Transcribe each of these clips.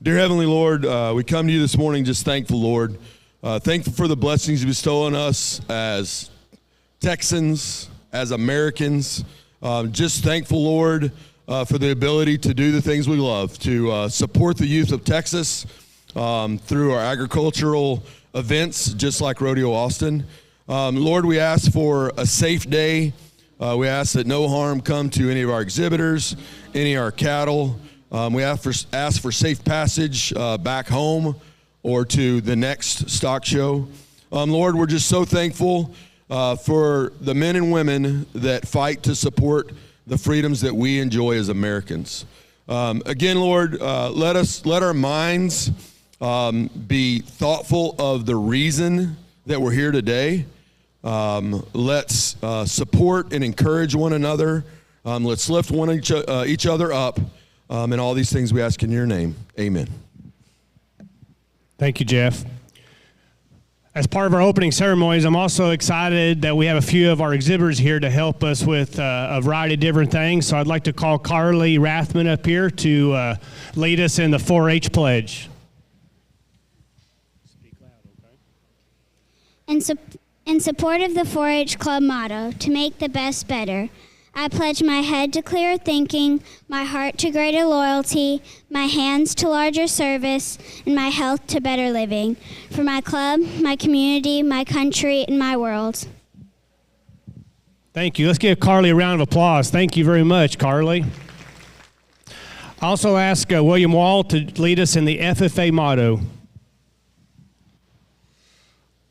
Dear Heavenly Lord, we come to you this morning just thankful, Lord. Thankful for the blessings you bestow on us as Texans, as Americans. Just thankful, Lord, for the ability to do the things we love, to support the youth of Texas through our agricultural events, just like Rodeo Austin. Lord, we ask for a safe day. We ask that no harm come to any of our exhibitors, any of our cattle. We ask for safe passage back home or to the next stock show. Lord, we're just so thankful for the men and women that fight to support the freedoms that we enjoy as Americans. Again, Lord, let our minds be thoughtful of the reason that we're here today. Let's support and encourage one another. Let's lift each other up. And all these things we ask in your name. Amen. Thank you, Jeff. As part of our opening ceremonies, I'm also excited that we have a few of our exhibitors here to help us with a variety of different things. So I'd like to call Carly Rathman up here to lead us in the 4-H pledge. Speak loud, okay? In support of the 4-H Club motto, to make the best better, I pledge my head to clearer thinking, my heart to greater loyalty, my hands to larger service, and my health to better living, for my club, my community, my country, and my world. Thank you. Let's give Carly a round of applause. Thank you very much, Carly. I also ask William Wall to lead us in the FFA motto.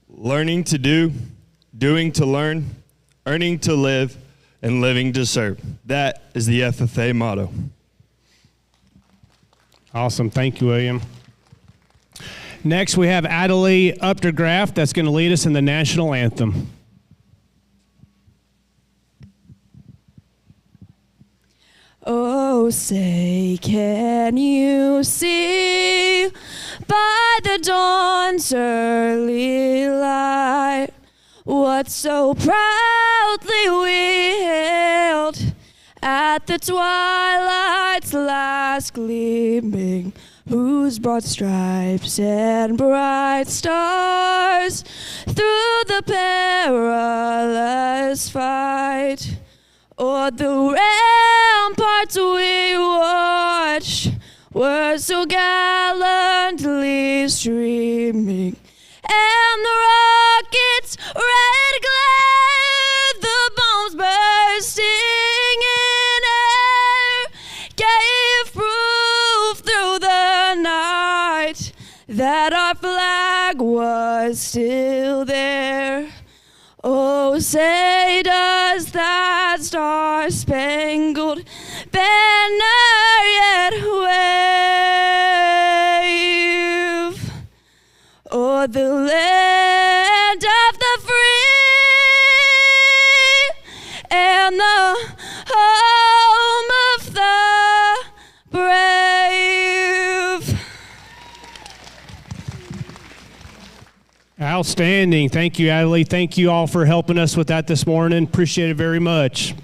Learning to do, doing to learn, earning to live, and living to serve. That is the FFA motto. Awesome. Thank you, William. Next, we have Adelie Updergraft that's going to lead us in the national anthem. Oh, say, can you see by the dawn's early light what so proudly we hailed at the twilight's last gleaming, whose broad stripes and bright stars through the perilous fight o'er the ramparts we watched were so gallantly streaming, and the rocket's red glare, the bombs bursting in air, gave proof through the night that our flag was still there. Oh, say does that star-spangled banner yet wave o'er the land of the free and the home of the brave? Outstanding. Thank you, Adelie. Thank you all for helping us with that this morning. Appreciate it very much.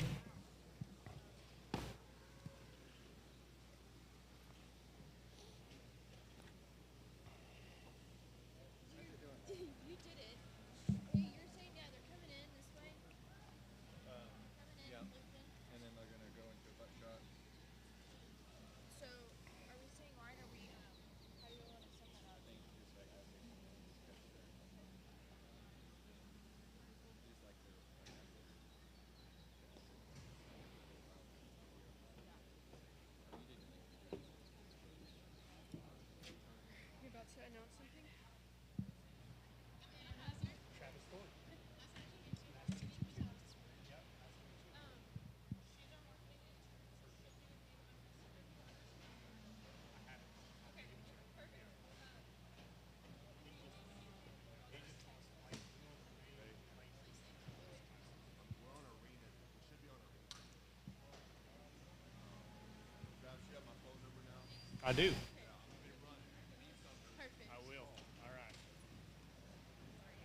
I do. Perfect. I will. All right.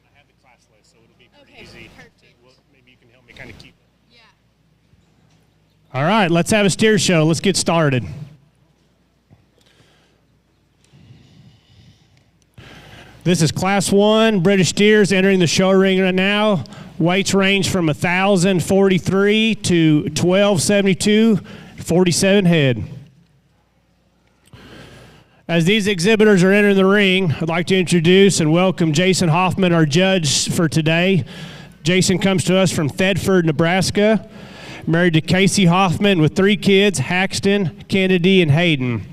I have the class list, so it'll be pretty easy. Perfect. Maybe you can help me kind of keep it. Yeah. All right, let's have a steer show. Let's get started. This is Class 1 British steers entering the show ring right now. Weights range from 1,043 to 1,272, 47 head. As these exhibitors are entering the ring, I'd like to introduce and welcome Jason Hoffman, our judge for today. Jason comes to us from Thedford, Nebraska, married to Casey Hoffman with 3 kids, Haxton, Kennedy, and Hayden.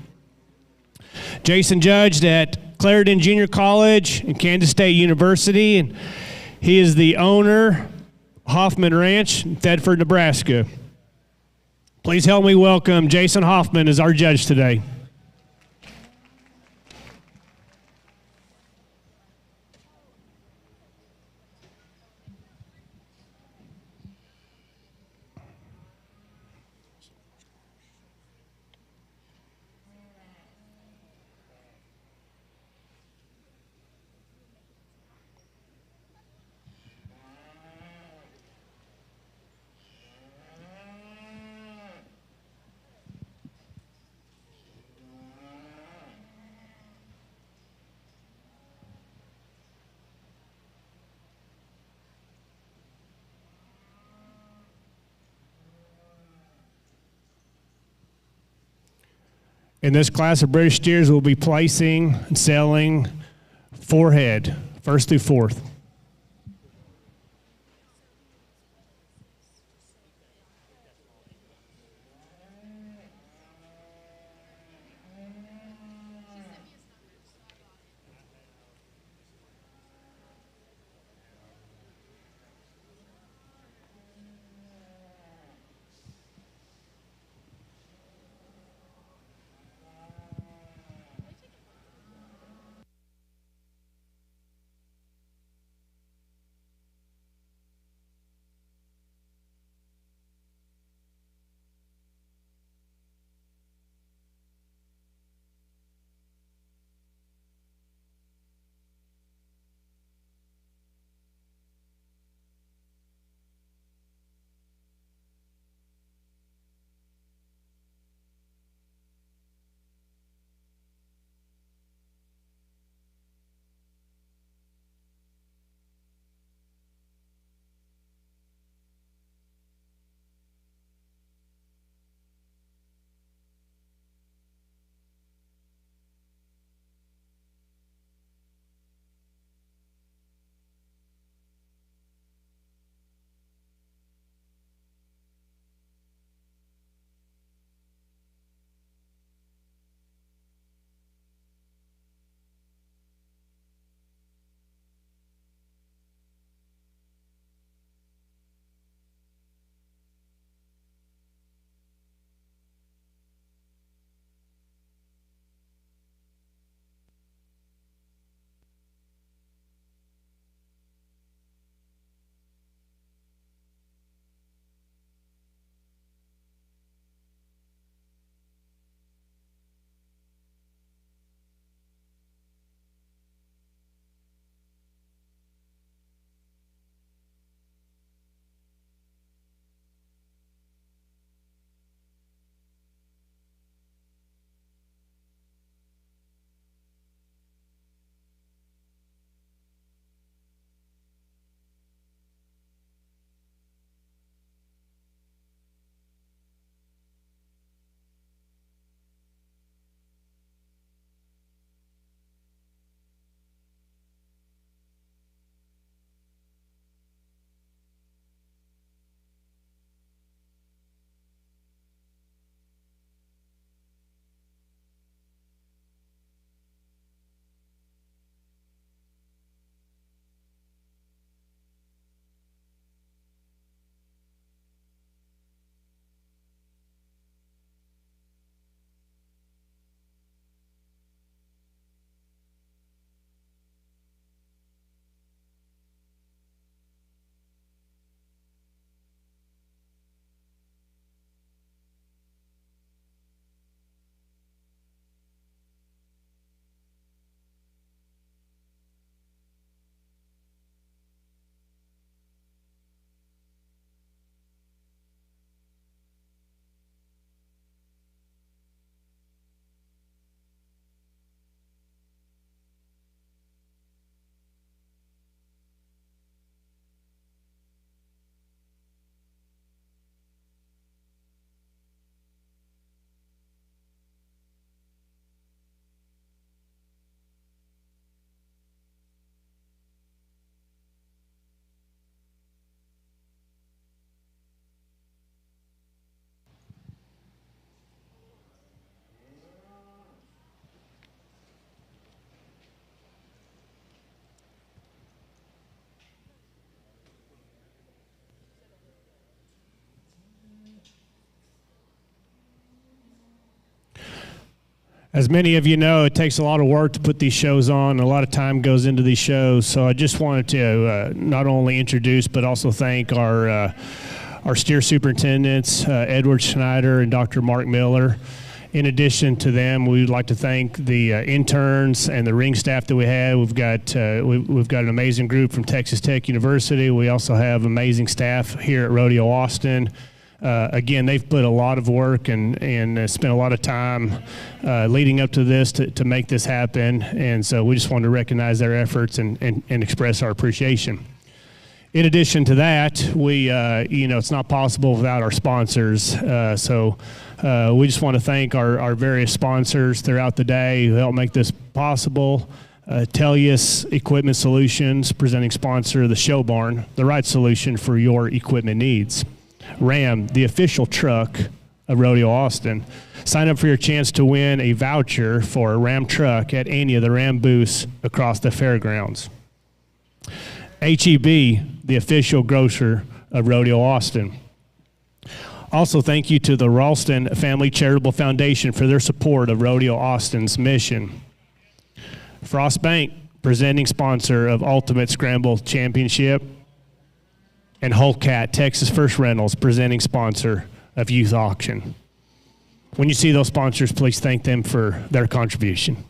Jason judged at Clarendon Junior College and Kansas State University, and he is the owner, Hoffman Ranch, in Thedford, Nebraska. Please help me welcome Jason Hoffman as our judge today. In this class of British steers, we'll be placing and selling 4 head, 1st through 4th. As many of you know, it takes a lot of work to put these shows on. A lot of time goes into these shows. So I just wanted to not only introduce, but also thank our steer superintendents, Edward Schneider and Dr. Mark Miller. In addition to them, we would like to thank the interns and the ring staff that we have. We've got an amazing group from Texas Tech University. We also have amazing staff here at Rodeo Austin. Again, they've put a lot of work and spent a lot of time leading up to this to make this happen. And so we just wanted to recognize their efforts and express our appreciation. In addition to that, we, it's not possible without our sponsors. So we just want to thank our various sponsors throughout the day who help make this possible. Tellius Equipment Solutions, presenting sponsor of the Show Barn, the right solution for your equipment needs. Ram, the official truck of Rodeo Austin. Sign up for your chance to win a voucher for a Ram truck at any of the Ram booths across the fairgrounds. HEB, the official grocer of Rodeo Austin. Also, thank you to the Ralston Family Charitable Foundation for their support of Rodeo Austin's mission. Frost Bank, presenting sponsor of Ultimate Scramble Championship. And Hulkat, Texas First Rentals, presenting sponsor of Youth Auction. When you see those sponsors, please thank them for their contribution.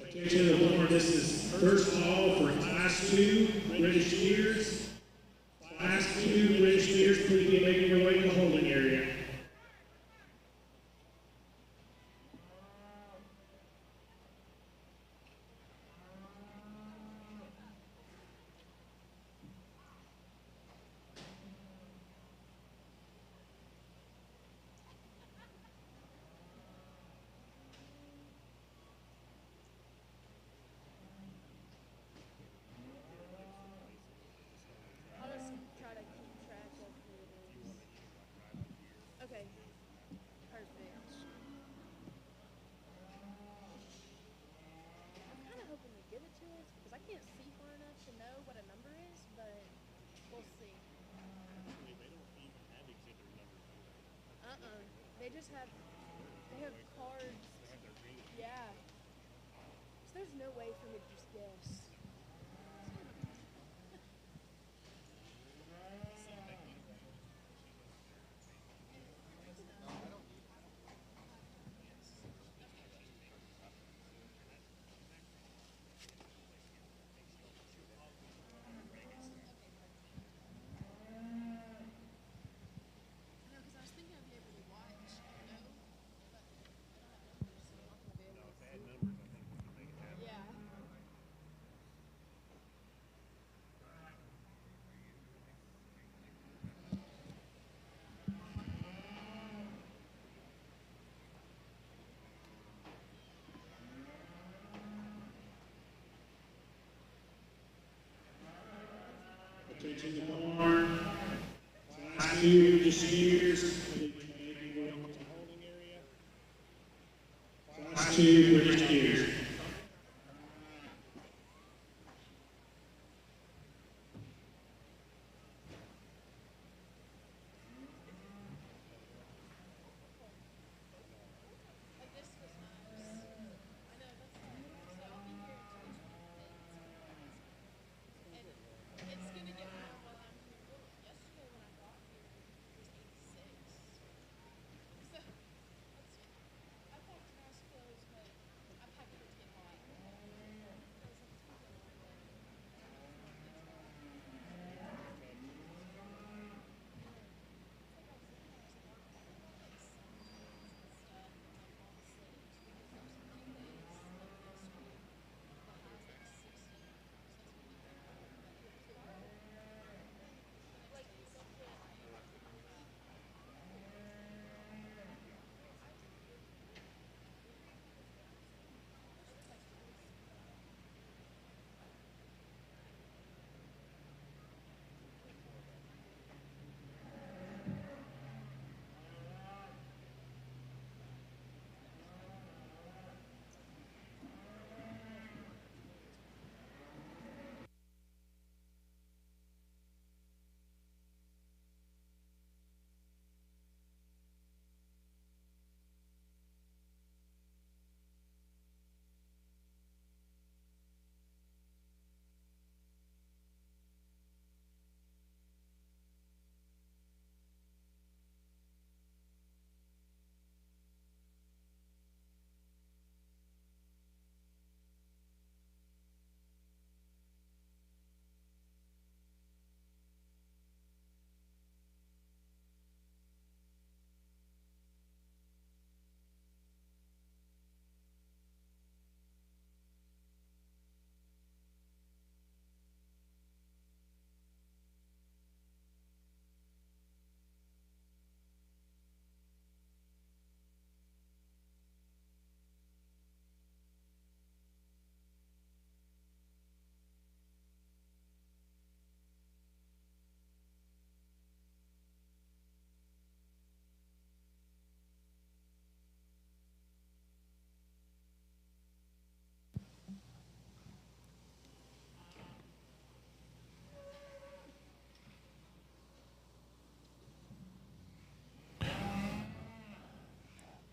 Attention to the board, this is first call for Class 2 British steers. Class 2 British steers, please be making your way to the holding area. Okay, perfect. I'm kind of hoping they give it to us because I can't see far enough to know what a number is, but we'll see. They don't even have exhibit numbers. They just have, cards. They have their ring. Yeah. So there's no way for me to just guess. Attention to the barn. Class 2 British steers, please be making your way to the holding area. Class 2 British steers.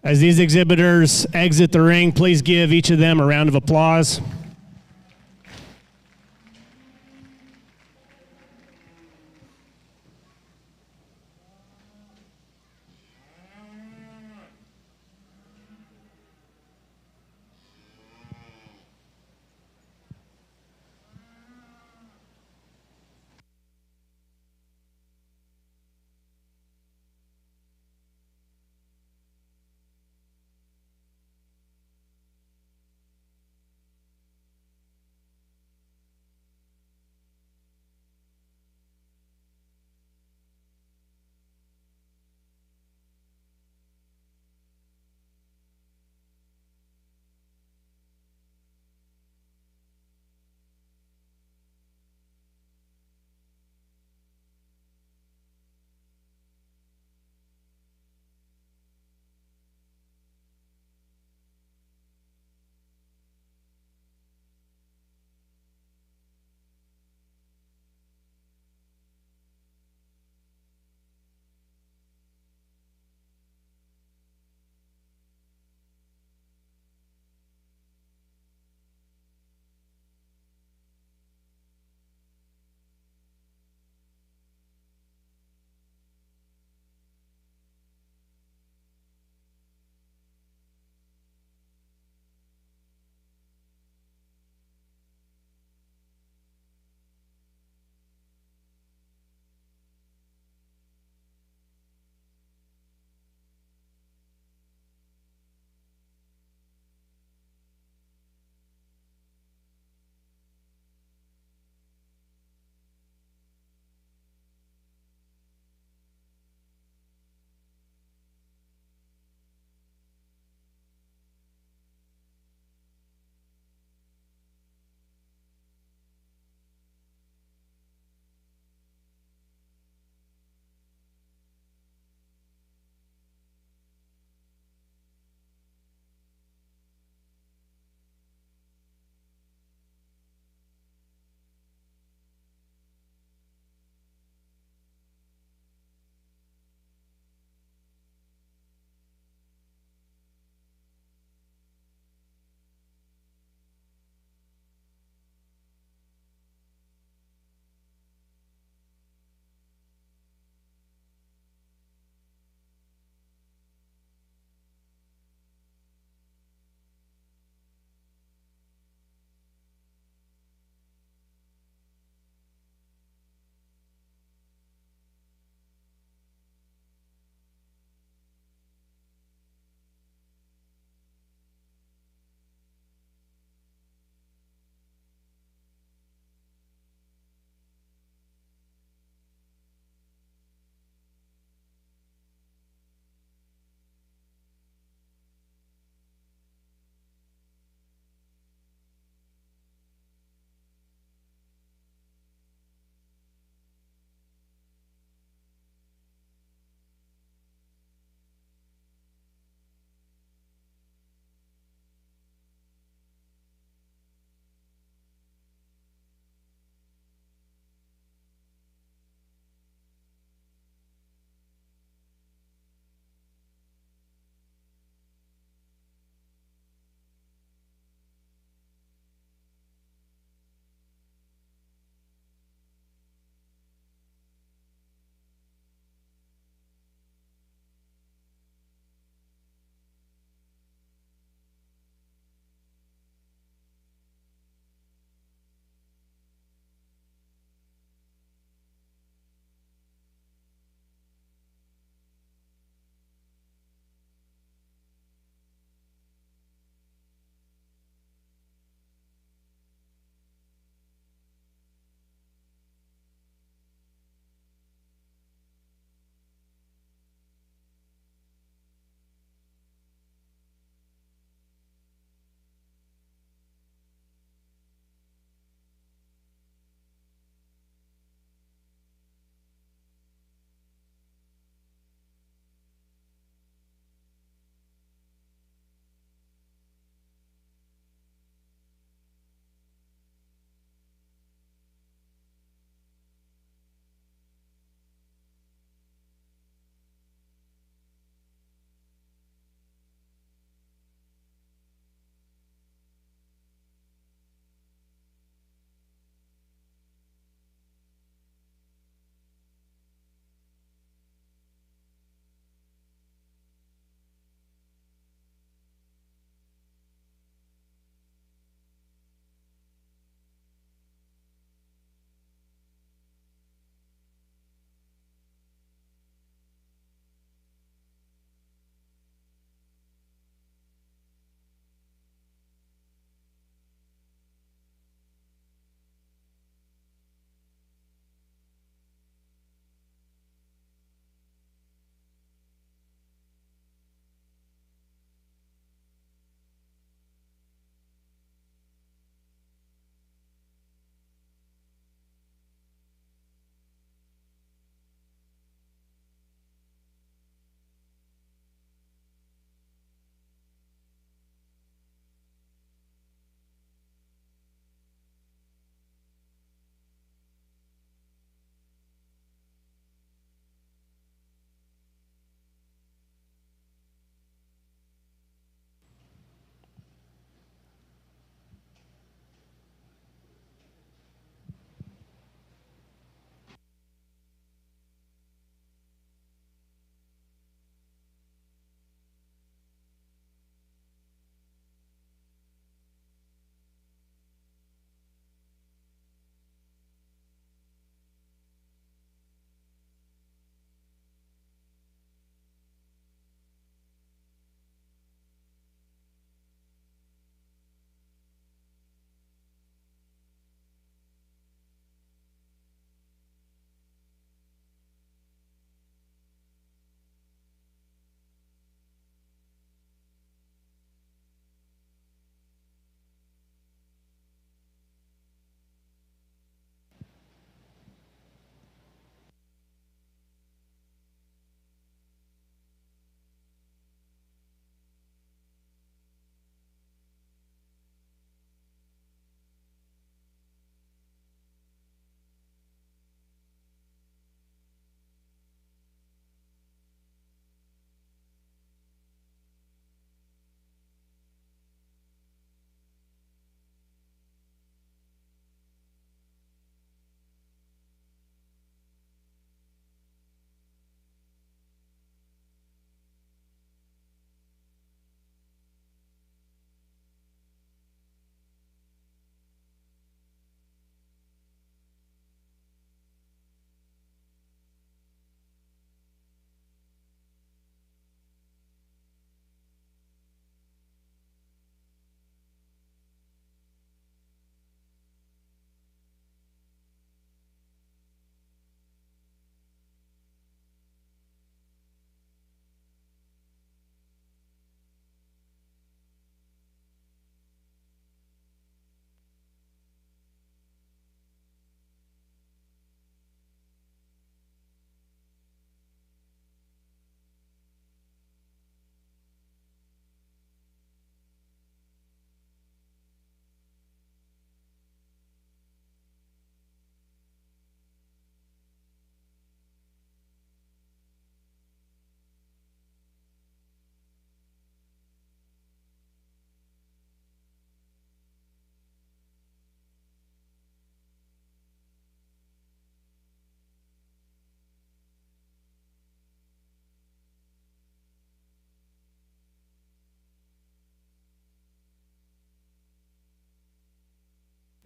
As these exhibitors exit the ring, please give each of them a round of applause.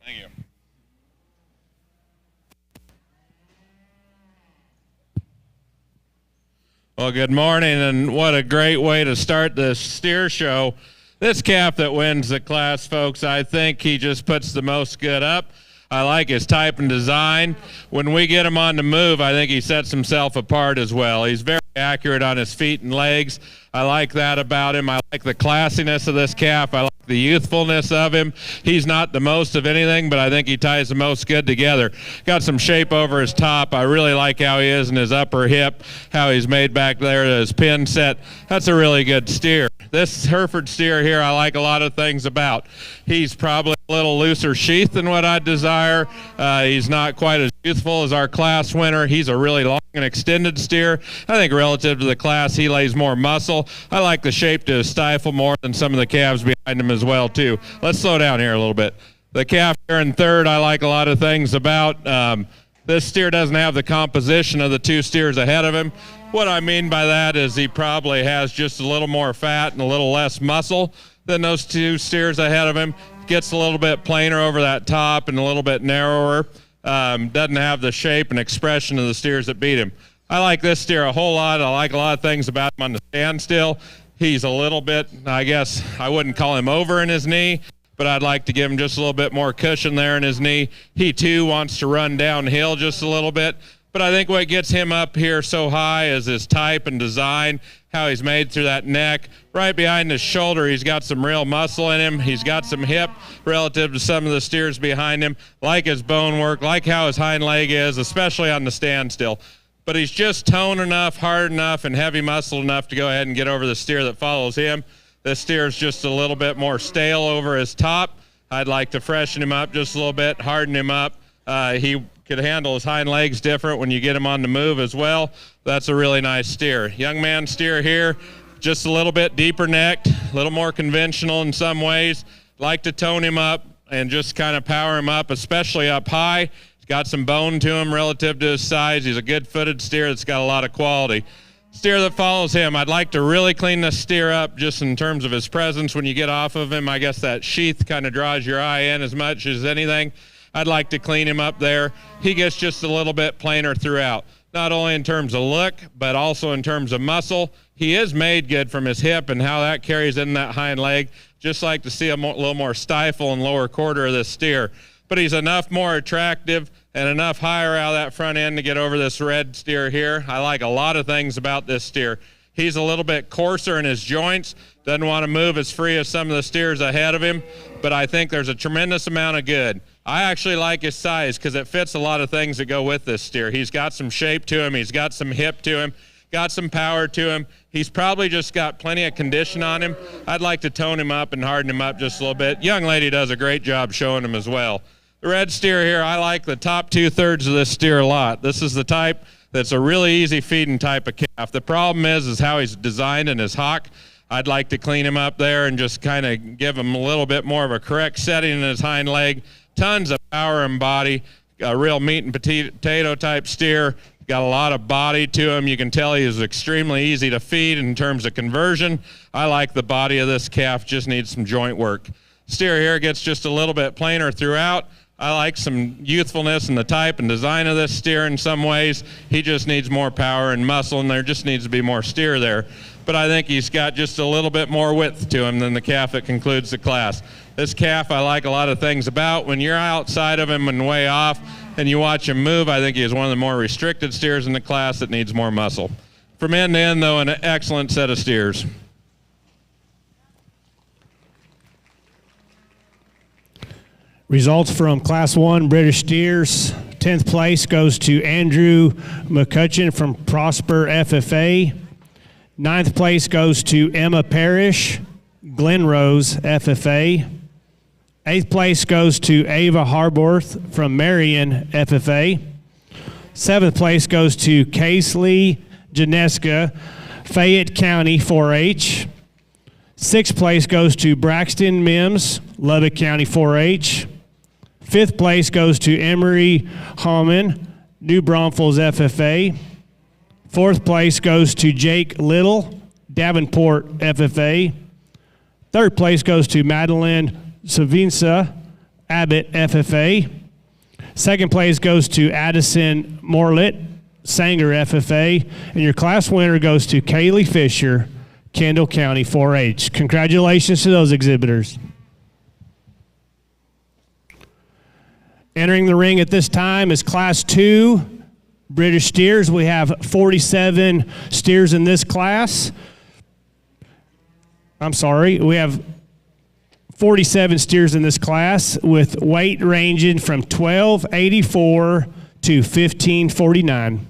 Thank you. Well, good morning, and what a great way to start the steer show. This calf that wins the class, folks, I think he just puts the most good up. I like his type and design. When we get him on the move, I think he sets himself apart as well. He's very accurate on his feet and legs. I like that about him. I like the classiness of this calf. I like the youthfulness of him. He's not the most of anything, but I think he ties the most good together. Got some shape over his top. I really like how he is in his upper hip, how he's made back there, his pin set. That's a really good steer. This Hereford steer here, I like a lot of things about. He's probably a little looser sheath than what I desire. He's not quite as youthful as our class winner. He's a really long and extended steer. I think relative to the class, he lays more muscle. I like the shape to his stifle more than some of the calves behind him as well, too. Let's slow down here a little bit. The calf here in third, I like a lot of things about. This steer doesn't have the composition of the two steers ahead of him. What I mean by that is he probably has just a little more fat and a little less muscle than those two steers ahead of him. Gets a little bit plainer over that top and a little bit narrower. Doesn't have the shape and expression of the steers that beat him. I like this steer a whole lot. I like a lot of things about him on the standstill. He's a little bit, I guess, I wouldn't call him over in his knee, but I'd like to give him just a little bit more cushion there in his knee. He, too, wants to run downhill just a little bit. But I think what gets him up here so high is his type and design, how he's made through that neck. Right behind his shoulder, he's got some real muscle in him. He's got some hip relative to some of the steers behind him. Like his bone work, like how his hind leg is, especially on the standstill. But he's just toned enough, hard enough, and heavy muscle enough to go ahead and get over the steer that follows him. This steer is just a little bit more stale over his top. I'd like to freshen him up just a little bit, harden him up. He could handle his hind legs different when you get him on the move as well. That's a really nice steer. Young man steer here, just a little bit deeper necked, a little more conventional in some ways. Like to tone him up and just kind of power him up, especially up high. He's got some bone to him relative to his size. He's a good-footed steer that's got a lot of quality. Steer that follows him, I'd like to really clean this steer up just in terms of his presence when you get off of him. I guess that sheath kind of draws your eye in as much as anything. I'd like to clean him up there. He gets just a little bit plainer throughout, not only in terms of look, but also in terms of muscle. He is made good from his hip and how that carries in that hind leg. Just like to see a little more stifle and lower quarter of this steer. But he's enough more attractive and enough higher out of that front end to get over this red steer here. I like a lot of things about this steer. He's a little bit coarser in his joints, doesn't want to move as free as some of the steers ahead of him, but I think there's a tremendous amount of good. I actually like his size because it fits a lot of things that go with this steer. He's got some shape to him. He's got some hip to him, got some power to him. He's probably just got plenty of condition on him. I'd like to tone him up and harden him up just a little bit. Young lady does a great job showing him as well. The red steer here, I like the top 2/3 of this steer a lot. This is the type that's a really easy feeding type of calf. The problem is how he's designed in his hock. I'd like to clean him up there and just kind of give him a little bit more of a correct setting in his hind leg. Tons of power and body, a real meat and potato type steer. Got a lot of body to him. You can tell he is extremely easy to feed in terms of conversion. I like the body of this calf, just needs some joint work. Steer here gets just a little bit plainer throughout. I like some youthfulness in the type and design of this steer in some ways. He just needs more power and muscle, and there just needs to be more steer there. But I think he's got just a little bit more width to him than the calf that concludes the class. This calf I like a lot of things about. When you're outside of him and way off and you watch him move, I think he is one of the more restricted steers in the class that needs more muscle. From end to end, though, an excellent set of steers. Results from Class 1 British Steers. 10th place goes to Andrew McCutcheon from Prosper FFA. 9th place goes to Emma Parrish, Glenrose FFA. 8th place goes to Ava Harborth from Marion FFA. 7th place goes to Casely Janeska, Fayette County 4-H. 6th place goes to Braxton Mims, Lubbock County 4-H. 5th place goes to Emery Hallman, New Braunfels FFA. 4th place goes to Jake Little, Davenport FFA. 3rd place goes to Madeline Savinsa, Abbott, FFA. Second place goes to Addison Morlett, Sanger, FFA. And your class winner goes to Kaylee Fisher, Kendall County 4-H. Congratulations to those exhibitors. Entering the ring at this time is Class 2 British steers. We have 47 steers in this class. We have 47 steers in this class with weight ranging from 1284 to 1549.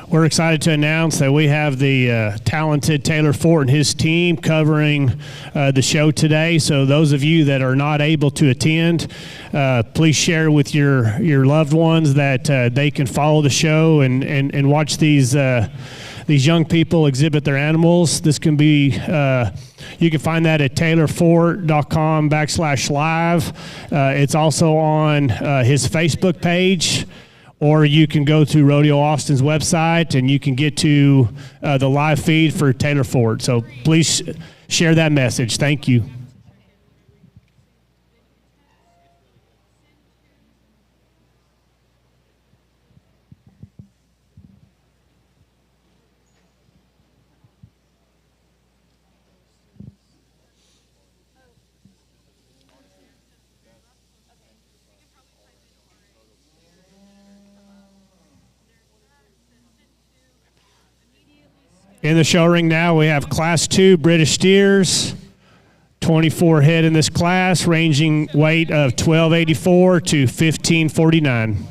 We're excited to announce that we have the talented Taylor Fort and his team covering the show today. So those of you that are not able to attend, please share with your loved ones that they can follow the show and watch these young people exhibit their animals. This can be, you can find that at taylorfort.com/live. It's also on his Facebook page. Or you can go to Rodeo Austin's website and you can get to the live feed for Taylor Fort. So please share that message. Thank you. In the show ring now, we have Class 2 British steers, 24 head in this class, ranging weight of 1284 to 1549.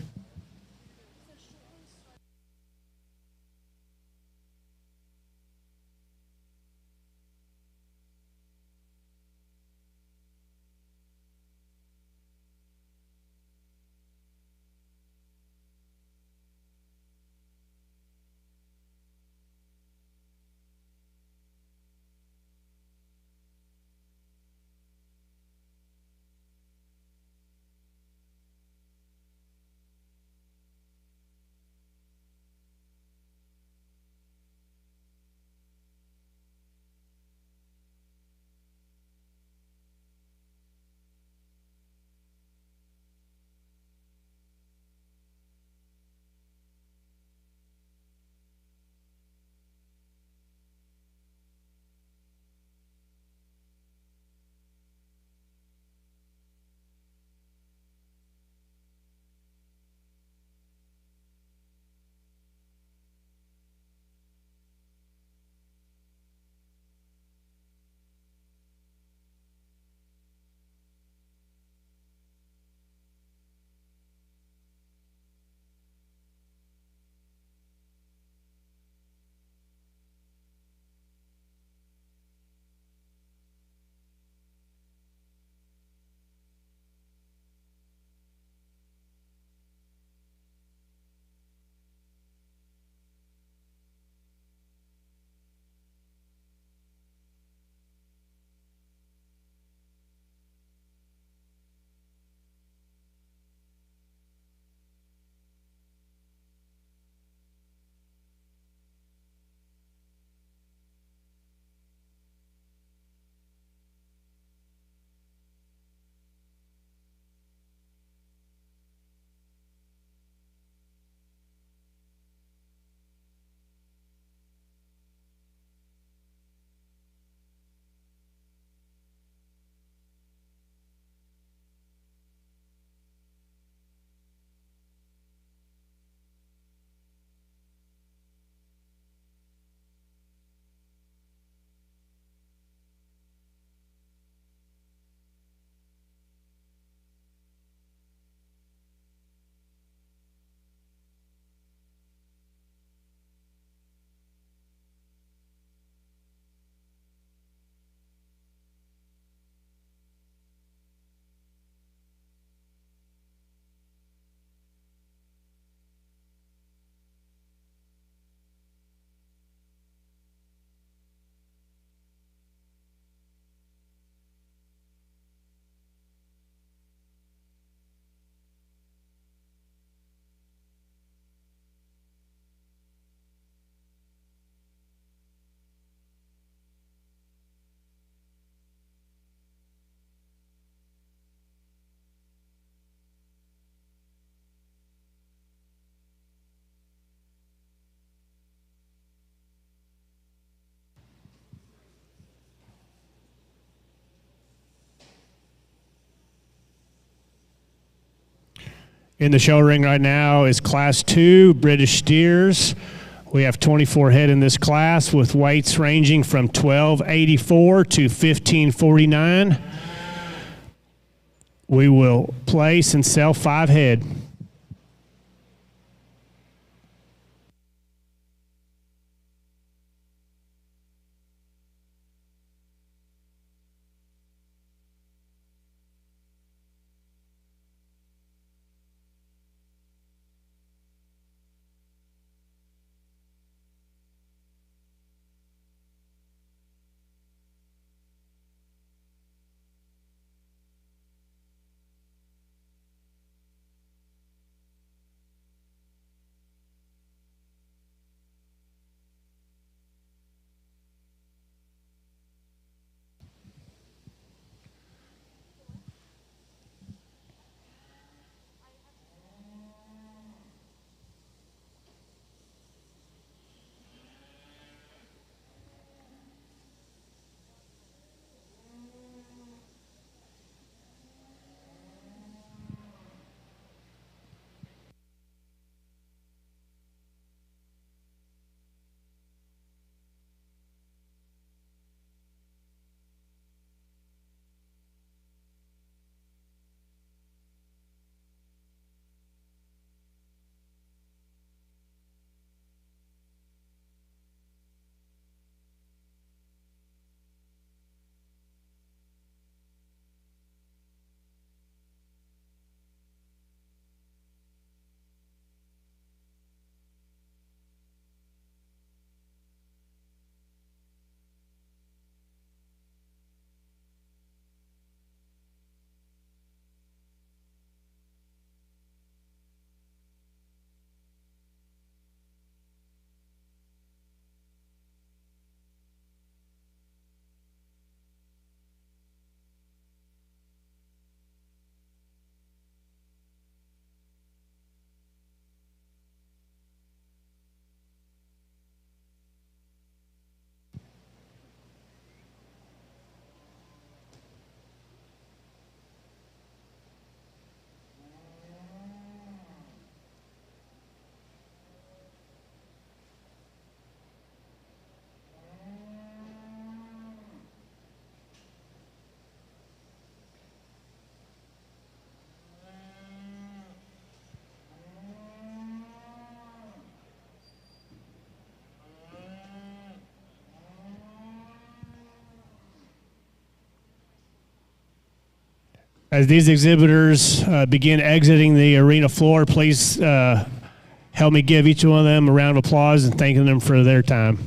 In the show ring right now is Class 2 British steers. We have 24 head in this class with weights ranging from 1284 to 1549. We will place and sell 5 head. As these exhibitors begin exiting the arena floor, please help me give each one of them a round of applause and thanking them for their time.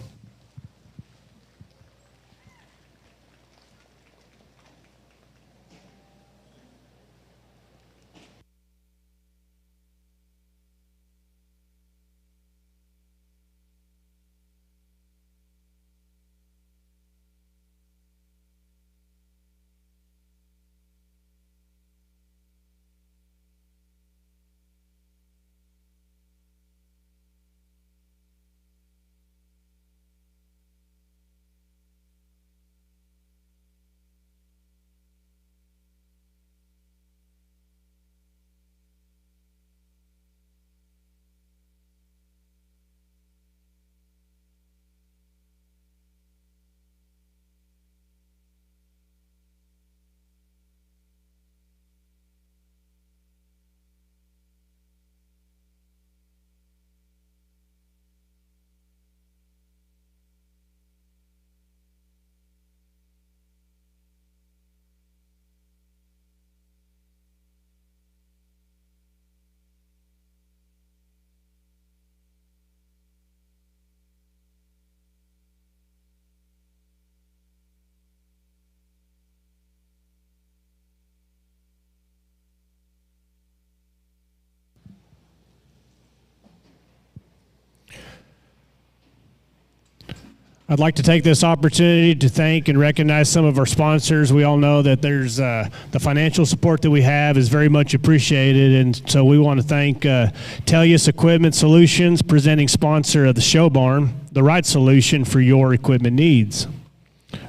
I'd like to take this opportunity to thank and recognize some of our sponsors. We all know that there's the financial support that we have is very much appreciated, and so we want to thank Tellius Equipment Solutions, presenting sponsor of the show barn, the right solution for your equipment needs.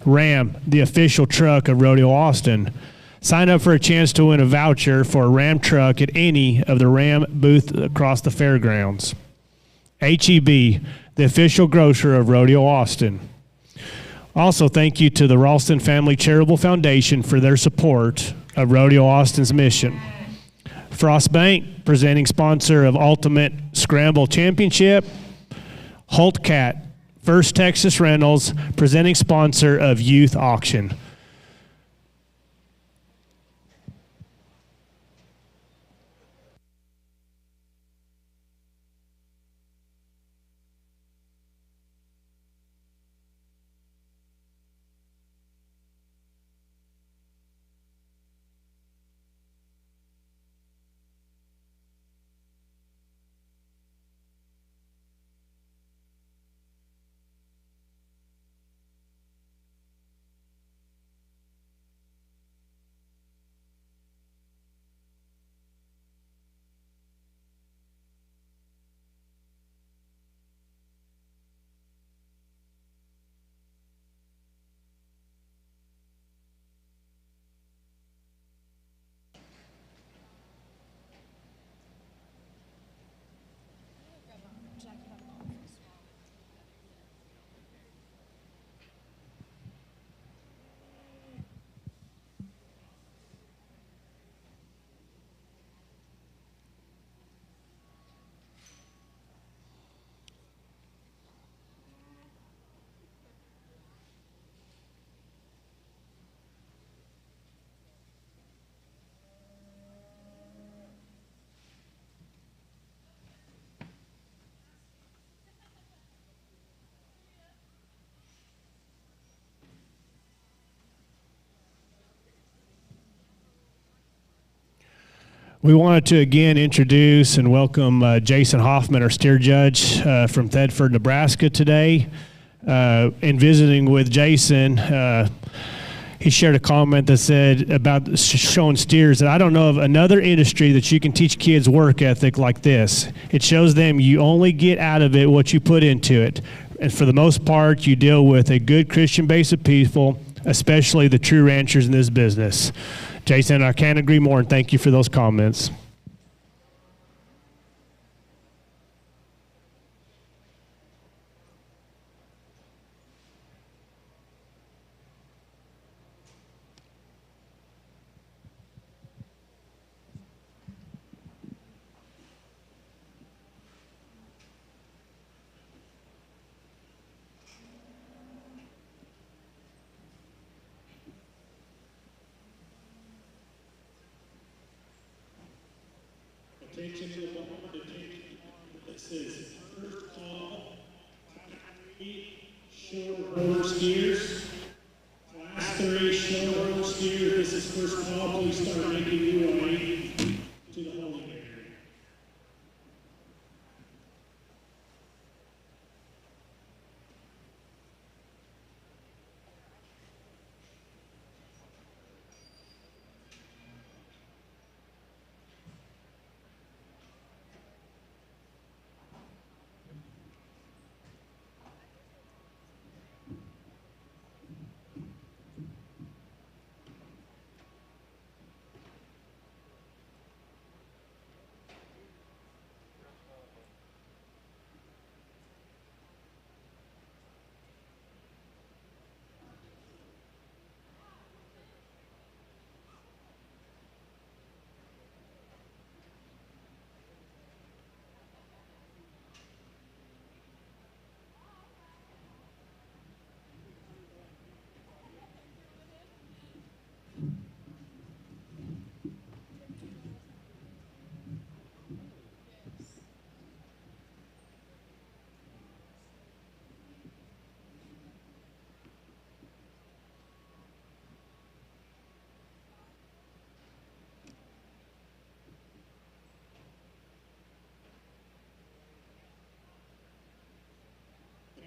Ram, the official truck of Rodeo Austin. Sign up for a chance to win a voucher for a Ram truck at any of the Ram booth across the fairgrounds. HEB, the official grocer of Rodeo Austin. Also, thank you to the Ralston Family Charitable Foundation for their support of Rodeo Austin's mission. Frost Bank, presenting sponsor of Ultimate Scramble Championship. Holt Cat, First Texas Rentals, presenting sponsor of Youth Auction. We wanted to again introduce and welcome Jason Hoffman, our steer judge from Thedford, Nebraska today. In visiting with Jason, he shared a comment that said about showing steers that I don't know of another industry that you can teach kids work ethic like this. It shows them you only get out of it what you put into it. And for the most part, you deal with a good Christian base of people, especially the true ranchers in this business. Jason, I can't agree more, and thank you for those comments. Attention to the board. It says first call, class 3, short roller steers. Class 3, short roller steers. This is first call. Please start making your way to the holding area.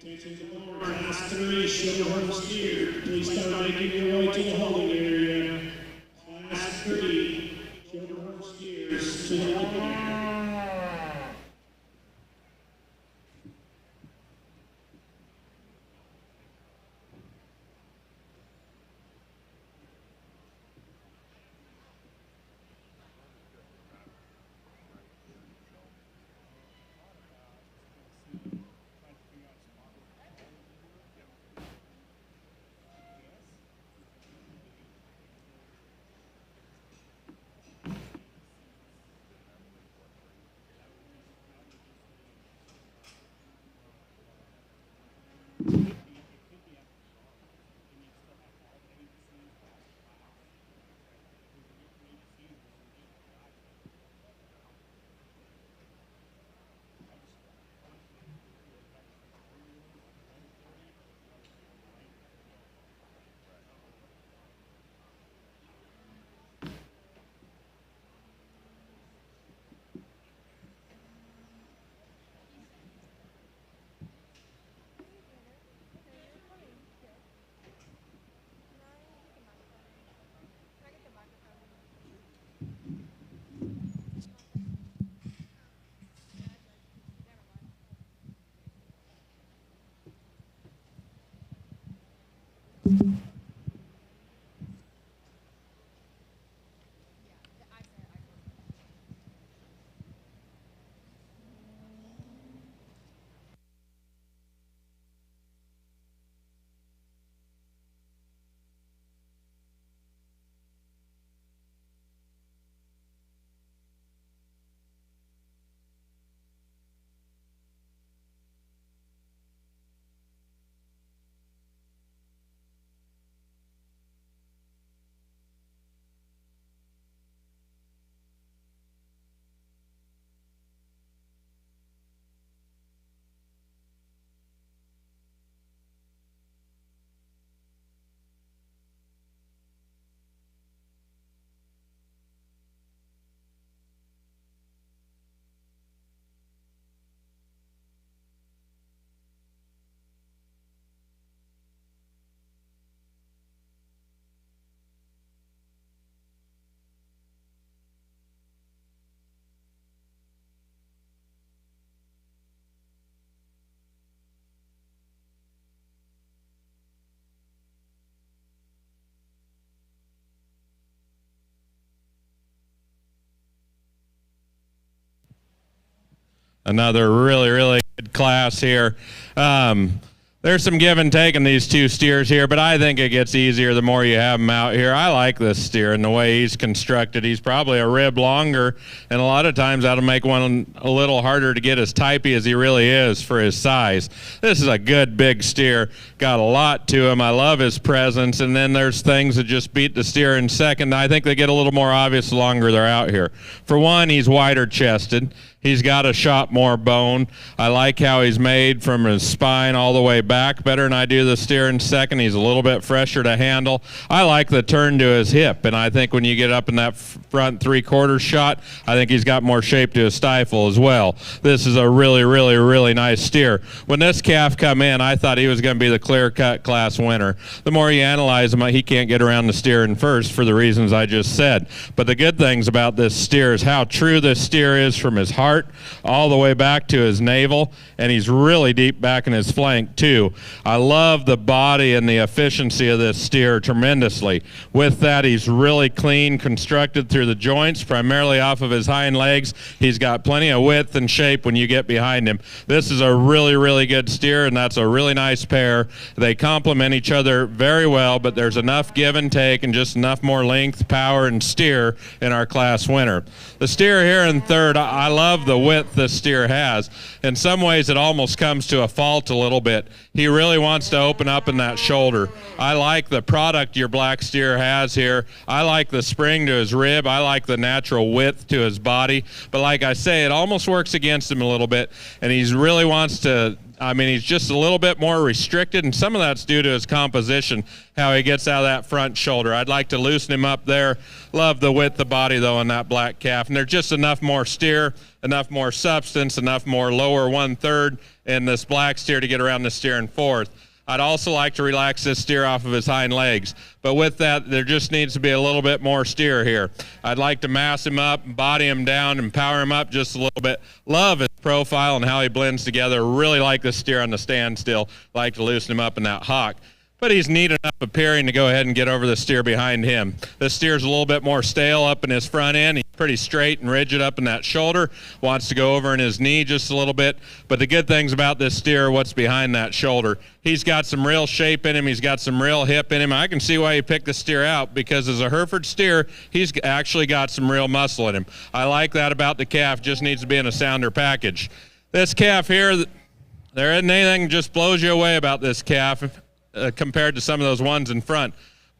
Attention to the board. Class 3, short roller steer. Please start making your way to the holding area. Class 3, short roller steers to the holding area. Another really, really good class here. There's some give and take in these two steers here, but I think it gets easier the more you have them out here. I like this steer and the way he's constructed. He's probably a rib longer, and a lot of times that'll make one a little harder to get as typey as he really is for his size. This is a good big steer. Got a lot to him. I love his presence, and then there's things that just beat the steer in second. I think they get a little more obvious the longer they're out here. For one, he's wider chested. He's got a shot more bone. I like how he's made from his spine all the way back, better than I do the steer in second. He's a little bit fresher to handle. I like the turn to his hip, and I think when you get up in that front three-quarters shot, I think he's got more shape to his stifle as well. This is a really, really, really nice steer. When this calf come in, I thought he was going to be the clear-cut class winner. The more you analyze him, he can't get around the steer in first for the reasons I just said. But the good things about this steer is how true this steer is from his heart all the way back to his navel, and he's really deep back in his flank too. I love the body and the efficiency of this steer tremendously. With that, he's really clean constructed through the joints, primarily off of his hind legs. He's got plenty of width and shape when you get behind him. This is a really, really good steer, and that's a really nice pair. They complement each other very well, but there's enough give and take and just enough more length, power, and steer in our class winner. The steer here in third, I love the width this steer has. In some ways, it almost comes to a fault a little bit. He really wants to open up in that shoulder. I like the product your black steer has here. I like the spring to his rib. I like the natural width to his body. But like I say, it almost works against him a little bit, and he really wants to, he's just a little bit more restricted, and some of that's due to his composition, how he gets out of that front shoulder. I'd like to loosen him up there. Love the width of body, though, on that black calf. And there's just enough more steer, enough more substance, enough more lower one-third in this black steer to get around the steer in fourth. I'd also like to relax this steer off of his hind legs. But with that, there just needs to be a little bit more steer here. I'd like to mass him up, body him down, and power him up just a little bit. Love his profile and how he blends together. Really like the steer on the standstill. Like to loosen him up in that hock. But he's neat enough appearing to go ahead and get over the steer behind him. This steer's a little bit more stale up in his front end. He's pretty straight and rigid up in that shoulder. Wants to go over in his knee just a little bit. But the good things about this steer, what's behind that shoulder. He's got some real shape in him. He's got some real hip in him. I can see why you picked the steer out, because as a Hereford steer, he's actually got some real muscle in him. I like that about the calf. Just needs to be in a sounder package. This calf here, there isn't anything that just blows you away about this calf. Compared to some of those ones in front.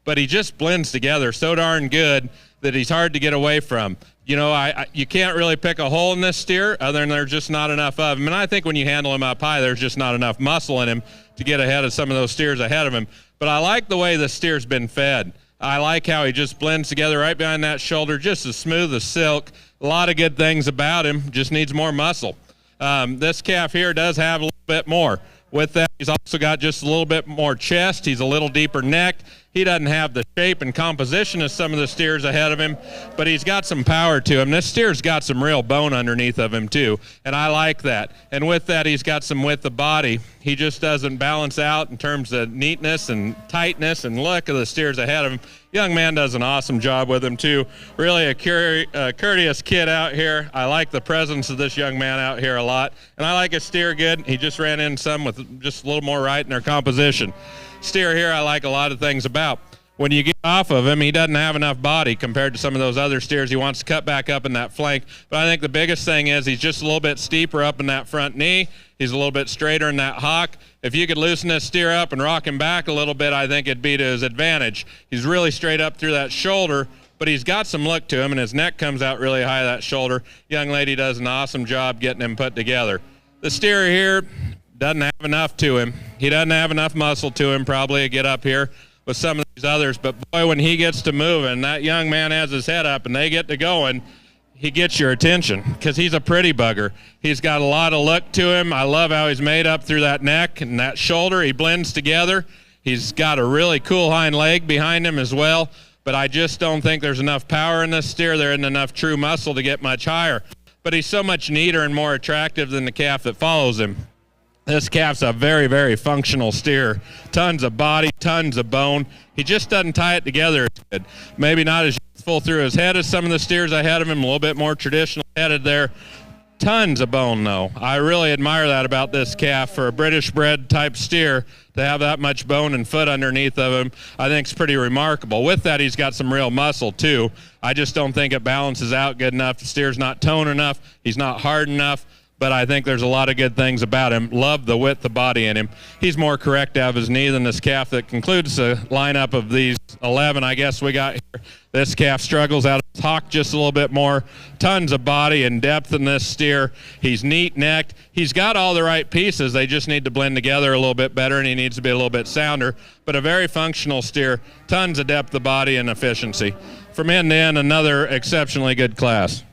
But he just blends together so darn good that he's hard to get away from. You know, you can't really pick a hole in this steer other than there's just not enough of him. And I think when you handle him up high, there's just not enough muscle in him to get ahead of some of those steers ahead of him. But I like the way the steer's been fed. I like how he just blends together right behind that shoulder, just as smooth as silk. A lot of good things about him, just needs more muscle. This calf here does have a little bit more. With that, he's also got just a little bit more chest. He's a little deeper necked. He doesn't have the shape and composition of some of the steers ahead of him, but he's got some power to him. This steer's got some real bone underneath of him, too, and I like that. And with that, he's got some width of body. He just doesn't balance out in terms of neatness and tightness and look of the steers ahead of him. Young man does an awesome job with him, too. Really a courteous kid out here. I like the presence of this young man out here a lot, and I like his steer good. He just ran in some with just a little more right in their composition. Steer here I like a lot of things about. When you get off of him, he doesn't have enough body compared to some of those other steers. He wants to cut back up in that flank. But I think the biggest thing is he's just a little bit steeper up in that front knee. He's a little bit straighter in that hock. If you could loosen this steer up and rock him back a little bit, I think it'd be to his advantage. He's really straight up through that shoulder, but he's got some look to him, and his neck comes out really high that shoulder. Young lady does an awesome job getting him put together. The steer here doesn't have enough to him. He doesn't have enough muscle to him probably to get up here with some of these others, but boy, when he gets to moving, that young man has his head up and they get to going, he gets your attention because he's a pretty bugger. He's got a lot of look to him. I love how he's made up through that neck and that shoulder. He blends together. He's got a really cool hind leg behind him as well, but I just don't think there's enough power in this steer. There isn't enough true muscle to get much higher, but he's so much neater and more attractive than the calf that follows him. This calf's a very, very functional steer. Tons of body, tons of bone. He just doesn't tie it together as good. Maybe not as full through his head as some of the steers ahead of him, a little bit more traditional headed there. Tons of bone, though. I really admire that about this calf. For a British bred type steer to have that much bone and foot underneath of him, I think is pretty remarkable. With that, he's got some real muscle, too. I just don't think it balances out good enough. The steer's not toned enough. He's not hard enough. But I think there's a lot of good things about him. Love the width of body in him. He's more correct to have his knee than this calf that concludes the lineup of these 11, I guess, we got here. This calf struggles out of his hock just a little bit more. Tons of body and depth in this steer. He's neat-necked. He's got all the right pieces. They just need to blend together a little bit better, and he needs to be a little bit sounder. But a very functional steer. Tons of depth of body and efficiency. From end to end, another exceptionally good class.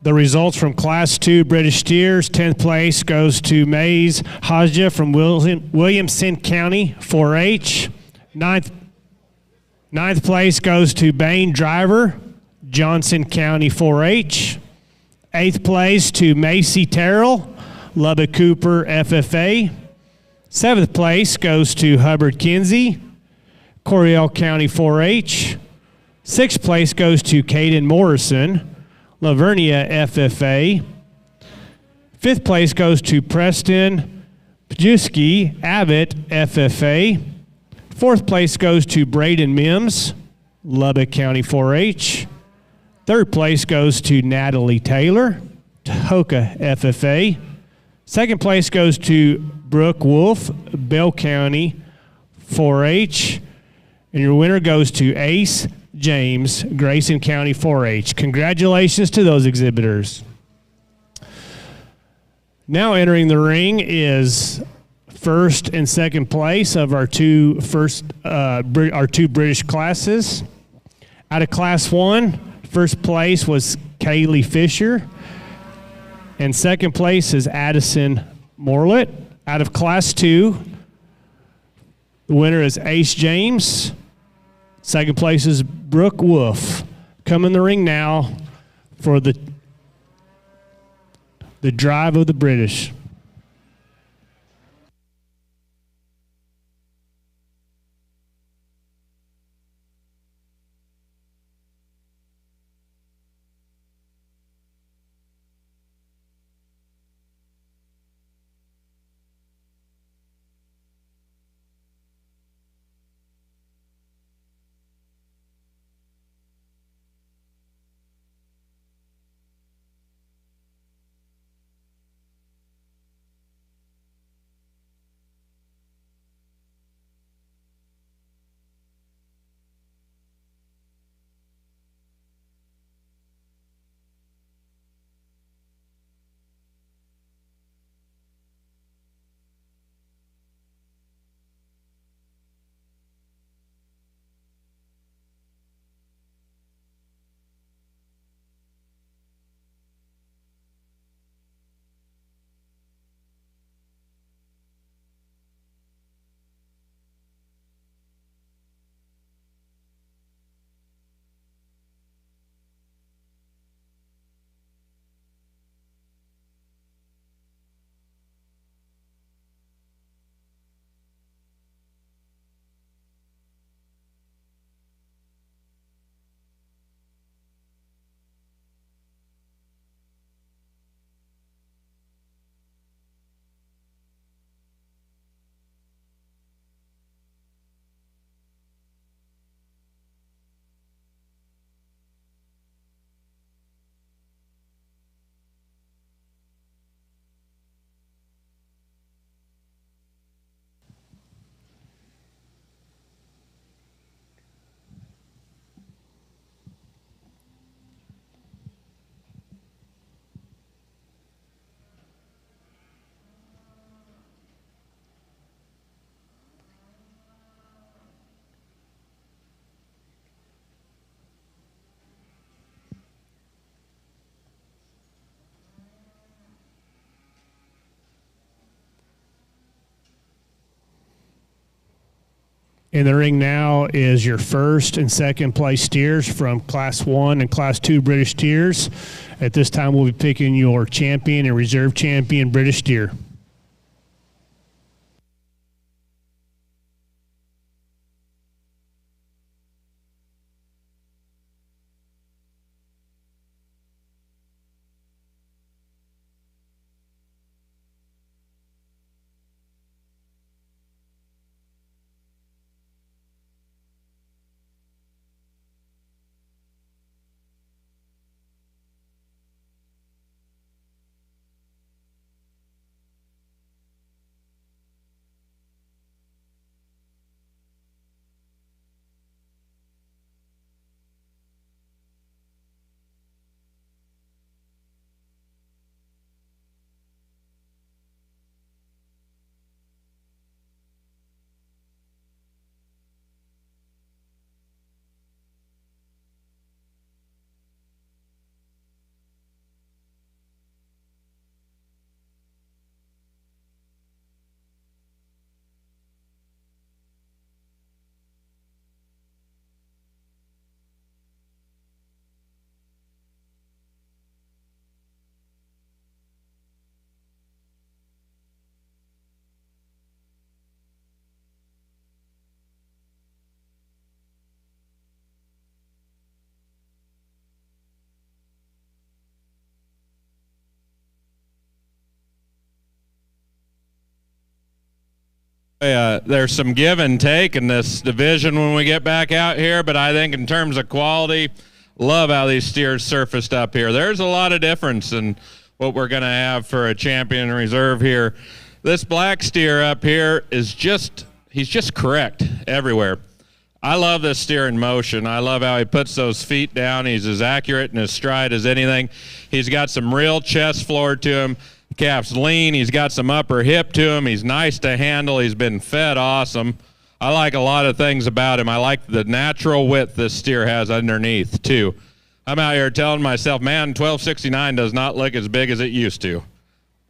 The results from Class 2 British Steers. 10th place goes to Mays Haja from Williamson County, 4-H. Ninth place goes to Bain Driver, Johnson County, 4-H. 8th place to Macy Terrell, Lubbock Cooper, FFA. 7th place goes to Hubbard Kinsey, Coryell County, 4-H. 6th place goes to Caden Morrison, Lavernia FFA. 5th place goes to Preston Pajewski, Abbott FFA. 4th place goes to Braden Mims, Lubbock County 4-H. 3rd place goes to Natalie Taylor, Tahoka FFA. 2nd place goes to Brooke Wolf, Bell County 4-H. And your winner goes to Ace James, Grayson County 4-H. Congratulations to those exhibitors. Now entering the ring is first and second place of our two British classes. Out of Class 1, first place was Kaylee Fisher, and second place is Addison Morlett. Out of Class 2, the winner is Ace James. Second place is Brooke Wolf. Come in the ring now for the drive of the British. In the ring now is your first and second place steers from Class 1 and Class 2 British steers. At this time, we'll be picking your champion and reserve champion British steer. There's some give and take in this division when we get back out here, but I think in terms of quality, love how these steers surfaced up here. There's a lot of difference in what we're going to have for a champion reserve here. This black steer up here is he's just correct everywhere. I love this steer in motion. I love how he puts those feet down. He's as accurate in his stride as anything. He's got some real chest floor to him. The calf's lean. He's got some upper hip to him. He's nice to handle. He's been fed awesome. I like a lot of things about him. I like the natural width this steer has underneath, too. I'm out here telling myself, man, 1269 does not look as big as it used to.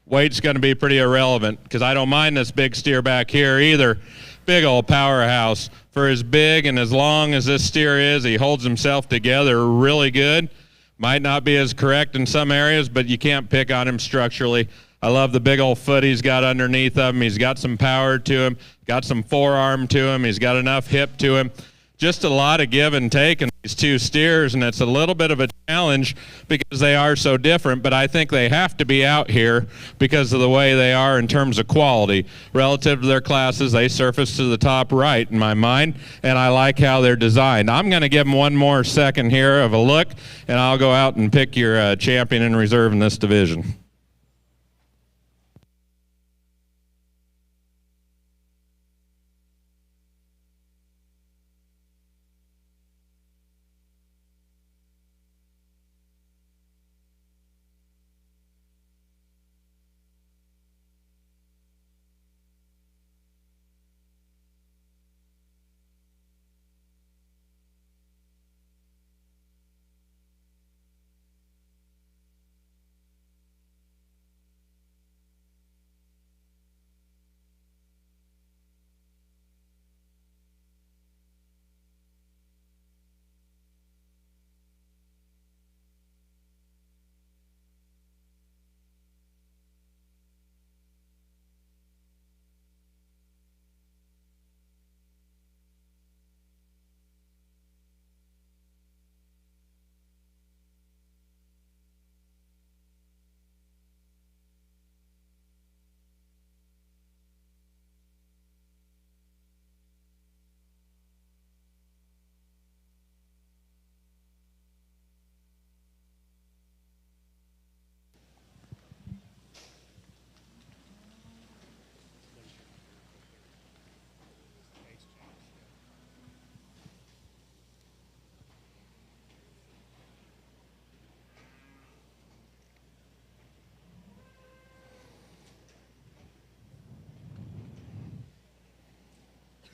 Weight's going to be pretty irrelevant because I don't mind this big steer back here either. Big old powerhouse. For as big and as long as this steer is, he holds himself together really good. Might not be as correct in some areas, but you can't pick on him structurally. I love the big old foot he's got underneath of him. He's got some power to him, got some forearm to him. He's got enough hip to him. Just a lot of give and take in these two steers, and it's a little bit of a challenge because they are so different, but I think they have to be out here because of the way they are in terms of quality. Relative to their classes, they surface to the top right in my mind, and I like how they're designed. I'm going to give them one more second here of a look, and I'll go out and pick your champion in reserve in this division.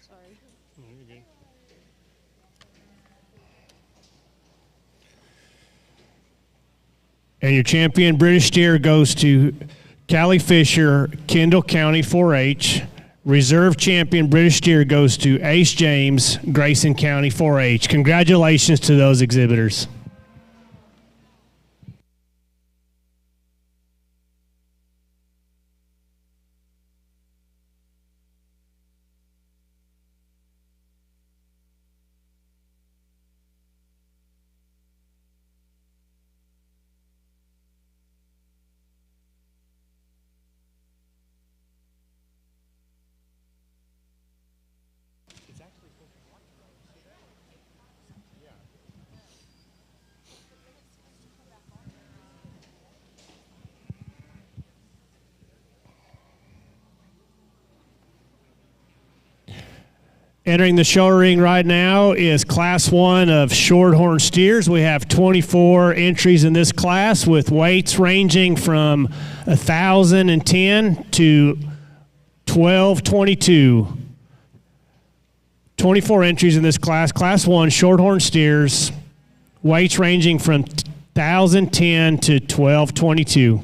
Sorry. And your champion British steer goes to Callie Fisher, Kendall County 4-H. Reserve champion British steer goes to Ace James, Grayson County 4-H. Congratulations to those exhibitors. Entering the show ring right now is Class 1 of Shorthorn steers. We have 24 entries in this class with weights ranging from 1,010 to 1,222. 24 entries in this class. Class 1 Shorthorn steers, weights ranging from 1,010 to 1,222.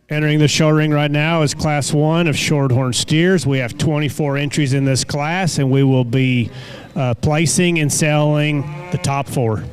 Entering the show ring right now is Class 1 of Shorthorn steers. We have 24 entries in this class, and we will be placing and selling the top 4.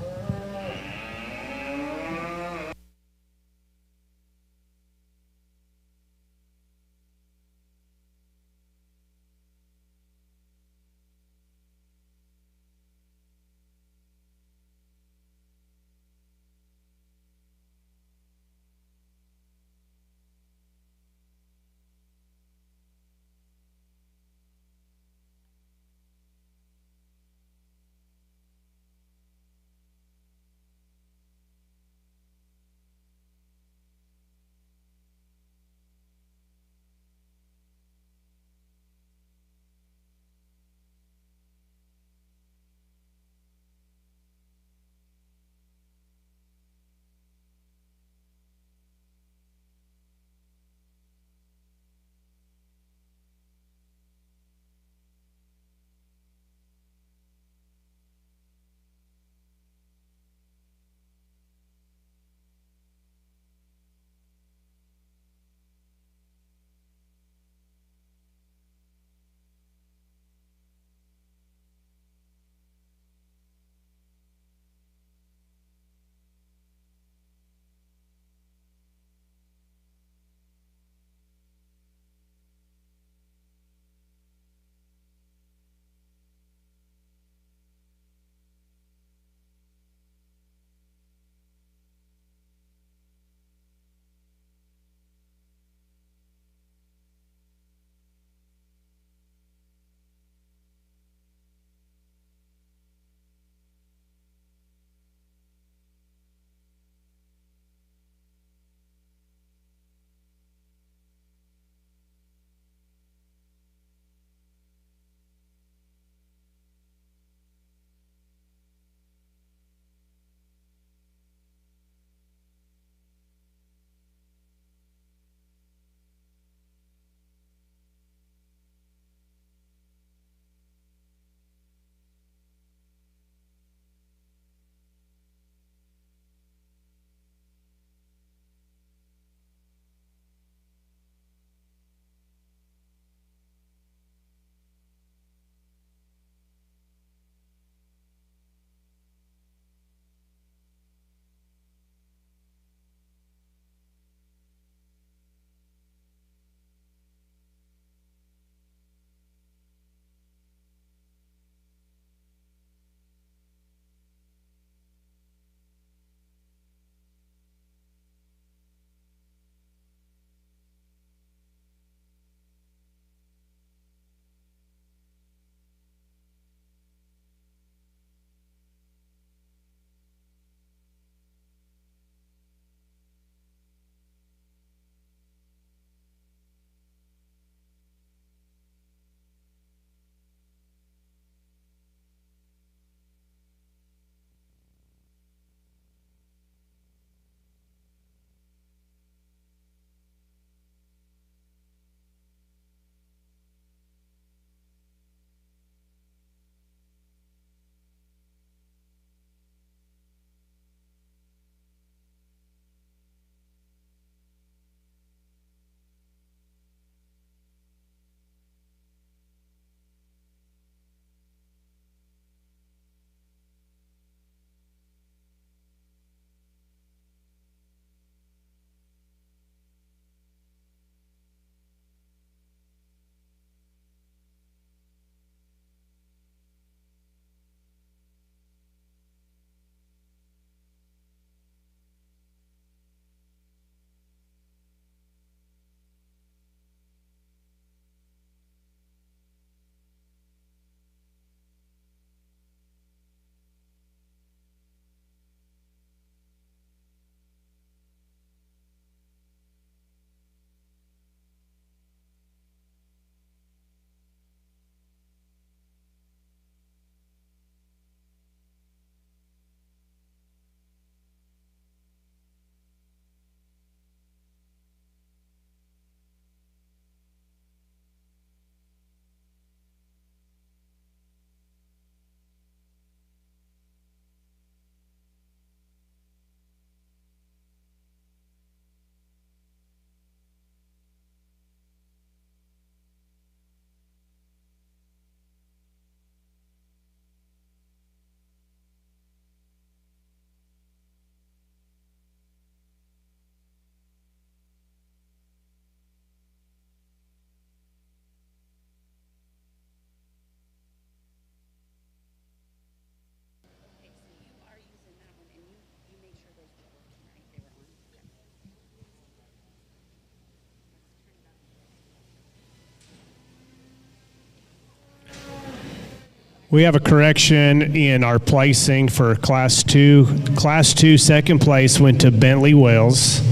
We have a correction in our placing for Class 2. Class 2 second place went to Bentley Wells.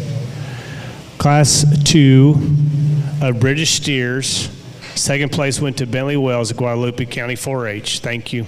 Class 2 of British Steers, second place went to Bentley Wells, Guadalupe County 4-H. Thank you.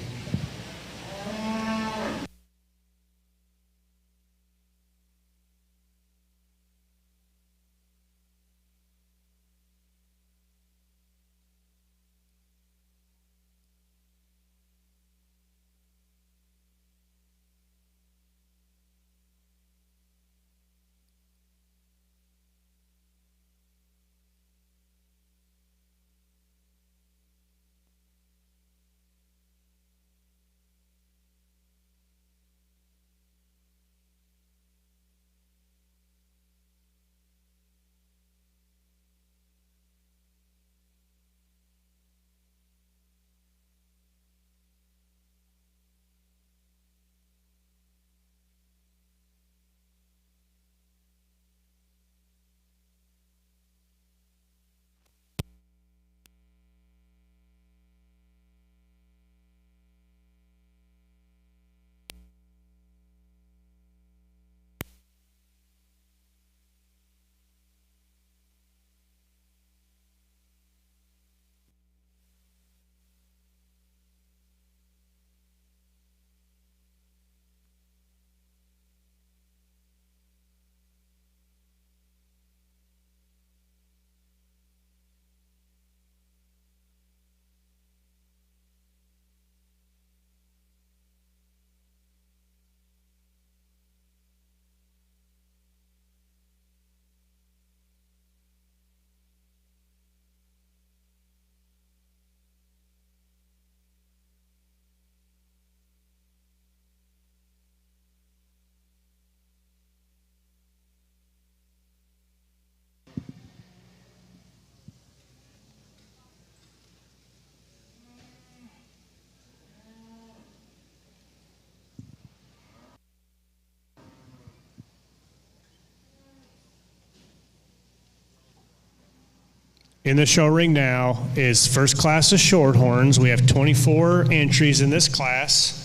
In the show ring now is first class of Shorthorns. We have 24 entries in this class.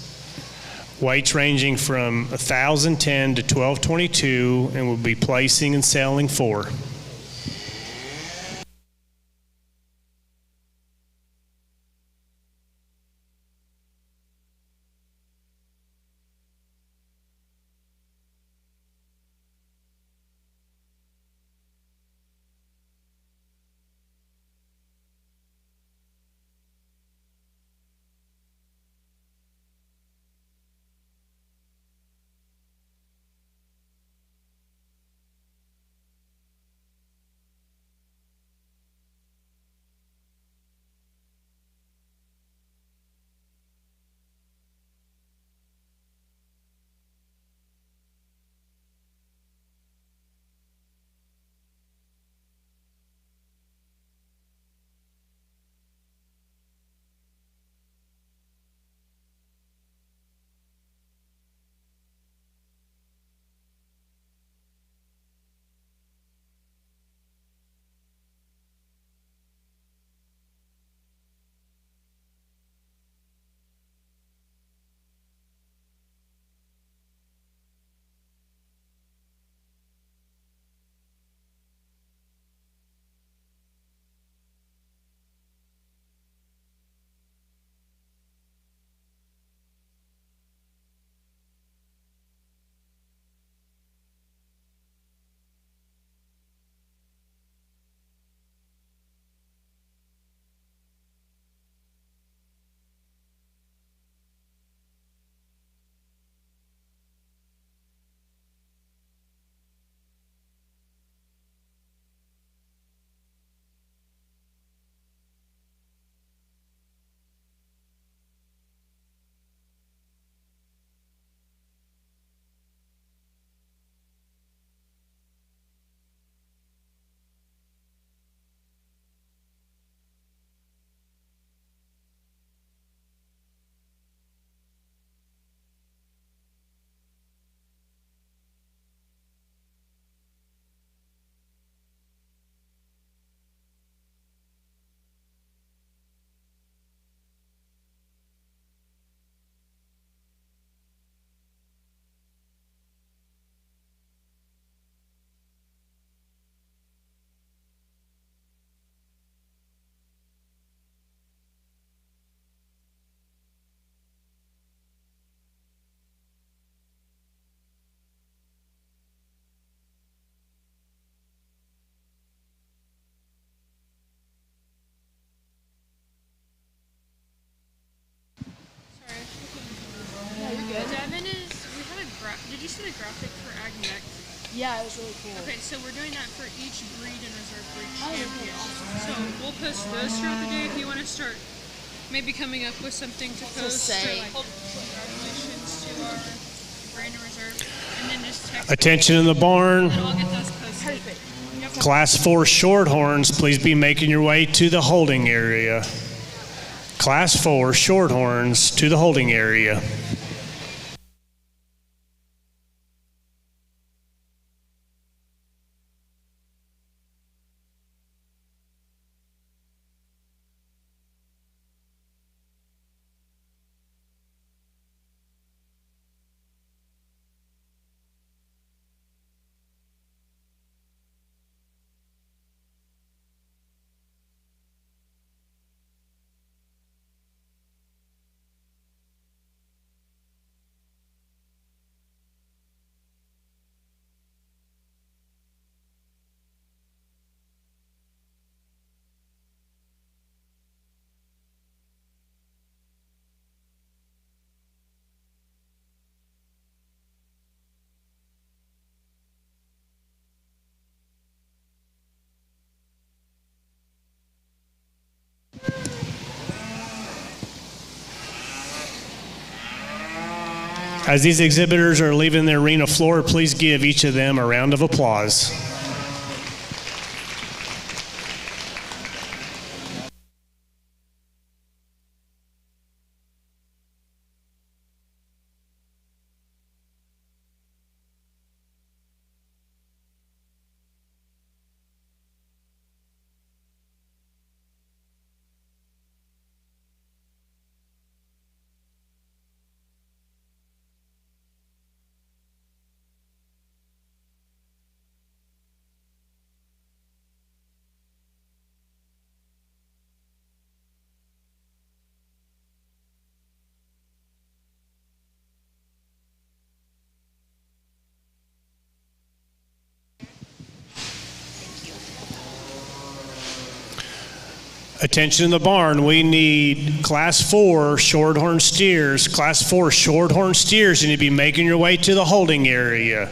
Weights ranging from 1,010 to 1,222, and we'll be placing and selling 4. Did you see the graphic for Ag Next? Yeah, it was really cool. Okay, so we're doing that for each breed and reserve for each champion. So we'll post those throughout the day if you want to start maybe coming up with something to post. say. Or like congratulations to our brand and reserve. And then just text Attention in the barn. and I'll get those posted. Perfect. Class 4 Shorthorns, please be making your way to the holding area. Class 4 Shorthorns to the holding area. As these exhibitors are leaving the arena floor, please give each of them a round of applause. Attention in the barn, we need Class 4 Shorthorn steers. Class 4 Shorthorn steers, you need to be making your way to the holding area.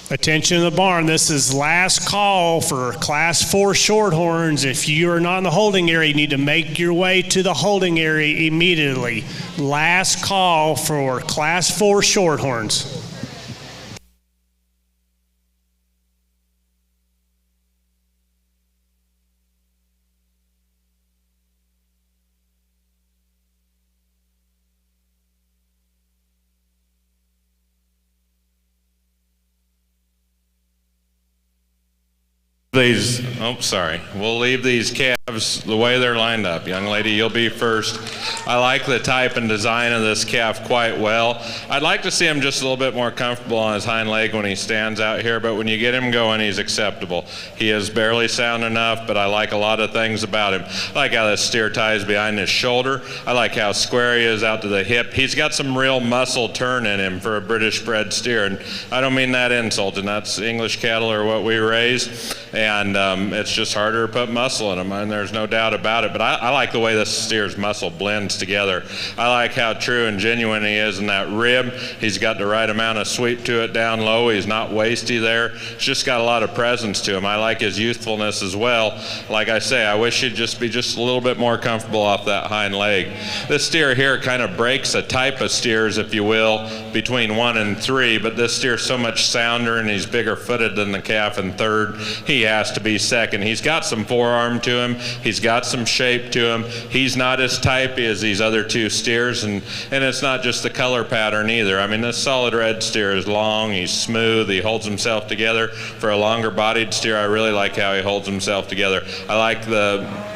Attention in the barn, this is last call for Class 4 Shorthorns. If you are not in the holding area, you need to make your way to the holding area immediately. Last call for Class 4 Shorthorns. We'll leave these calves the way they're lined up. Young lady, you'll be first. I like the type and design of this calf quite well. I'd like to see him just a little bit more comfortable on his hind leg when he stands out here, but when you get him going, he's acceptable. He is barely sound enough, but I like a lot of things about him. I like how this steer ties behind his shoulder. I like how square he is out to the hip. He's got some real muscle turn in him for a British bred steer, and I don't mean that insult, and that's English cattle are what we raise. And it's just harder to put muscle in them, and there's no doubt about it. But I like the way this steer's muscle blends together. I like how true and genuine he is in that rib. He's got the right amount of sweep to it down low. He's not wasty there. He's just got a lot of presence to him. I like his youthfulness as well. Like I say, I wish he'd just be just a little bit more comfortable off that hind leg. This steer here kind of breaks a type of steers, if you will, between 1 and 3, but this steer's so much sounder and he's bigger footed than the calf in third. He has to be second. He's got some forearm to him. He's got some shape to him. He's not as typey as these other two steers, and it's not just the color pattern either. I mean, this solid red steer is long. He's smooth. He holds himself together. For a longer bodied steer, I really like how he holds himself together. I like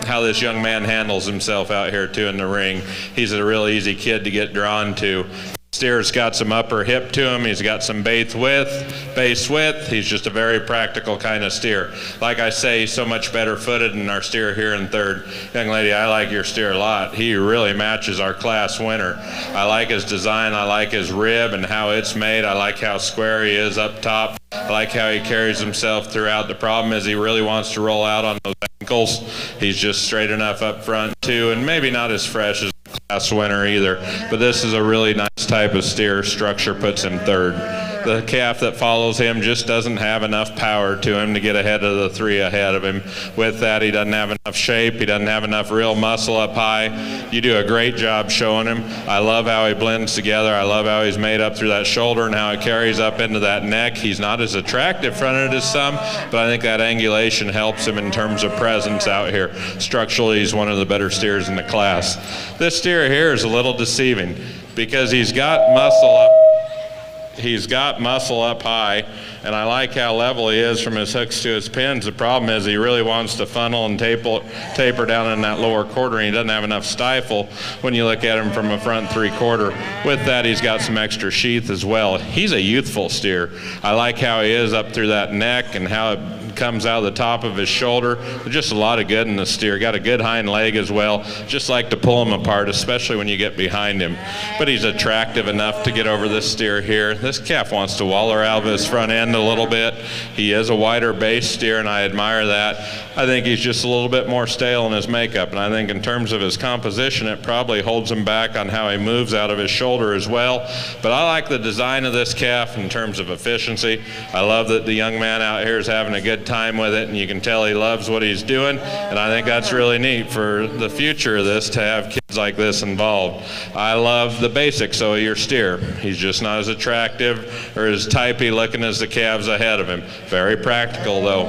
how this young man handles himself out here too in the ring. He's a real easy kid to get drawn to. Steer's got some upper hip to him. He's got some base width. He's just a very practical kind of steer. Like I say, he's so much better footed than our steer here in third. Young lady, I like your steer a lot. He really matches our class winner. I like his design. I like his rib and how it's made. I like how square he is up top. I like how he carries himself throughout. The problem is he really wants to roll out on those ankles. He's just straight enough up front too, and maybe not as fresh as class winner either, but this is a really nice type of steer. Structure puts him third. The calf that follows him just doesn't have enough power to him to get ahead of the 3 ahead of him. With that, he doesn't have enough shape. He doesn't have enough real muscle up high. You do a great job showing him. I love how he blends together. I love how he's made up through that shoulder and how it carries up into that neck. He's not as attractive fronted as some, but I think that angulation helps him in terms of presence out here. Structurally, he's one of the better steers in the class. This steer here is a little deceiving because he's got muscle up. He's got muscle up high, and I like how level he is from his hooks to his pins. The problem is he really wants to funnel and taper down in that lower quarter, and he doesn't have enough stifle when you look at him from a front 3/4. With that, he's got some extra sheath as well. He's a youthful steer. I like how he is up through that neck and how it comes out of the top of his shoulder. Just a lot of good in the steer. Got a good hind leg as well. Just like to pull him apart, especially when you get behind him. But he's attractive enough to get over this steer here. This calf wants to waller out of his front end a little bit. He is a wider base steer, and I admire that. I think he's just a little bit more stale in his makeup, and I think in terms of his composition, it probably holds him back on how he moves out of his shoulder as well. But I like the design of this calf in terms of efficiency. I love that the young man out here is having a good time with it, and you can tell he loves what he's doing, and I think that's really neat for the future of this to have kids like this involved. I love the basics of your steer. He's just not as attractive or as typey looking as the calves ahead of him. Very practical though.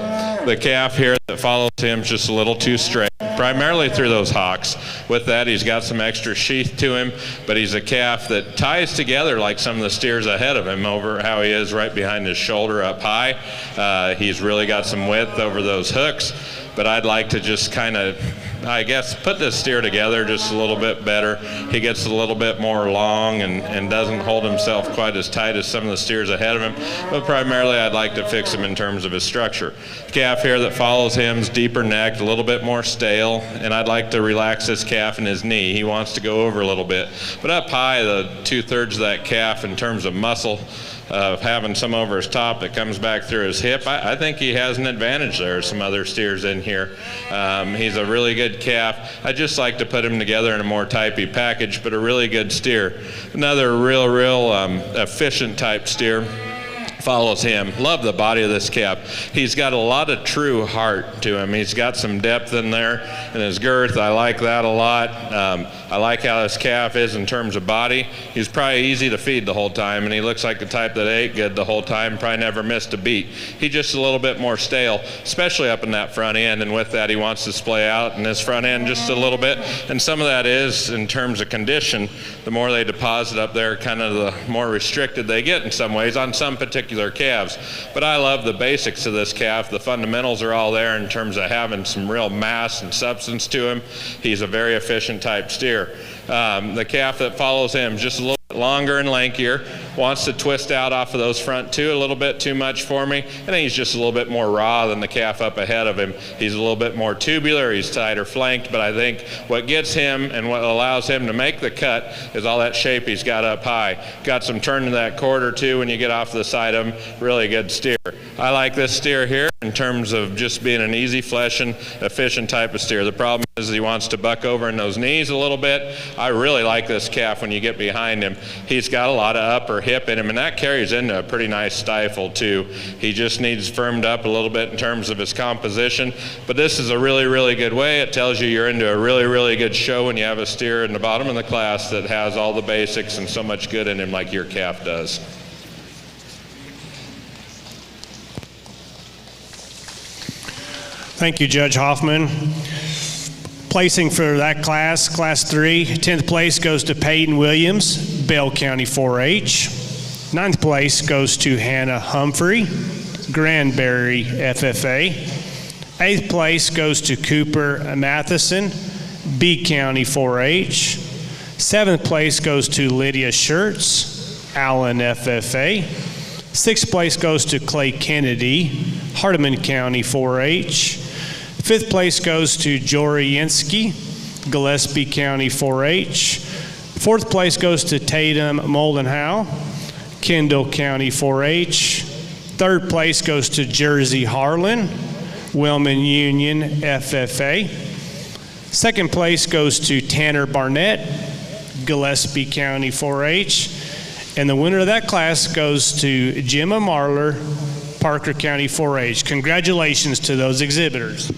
The calf here that follows him is just a little too straight, primarily through those hocks. With that, he's got some extra sheath to him, but he's a calf that ties together like some of the steers ahead of him over how he is right behind his shoulder up high. He's really got some width over those hooks, but I'd like to just kind of, I guess, put this steer together just a little bit better. He gets a little bit more long and doesn't hold himself quite as tight as some of the steers ahead of him, but primarily I'd like to fix him in terms of his structure. Calf here that follows him is deeper necked, a little bit more stale, and I'd like to relax this calf in his knee. He wants to go over a little bit, but up high, the 2/3 of that calf in terms of muscle, of having some over his top that comes back through his hip, I think he has an advantage there. Some other steers in here. He's a really good calf. I just like to put him together in a more typey package, but a really good steer. Another real efficient type steer. follows him. Love the body of this calf. He's got a lot of true heart to him. He's got some depth in there in his girth. I like that a lot. I like how this calf is in terms of body. He's probably easy to feed the whole time, and he looks like the type that ate good the whole time, probably never missed a beat. He's just a little bit more stale, especially up in that front end, and with that he wants to splay out in his front end just a little bit, and some of that is in terms of condition. The more they deposit up there, kind of the more restricted they get in some ways on some particular calves. But I love the basics of this calf. The fundamentals are all there in terms of having some real mass and substance to him. He's a very efficient type steer. The calf that follows him is just a little bit longer and lankier, wants to twist out off of those front two a little bit too much for me. I think he's just a little bit more raw than the calf up ahead of him. He's a little bit more tubular, he's tighter flanked, but I think what gets him and what allows him to make the cut is all that shape he's got up high. Got some turn to that quarter too when you get off the side of him. Really good steer. I like this steer here in terms of just being an easy fleshing, efficient type of steer. The problem is he wants to buck over in those knees a little bit. I really like this calf when you get behind him. He's got a lot of upper hip in him, and that carries into a pretty nice stifle too. He just needs firmed up a little bit in terms of his composition, but this is a really, really good way. It tells you you're into a really, really good show when you have a steer in the bottom of the class that has all the basics and so much good in him like your calf does. Thank you, Judge Hoffman. Placing for that class, Class 3, 10th place goes to Peyton Williams, Bell County 4-H. 9th place goes to Hannah Humphrey, Granbury FFA. 8th place goes to Cooper Matheson, B County 4-H. 7th place goes to Lydia Schertz, Allen FFA. 6th place goes to Clay Kennedy, Hardeman County 4-H. 5th place goes to Jory Yinsky, Gillespie County 4-H. 4th place goes to Tatum Moldenhau, Kendall County 4-H. 3rd place goes to Jersey Harlan, Wellman Union FFA. 2nd place goes to Tanner Barnett, Gillespie County 4-H. And the winner of that class goes to Gemma Marler, Parker County 4-H. Congratulations to those exhibitors.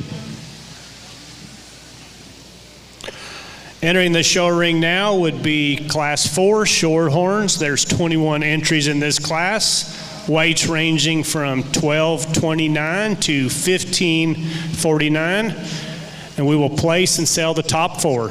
Entering the show ring now would be Class 4 Shorthorns. There's 21 entries in this class. Weights ranging from 1229 to 1549. And we will place and sell the top 4.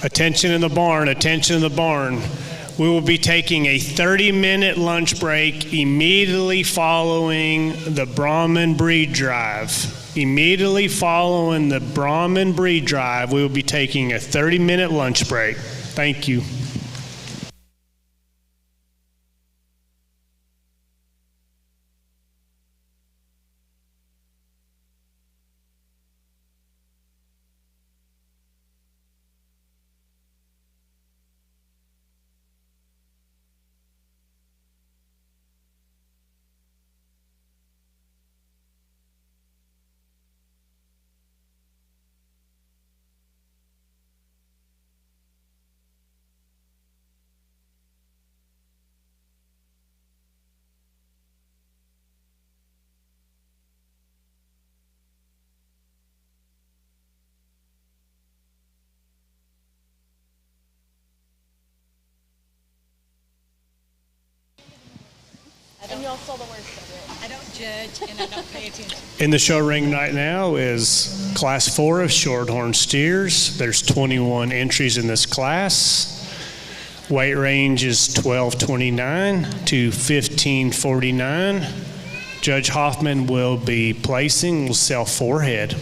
Attention in the barn, attention in the barn. We will be taking a 30-minute lunch break immediately following the Brahman breed drive. Immediately following the Brahman breed drive, we will be taking a 30-minute lunch break. Thank you. And you all saw the worst of it. I don't judge and I don't pay attention. In the show ring right now is Class 4 of Shorthorn Steers. There's 21 entries in this class. Weight range is 1229 to 1549. Judge Hoffman will be placing, will sell 4 head.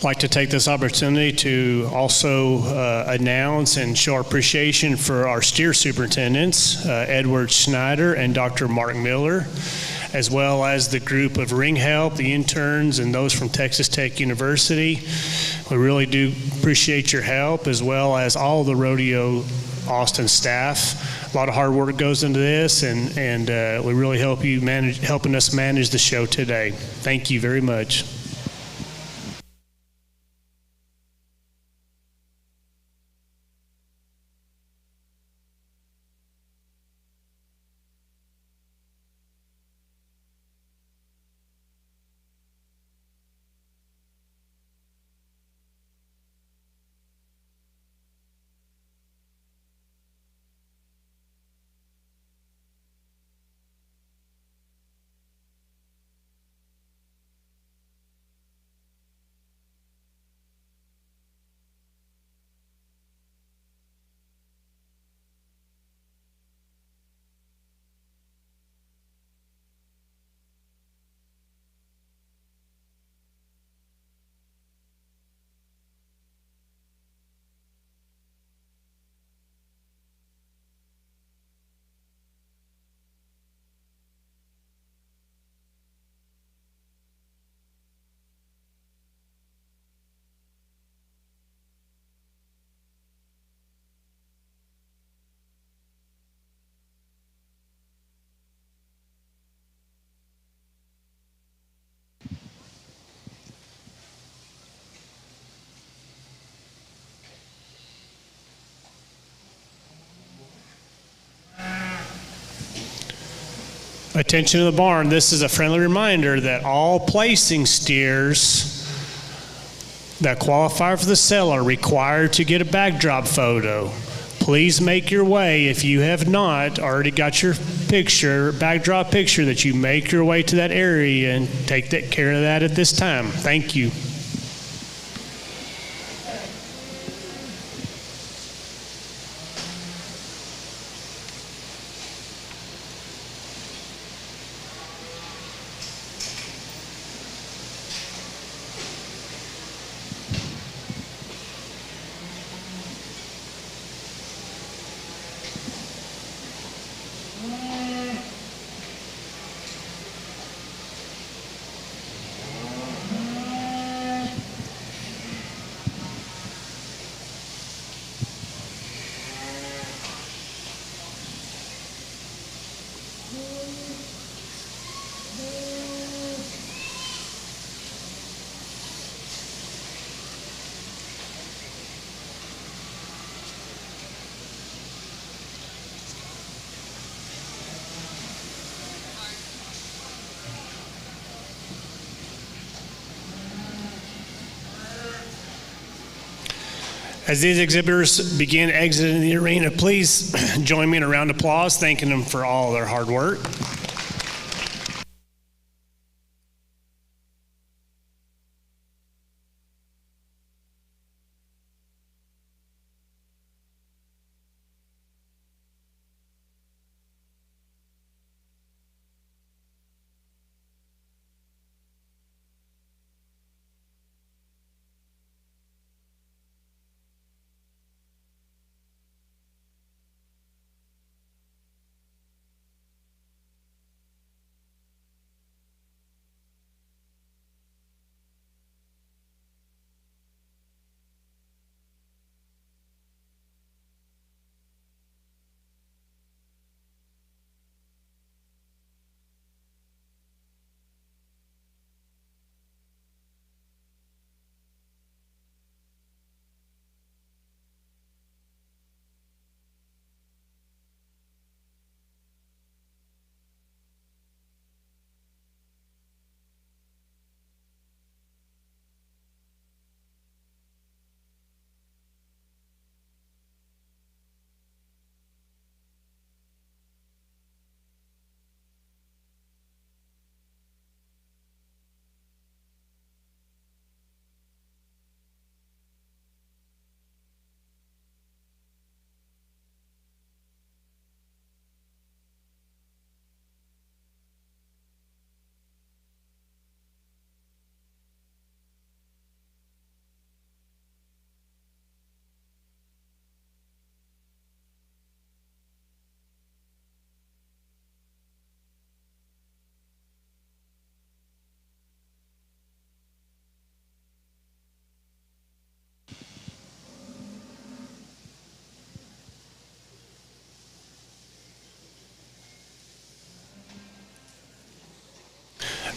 I'd like to take this opportunity to also announce and show our appreciation for our steer superintendents, Edward Schneider and Dr. Mark Miller, as well as the group of ring help, the interns, and those from Texas Tech University. We really do appreciate your help, as well as all the Rodeo Austin staff. A lot of hard work goes into this, and we really helping us manage the show today. Thank you very much. Attention to the barn. This is a friendly reminder that all placing steers that qualify for the sale are required to get a backdrop photo. Please make your way, if you have not already got your picture, backdrop picture, that you make your way to that area and take care of that at this time. Thank you. As these exhibitors begin exiting the arena, please join me in a round of applause, thanking them for all their hard work.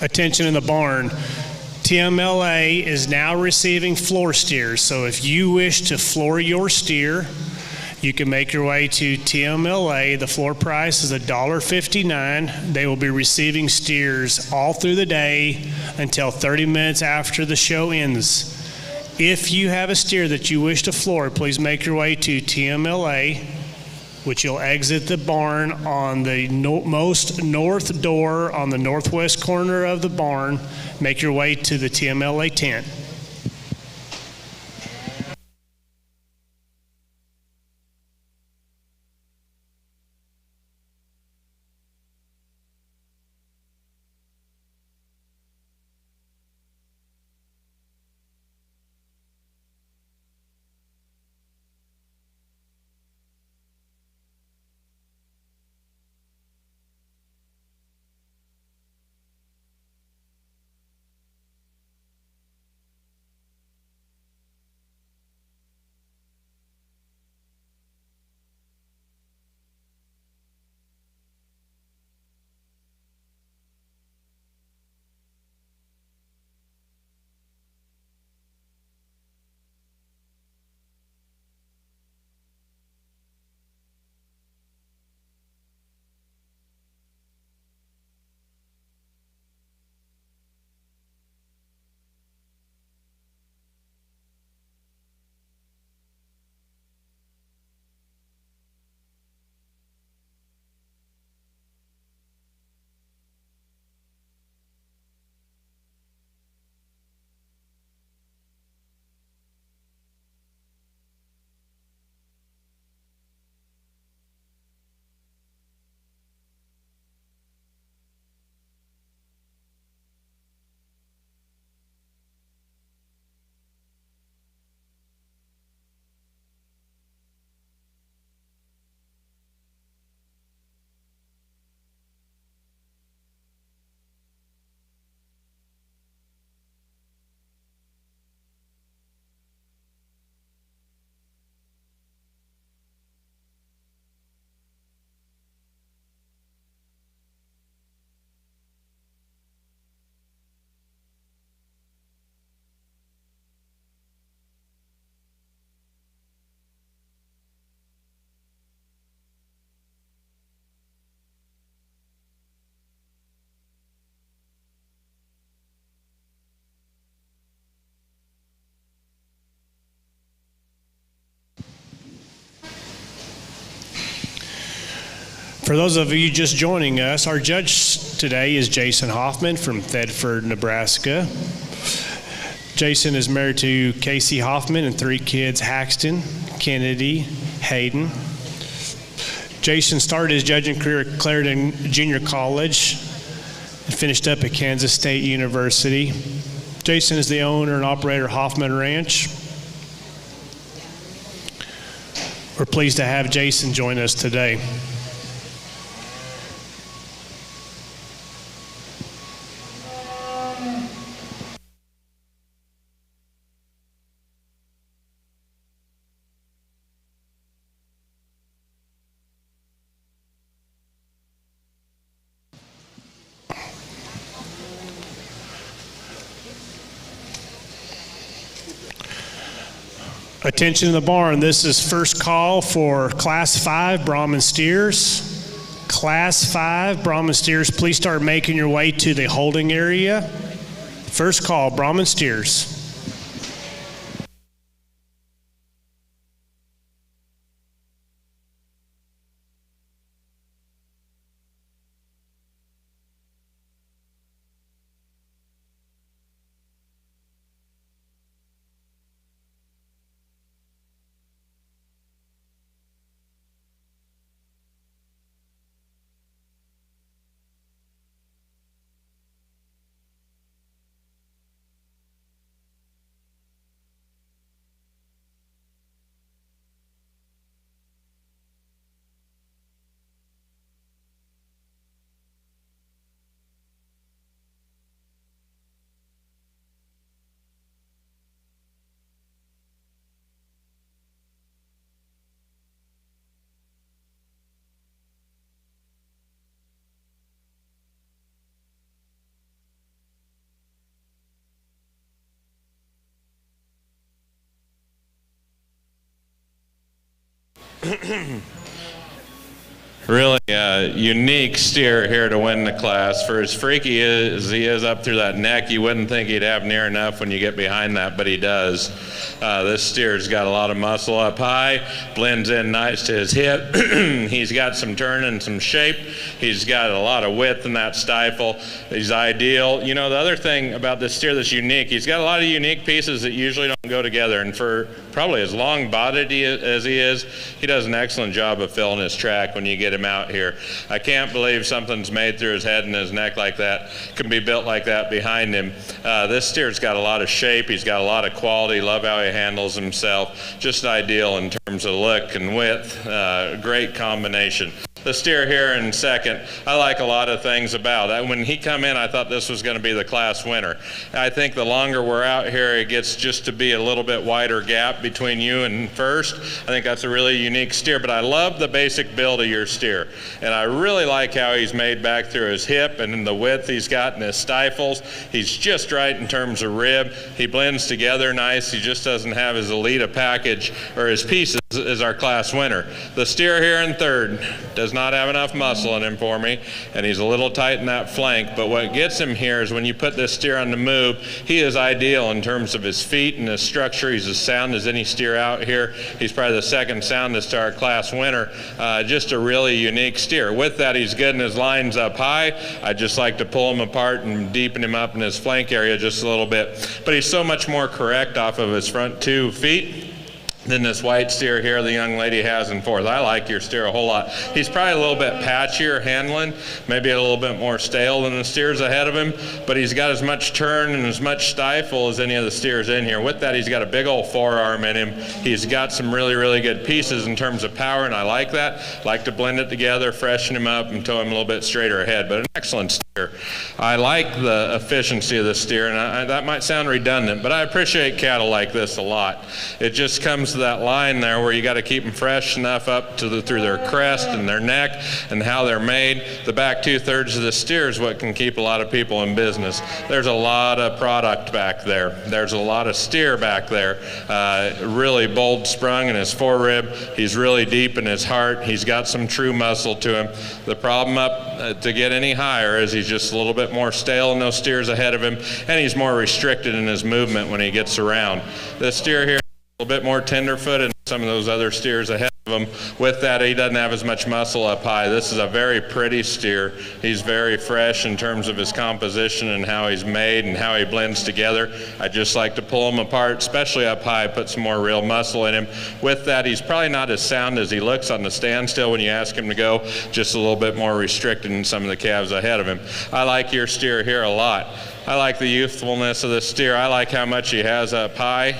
Attention in the barn. TMLA is now receiving floor steers. So if you wish to floor your steer, you can make your way to TMLA. The floor price is $1.59. They will be receiving steers all through the day until 30 minutes after the show ends. If you have a steer that you wish to floor, please make your way to TMLA, which you'll exit the barn on the most north door on the northwest corner of the barn. Make your way to the TMLA tent. For those of you just joining us, our judge today is Jason Hoffman from Thedford, Nebraska. Jason is married to Casey Hoffman and 3 kids, Haxton, Kennedy, Hayden. Jason started his judging career at Clarendon Junior College and finished up at Kansas State University. Jason is the owner and operator of Hoffman Ranch. We're pleased to have Jason join us today. Attention in the barn, this is first call for Class 5 Brahman steers. Class 5 Brahman steers, please start making your way to the holding area. First call, Brahman steers. Really unique steer here to win the class. For as freaky as he is up through that neck, you wouldn't think he'd have near enough when you get behind that, but he does. This steer's got a lot of muscle up high, blends in nice to his hip. He's got some turn and some shape. He's got a lot of width in that stifle. He's ideal. You know, the other thing about this steer that's unique, he's got a lot of unique pieces that usually don't go together, and for probably as long-bodied as he is, he does an excellent job of filling his track when you get him out here. I can't believe something's made through his head and his neck like that, can be built like that behind him. This steer's got a lot of shape. He's got a lot of quality. Love how he handles himself. Just ideal in terms of look and width. Great combination. The steer here in second, I like a lot of things about that. When he come in, I thought this was going to be the class winner. I think the longer we're out here, it gets just to be a little bit wider gap between you and first. I think that's a really unique steer, but I love the basic build of your steer. And I really like how he's made back through his hip and in the width he's got in his stifles. He's just right in terms of rib. He blends together nice. He just doesn't have as elite a package or his pieces as our class winner. The steer here in third does not have enough muscle in him for me, and he's a little tight in that flank, but what gets him here is when you put this steer on the move, he is ideal in terms of his feet and his structure. He's as sound as any steer out here. He's probably the second soundest to our class winner. Just a really unique steer. With that, he's good in his lines up high. I just like to pull him apart and deepen him up in his flank area just a little bit, but he's so much more correct off of his front 2 feet than this white steer here the young lady has in fourth. I like your steer a whole lot. He's probably a little bit patchier handling, maybe a little bit more stale than the steers ahead of him, but he's got as much turn and as much stifle as any of the steers in here. With that, he's got a big old forearm in him. He's got some really, really good pieces in terms of power, and I like that. Like to blend it together, freshen him up, and tow him a little bit straighter ahead, but an excellent steer. I like the efficiency of the steer, and that might sound redundant, but I appreciate cattle like this a lot. It just comes to that line there where you got to keep them fresh enough up to through their crest and their neck and how they're made. The back 2/3 of the steer is what can keep a lot of people in business. There's a lot of product back there. There's a lot of steer back there. Really bold sprung in his forerib. He's really deep in his heart. He's got some true muscle to him. The problem up to get any higher is he's just a little bit more stale in those steers ahead of him, and he's more restricted in his movement when he gets around. This steer here, a little bit more tenderfoot than some of those other steers ahead him. With that, he doesn't have as much muscle up high. This is a very pretty steer. He's very fresh in terms of his composition and how he's made and how he blends together. I just like to pull him apart, especially up high, put some more real muscle in him. With that, he's probably not as sound as he looks on the standstill when you ask him to go, just a little bit more restricted in some of the calves ahead of him. I like your steer here a lot. I like the youthfulness of this steer. I like how much he has up high.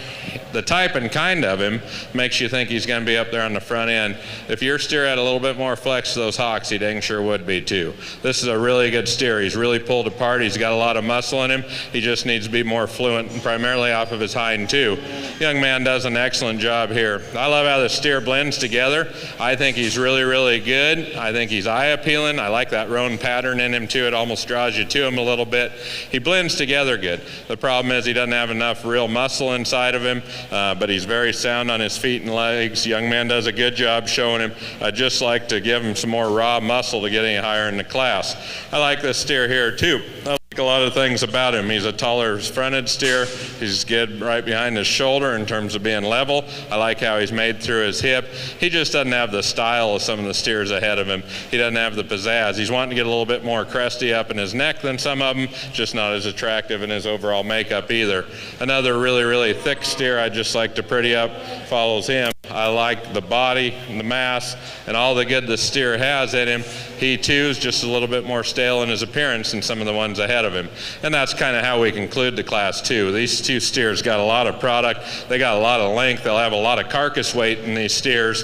The type and kind of him makes you think he's going to be up there on the front end. If your steer had a little bit more flex to those hocks, he dang sure would be too. This is a really good steer. He's really pulled apart. He's got a lot of muscle in him. He just needs to be more fluent, and primarily off of his hind too. Young man does an excellent job here. I love how the steer blends together. I think he's really, really good. I think he's eye appealing. I like that roan pattern in him too. It almost draws you to him a little bit. He blends together good. The problem is he doesn't have enough real muscle inside of him, but he's very sound on his feet and legs. Young man does a good job showing him. I'd just like to give him some more raw muscle to get any higher in the class. I like this steer here too. I like a lot of things about him. He's a taller fronted steer. He's good right behind his shoulder in terms of being level. I like how he's made through his hip. He just doesn't have the style of some of the steers ahead of him. He doesn't have the pizzazz. He's wanting to get a little bit more cresty up in his neck than some of them, just not as attractive in his overall makeup either. Another really, really thick steer I just like to pretty up follows him. I like the body and the mass and all the good the steer has in him. He too is just a little bit more stale in his appearance than some of the ones ahead of him. And that's kind of how we conclude the class too. These two steers got a lot of product. They got a lot of length. They'll have a lot of carcass weight in these steers.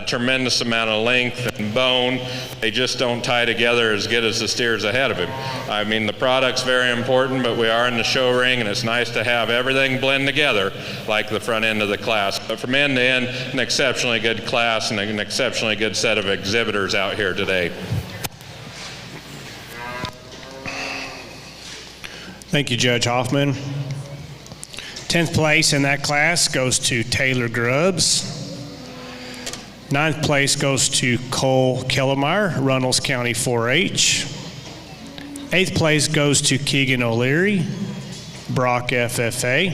Tremendous amount of length and bone. They just don't tie together as good as the steers ahead of him. I mean, the product's very important, but we are in the show ring, and it's nice to have everything blend together like the front end of the class. But from end to end, an exceptionally good class and an exceptionally good set of exhibitors out here today. Thank you, Judge Hoffman. 10th place in that class goes to Taylor Grubbs. 9th place goes to Cole Kellemeyer, Runnels County 4-H. 8th place goes to Keegan O'Leary, Brock FFA.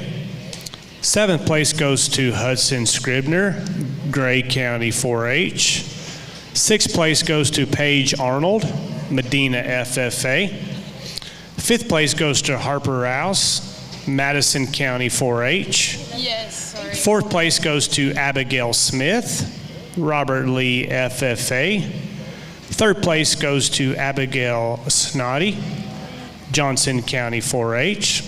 7th place goes to Hudson Scribner, Gray County 4-H. 6th place goes to Paige Arnold, Medina FFA. 5th place goes to Harper Rouse, Madison County 4-H. Yes, sorry. 4th place goes to Abigail Smith, Robert Lee FFA. 3rd place goes to Abigail Snoddy, Johnson County 4-H.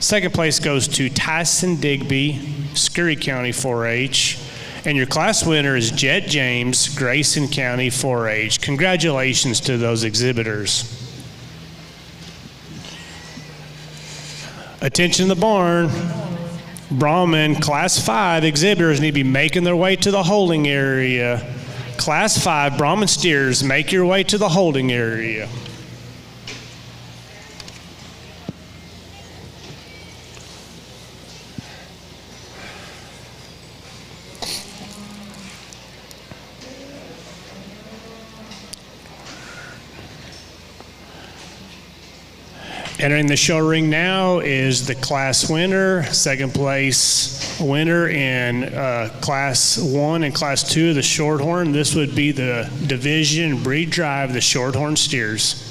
2nd place goes to Tyson Digby, Scurry County 4-H. And your class winner is Jet James, Grayson County 4-H. Congratulations to those exhibitors. Attention the barn. Brahman Class 5 exhibitors need to be making their way to the holding area. Class 5 Brahman steers, make your way to the holding area. Entering the show ring now is the class winner, second place winner in class 1 and class 2 of the Shorthorn. This would be the division breed drive, the Shorthorn steers.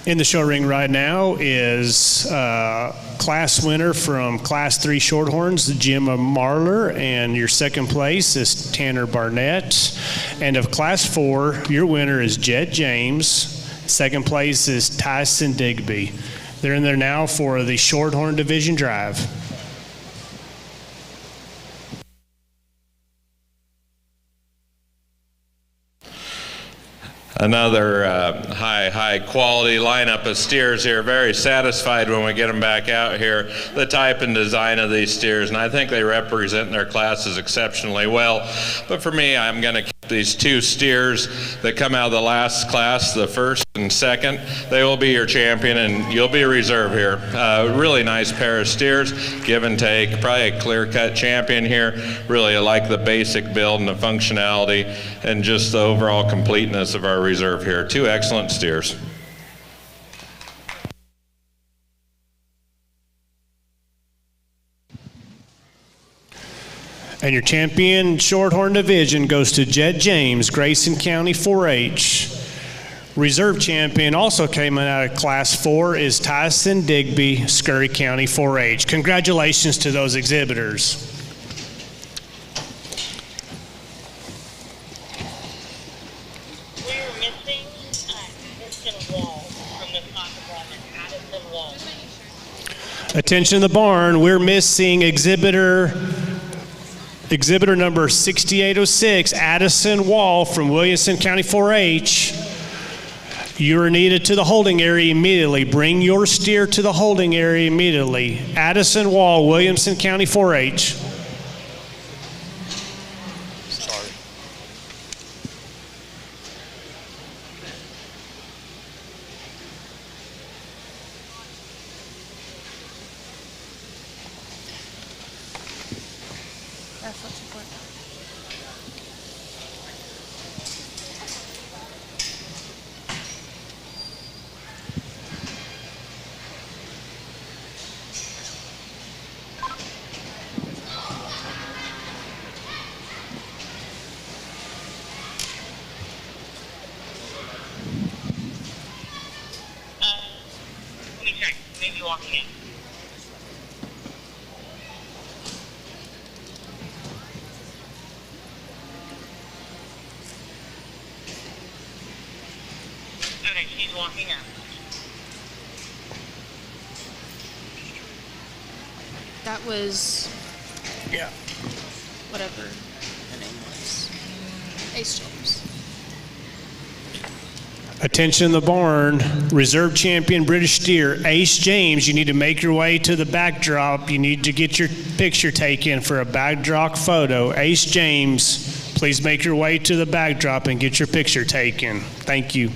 In the show ring right now is class winner from Class 3 Shorthorns, Jim Marler, and your second place is Tanner Barnett. And of Class 4, your winner is Jed James. Second place is Tyson Digby. They're in there now for the Shorthorn Division Drive. Another high quality lineup of steers here. Very satisfied when we get them back out here. The type and design of these steers, and I think they represent their classes exceptionally well. But for me, I'm going to keep these two steers that come out of the last class, the first and second. They will be your champion, and you'll be a reserve here. Really nice pair of steers, give and take. Probably a clear-cut champion here. Really, I like the basic build and the functionality and just the overall completeness of our reserve here. Two excellent steers. And your champion Shorthorn Division goes to Jed James, Grayson County 4-H. Reserve champion also came out of Class 4 is Tyson Digby, Scurry County 4-H. Congratulations to those exhibitors. We're missing Addison Wall from the top department. Addison Wall. Attention in the barn, we're missing exhibitor number 6806, Addison Wall from Williamson County 4-H. You are needed to the holding area immediately. Bring your steer to the holding area immediately. Addison Wall, Williamson County 4-H. That's what's important. Let me check. Maybe walking in. Okay, she's walking out. That was Yeah. whatever her name was. Ace James. Attention in the barn, reserve champion British steer, Ace James. You need to make your way to the backdrop. You need to get your picture taken for a backdrop photo. Ace James, please make your way to the backdrop and get your picture taken. Thank you.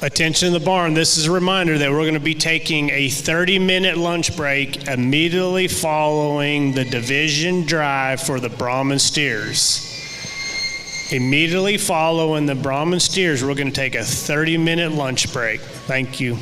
Attention in the barn, this is a reminder that we're going to be taking a 30-minute lunch break immediately following the division drive for the Brahman steers. Immediately following the Brahman steers, we're going to take a 30-minute lunch break. Thank you.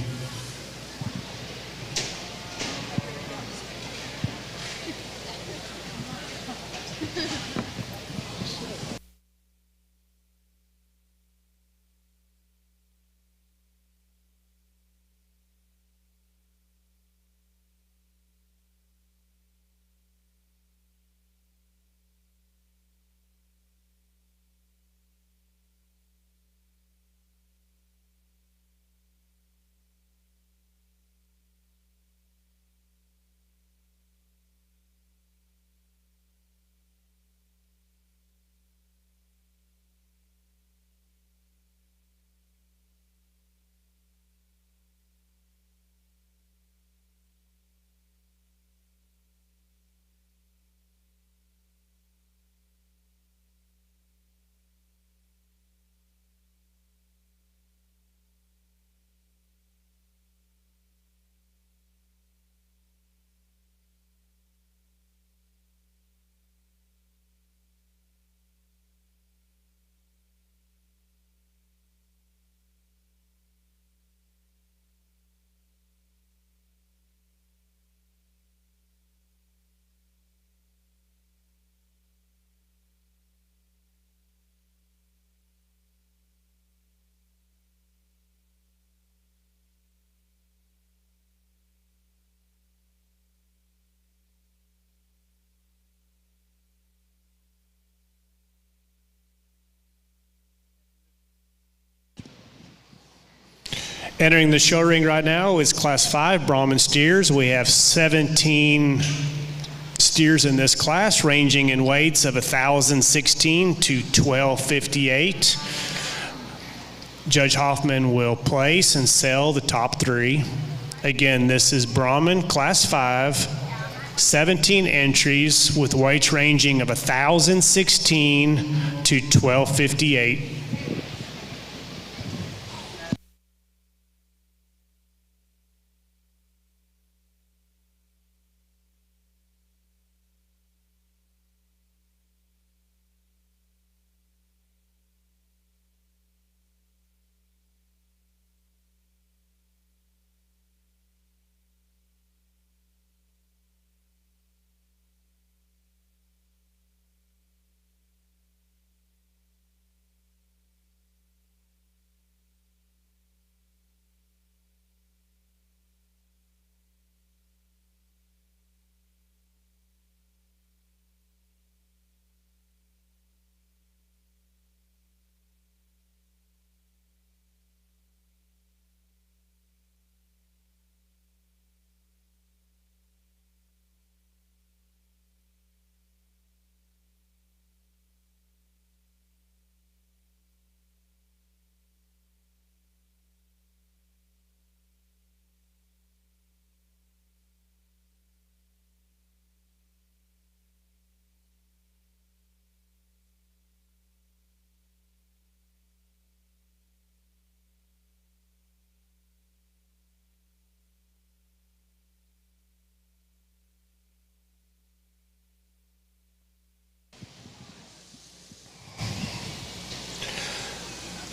Entering the show ring right now is Class 5 Brahman steers. We have 17 steers in this class, ranging in weights of 1,016 to 1,258. Judge Hoffman will place and sell the top 3. Again, this is Brahman Class 5, 17 entries with weights ranging of 1,016 to 1,258.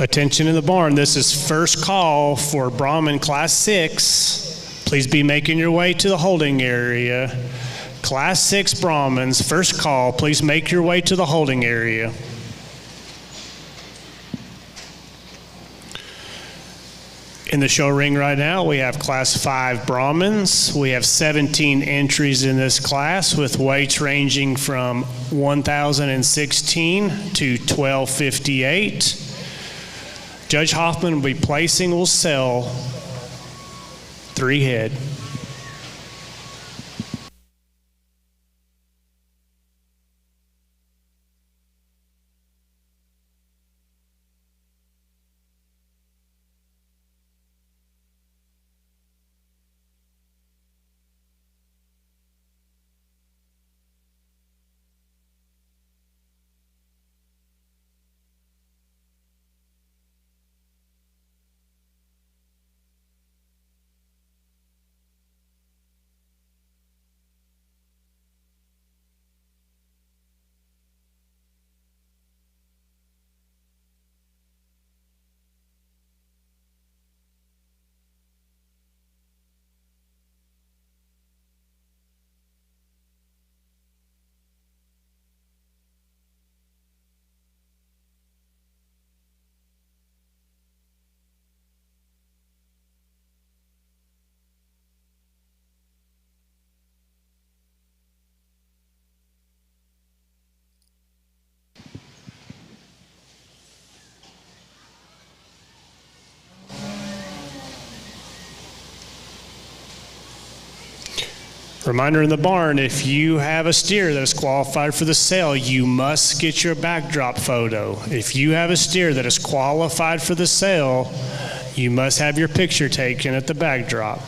Attention in the barn, this is first call for Brahman Class 6. Please be making your way to the holding area. Class 6 Brahmans, first call, please make your way to the holding area. In the show ring right now, we have Class 5 Brahmans. We have 17 entries in this class with weights ranging from 1,016 to 1,258. Judge Hoffman will be placing, will sell 3 head. Reminder in the barn, if you have a steer that is qualified for the sale, you must get your backdrop photo. If you have a steer that is qualified for the sale, you must have your picture taken at the backdrop.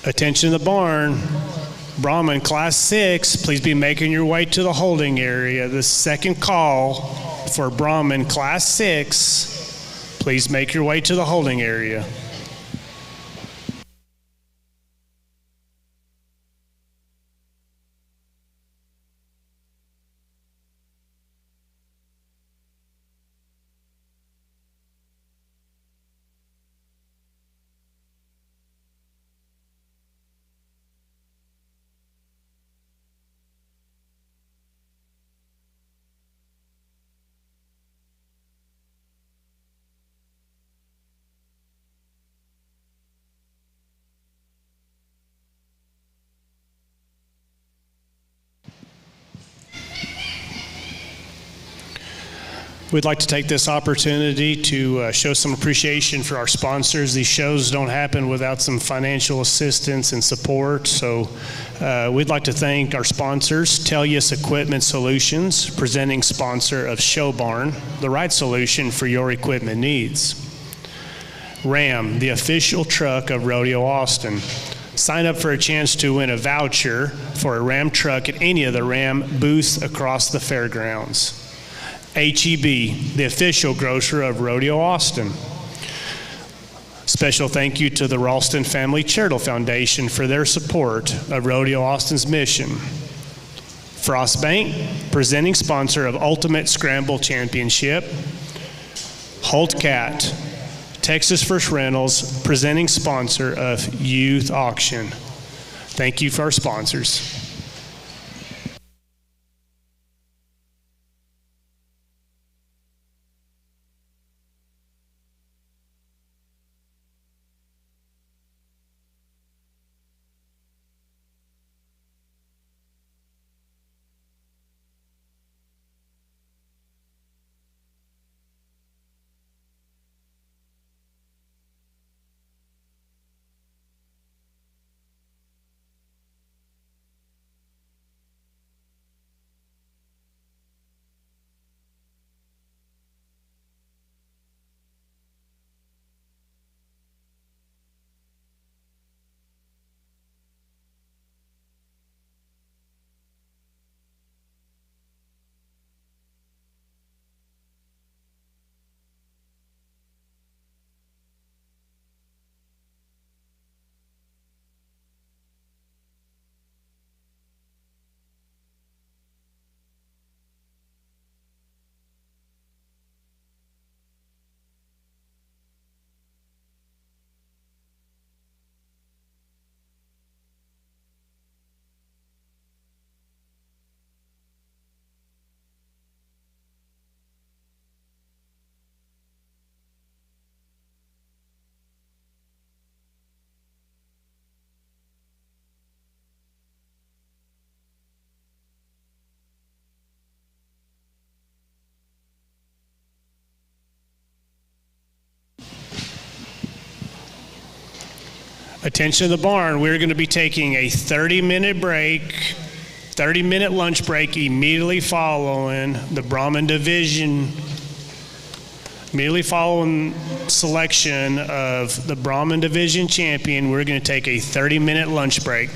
Attention in the barn, Brahman Class 6, please be making your way to the holding area. The second call for Brahman Class 6, please make your way to the holding area. We'd like to take this opportunity to show some appreciation for our sponsors. These shows don't happen without some financial assistance and support. So we'd like to thank our sponsors, Tellius Equipment Solutions, presenting sponsor of Show Barn, the right solution for your equipment needs. Ram, the official truck of Rodeo Austin. Sign up for a chance to win a voucher for a Ram truck at any of the Ram booths across the fairgrounds. HEB, the official grocer of Rodeo Austin. Special thank you to the Ralston Family Charitable Foundation for their support of Rodeo Austin's mission. Frost Bank, presenting sponsor of Ultimate Scramble Championship. Holt Cat, Texas First Rentals, presenting sponsor of Youth Auction. Thank you for our sponsors. Attention to the barn, we're going to be taking a 30-minute break, 30-minute lunch break immediately following the Brahmin division, immediately following selection of the Brahmin division champion. We're going to take a 30-minute lunch break.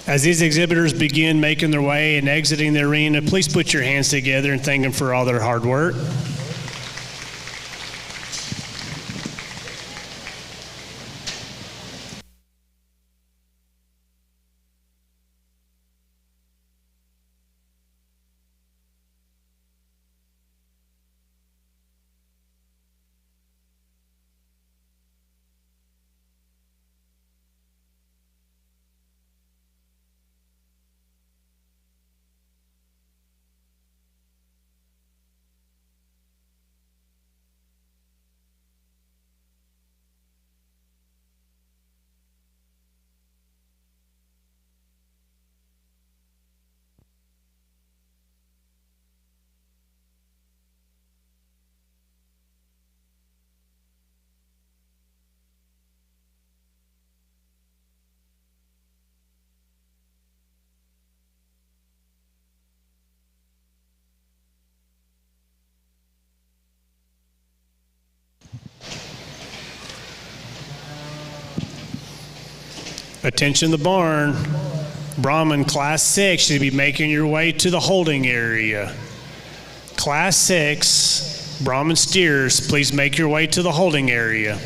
As these exhibitors begin making their way and exiting the arena, please put your hands together and thank them for all their hard work. Attention the barn. Brahman Class 6 should be making your way to the holding area. Class 6, Brahman steers, please make your way to the holding area.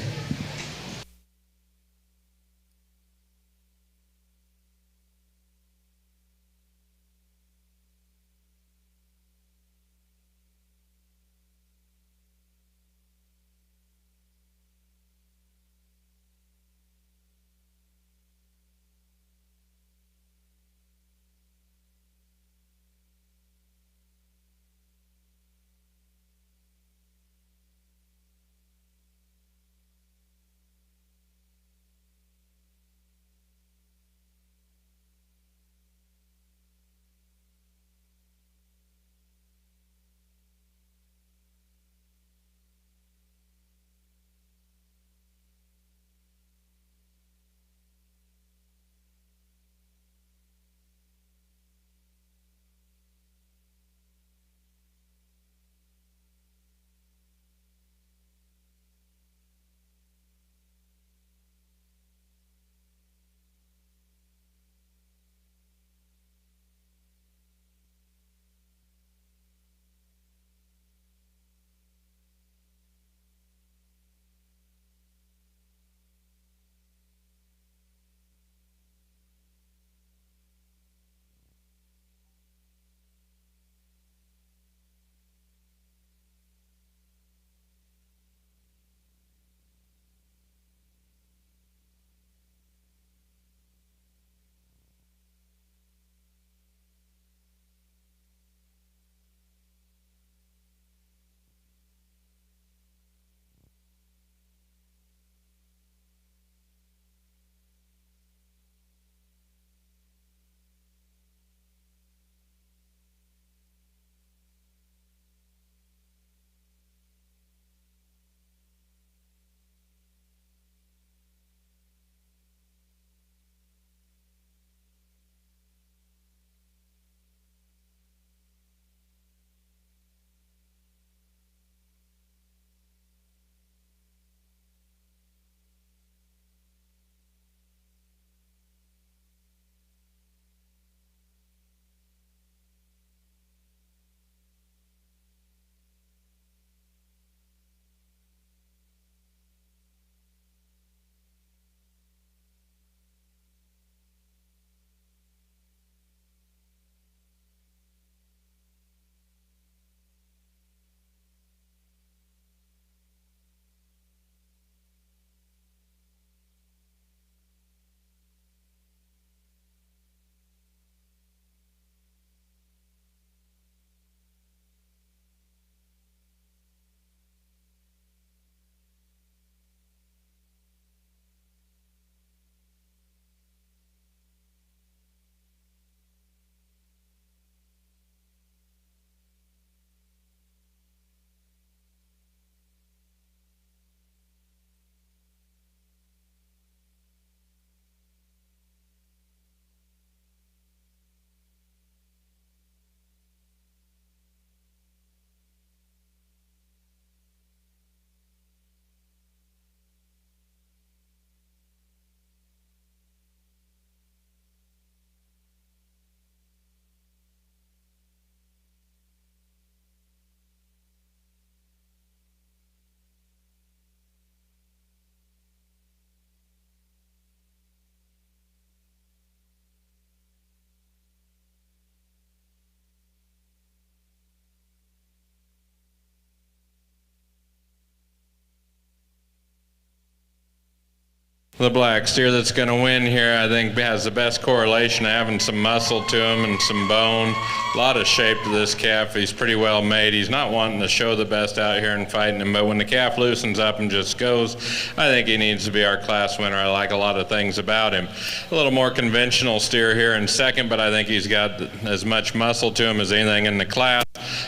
The black steer that's going to win here, I think, has the best correlation of having some muscle to him and some bone. A lot of shape to this calf. He's pretty well made. He's not wanting to show the best out here and fighting him, but when the calf loosens up and just goes, I think he needs to be our class winner. I like a lot of things about him. A little more conventional steer here in second, but I think he's got as much muscle to him as anything in the class.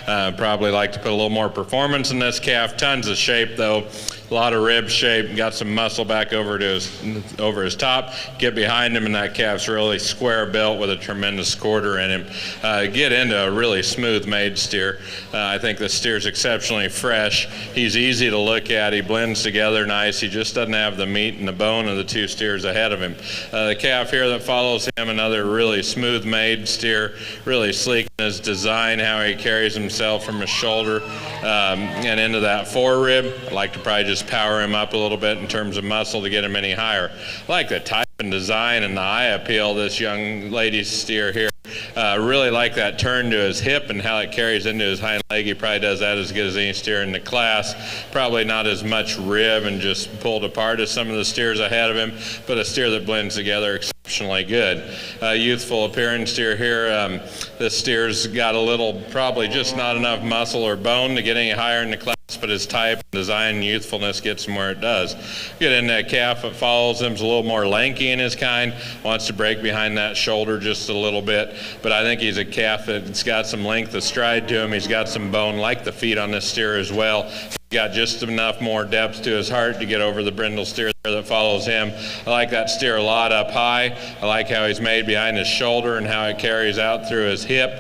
Probably like to put a little more performance in this calf. Tons of shape, though. A a lot of rib shape, got some muscle back over his top. Get behind him, and that calf's really square built with a tremendous quarter in him. Get into a really smooth made steer. I think the steer's exceptionally fresh. He's easy to look at. He blends together nice. He just doesn't have the meat and the bone of the two steers ahead of him. The calf here that follows him, another really smooth made steer, really sleek in his design, how he carries himself from his shoulder and into that forerib. I'd like to probably just power him up a little bit in terms of muscle to get him any higher. I like the type and design and the eye appeal of this young lady's steer here. Really like that turn to his hip and how it carries into his hind leg. He probably does that as good as any steer in the class. Probably not as much rib and just pulled apart as some of the steers ahead of him, but a steer that blends together exceptionally good. Youthful appearance steer here. This steer's got a little, probably just not enough muscle or bone to get any higher in the class, but his type, design, and youthfulness gets him where it does. Get in that calf that follows him's a little more lanky in his kind, wants to break behind that shoulder just a little bit, but I think he's a calf that's got some length of stride to him. He's got some bone, like the feet on this steer as well. Got just enough more depth to his heart to get over the brindle steer there that follows him. I like that steer a lot up high. I like how he's made behind his shoulder and how it carries out through his hip.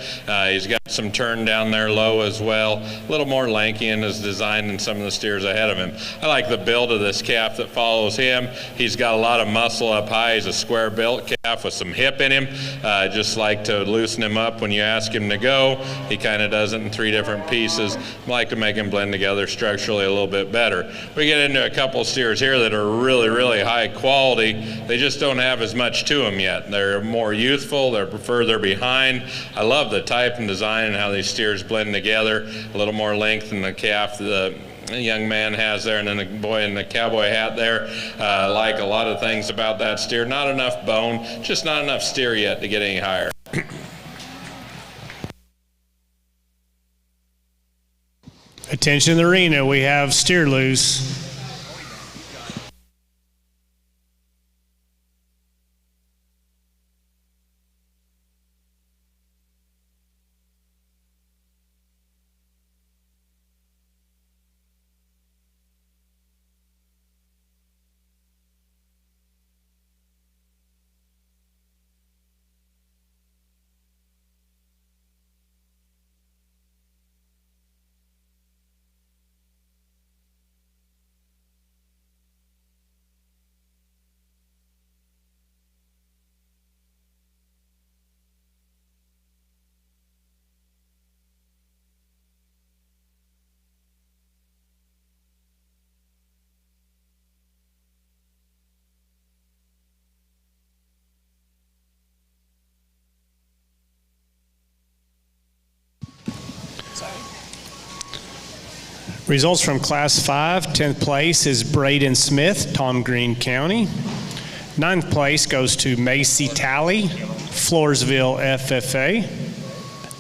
He's got some turn down there low as well. A little more lanky in his design than some of the steers ahead of him. I like the build of this calf that follows him. He's got a lot of muscle up high. He's a square built calf with some hip in him. Just like to loosen him up when you ask him to go. He kind of does it in 3 different pieces. I like to make him blend together structurally a little bit better. We get into a couple steers here that are really, really high quality. They just don't have as much to them yet. They're more youthful. They're further behind. I love the type and design and how these steers blend together. A little more length in the calf the young man has there, and then the boy in the cowboy hat there. Like a lot of things about that steer. Not enough bone, just not enough steer yet to get any higher. Attention in the arena, we have steer loose. Results from Class 5, 10th place is Braden Smith, Tom Green County. 9th place goes to Macy Talley, Floresville FFA.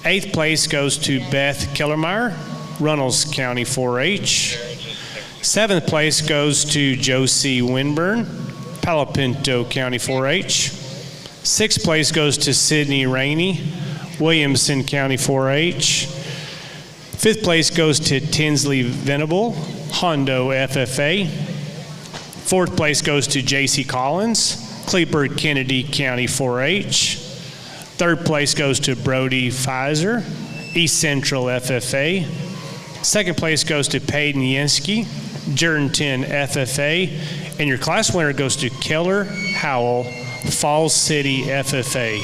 8th place goes to Beth Kellermeyer, Runnels County 4-H. 7th place goes to Josie Winburn, Palo Pinto County 4-H. 6th place goes to Sydney Rainey, Williamson County 4-H. 5th place goes to Tinsley Venable, Hondo FFA. 4th place goes to J.C. Collins, Cleburne Kennedy County 4-H. 3rd place goes to Brody Pfizer, East Central FFA. 2nd place goes to Peyton Yansky, Jerdenton FFA. And your class winner goes to Keller Howell, Falls City FFA.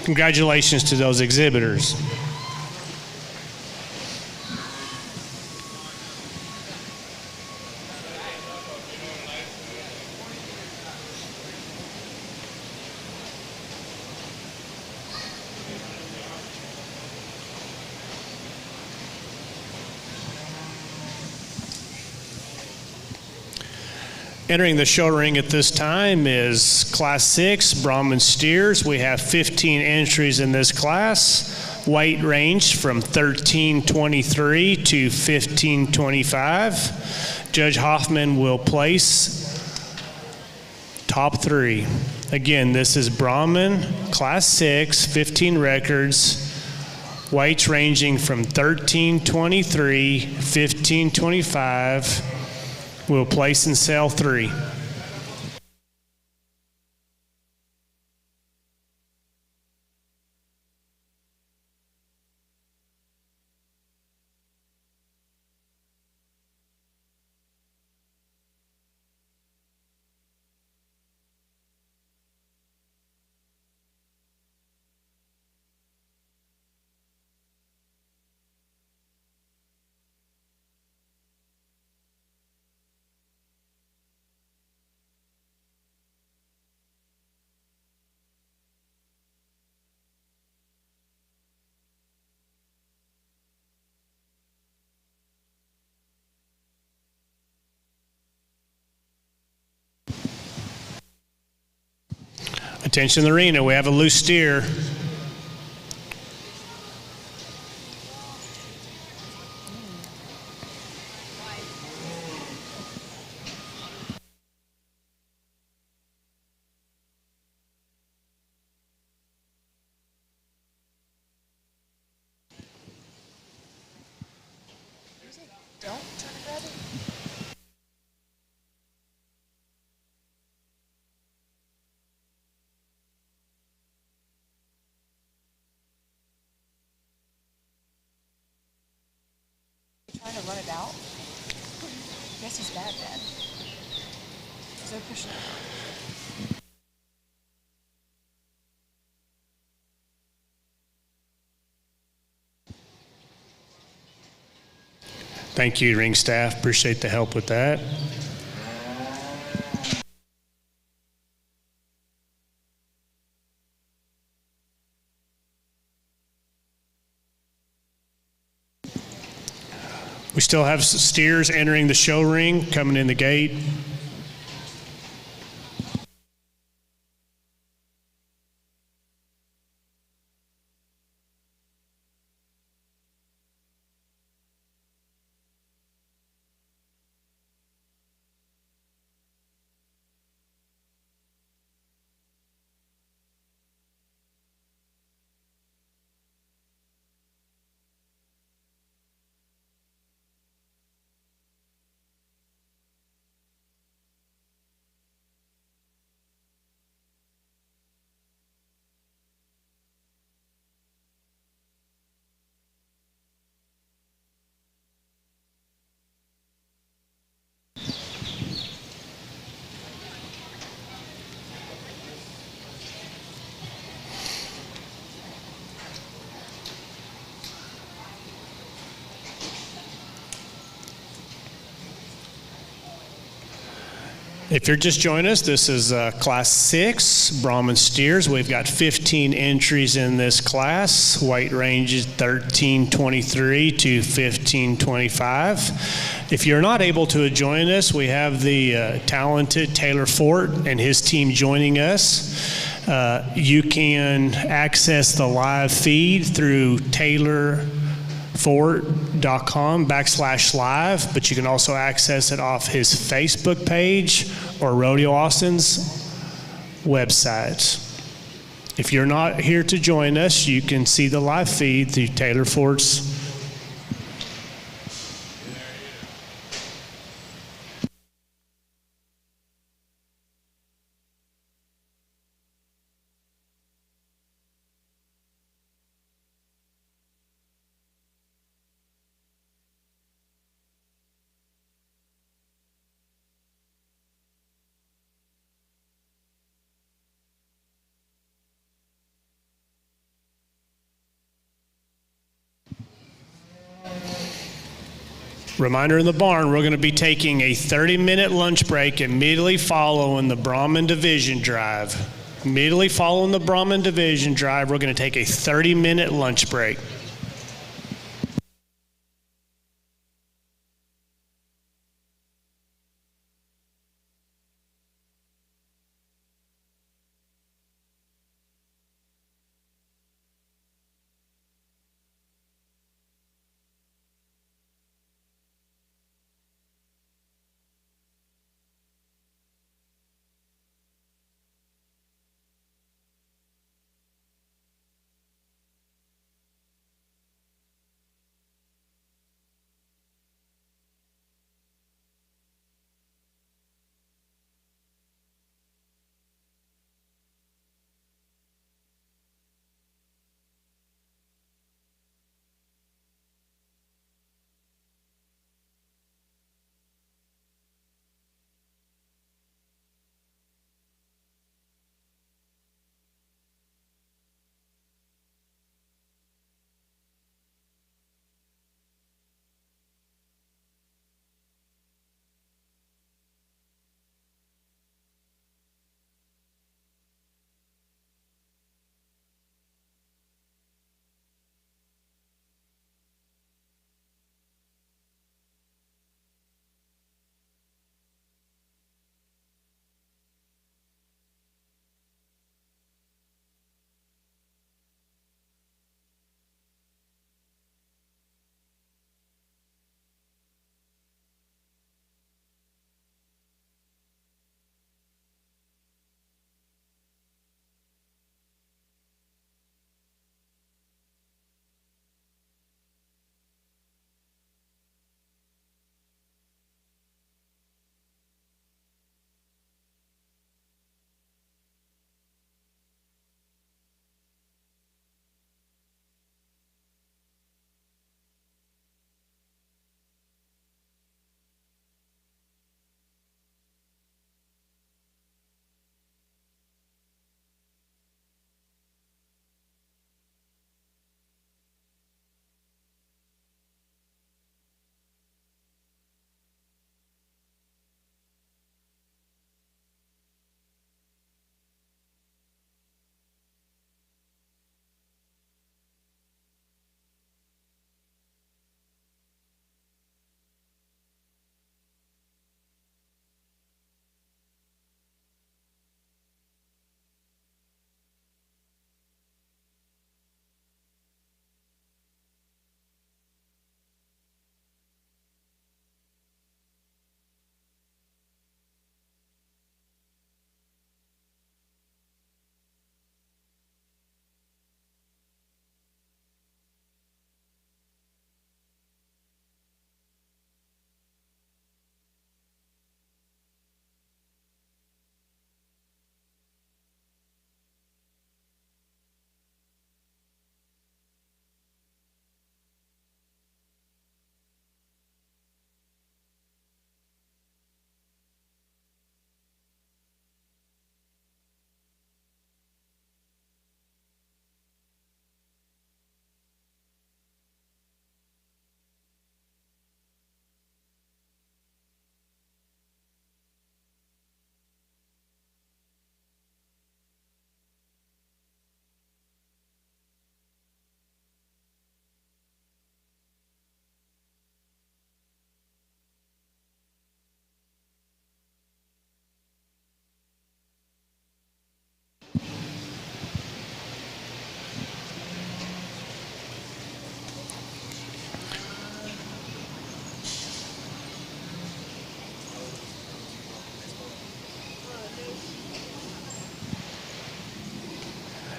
Congratulations to those exhibitors. Entering the show ring at this time is Class 6, Brahman Steers. We have 15 entries in this class. Weight range from 1323 to 1525. Judge Hoffman will place top 3. Again, this is Brahman, Class 6, 15 records. Weights ranging from 1323, 1525, We'll place in cell 3. Attention in the arena, we have a loose steer. Don't try to grab it. Trying to run it out? I guess he's bad, Dad. Is there pushing it? Thank you, ring staff. Appreciate the help with that. We still have steers entering the show ring, coming in the gate. If you're just joining us, this is Class 6, Brahman Steers. We've got 15 entries in this class. Weight range is 1323 to 1525. If you're not able to join us, we have the talented Taylor Fort and his team joining us. You can access the live feed through taylorfort.com/live, but you can also access it off his Facebook page or Rodeo Austin's website. If you're not here to join us, you can see the live feed through Taylor Fort's. Reminder in the barn, we're going to be taking a 30-minute lunch break immediately following the Brahman Division Drive. Immediately following the Brahman Division Drive, we're going to take a 30-minute lunch break.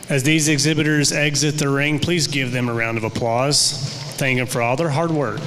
As these exhibitors exit the ring, please give them a round of applause. Thank them for all their hard work.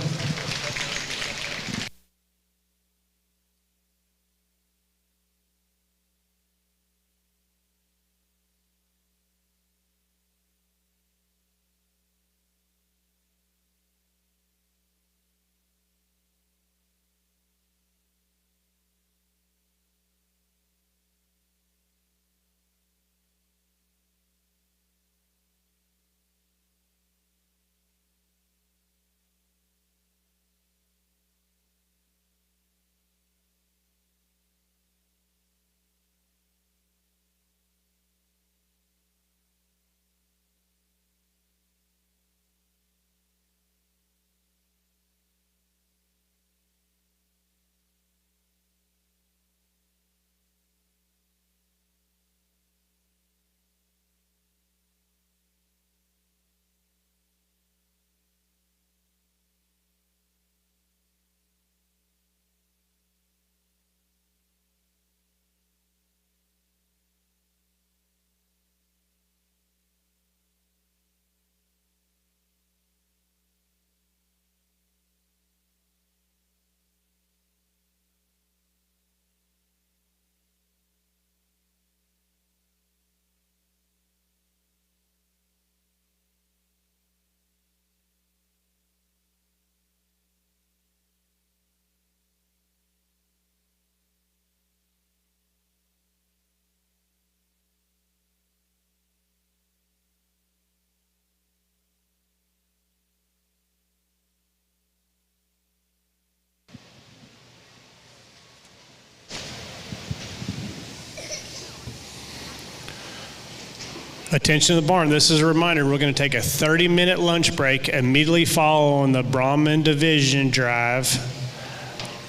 Attention to the barn. This is a reminder. We're going to take a 30-minute lunch break immediately following the Brahman Division drive.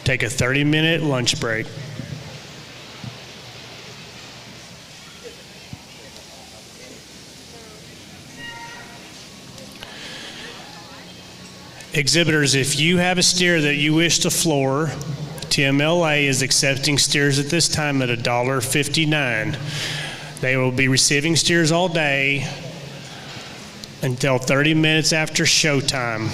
Take a 30-minute lunch break. Exhibitors, if you have a steer that you wish to floor, TMLA is accepting steers at this time at $1.59. They will be receiving steers all day until 30 minutes after showtime.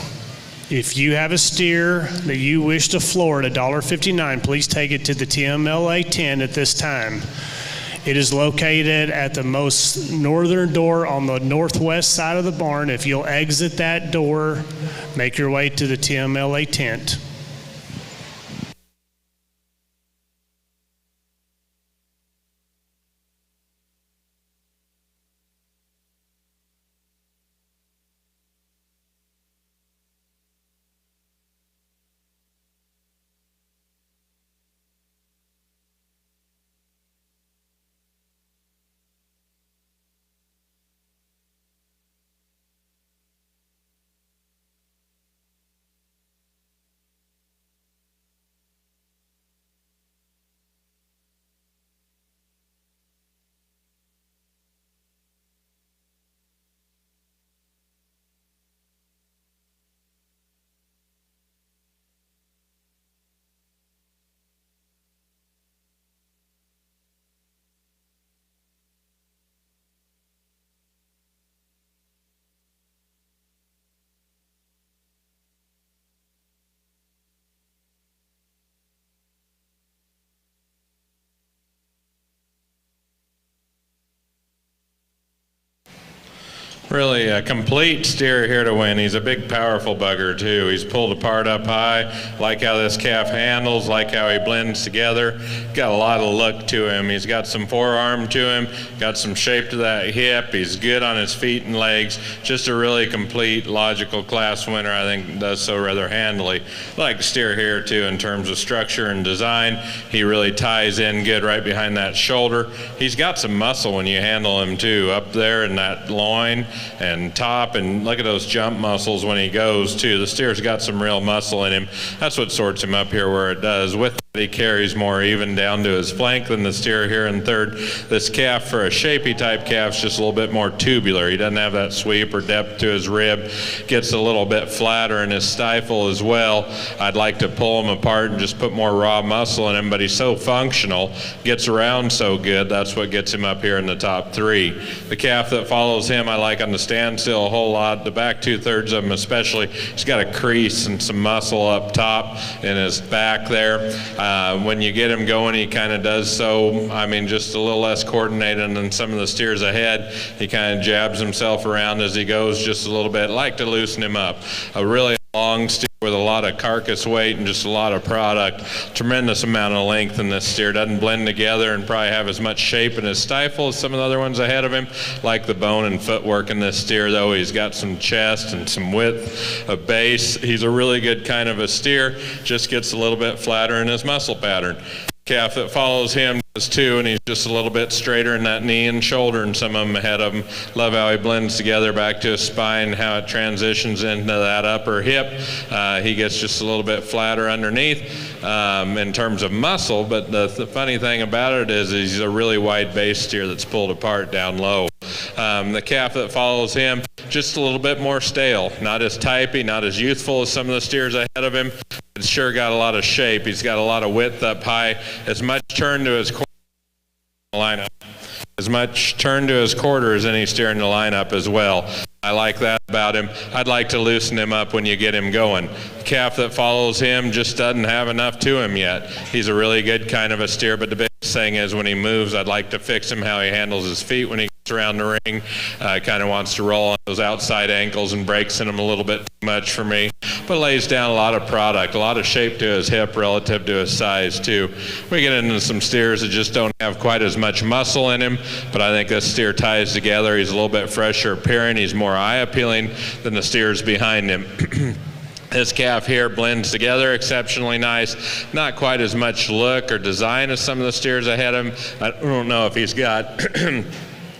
If you have a steer that you wish to floor at $1.59, please take it to the TMLA tent at this time. It is located at the most northern door on the northwest side of the barn. If you'll exit that door, make your way to the TMLA tent. Really a complete steer here to win. He's a big, powerful bugger, too. He's pulled apart up high. Like how this calf handles, like how he blends together. Got a lot of look to him. He's got some forearm to him, got some shape to that hip. He's good on his feet and legs. Just a really complete, logical class winner, I think, does so rather handily. Like steer here, too, in terms of structure and design. He really ties in good right behind that shoulder. He's got some muscle when you handle him, too, up there in that loin and top, and look at those jump muscles when he goes too. The steer's got some real muscle in him. That's what sorts him up here where it does. With He carries more even down to his flank than the steer here in third. This calf, for a shapy type calf, is just a little bit more tubular. He doesn't have that sweep or depth to his rib. Gets a little bit flatter in his stifle as well. I'd like to pull him apart and just put more raw muscle in him, but he's so functional, gets around so good, that's what gets him up here in the top three. The calf that follows him I like on the standstill a whole lot. The back 2/3 of him especially, he's got a crease and some muscle up top in his back there. When you get him going, he kind of does so, I mean, just a little less coordinated than some of the steers ahead. He kind of jabs himself around as he goes just a little bit. Like to loosen him up. A really long steer with a lot of carcass weight and just a lot of product. Tremendous amount of length in this steer. Doesn't blend together and probably have as much shape in his stifle as some of the other ones ahead of him. Like the bone and footwork in this steer, though. He's got some chest and some width of base. He's a really good kind of a steer. Just gets a little bit flatter in his muscle pattern. Calf that follows him does too, and he's just a little bit straighter in that knee and shoulder and some of them ahead of him. Love how he blends together back to his spine, how it transitions into that upper hip. He gets just a little bit flatter underneath in terms of muscle, but the funny thing about it is he's a really wide base steer that's pulled apart down low. The calf that follows him, just a little bit more stale, not as typey, not as youthful as some of the steers ahead of him. It's sure got a lot of shape. He's got a lot of width up high, as much turn to his lineup, as much turn to his quarter as any steer in the lineup as well. I like that about him. I'd like to loosen him up when you get him going. The calf that follows him just doesn't have enough to him yet. He's a really good kind of a steer, but the biggest thing is when he moves, I'd like to fix him how he handles his feet when he gets around the ring. Kind of wants to roll on those outside ankles and breaks in him a little bit too much for me, but lays down a lot of product, a lot of shape to his hip relative to his size too. We get into some steers that just don't have quite as much muscle in him, but I think this steer ties together. He's a little bit fresher appearing. He's more eye appealing than the steers behind him. This calf here blends together exceptionally nice. Not quite as much look or design as some of the steers ahead of him. I don't know if he's got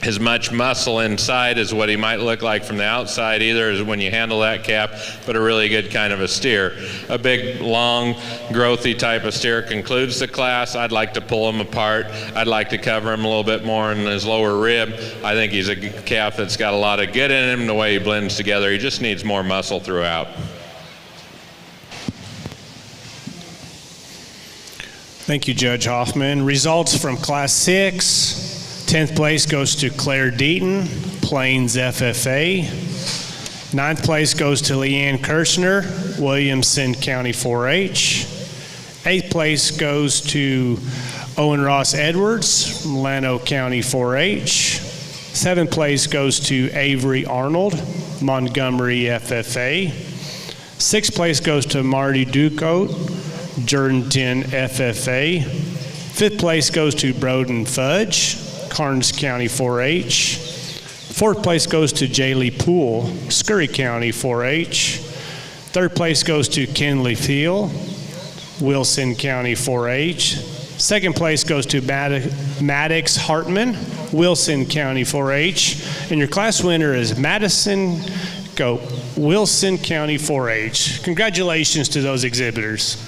as much muscle inside as what he might look like from the outside either, as when you handle that calf, but a really good kind of a steer. A big, long, growthy type of steer concludes the class. I'd like to pull him apart. I'd like to cover him a little bit more in his lower rib. I think he's a calf that's got a lot of good in him, the way he blends together. He just needs more muscle throughout. Thank you, Judge Hoffman. Results from Class 6. 10th place goes to Claire Deaton, Plains FFA. 9th place goes to Leanne Kirshner, Williamson County 4-H. 8th place goes to Owen Ross Edwards, Llano County 4-H. 7th place goes to Avery Arnold, Montgomery FFA. 6th place goes to Marty Ducote, Jordanton FFA. 5th place goes to Broden Fudge, Karnes County 4-H. 4th place goes to Jaylee Poole, Scurry County 4-H. 3rd place goes to Kenley Thiel, Wilson County 4-H. 2nd place goes to Maddox Hartman, Wilson County 4-H. And your class winner is Madison Goat, Wilson County 4-H. Congratulations to those exhibitors.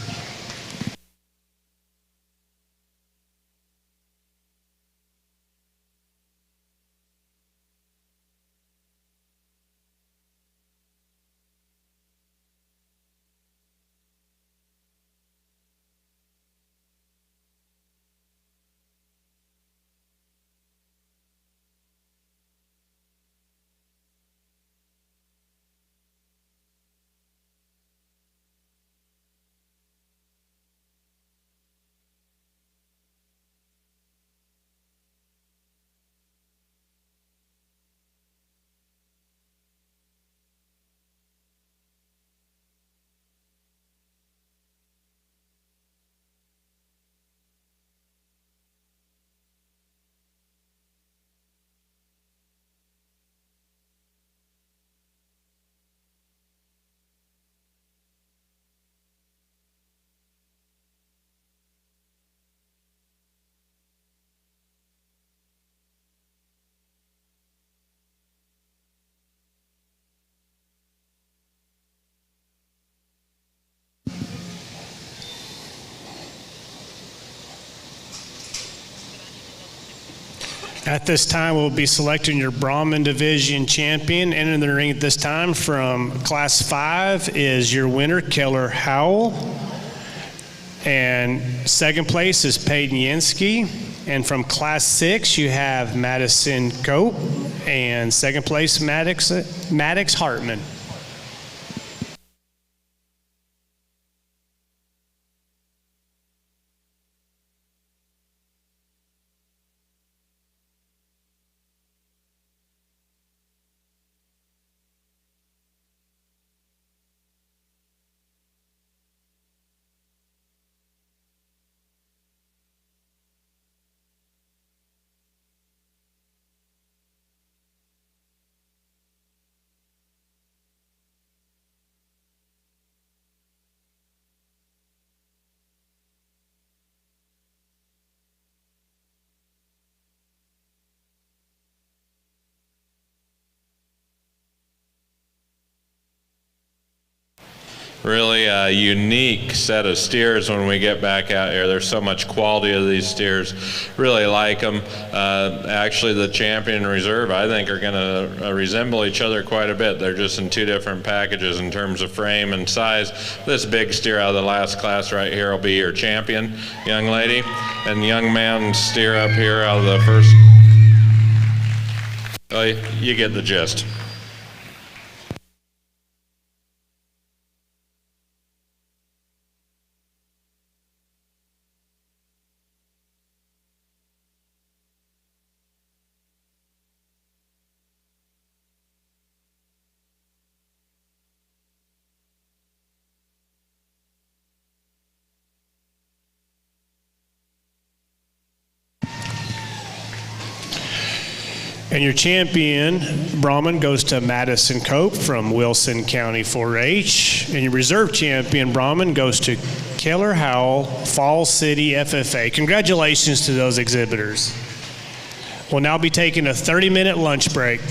At this time, we'll be selecting your Brahmin Division champion. Entering the ring at this time from Class 5 is your winner, Keller Howell. And second place is Peyton Yansky. And from Class 6, you have Madison Cope. And second place, Maddox Hartman. Really a unique set of steers when we get back out here. There's so much quality of these steers. Really like them. Actually, the champion and reserve, I think, are going to resemble each other quite a bit. They're just in two different packages in terms of frame and size. This big steer out of the last class right here will be your champion, young lady. And young man steer up here out of the first. Oh, you get the gist. And your champion, Brahman, goes to Madison Cope from Wilson County 4-H. And your reserve champion, Brahman, goes to Keller Howell, Falls City FFA. Congratulations to those exhibitors. We'll now be taking a 30-minute lunch break.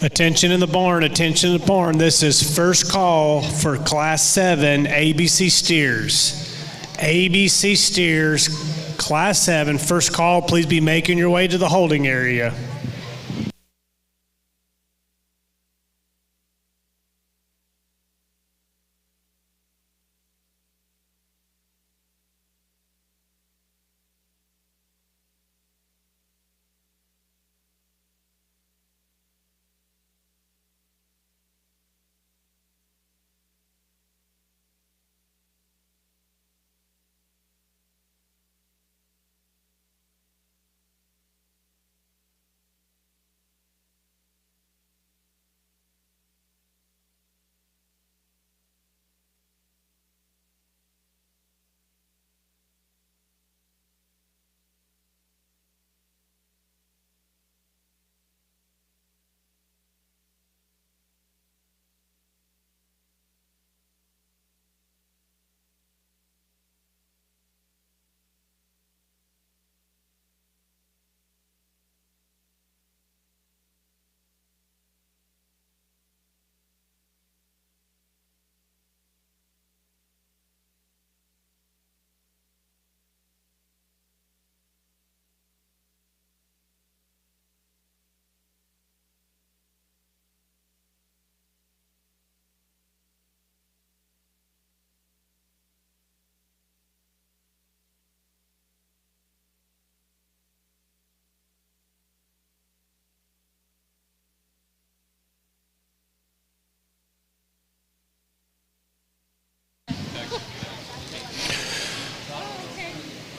Attention in the barn, attention in the barn. This is first call for Class 7 ABC steers. ABC steers, Class 7, first call. Please be making your way to the holding area.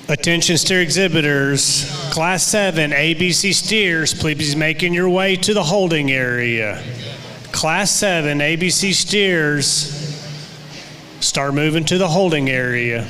Attention steer exhibitors, Class 7 ABC steers, please be making your way to the holding area. Class 7 ABC steers, start moving to the holding area.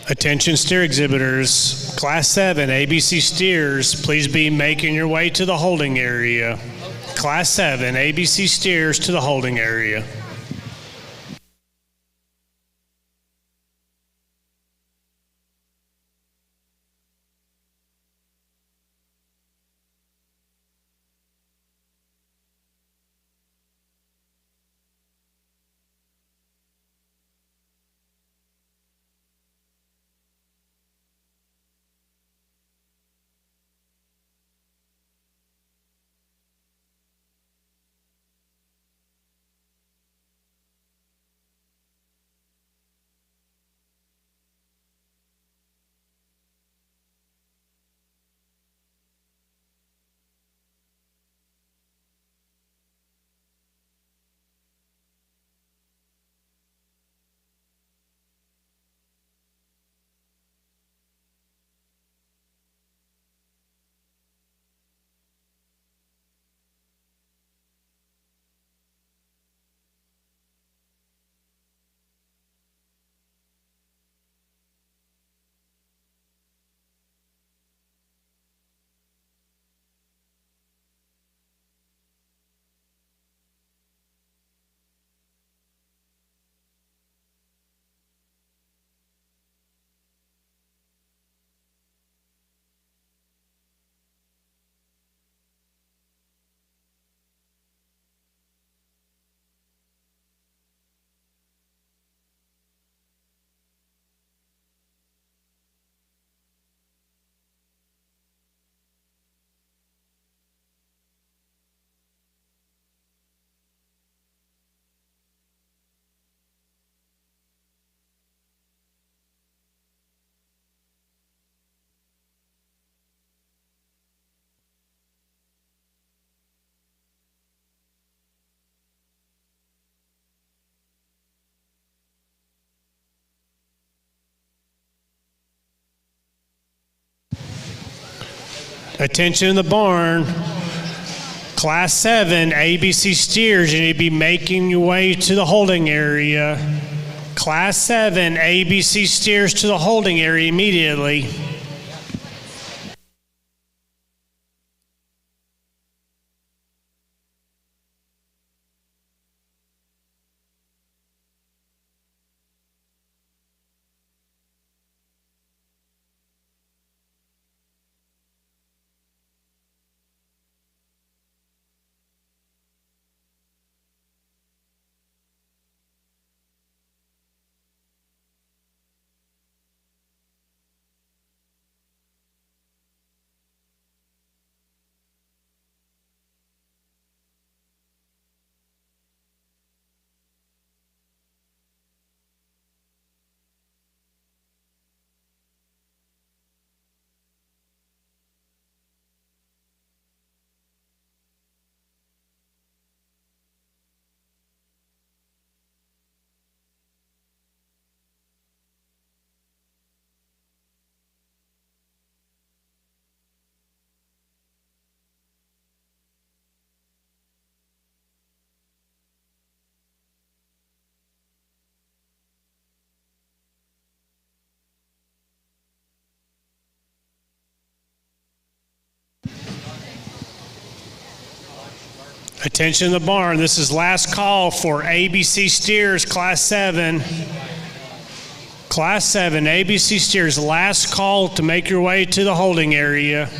Attention steer exhibitors, Class 7 ABC steers, please be making your way to the holding area. Class 7 ABC steers to the holding area. Attention in the barn. Class 7, ABC steers, you need to be making your way to the holding area. Class 7, ABC steers to the holding area immediately. Attention in the barn. This is last call for ABC steers, Class 7. Class 7, ABC steers, last call to make your way to the holding area.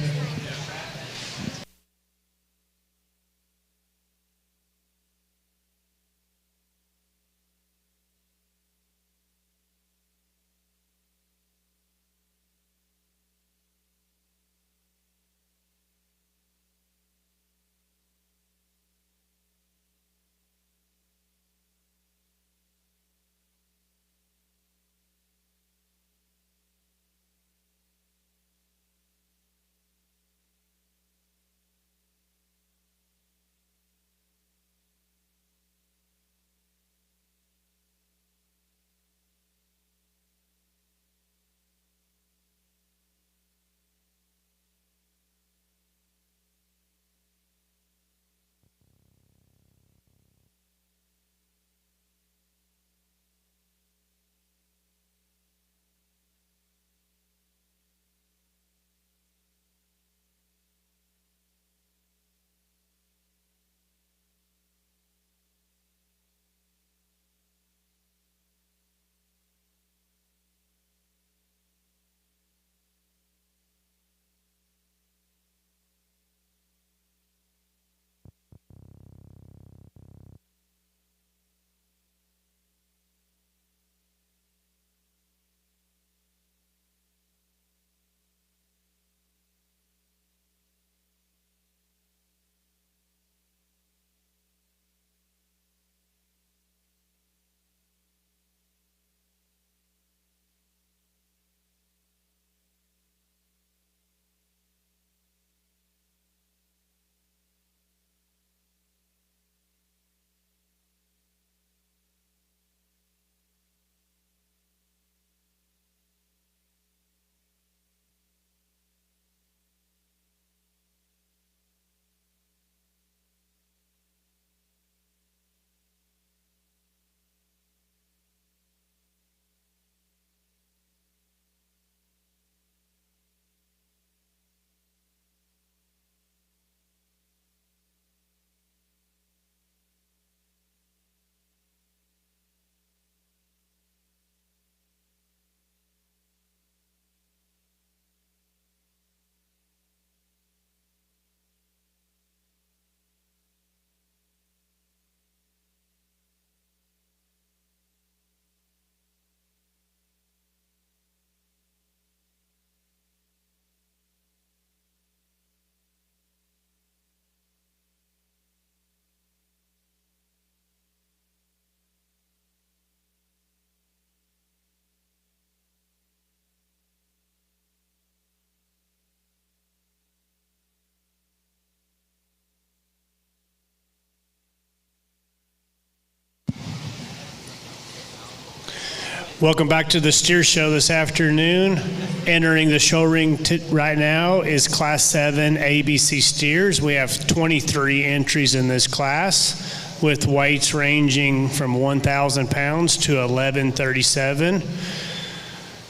Welcome back to the Steer Show this afternoon. Entering the show ring right now is Class 7 ABC Steers. We have 23 entries in this class with weights ranging from 1,000 pounds to 1137.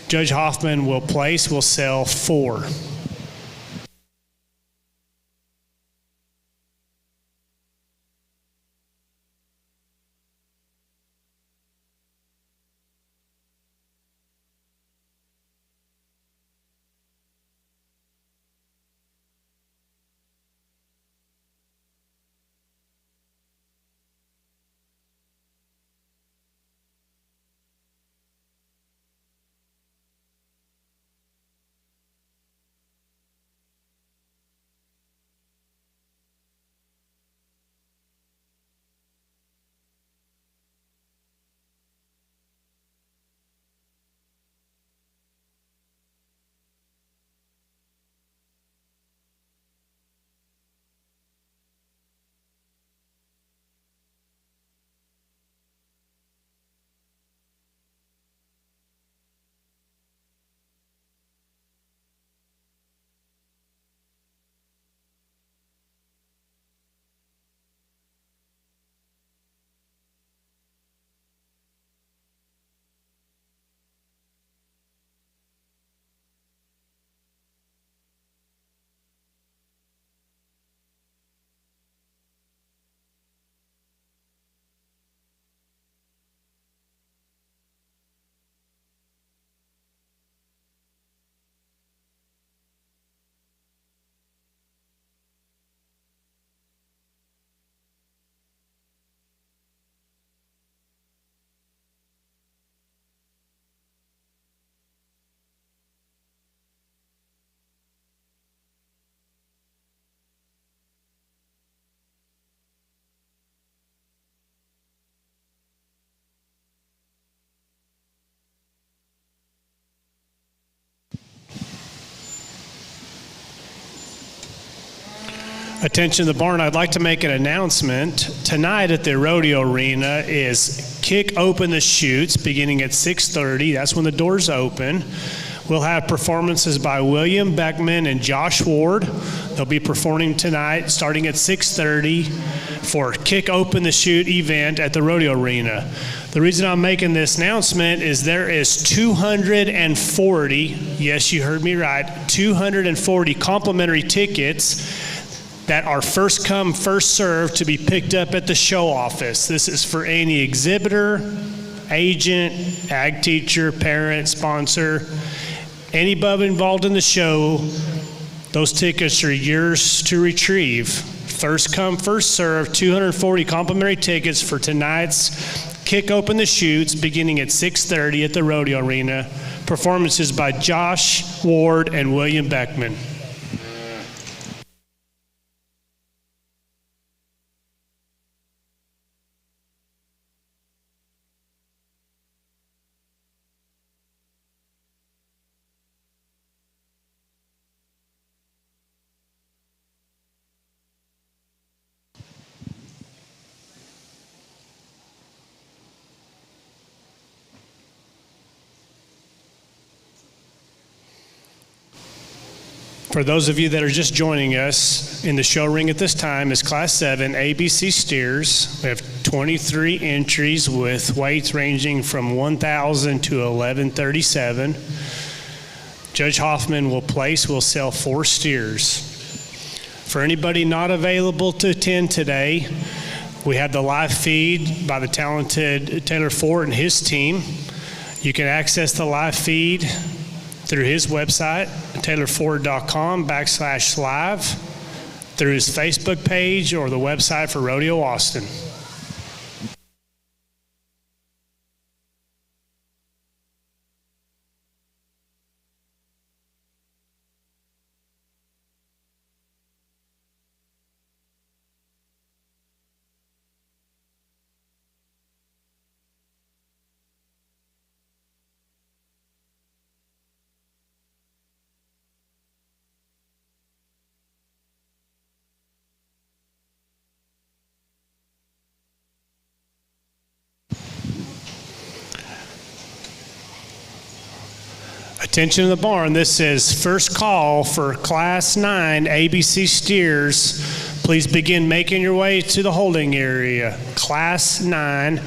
Judge Hoffman will sell 4. Attention the barn, I'd like to make an announcement. Tonight at the Rodeo Arena is Kick Open the Chutes beginning at 6:30. That's when the doors open. We'll have performances by William Beckman and Josh Ward. They'll be performing tonight starting at 6:30 for Kick Open the Chute event at the Rodeo Arena. The reason I'm making this announcement is there is 240, yes, you heard me right, 240 complimentary tickets that are first come, first served to be picked up at the show office. This is for any exhibitor, agent, ag teacher, parent, sponsor, anybody involved in the show. Those tickets are yours to retrieve. First come, first served, 240 complimentary tickets for tonight's Kick Open the Chutes beginning at 6:30 at the Rodeo Arena. Performances by Josh Ward and William Beckman. For those of you that are just joining us, in the show ring at this time is Class 7 ABC Steers. We have 23 entries with weights ranging from 1,000 to 1137. Judge Hoffman will sell 4 steers. For anybody not available to attend today, we have the live feed by the talented Taylor Ford and his team. You can access the live feed through his website, taylorford.com/live, through his Facebook page or the website for Rodeo Austin. Attention in the barn, this is first call for Class 9 ABC steers. Please begin making your way to the holding area. Class 9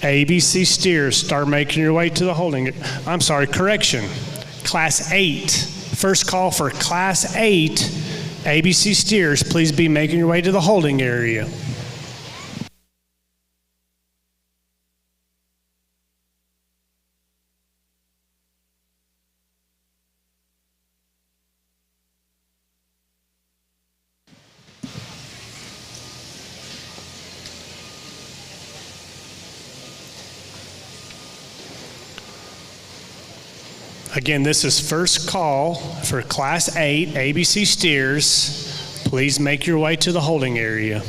ABC steers, start making your way to the holding. I'm sorry, correction. Class 8. First call for Class 8 ABC steers. Please be making your way to the holding area. Again, this is first call for Class 8 ABC steers. Please make your way to the holding area.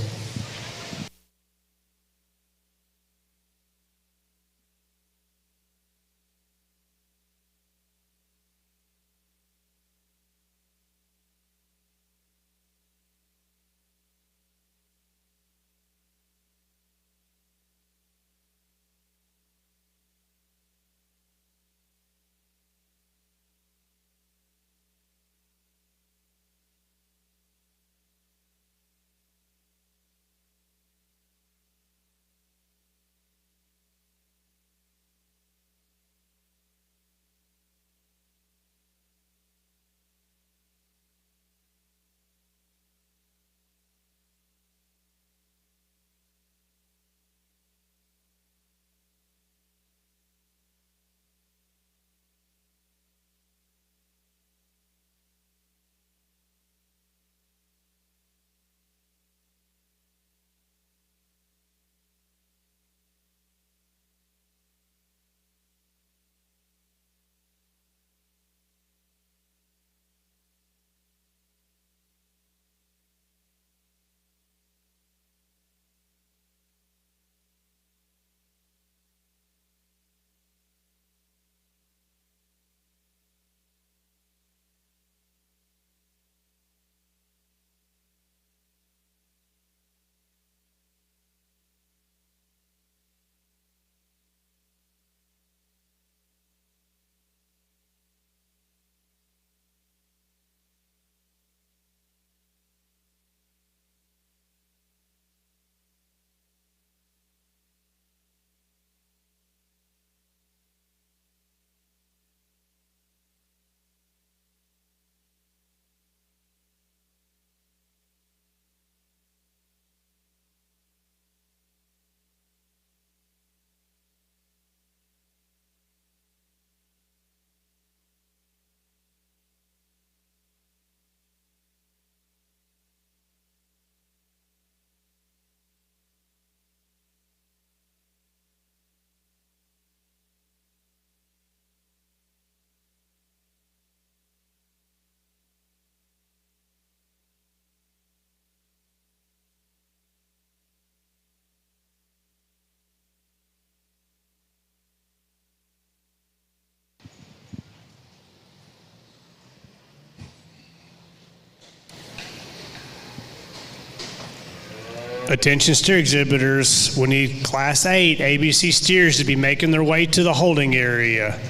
Attention steer exhibitors, we need Class 8 ABC steers to be making their way to the holding area.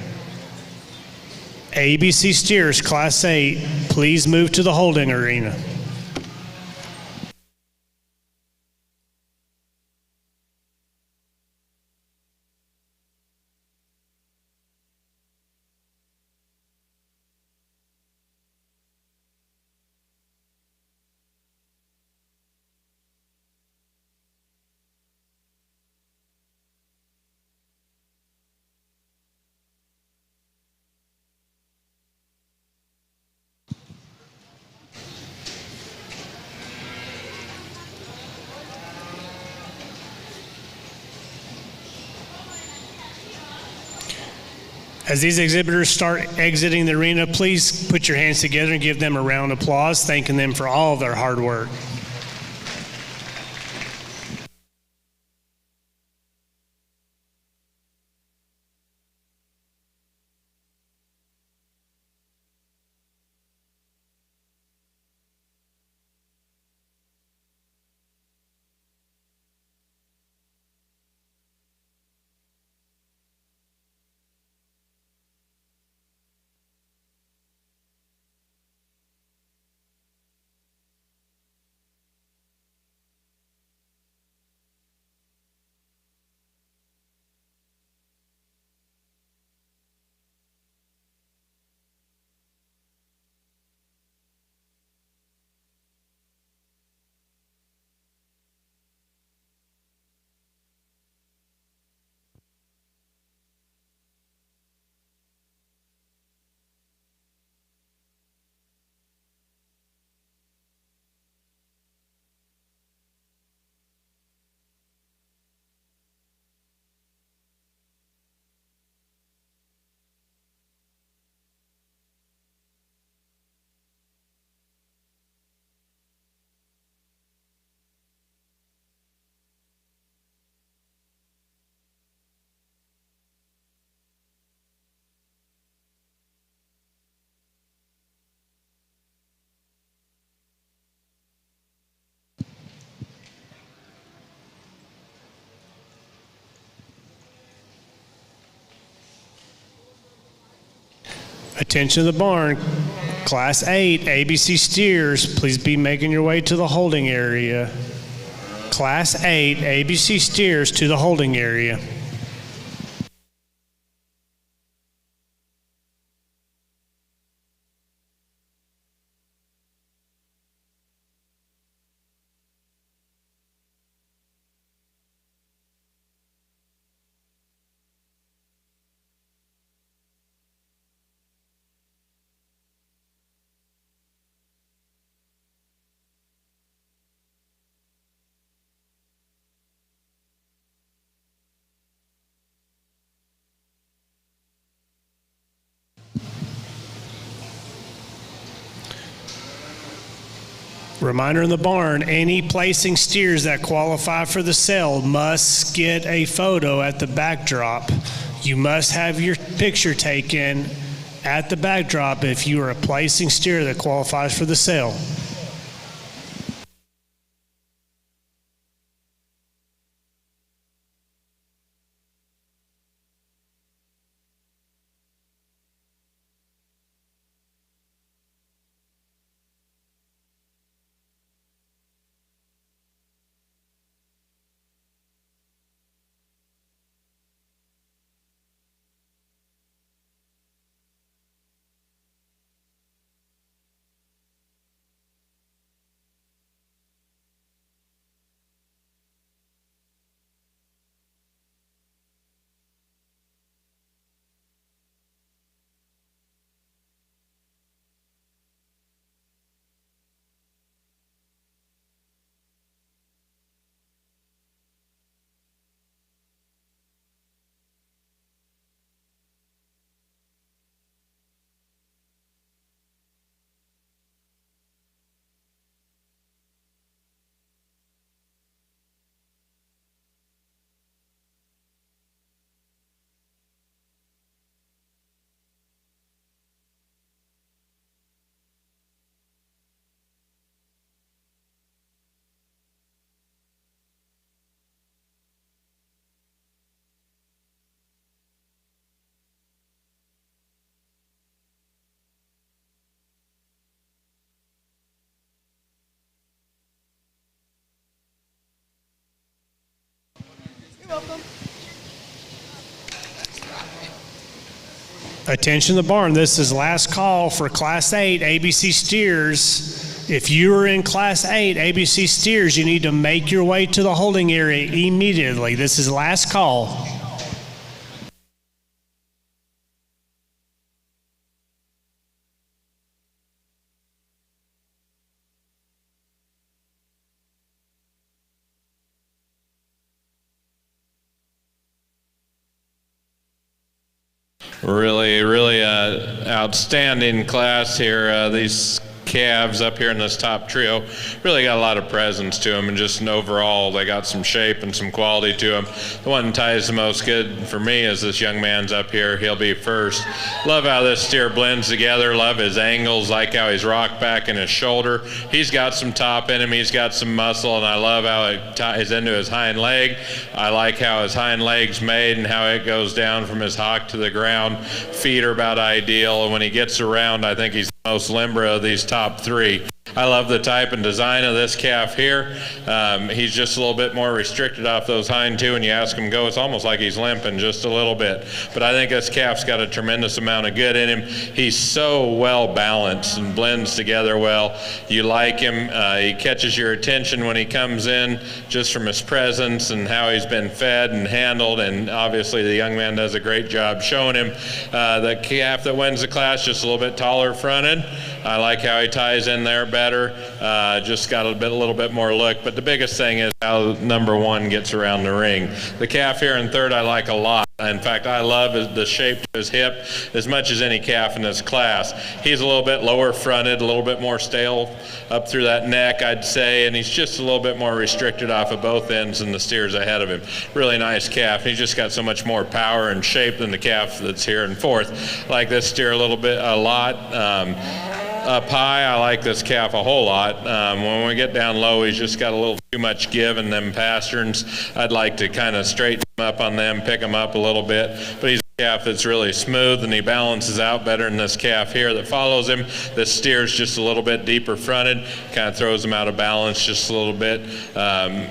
ABC steers, Class 8, please move to the holding arena. As these exhibitors start exiting the arena, please put your hands together and give them a round of applause, thanking them for all of their hard work. Attention to the barn. Class 8, ABC steers, please be making your way to the holding area. Class 8, ABC steers to the holding area. Reminder in the barn, any placing steers that qualify for the sale must get a photo at the backdrop. You must have your picture taken at the backdrop if you are a placing steer that qualifies for the sale. Welcome. Attention the barn, this is last call for Class 8 ABC steers. If you are in Class 8 ABC steers, you need to make your way to the holding area immediately. This is last call. Really outstanding class here. These calves up here in this top trio really got a lot of presence to them, and just overall they got some shape and some quality to them. The one that ties the most good for me is this young man's up here. He'll be first. Love how this steer blends together. Love his angles, like how he's rocked back in his shoulder. He's got some top in him. He's got some muscle, and I love how it ties into his hind leg. I like how his hind leg's made and how it goes down from his hock to the ground. Feet are about ideal, and when he gets around, I think he's the most limber of these top three. I love the type and design of this calf here. He's just a little bit more restricted off those hind two. When you ask him to go, it's almost like he's limping just a little bit. But I think this calf's got a tremendous amount of good in him. He's so well balanced and blends together well. You like him. He catches your attention when he comes in just from his presence and how he's been fed and handled. And obviously the young man does a great job showing him. The calf that wins the class, just a little bit taller fronted. I like how he ties in there better. Just got a little bit more look. But the biggest thing is how number one gets around the ring. The calf here in third I like a lot. In fact, I love the shape to his hip as much as any calf in this class. He's a little bit lower fronted, a little bit more stale up through that neck, I'd say, and he's just a little bit more restricted off of both ends than the steers ahead of him. Really nice calf. He's just got so much more power and shape than the calf that's here in fourth. Like this steer a lot. Up high, I like this calf a whole lot. When we get down low, he's just got a little too much give in them pasterns. I'd like to kind of straighten him up on them, pick him up a little bit. But he's calf that's really smooth, and he balances out better than this calf here that follows him. This steer's just a little bit deeper fronted, kind of throws him out of balance just a little bit.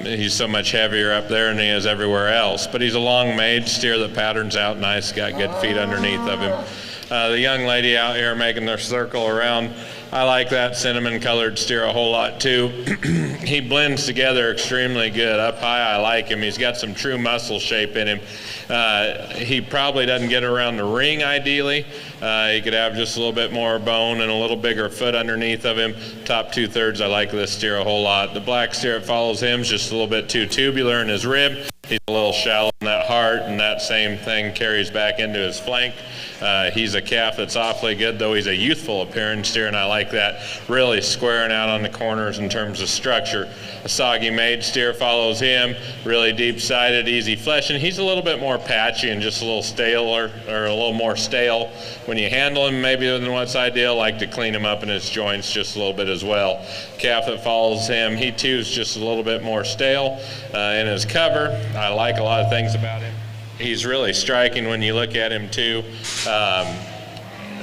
He's so much heavier up there than he is everywhere else, but he's a long-made steer that patterns out nice, got good feet underneath of him. The young lady out here making their circle around, I like that cinnamon-colored steer a whole lot too. He blends together extremely good. Up high, I like him. He's got some true muscle shape in him. He probably doesn't get around the ring ideally. He could have just a little bit more bone and a little bigger foot underneath of him. Top 2/3, I like this steer a whole lot. The black steer that follows him is just a little bit too tubular in his rib. He's a little shallow in that heart, and that same thing carries back into his flank. He's a calf that's awfully good, though he's a youthful appearing steer, and I like that, really squaring out on the corners in terms of structure. A soggy made steer follows him, really deep-sided, easy flesh, and he's a little bit more patchy and just a little stale or a little more stale. When you handle him, maybe than what's ideal, like to clean him up in his joints just a little bit as well. Calf that follows him, he too is just a little bit more stale in his cover. I like a lot of things about him. He's really striking when you look at him too,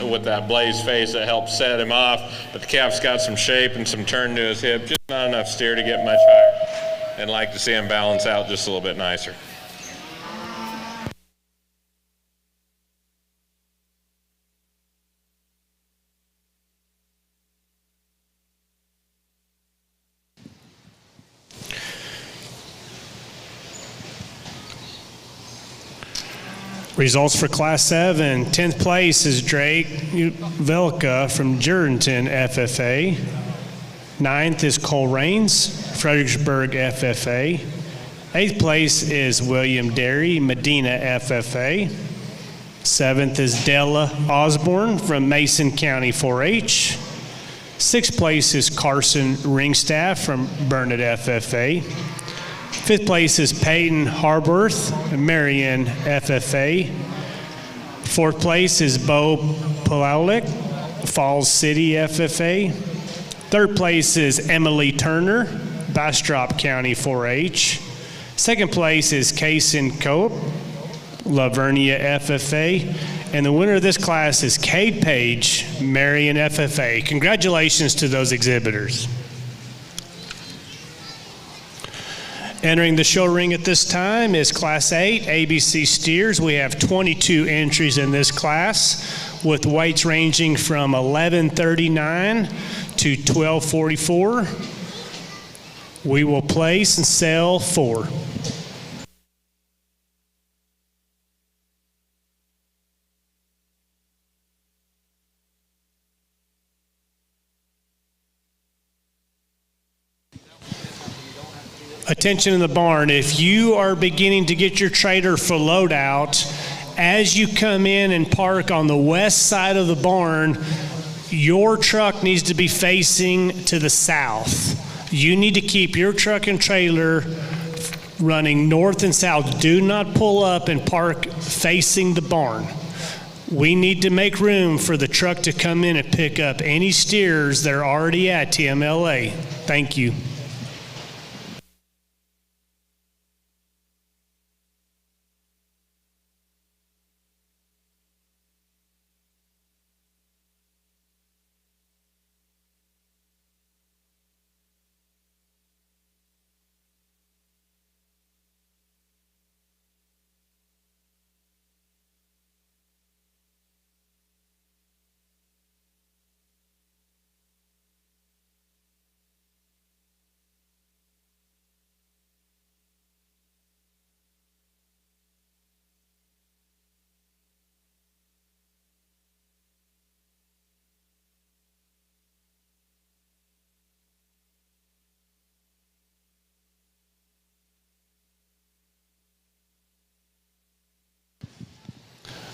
with that blaze face that helps set him off. But the calf's got some shape and some turn to his hip, just not enough steer to get much higher. And like to see him balance out just a little bit nicer. Results for Class 7. 10th place is Drake Velka from Jerrington FFA. 9th is Cole Rains, Fredericksburg FFA. 8th place is William Derry, Medina FFA. 7th is Della Osborne from Mason County 4-H. 6th place is Carson Ringstaff from Burnett FFA. 5th place is Peyton Harworth, Marion FFA. 4th place is Bo Palaulik, Falls City FFA. 3rd place is Emily Turner, Bastrop County 4-H. 2nd place is Kaysen Cope, Lavernia FFA. And the winner of this class is Cade Page, Marion FFA. Congratulations to those exhibitors. Entering the show ring at this time is Class 8 ABC Steers. We have 22 entries in this class with weights ranging from 1139 to 1244. We will place and sell 4. Attention in the barn, if you are beginning to get your trailer for load out, as you come in and park on the west side of the barn, your truck needs to be facing to the south. You need to keep your truck and trailer running north and south. Do not pull up and park facing the barn. We need to make room for the truck to come in and pick up any steers that are already at TMLA. Thank you.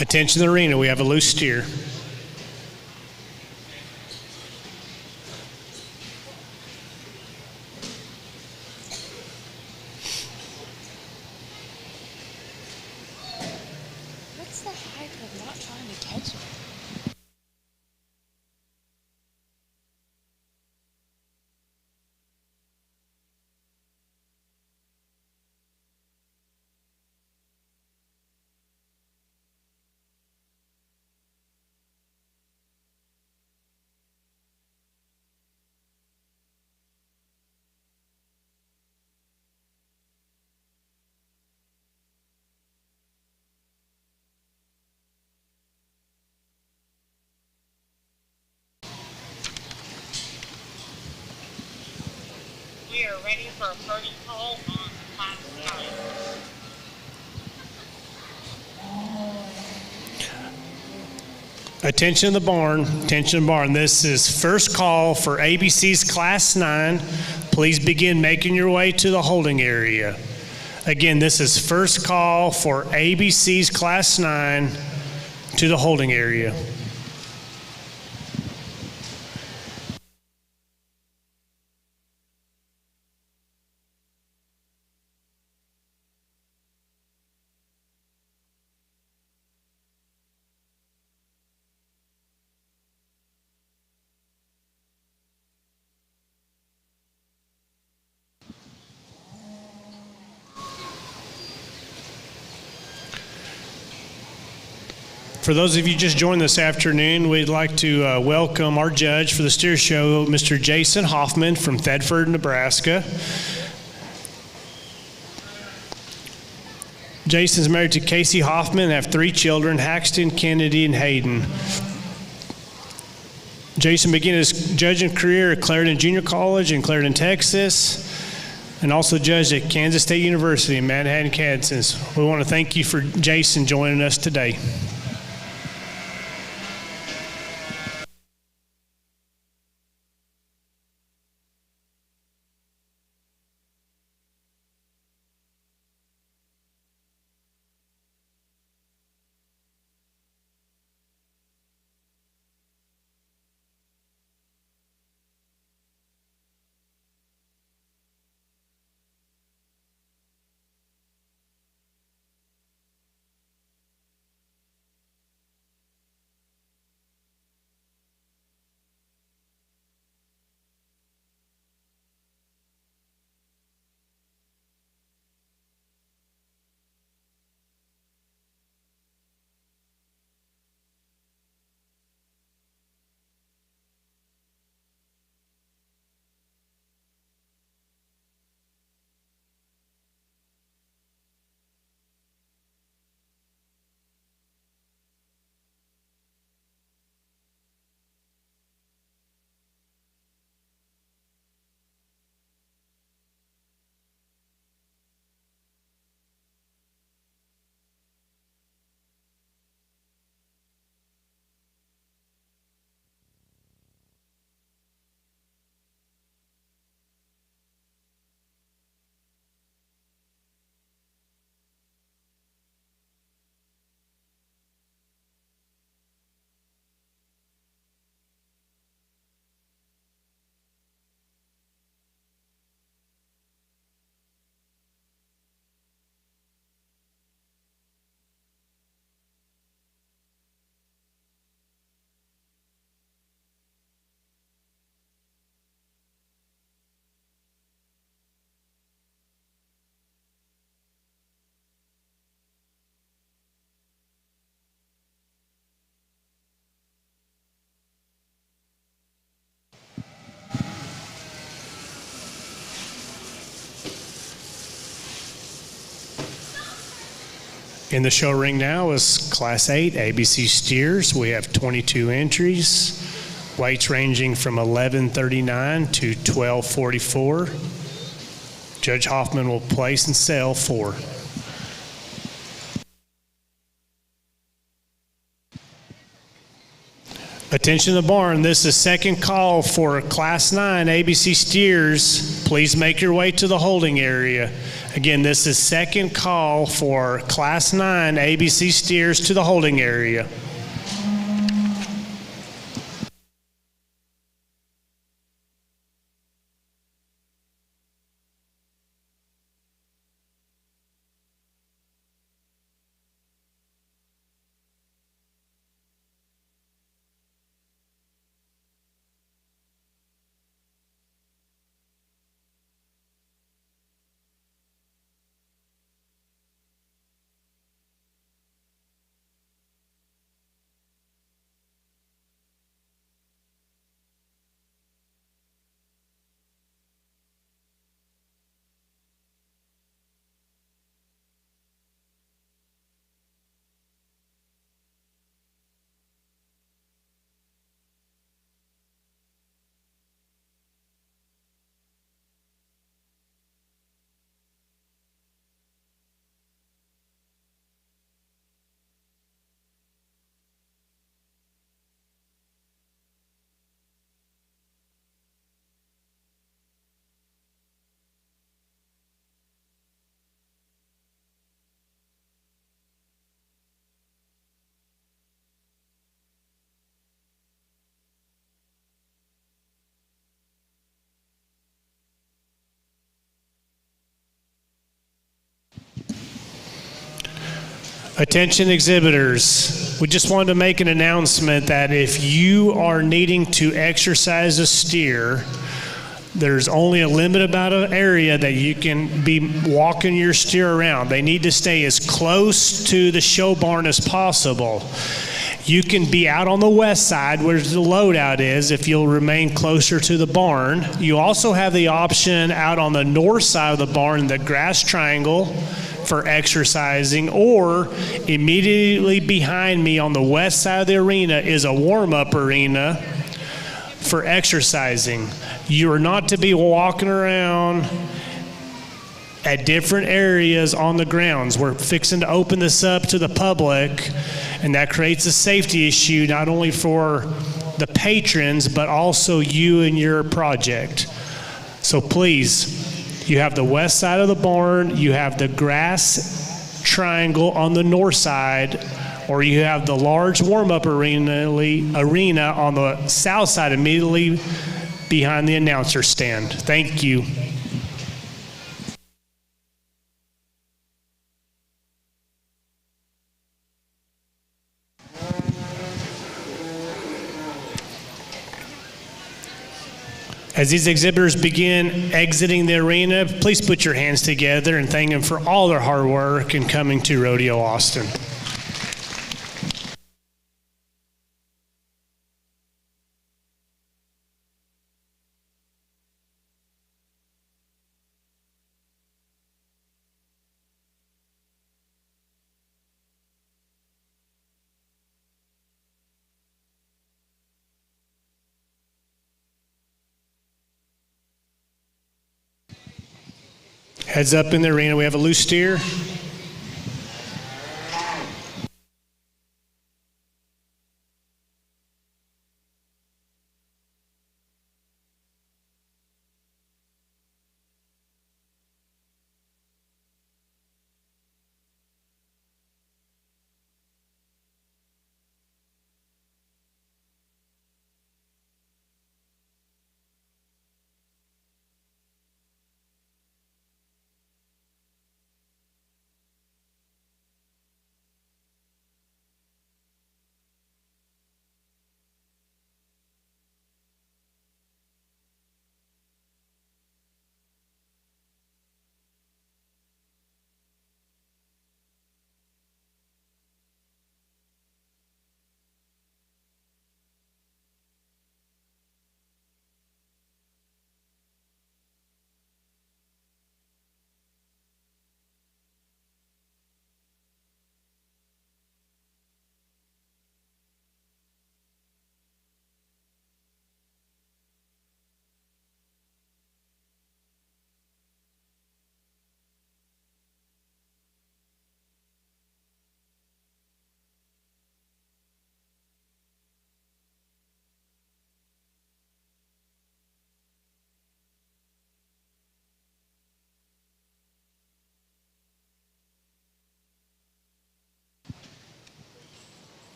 Attention to the arena, we have a loose steer. What's the hype of not trying to catch it? steer ready for a first call on class 9. Attention the barn, attention barn. This is first call for ABC's Class 9. Please begin making your way to the holding area. Again, this is first call for ABC's Class 9 to the holding area. For those of you just joined this afternoon, we'd like to welcome our judge for the steer show, Mr. Jason Hoffman from Thedford, Nebraska. Jason's married to Casey Hoffman and have 3 children, Haxton, Kennedy, and Hayden. Jason began his judging career at Clarendon Junior College in Clarendon, Texas, and also judged at Kansas State University in Manhattan, Kansas. We want to thank you for Jason joining us today. In the show ring now is Class 8 ABC steers. We have 22 entries, weights ranging from 1139 to 1244. Judge Hoffman will place and sell 4. Attention the barn, this is second call for Class 9 ABC steers. Please make your way to the holding area. Again, this is second call for Class 9 ABC steers to the holding area. Attention exhibitors, we just wanted to make an announcement that if you are needing to exercise a steer, there's only a limited amount of area that you can be walking your steer around. They need to stay as close to the show barn as possible. You can be out on the west side where the loadout is if you'll remain closer to the barn. You also have the option out on the north side of the barn in the grass triangle for exercising, or immediately behind me on the west side of the arena is a warm-up arena for exercising. You are not to be walking around at different areas on the grounds. We're fixing to open this up to the public, and that creates a safety issue not only for the patrons, but also you and your project. So please, you have the west side of the barn, you have the grass triangle on the north side, or you have the large warm-up arena on the south side immediately behind the announcer stand. Thank you. As these exhibitors begin exiting the arena, please put your hands together and thank them for all their hard work in coming to Rodeo Austin. Heads up in the arena, we have a loose steer.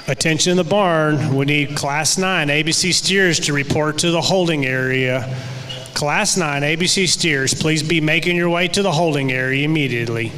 Attention in the barn, we need Class 9 ABC steers to report to the holding area. Class 9 ABC steers, please be making your way to the holding area immediately.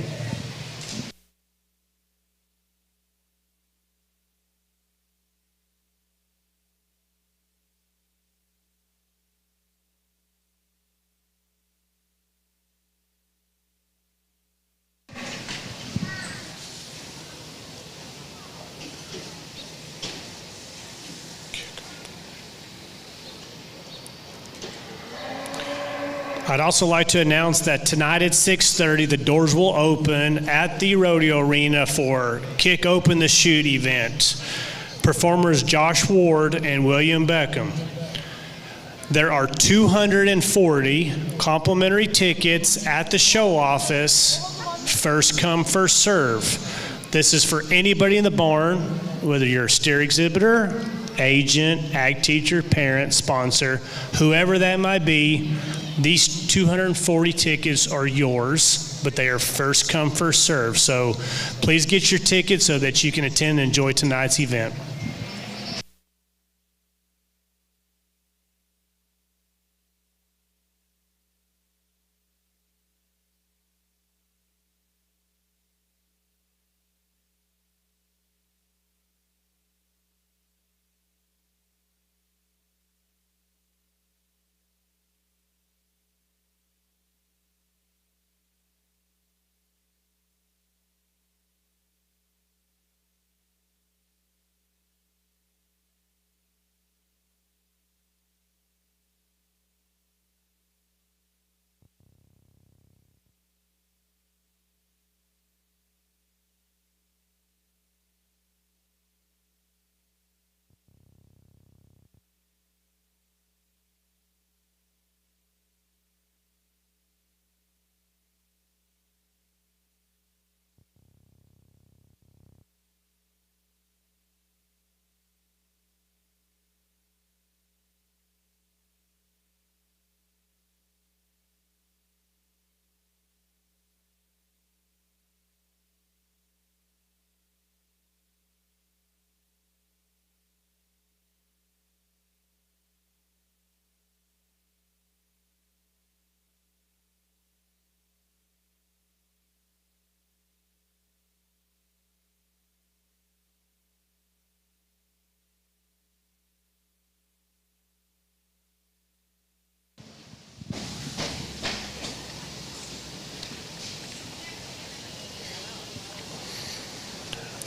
I'd also like to announce that tonight at 6:30, the doors will open at the Rodeo Arena for Kick Open the Chute event. Performers Josh Ward and William Beckham. There are 240 complimentary tickets at the show office, first come, first serve. This is for anybody in the barn, whether you're a steer exhibitor, agent, ag teacher, parent, sponsor, whoever that might be. These 240 tickets are yours, but they are first come, first serve. So please get your tickets so that you can attend and enjoy tonight's event.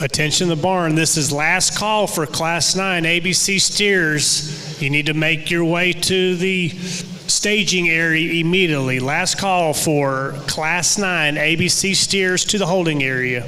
Attention the barn, this is last call for Class 9 ABC steers. You need to make your way to the staging area immediately. Last call for Class 9 ABC steers to the holding area.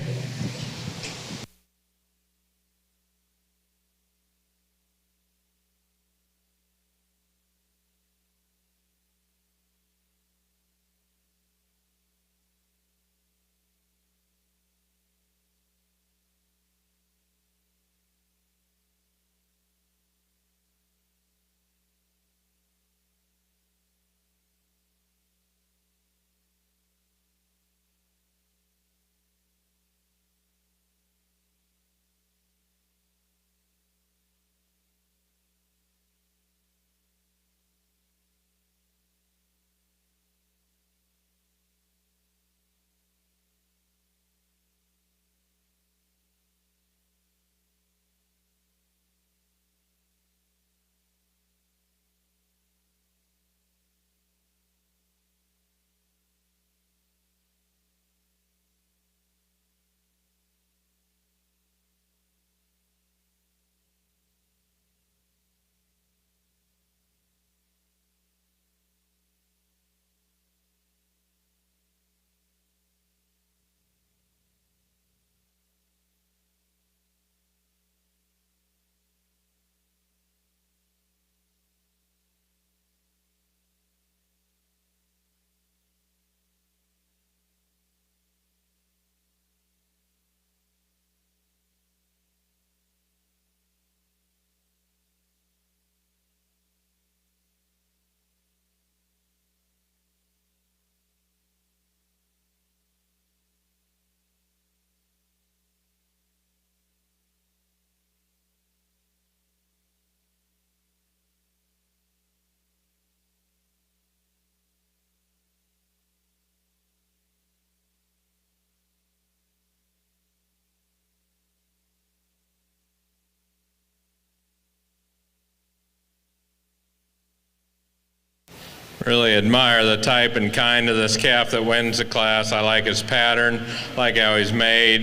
Really admire the type and kind of this calf that wins the class. I like his pattern, like how he's made.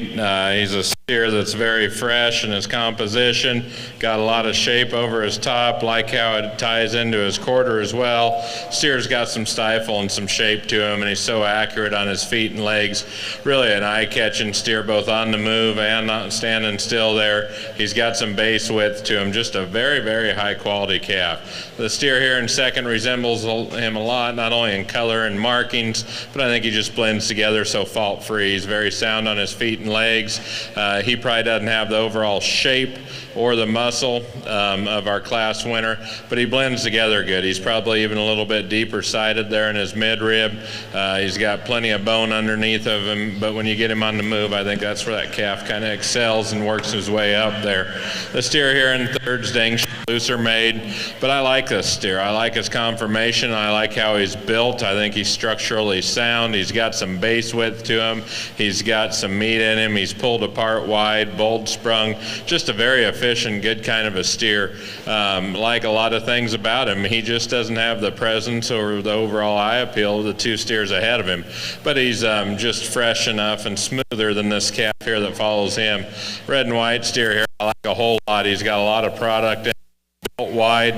He's a steer that's very fresh in his composition, got a lot of shape over his top, like how it ties into his quarter as well. Steer's got some stifle and some shape to him, and he's so accurate on his feet and legs. Really an eye-catching steer, both on the move and not standing still there. He's got some base width to him, just a very, very high-quality calf. The steer here in second resembles him a lot, not only in color and markings, but I think he just blends together so fault-free. He's very sound on his feet and legs. He probably doesn't have the overall shape or the muscle of our class winner, but he blends together good. He's probably even a little bit deeper sided there in his midrib. He's got plenty of bone underneath of him, but when you get him on the move, I think that's where that calf kind of excels and works his way up there. The steer here in third's dang looser made, but I like this steer. I like his conformation. I like how he's built. I think he's structurally sound. He's got some base width to him. He's got some meat in him. He's pulled apart wide, bold sprung. Just a very efficient, good kind of a steer. Like a lot of things about him, he just doesn't have the presence or the overall eye appeal of the two steers ahead of him. But he's just fresh enough and smoother than this calf here that follows him. Red and white steer here, I like a whole lot. He's got a lot of product in. Built wide.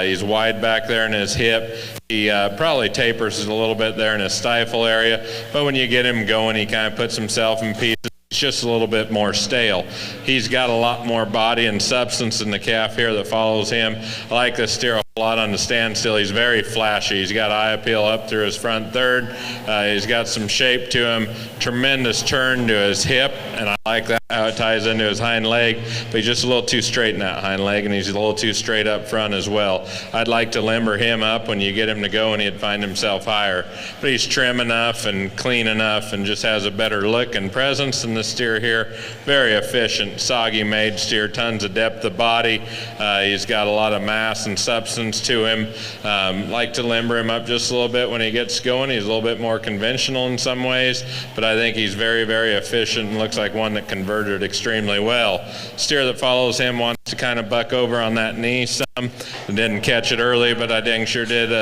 He's wide back there in his hip. He probably tapers a little bit there in his stifle area, but when you get him going, he kind of puts himself in pieces. It's just a little bit more stale. He's got a lot more body and substance than the calf here that follows him. I like this steer a lot on the standstill. He's very flashy. He's got eye appeal up through his front third. He's got some shape to him, tremendous turn to his hip, and I like that, how it ties into his hind leg, but he's just a little too straight in that hind leg, and he's a little too straight up front as well. I'd like to limber him up when you get him to go, and he'd find himself higher. But he's trim enough and clean enough and just has a better look and presence than the steer here. Very efficient, soggy made steer, tons of depth of body. He's got a lot of mass and substance to him. Like to limber him up just a little bit when he gets going. He's a little bit more conventional in some ways, but I think he's very, very efficient and looks like one that converted extremely well. Steer that follows him wants to kind of buck over on that knee some. Didn't catch it early, but I dang sure did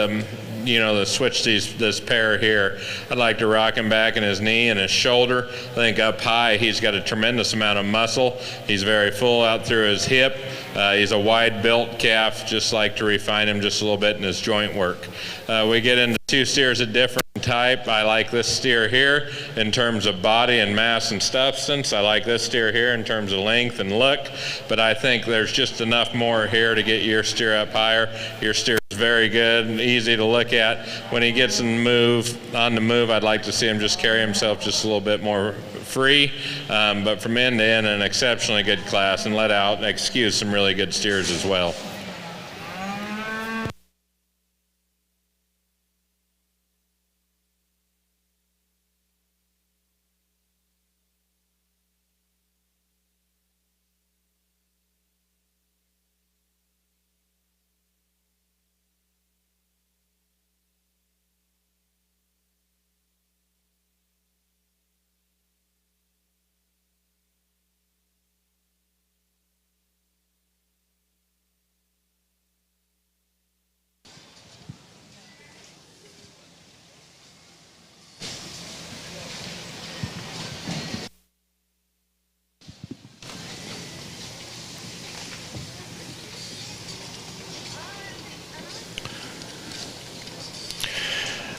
to switch this pair here. I'd like to rock him back in his knee and his shoulder. I think up high he's got a tremendous amount of muscle. He's very full out through his hip. He's a wide-built calf, just like to refine him just a little bit in his joint work. We get into two steers of different type. I like this steer here in terms of body and mass and substance. I like this steer here in terms of length and look, but I think there's just enough more here to get your steer up higher. Your steer is very good and easy to look at. When he gets on the move, I'd like to see him just carry himself just a little bit more free, but from end to end, an exceptionally good class, and let out and excuse some really good steers as well.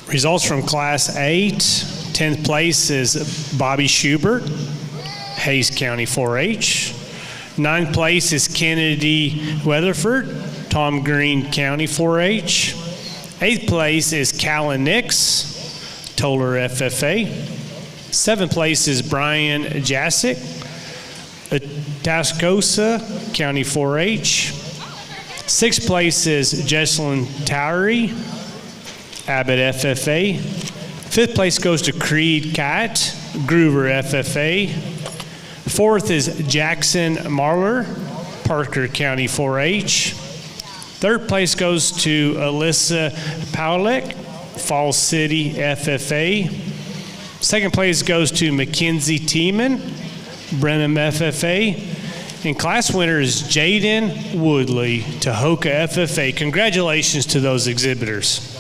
Results from Class 8. 10th place is Bobby Schubert, Hayes County 4-H. 9th place is Kennedy Weatherford, Tom Green County 4-H. 8th place is Callan Nix, Toller FFA. 7th place is Brian Jasic, Tascosa County 4-H. 6th place is Jesselyn Towery, Abbott FFA. 5th place goes to Creed Kite, Groover FFA. 4th is Jackson Marler, Parker County 4-H. 3rd place goes to Alyssa Powlek, Falls City FFA. 2nd place goes to Mackenzie Tiemann, Brenham FFA. And class winner is Jaden Woodley, Tahoka FFA. Congratulations to those exhibitors.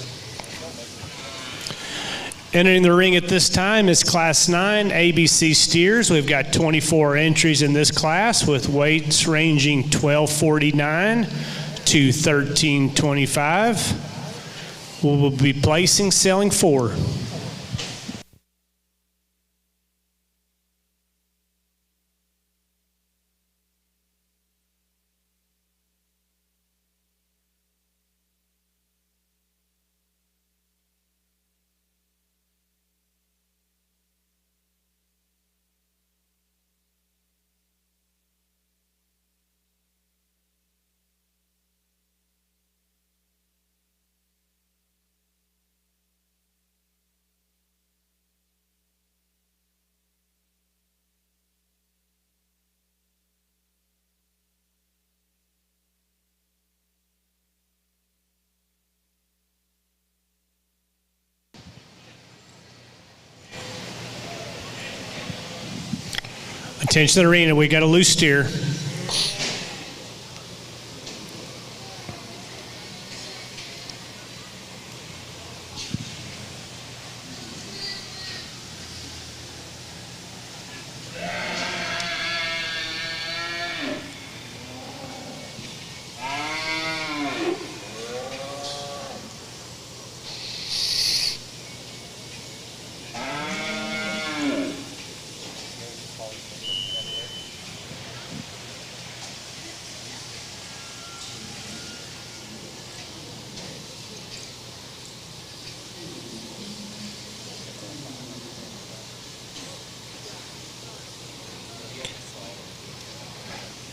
Entering the ring at this time is Class 9 ABC Steers. We've got 24 entries in this class with weights ranging 1249 to 1325. We will be placing, selling 4. Attention to the arena, we got a loose steer.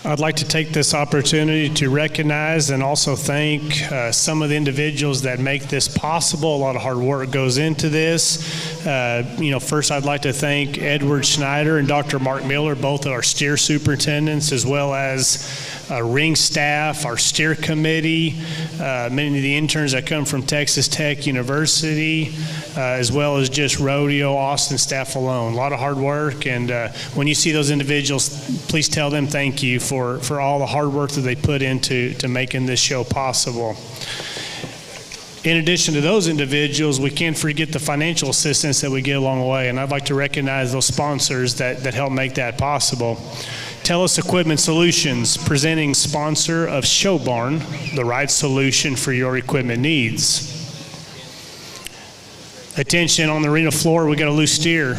I'd like to take this opportunity to recognize and also thank some of the individuals that make this possible. A lot of hard work goes into this. First I'd like to thank Edward Schneider and Dr. Mark Miller, both our steer superintendents, as well as ring staff, our steer committee, many of the interns that come from Texas Tech University, as well as just Rodeo, Austin staff alone. A lot of hard work, and when you see those individuals, please tell them thank you for all the hard work that they put into making this show possible. In addition to those individuals, we can't forget the financial assistance that we get along the way, and I'd like to recognize those sponsors that help make that possible. TELUS Equipment Solutions, presenting sponsor of Show Barn, the right solution for your equipment needs. Attention, on the arena floor, we got a loose steer.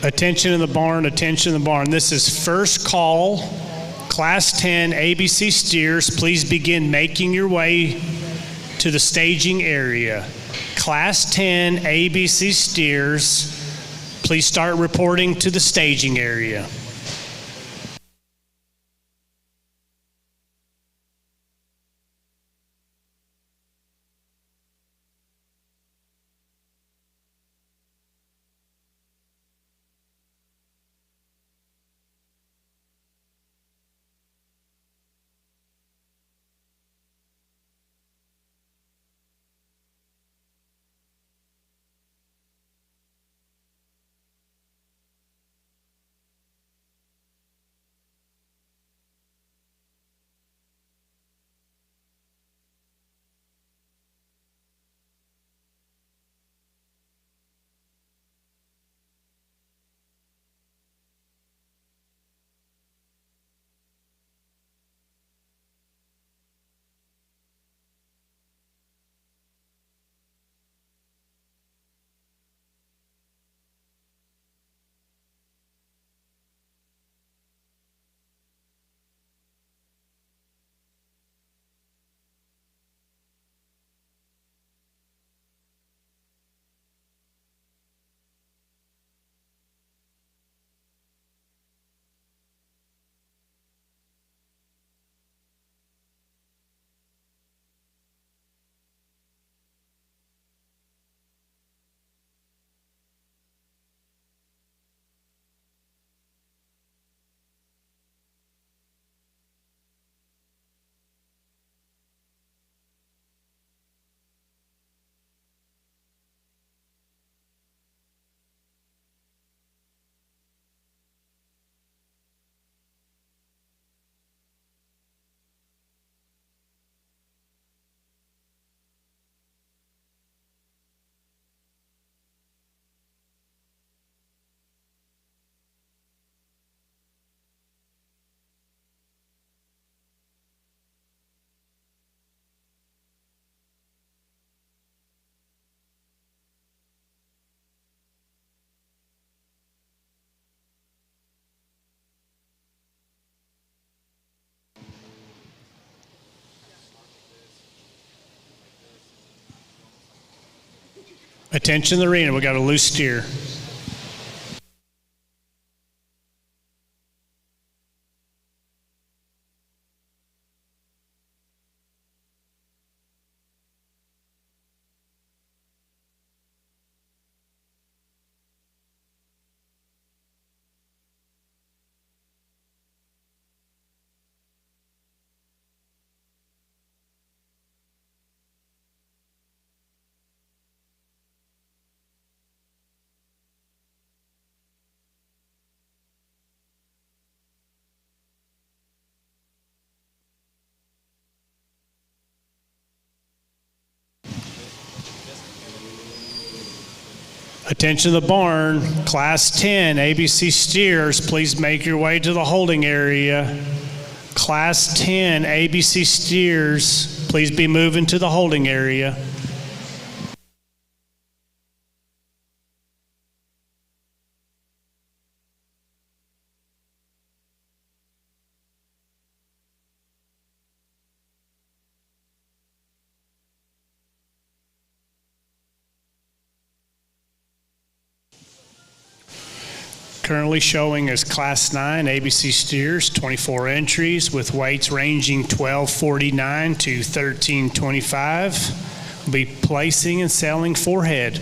Attention in the barn, attention in the barn. This is first call, Class 10 ABC steers. Please begin making your way to the staging area. Class 10 ABC steers, please start reporting to the staging area. Attention in the arena, we got a loose steer. Attention the barn, Class 10 ABC steers, please make your way to the holding area. Class 10 ABC steers, please be moving to the holding area. Currently showing as Class 9 ABC steers, 24 entries with weights ranging 1249 to 1325. Will be placing and selling 4 head.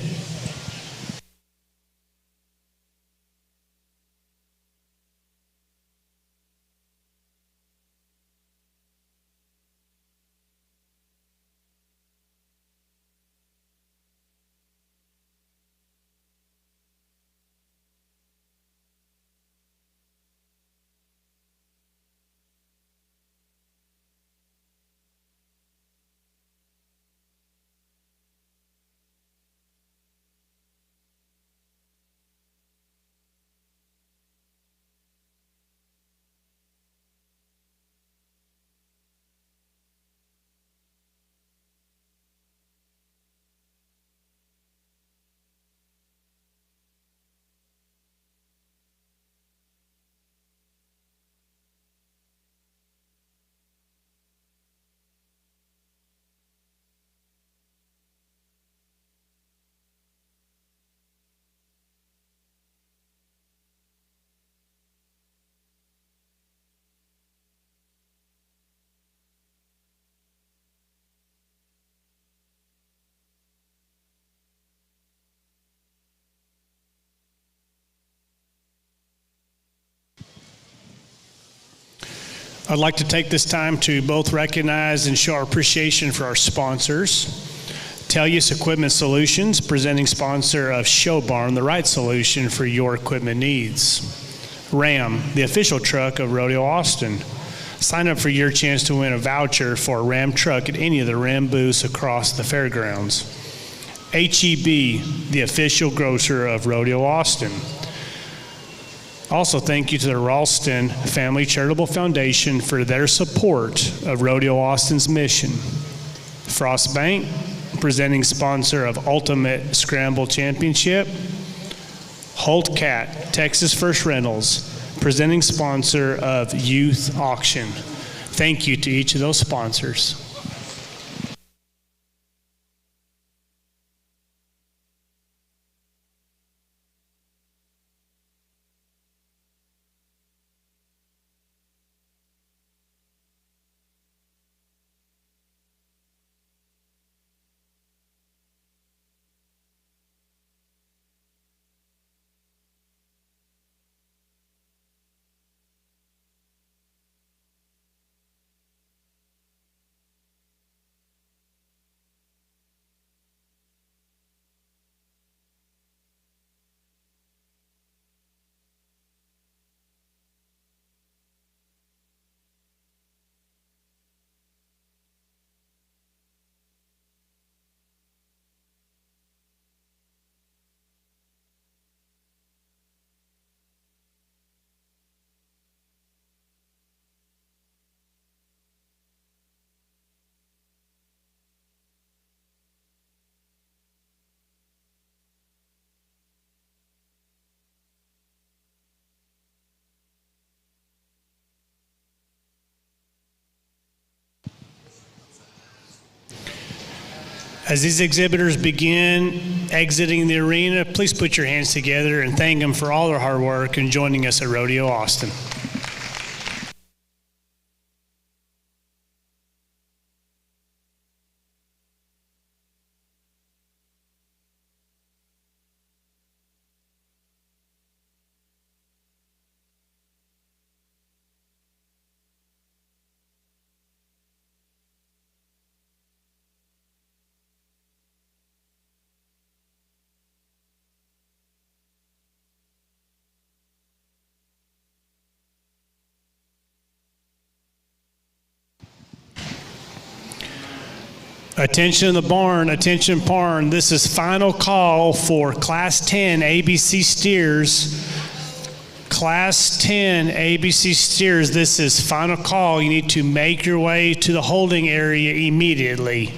I'd like to take this time to both recognize and show our appreciation for our sponsors. Tellius Equipment Solutions, presenting sponsor of Show Barn, the right solution for your equipment needs. Ram, the official truck of Rodeo Austin. Sign up for your chance to win a voucher for a Ram truck at any of the Ram booths across the fairgrounds. HEB, the official grocer of Rodeo Austin. Also, thank you to the Ralston Family Charitable Foundation for their support of Rodeo Austin's mission. Frost Bank, presenting sponsor of Ultimate Scramble Championship. Holt Cat, Texas First Rentals, presenting sponsor of Youth Auction. Thank you to each of those sponsors. As these exhibitors begin exiting the arena, please put your hands together and thank them for all their hard work and joining us at Rodeo Austin. Attention the barn, attention barn. This is final call for Class 10 ABC steers. Class 10 ABC steers, this is final call. You need to make your way to the holding area immediately.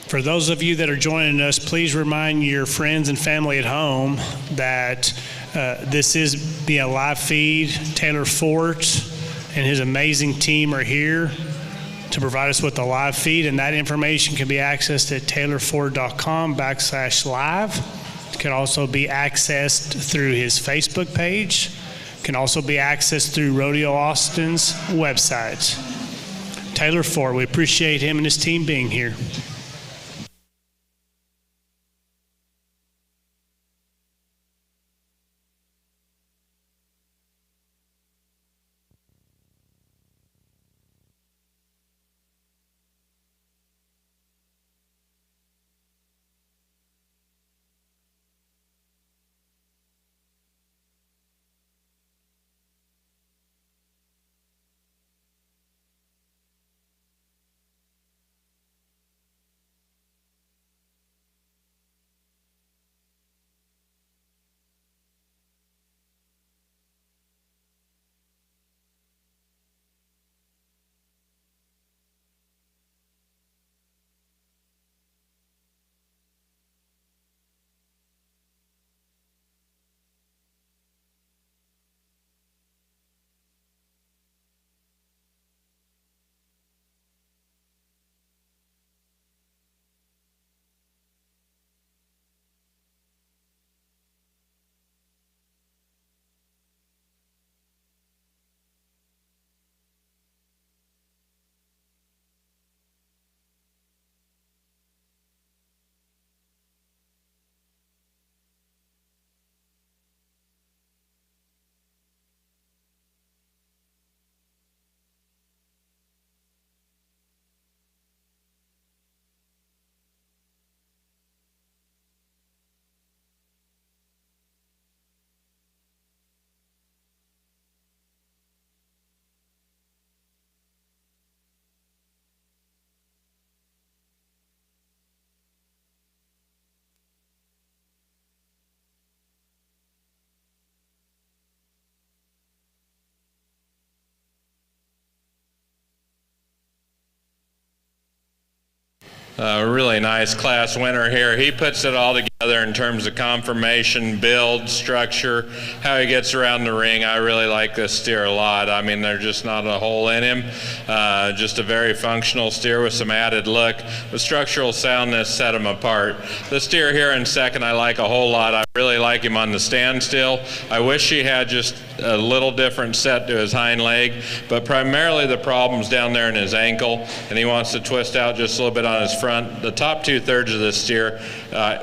For those of you that are joining us, please remind your friends and family at home that this is via live feed. Taylor Fort and his amazing team are here to provide us with the live feed, and that information can be accessed at taylorford.com/live. It can also be accessed through his Facebook page. It can also be accessed through Rodeo Austin's website. Taylor Ford, we appreciate him and his team being here. Really nice class winner here. He puts it all together in terms of conformation, build, structure, how he gets around the ring. I really like this steer a lot. I mean, there's just not a hole in him. Just a very functional steer with some added look. The structural soundness set him apart. The steer here in second I like a whole lot. I really like him on the standstill. I wish he had just a little different set to his hind leg, but primarily the problem's down there in his ankle, and he wants to twist out just a little bit on his front. The top 2/3 of this steer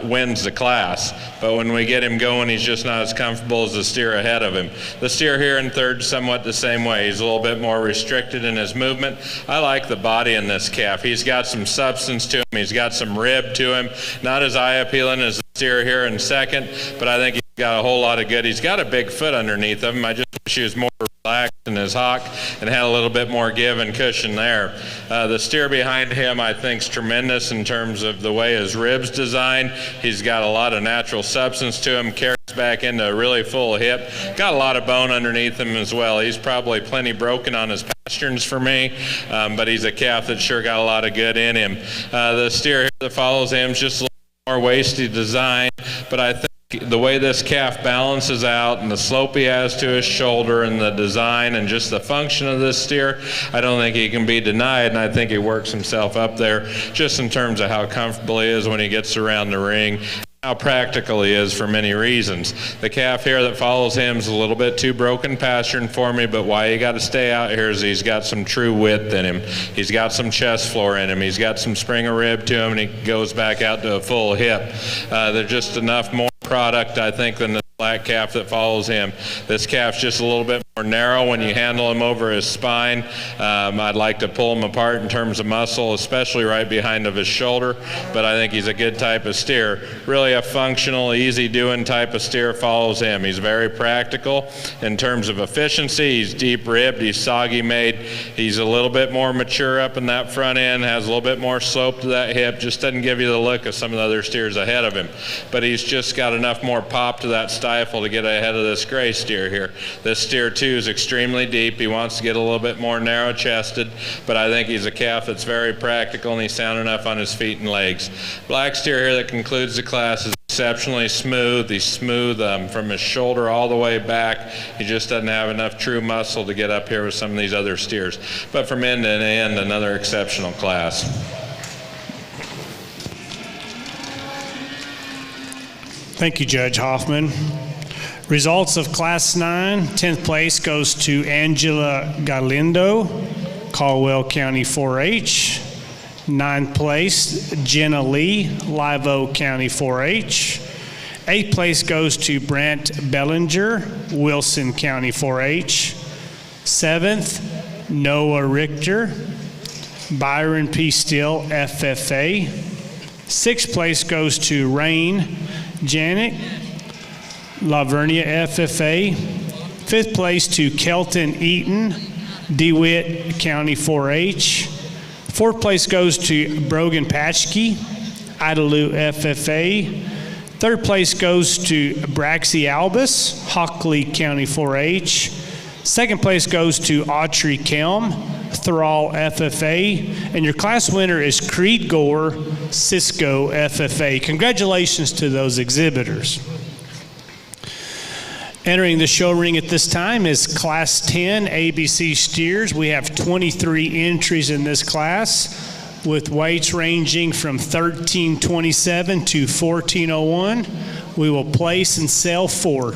wins the class, but when we get him going, he's just not as comfortable as the steer ahead of him. The steer here in third, somewhat the same way. He's a little bit more restricted in his movement. I like the body in this calf. He's got some substance to him. He's got some rib to him. Not as eye appealing as the steer here in second, but I think he's got a whole lot of good. He's got a big foot underneath him. I just wish he was more relaxed in his hock and had a little bit more give and cushion there. The steer behind him I think is tremendous in terms of the way his ribs designed. He's got a lot of natural substance to him, carries back into a really full hip, got a lot of bone underneath him as well. He's probably plenty broken on his pasterns for me, but he's a calf that sure got a lot of good in him. The steer here that follows him is just a little more waisty design, but I think the way this calf balances out and the slope he has to his shoulder and the design and just the function of this steer, I don't think he can be denied, and I think he works himself up there just in terms of how comfortable he is when he gets around the ring, how practical he is for many reasons. The calf here that follows him is a little bit too broken pastern for me, but why you got to stay out here is he's got some true width in him. He's got some chest floor in him. He's got some spring of rib to him, and he goes back out to a full hip. There's just enough more product, I think, than the black calf that follows him. This calf's just a little bit more narrow when you handle him over his spine. I'd like to pull him apart in terms of muscle, especially right behind of his shoulder, but I think he's a good type of steer. Really a functional, easy-doing type of steer follows him. He's very practical in terms of efficiency. He's deep-ribbed. He's soggy-made. He's a little bit more mature up in that front end, has a little bit more slope to that hip, just doesn't give you the look of some of the other steers ahead of him, but he's just got enough more pop to that stifle to get ahead of this gray steer here. This steer too is extremely deep. He wants to get a little bit more narrow chested, but I think he's a calf that's very practical and he's sound enough on his feet and legs. Black steer here that concludes the class is exceptionally smooth. He's smooth from his shoulder all the way back. He just doesn't have enough true muscle to get up here with some of these other steers. But from end to end, another exceptional class. Thank you, Judge Hoffman. Results of Class 9, 10th place goes to Angela Galindo, Caldwell County 4-H. 9th place, Jenna Lee, Live Oak County 4-H. 8th place goes to Brant Bellinger, Wilson County 4-H. 7th, Noah Richter, Byron P. Steele, FFA. 6th place goes to Rain Janik, Lavernia FFA. 5th place to Kelton Eaton, DeWitt County 4-H. 4th place goes to Brogan Patchke, Idalou FFA. 3rd place goes to Braxy Albus, Hockley County 4-H. 2nd place goes to Autry Kelm, Thrall FFA. And your class winner is Creed Gore, Cisco FFA. Congratulations to those exhibitors. Entering the show ring at this time is Class 10 ABC steers. We have 23 entries in this class with weights ranging from 1327 to 1401. We will place and sell 4.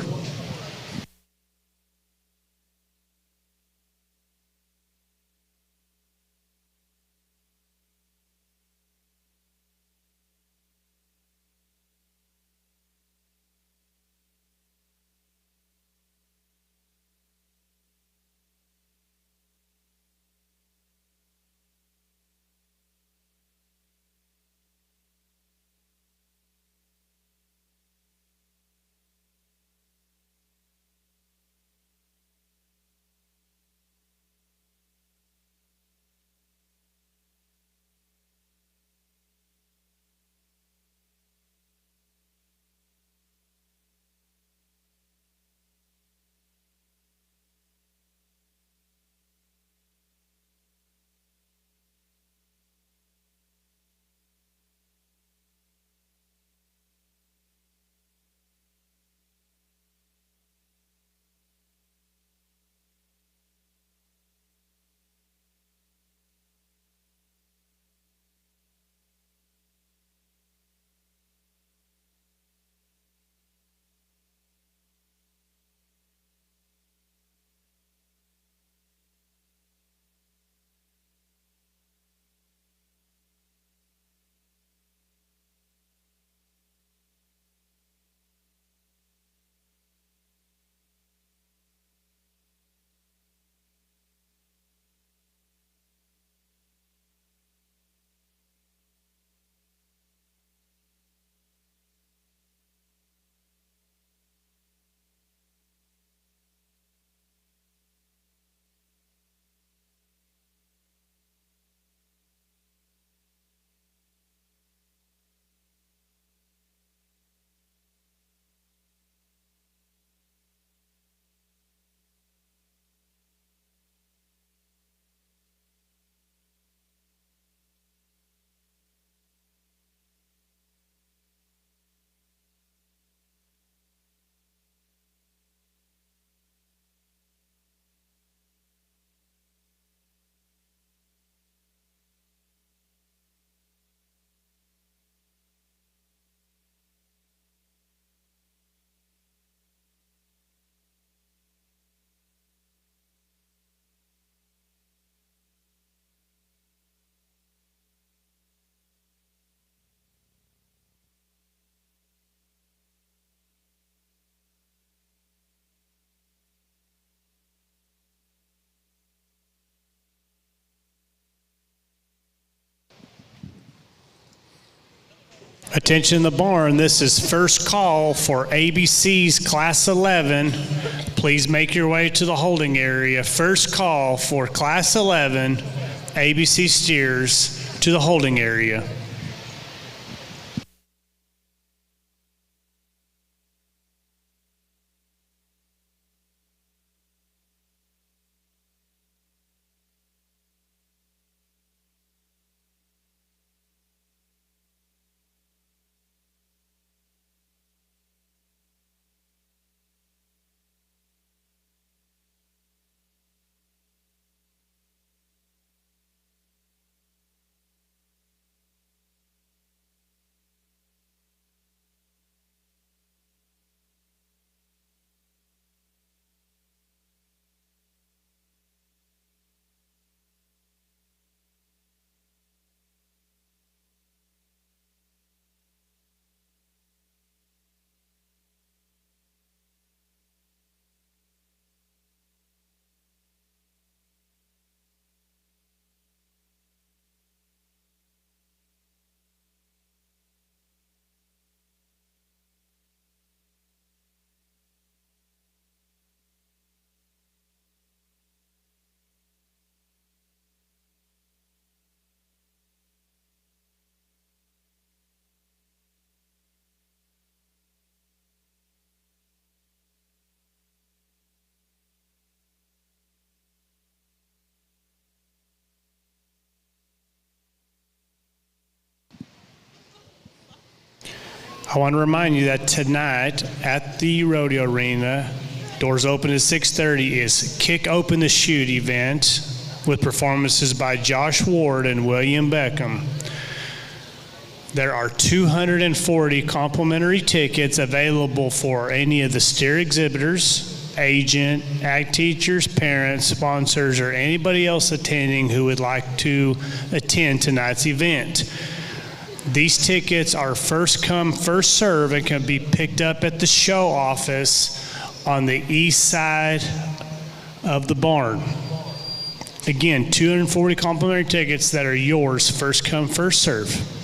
Attention the barn, this is first call for ABC's Class 11. Please make your way to the holding area. First call for Class 11 ABC steers to the holding area. I want to remind you that tonight at the rodeo arena, doors open at 6:30, is Kick Open the Chute event with performances by Josh Ward and William Beckham. There are 240 complimentary tickets available for any of the steer exhibitors, agent, ag teachers, parents, sponsors, or anybody else attending who would like to attend tonight's event. These tickets are first come, first serve, and can be picked up at the show office on the east side of the barn. Again, 240 complimentary tickets that are yours, first come, first serve.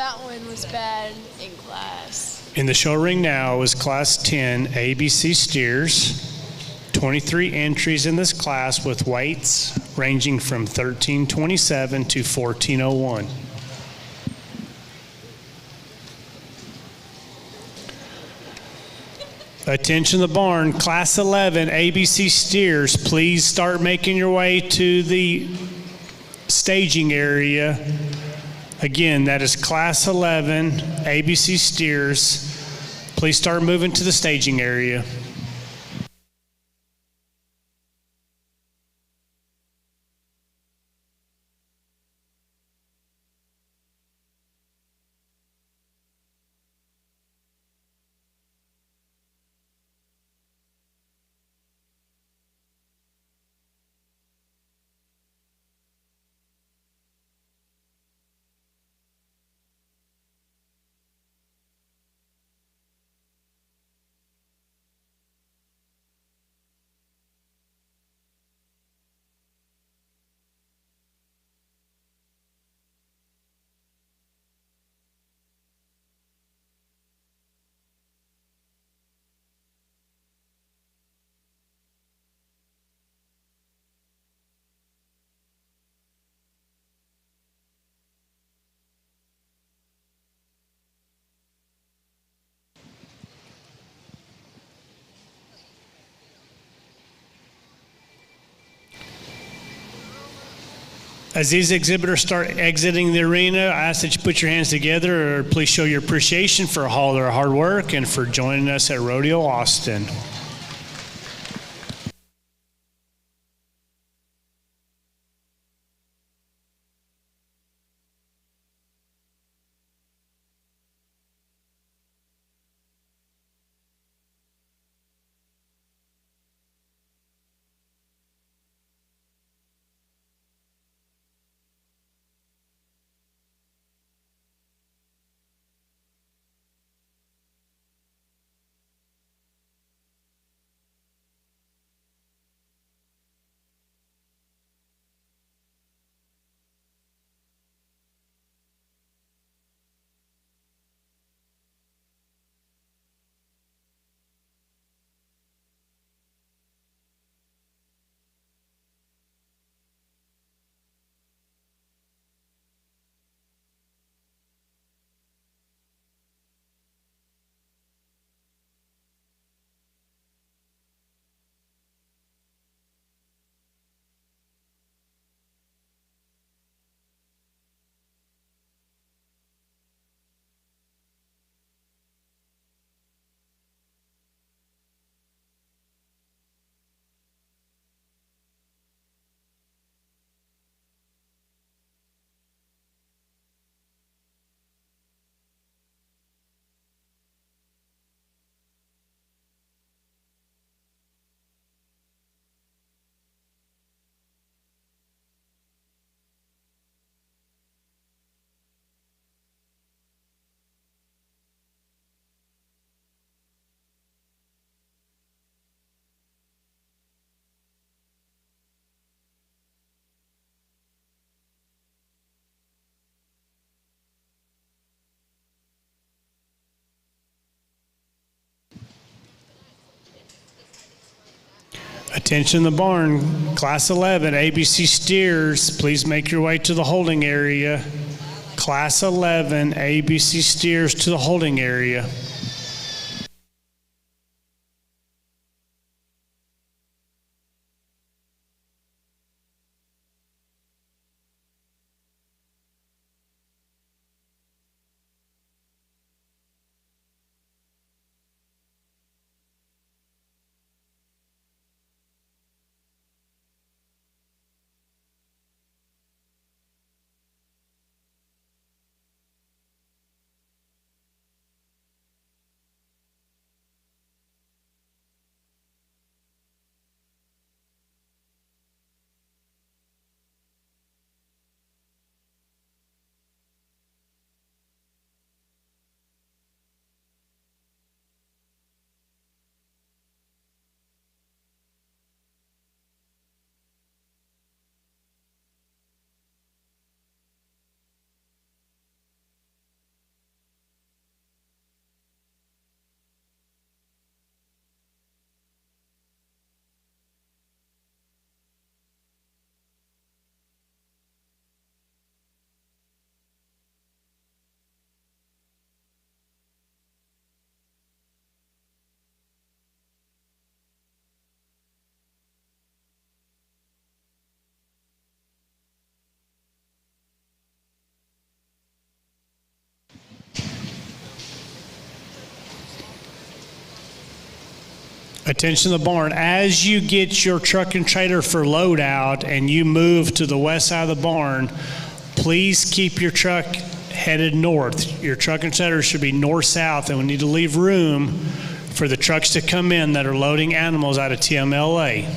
That one was bad in class. In the show ring now is Class 10 ABC steers. 23 entries in this class with weights ranging from 1327 to 1401. Attention the barn, Class 11 ABC steers, please start making your way to the staging area. Again, that is Class 11 ABC steers. Please start moving to the staging area. As these exhibitors start exiting the arena, I ask that you put your hands together or please show your appreciation for all their hard work and for joining us at Rodeo Austin. Attention the barn, Class 11, ABC steers, please make your way to the holding area. Class 11, ABC steers to the holding area. Attention to the barn. As you get your truck and trailer for load out and you move to the west side of the barn, please keep your truck headed north. Your truck and trailer should be north-south, and we need to leave room for the trucks to come in that are loading animals out of TMLA.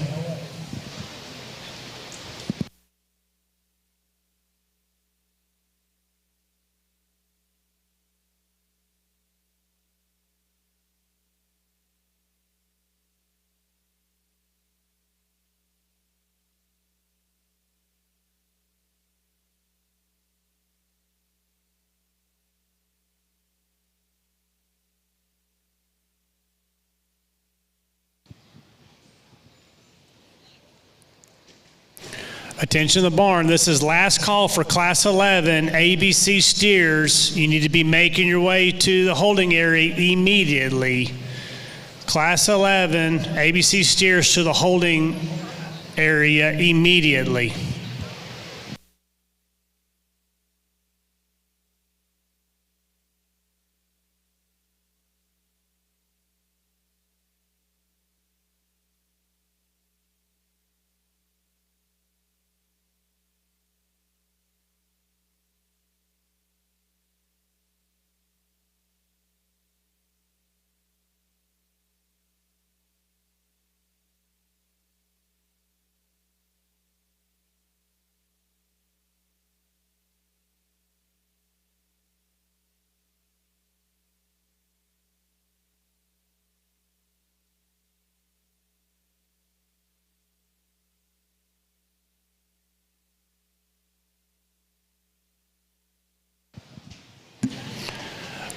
Attention to the barn. This is last call for Class 11 ABC steers. You need to be making your way to the holding area immediately. Class 11 ABC steers to the holding area immediately.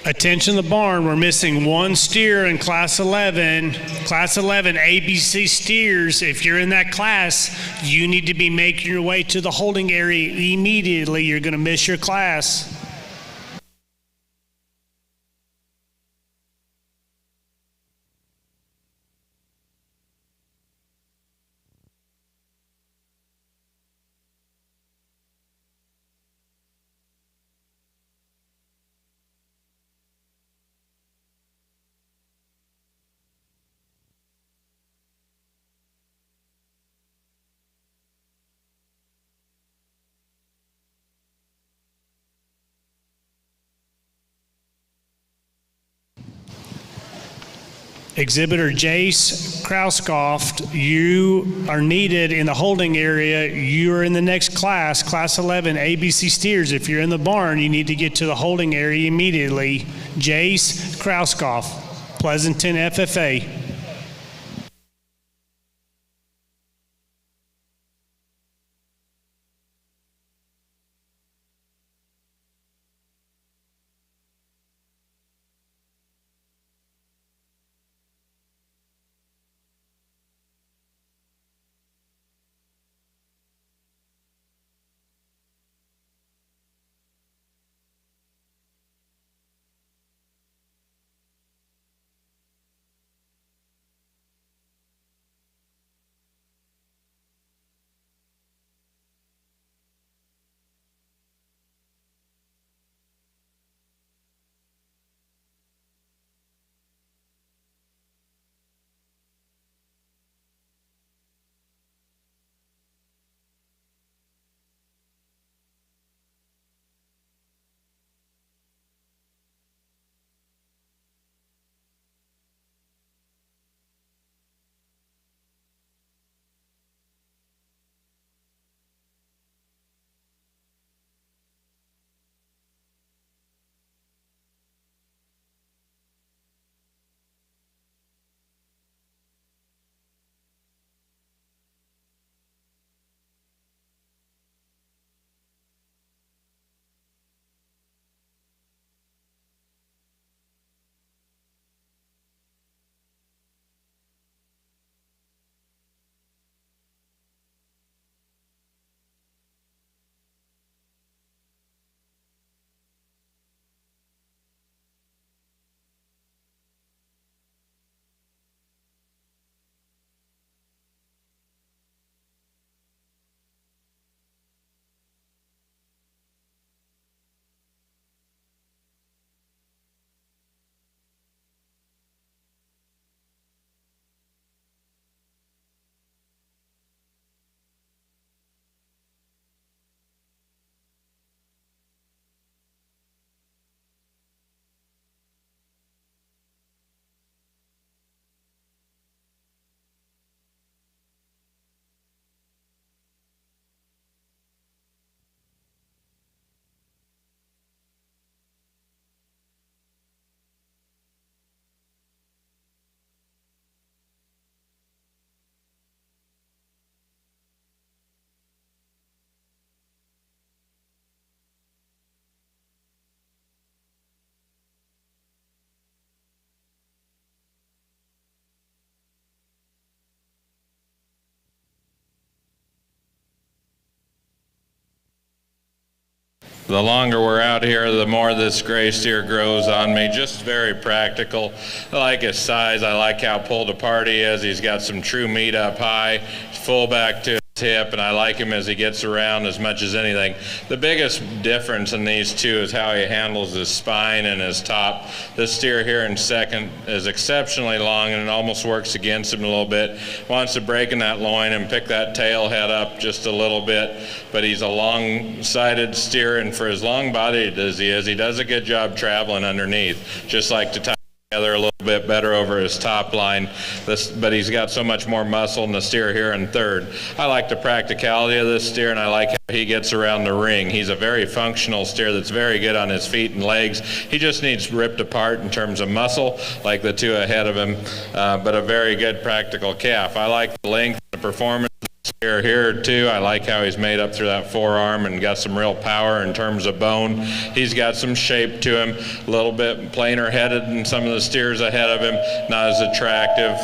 Attention the barn, we're missing one steer in Class 11. Class 11 ABC steers, if you're in that class, you need to be making your way to the holding area immediately. You're going to miss your class. Exhibitor Jace Krauskoft, you are needed in the holding area. You're in the next class, Class 11 ABC steers. If you're in the barn, you need to get to the holding area immediately. Jace Krauskoft, Pleasanton FFA. The longer we're out here, the more this gray steer grows on me. Just very practical. I like his size. I like how pulled apart he is. He's got some true meat up high, full back to his hip, and I like him as he gets around as much as anything. The biggest difference in these two is how he handles his spine and his top. This steer here in second is exceptionally long, and it almost works against him a little bit. Wants to break in that loin and pick that tail head up just a little bit, but he's a long-sided steer, and for as long-bodied as he does a good job traveling underneath, just like to tie together a little bit better over his top line. But he's got so much more muscle in the steer here in third. I like the practicality of this steer, and I like how he gets around the ring. He's a very functional steer that's very good on his feet and legs. He just needs ripped apart in terms of muscle, like the two ahead of him, but a very good practical calf. I like the length and the performance of the steer here too. I like how he's made up through that forearm and got some real power in terms of bone. He's got some shape to him, a little bit plainer headed than some of the steers ahead of him, not as attractive.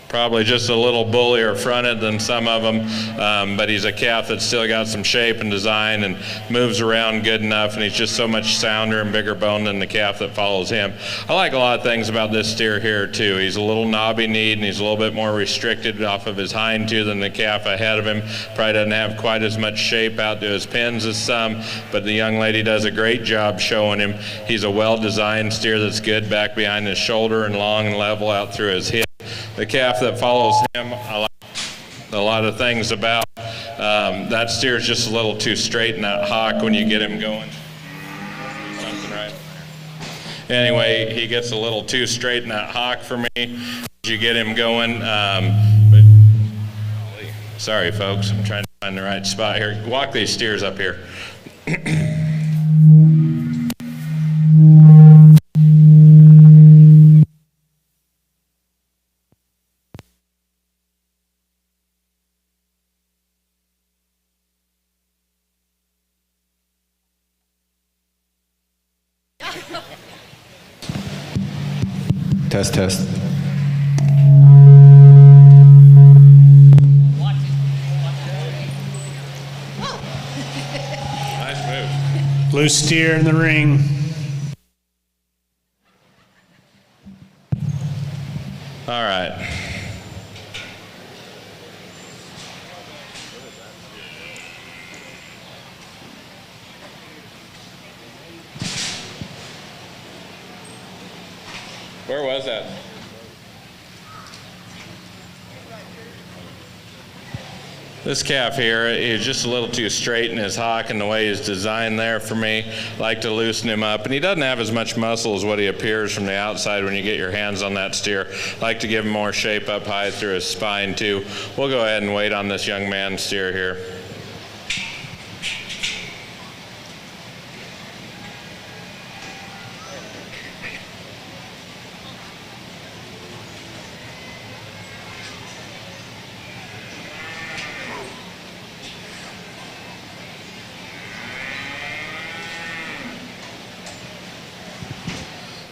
Probably just a little bullier fronted than some of them, but he's a calf that's still got some shape and design and moves around good enough, and he's just so much sounder and bigger bone than the calf that follows him. I like a lot of things about this steer here too. He's a little knobby-kneed and he's a little bit more restricted off of his hind tooth than the calf ahead of him. Probably doesn't have quite as much shape out to his pins as some, but the young lady does a great job showing him. He's a well-designed steer that's good back behind his shoulder and long and level out through his hip. The calf that follows him, I like a lot of things about. That steer's just a little too straight in that hock when you get him going. Something right there. Anyway, he gets a little too straight in that hock for me as you get him going. But sorry, folks, I'm trying to find the right spot here. Walk these steers up here. Test, test. Nice move. Blue steer in the ring. All right. Where was that? This calf here is just a little too straight in his hock and the way he's designed there for me. Like to loosen him up, and he doesn't have as much muscle as what he appears from the outside when you get your hands on that steer. Like to give him more shape up high through his spine too. We'll go ahead and wait on this young man's steer here.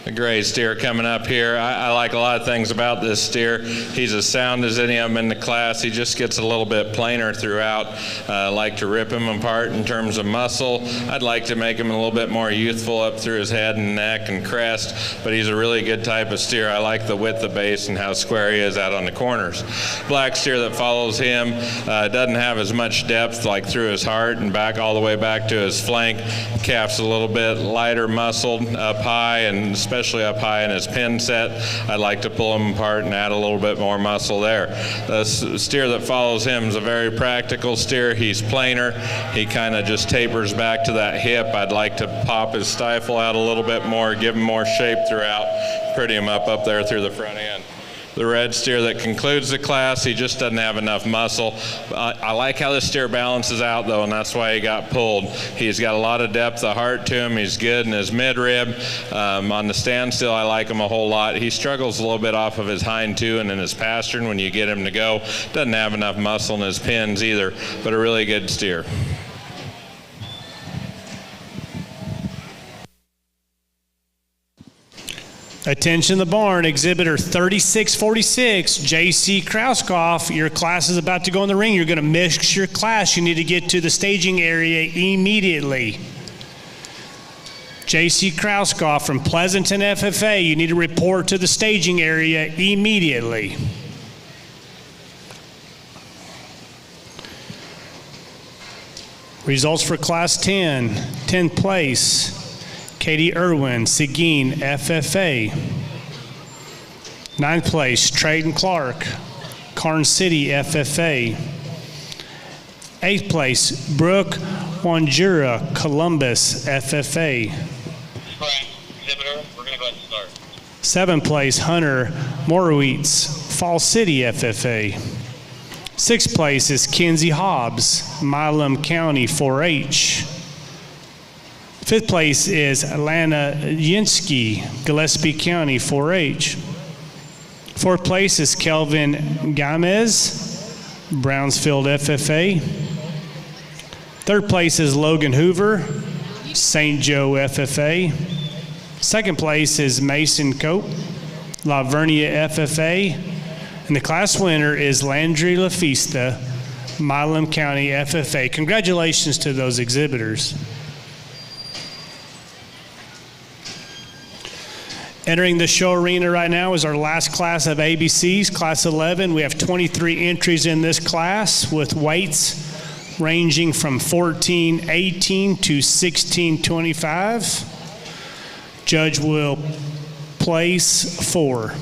A gray steer coming up here. I like a lot of things about this steer. He's as sound as any of them in the class. He just gets a little bit plainer throughout. I like to rip him apart in terms of muscle. I'd like to make him a little bit more youthful up through his head and neck and crest, but he's a really good type of steer. I like the width of base and how square he is out on the corners. Black steer that follows him doesn't have as much depth like through his heart and back all the way back to his flank. Calf's a little bit lighter muscled up high, and especially up high in his pin set. I'd like to pull him apart and add a little bit more muscle there. The steer that follows him is a very practical steer. He's plainer. He kind of just tapers back to that hip. I'd like to pop his stifle out a little bit more, give him more shape throughout, pretty him up there through the front end. The red steer that concludes the class, he just doesn't have enough muscle. I like how this steer balances out though, and that's why he got pulled. He's got a lot of depth of heart to him. He's good in his midrib. On the standstill, I like him a whole lot. He struggles a little bit off of his hind too and in his pastern when you get him to go. Doesn't have enough muscle in his pins either, but a really good steer. Attention the barn, exhibitor 3646, J.C. Krauskoff. Your class is about to go in the ring. You're going to mix your class. You need to get to the staging area immediately. J.C. Krauskoff from Pleasanton FFA, you need to report to the staging area immediately. Results for Class 10, 10th place. Katie Irwin, Seguin, FFA. 9th place, Trayton Clark, Karn City, FFA. 8th place, Brooke Wanjura, Columbus, FFA. Exhibitor, we're going to go ahead and start. 7th place, Hunter Morowitz, Fall City, FFA. 6th place is Kenzie Hobbs, Milam County, 4-H. 5th place is Alana Yinsky, Gillespie County, 4-H. Fourth place is Kelvin Gamez, Brownsfield FFA. Third place is Logan Hoover, St. Joe FFA. Second place is Mason Cope, La Vernia FFA. And the class winner is Landry LaFista, Milam County FFA. Congratulations to those exhibitors. Entering the show arena right now is our last class of ABCs, Class 11. We have 23 entries in this class with weights ranging from 1418 to 1625. Judge will place 4.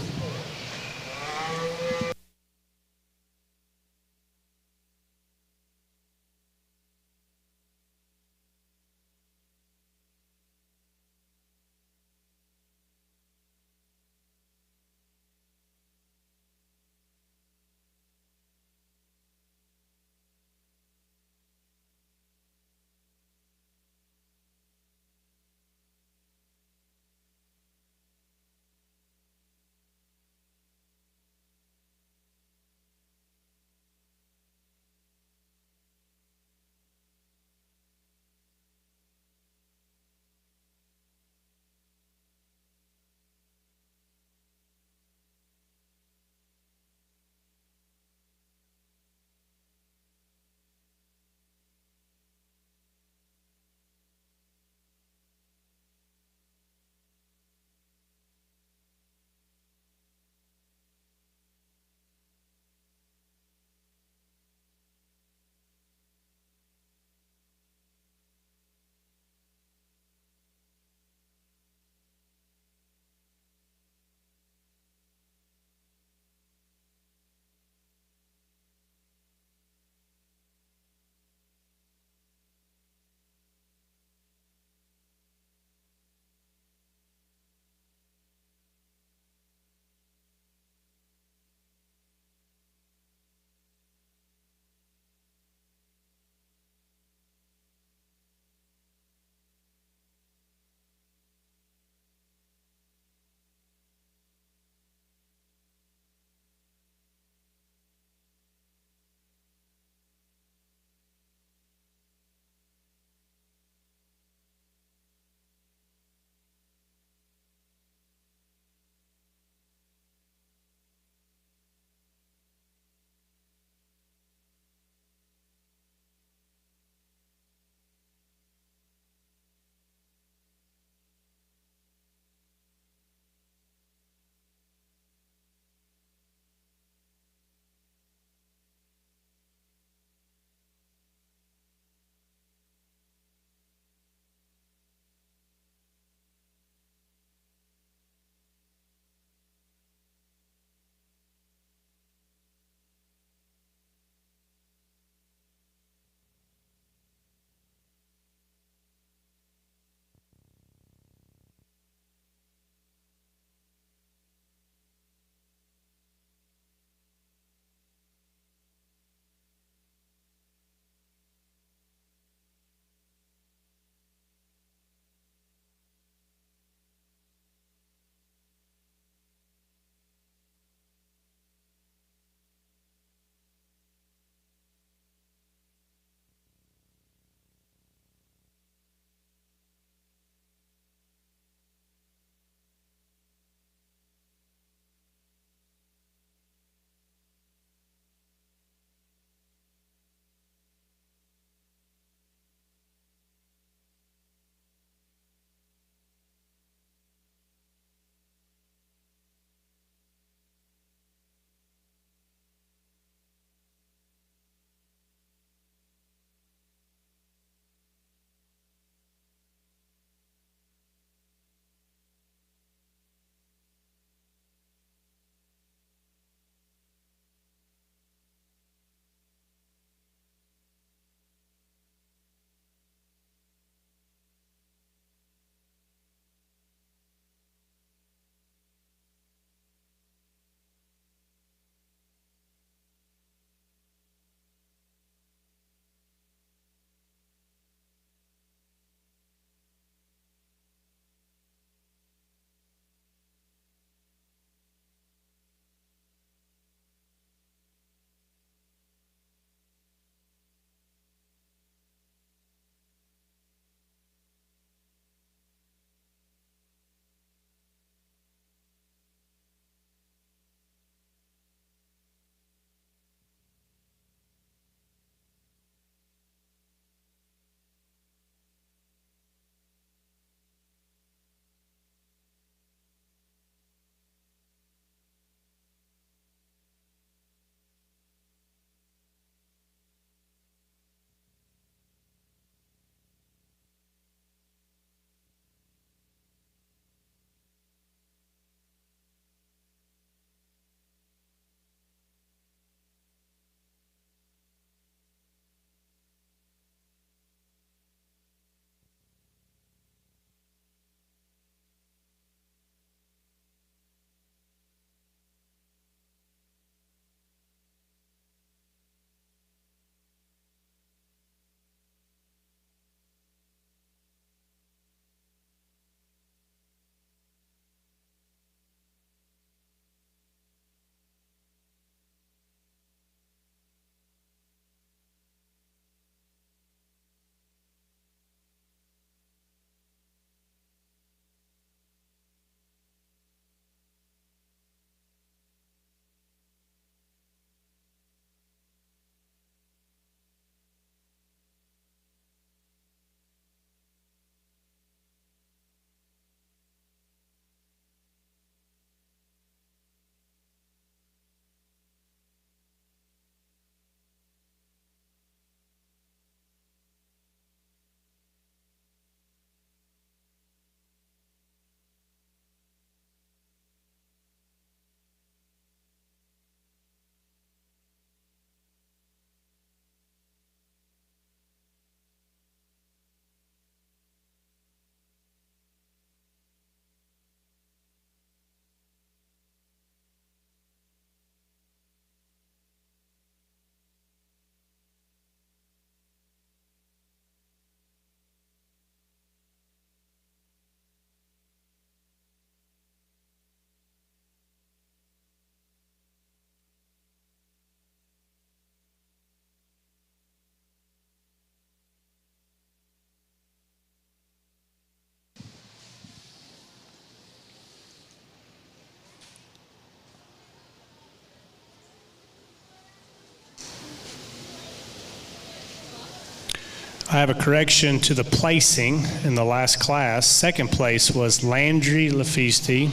I have a correction to the placing in the last class. Second place was Landry Lafisti,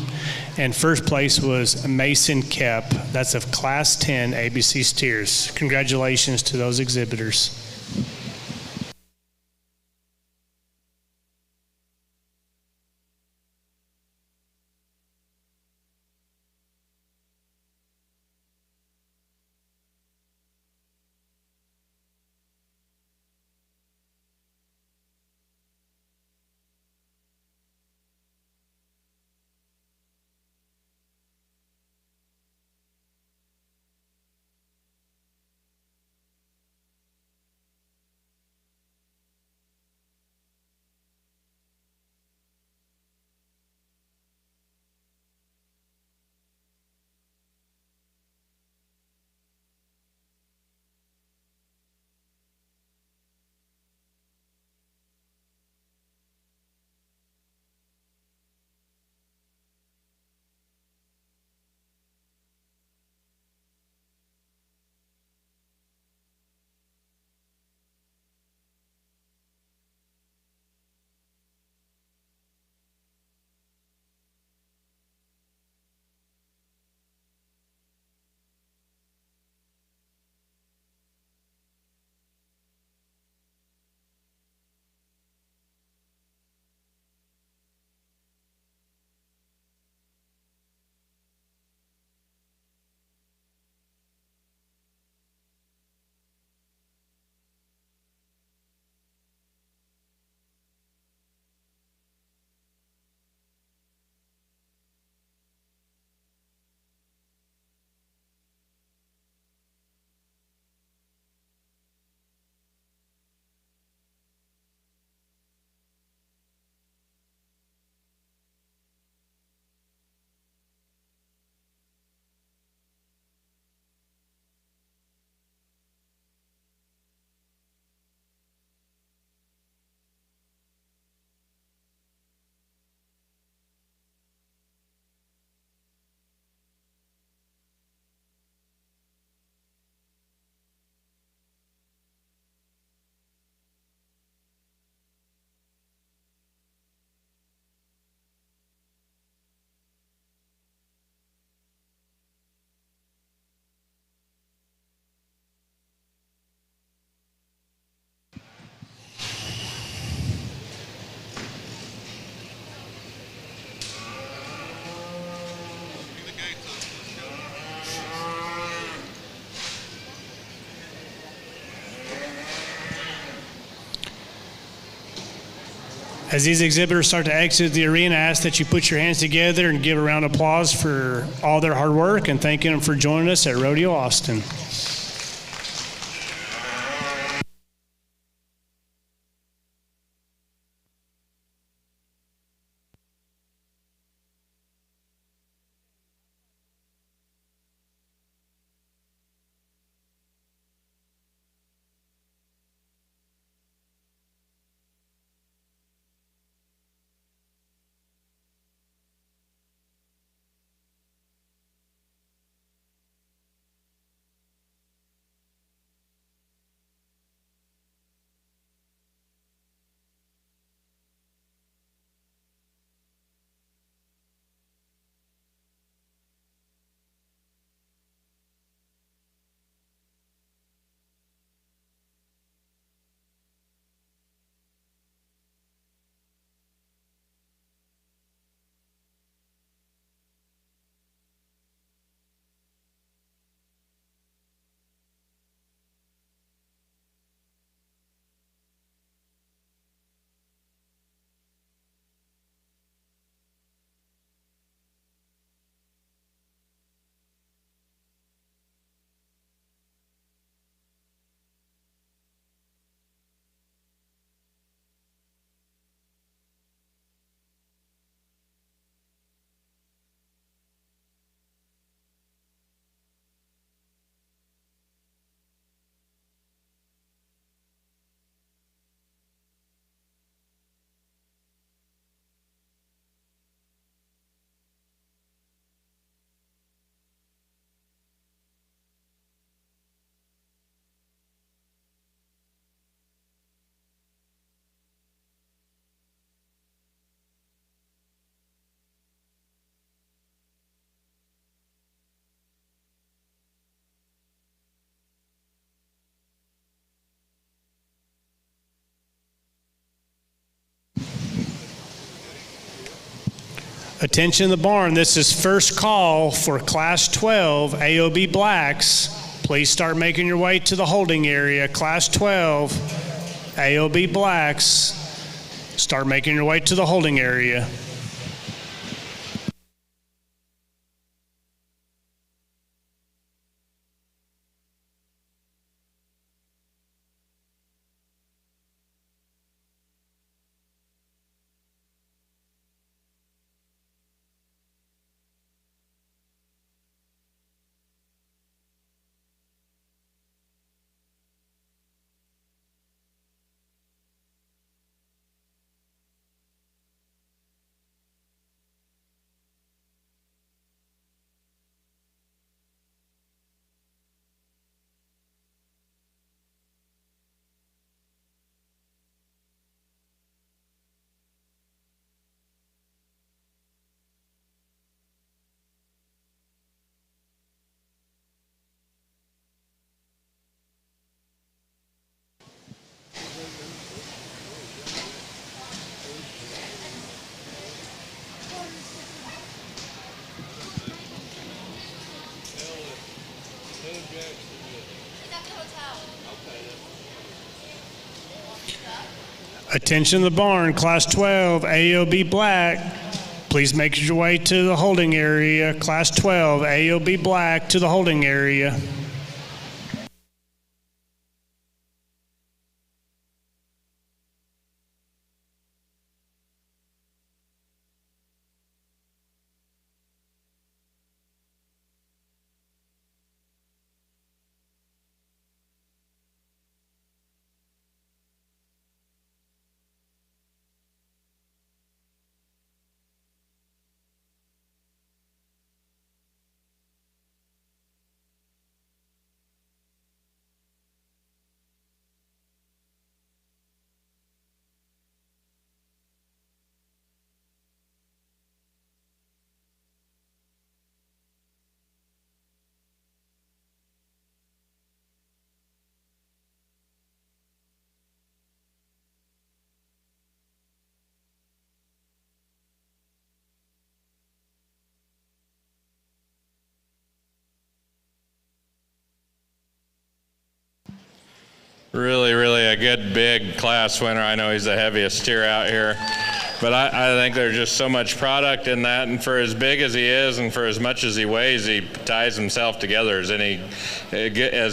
and first place was Mason Kep. That's of Class 10 ABC steers. Congratulations to those exhibitors. As these exhibitors start to exit the arena, I ask that you put your hands together and give a round of applause for all their hard work and thanking them for joining us at Rodeo Austin. Attention the barn, this is first call for Class 12 AOB Blacks. Please start making your way to the holding area. Class 12 AOB Blacks, start making your way to the holding area. Attention the barn, Class 12 AOB Black. Please make your way to the holding area. Class 12 AOB Black to the holding area. Really, really a good big class winner. I know he's the heaviest steer out here. But I think there's just so much product in that, and for as big as he is and for as much as he weighs, he ties himself together as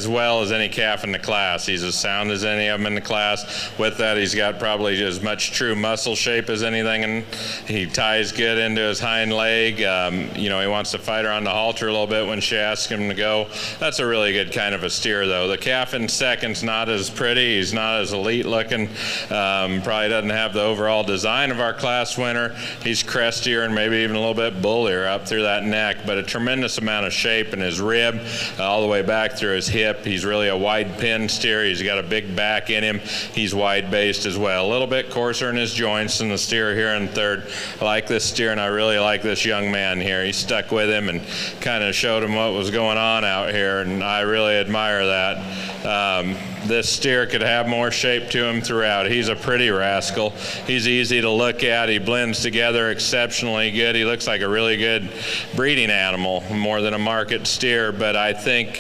well as any calf in the class. He's as sound as any of them in the class. With that, he's got probably as much true muscle shape as anything, and he ties good into his hind leg. He wants to fight her on the halter a little bit when she asks him to go. That's a really good kind of a steer, though. The calf in second's not as pretty. He's not as elite looking. Probably doesn't have the overall design of our class winner. He's crestier and maybe even a little bit bullier up through that neck, but a tremendous amount of shape in his rib all the way back through his hip. He's really a wide pin steer. He's got a big back in him. He's wide based as well. A little bit coarser in his joints than the steer here in third. I like this steer, and I really like this young man here. He stuck with him and kind of showed him what was going on out here, and I really admire that. This steer could have more shape to him throughout. He's a pretty rascal. He's easy to look at. He blends together exceptionally good. He looks like a really good breeding animal, more than a market steer, but I think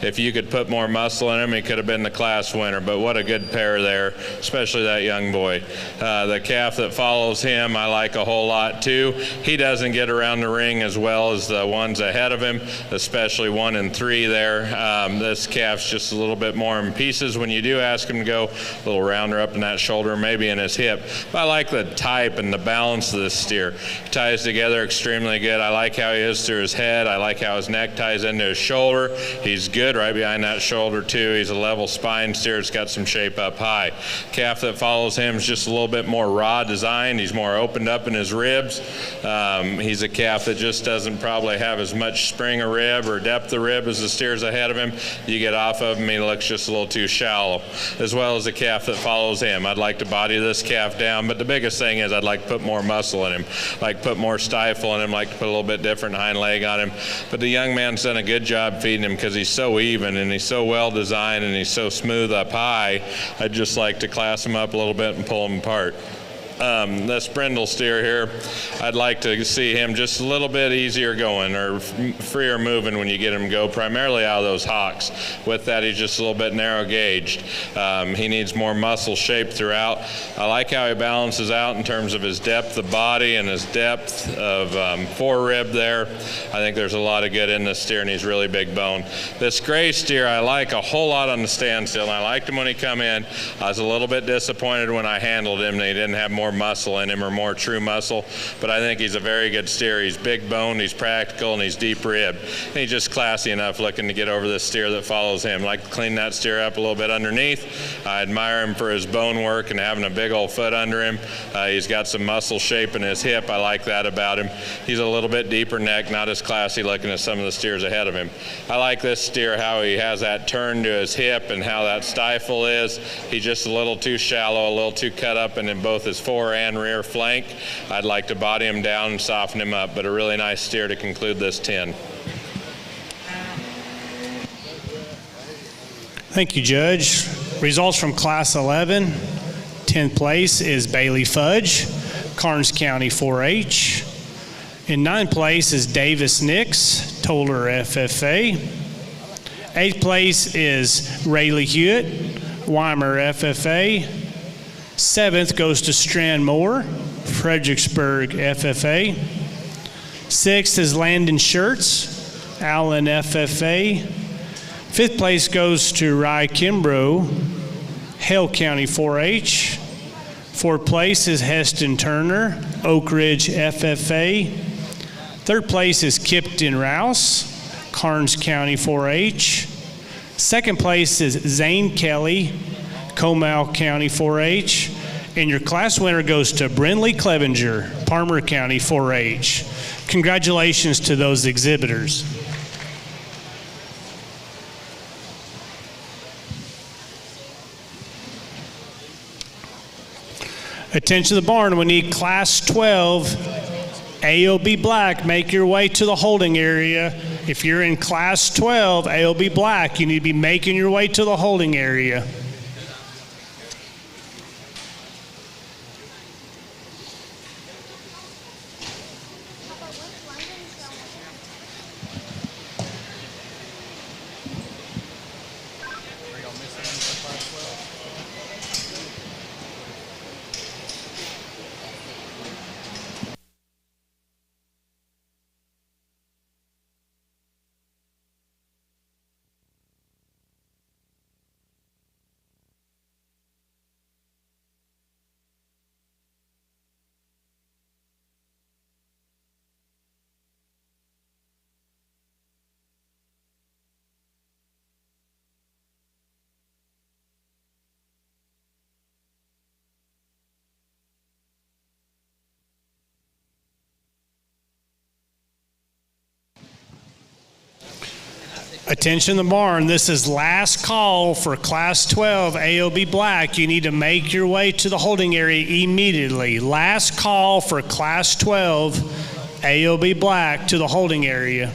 if you could put more muscle in him, he could have been the class winner. But what a good pair there, especially that young boy. The calf that follows him I like a whole lot too. He doesn't get around the ring as well as the ones ahead of him, especially 1 and 3 there. This calf's just a little bit more in pieces when you do ask him to go, a little rounder up in that shoulder, maybe in his hip. But I like the type and the balance of this steer. He ties together extremely good. I like how he is through his head. I like how his neck ties into his shoulder. He's good right behind that shoulder too. He's a level spine steer. It's got some shape up high. Calf that follows him is just a little bit more raw designed. He's more opened up in his ribs. He's a calf that just doesn't probably have as much spring of rib or depth of rib as the steers ahead of him. You get off of him, he looks just a little too shallow, as well as the calf that follows him. I'd like to body this calf down, but the biggest thing is I'd like to put more muscle in him, like put more stifle in him, like to put a little bit different hind leg on him. But the young man's done a good job feeding him because he's so even and he's so well designed and he's so smooth up high. I'd just like to class him up a little bit and pull him apart. this brindle steer here, I'd like to see him just a little bit easier going or freer moving when you get him go, primarily out of those hocks. With that, he's just a little bit narrow gauged. He needs more muscle shape throughout. I like how he balances out in terms of his depth of body and his depth of forerib there. I think there's a lot of good in this steer, and he's really big bone. This gray steer I like a whole lot on the standstill, and I liked him when he come in. I was a little bit disappointed when I handled him and he didn't have more muscle in him or more true muscle, but I think he's a very good steer. He's big boned, he's practical, and he's deep rib. And he's just classy enough looking to get over this steer that follows him. I'd like to clean that steer up a little bit underneath. I admire him for his bone work and having a big old foot under him. He's got some muscle shape in his hip. I like that about him. He's a little bit deeper neck, not as classy looking as some of the steers ahead of him. I like this steer, how he has that turn to his hip and how that stifle is. He's just a little too shallow, a little too cut up in both his fore and rear flank. I'd like to body him down and soften him up, but a really nice steer to conclude this 10. Thank you, Judge. Results from Class 11. 10th place is Bailey Fudge, Karnes County 4-H. In 9th place is Davis Nix, Toller FFA. 8th place is Rayleigh Hewitt, Weimer FFA. 7th goes to Strand Moore, Fredericksburg FFA. 6th is Landon Schertz, Allen FFA. 5th place goes to Rye Kimbrough, Hale County 4-H. 4th place is Heston Turner, Oak Ridge FFA. 3rd place is Kipton Rouse, Karnes County 4-H. 2nd place is Zane Kelly, Comal County 4-H. And your class winner goes to Brindley Clevenger, Palmer County 4-H. Congratulations to those exhibitors. Attention to the barn, we need Class 12, AOB Black, make your way to the holding area. If you're in Class 12, AOB Black, you need to be making your way to the holding area. Attention the barn, this is last call for Class 12 AOB Black. You need to make your way to the holding area immediately. Last call for Class 12 AOB Black to the holding area.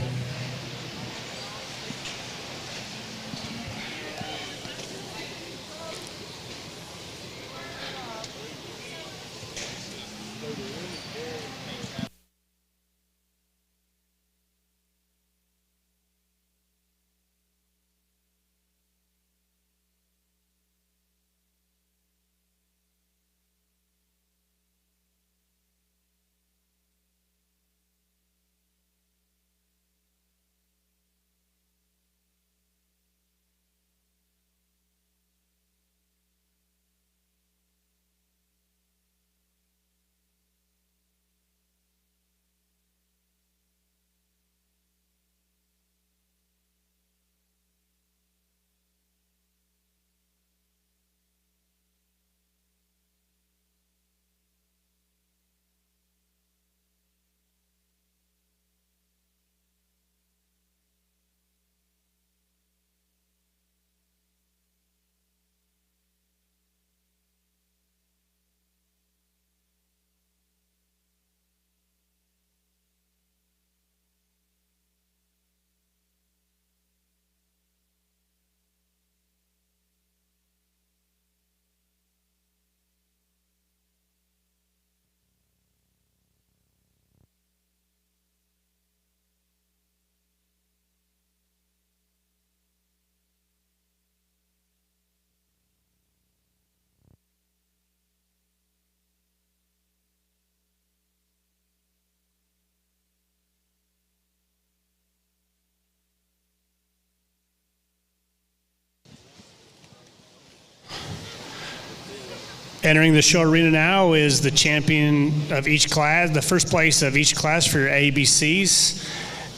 Entering the show arena now is the champion of each class, the first place of each class for your ABCs.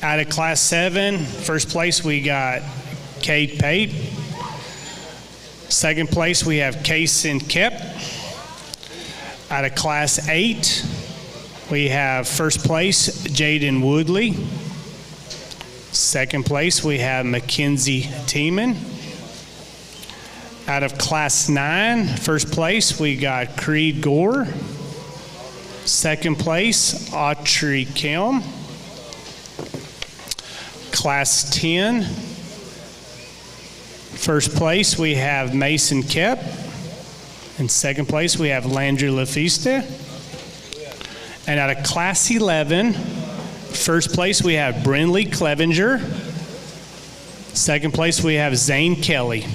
Out of Class 7, first place we got Kate Pate. Second place we have Kaysen Kep. Out of Class 8, we have first place Jaden Woodley. Second place we have Mackenzie Tiemann. Out of Class 9, first place we got Creed Gore. Second place Autry Kelm. Class 10, first place we have Mason Kep. In second place we have Landry LaFista. And out of Class 11, first place we have Brindley Clevenger. Second place we have Zane Kelly.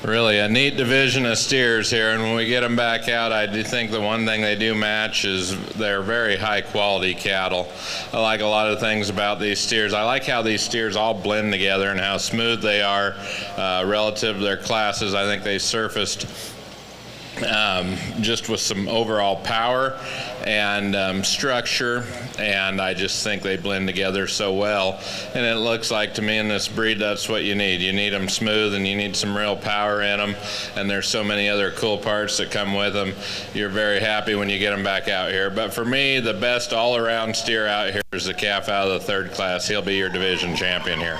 Really a neat division of steers here, and when we get them back out, I do think the one thing they do match is they're very high quality cattle. I like a lot of things about these steers. I like how these steers all blend together and how smooth they are relative to their classes. I think they surfaced just with some overall power and structure, and I just think they blend together so well. And it looks like to me in this breed that's what you need. You need them smooth and you need some real power in them, and there's so many other cool parts that come with them. You're very happy when you get them back out here. But for me, the best all-around steer out here is the calf out of the third class. He'll be your division champion here.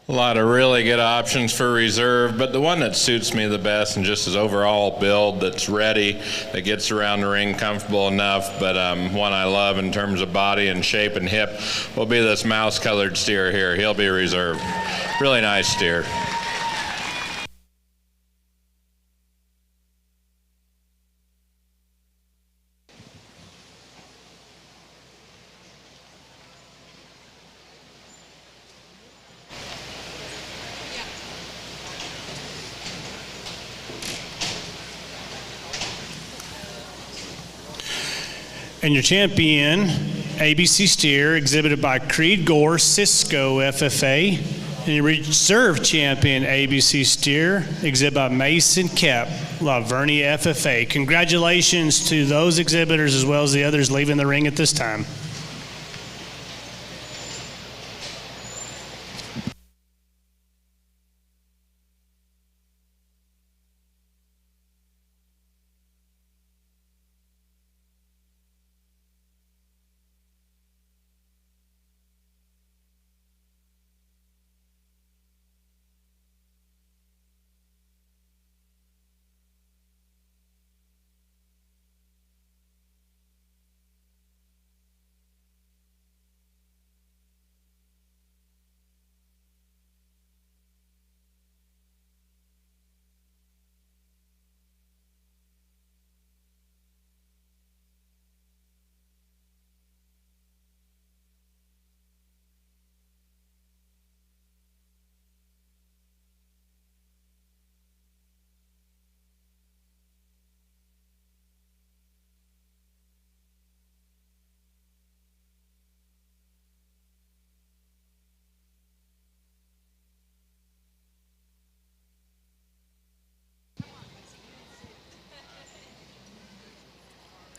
A lot of really good options for reserve, but the one that suits me the best and just his overall build that's ready, that gets around the ring comfortable enough, but one I love in terms of body and shape and hip will be this mouse-colored steer here. He'll be reserved. Really nice steer. And your champion, ABC steer, exhibited by Creed Gore, Cisco FFA. And your reserve champion, ABC steer, exhibited by Mason Kep, La Vernia FFA. Congratulations to those exhibitors as well as the others leaving the ring at this time.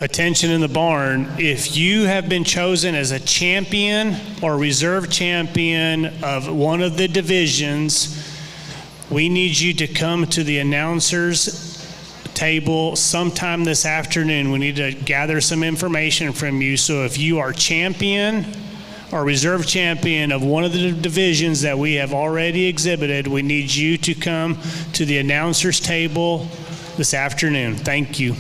Attention in the barn, if you have been chosen as a champion or reserve champion of one of the divisions, we need you to come to the announcers table sometime this afternoon. We need to gather some information from you. So if you are champion or reserve champion of one of the divisions that we have already exhibited, we need you to come to the announcers table this afternoon. Thank you.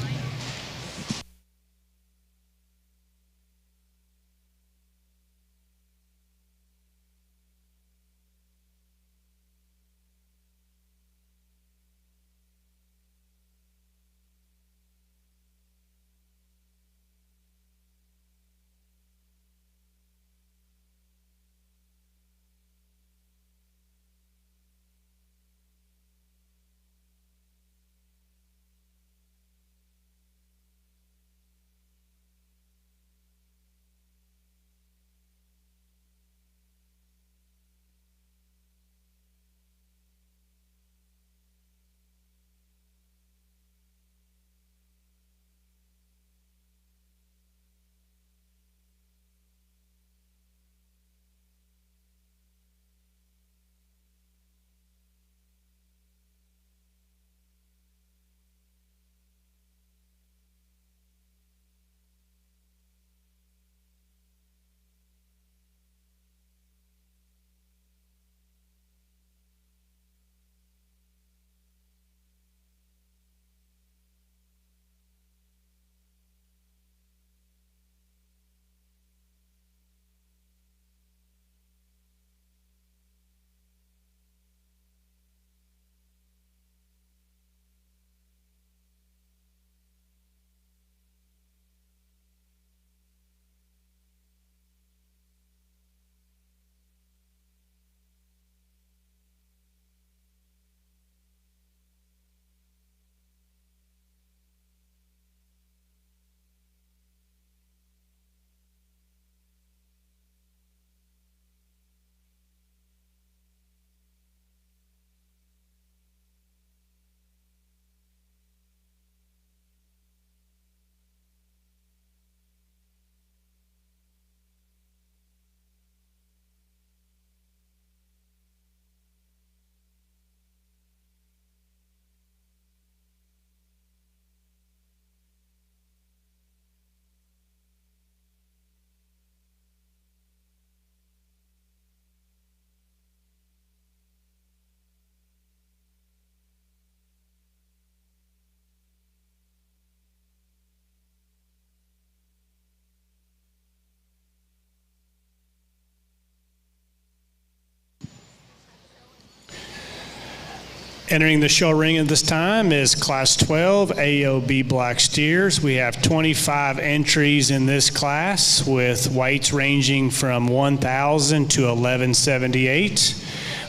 Entering the show ring at this time is Class 12 AOB Black Steers. We have 25 entries in this class with weights ranging from 1,000 to 1,178.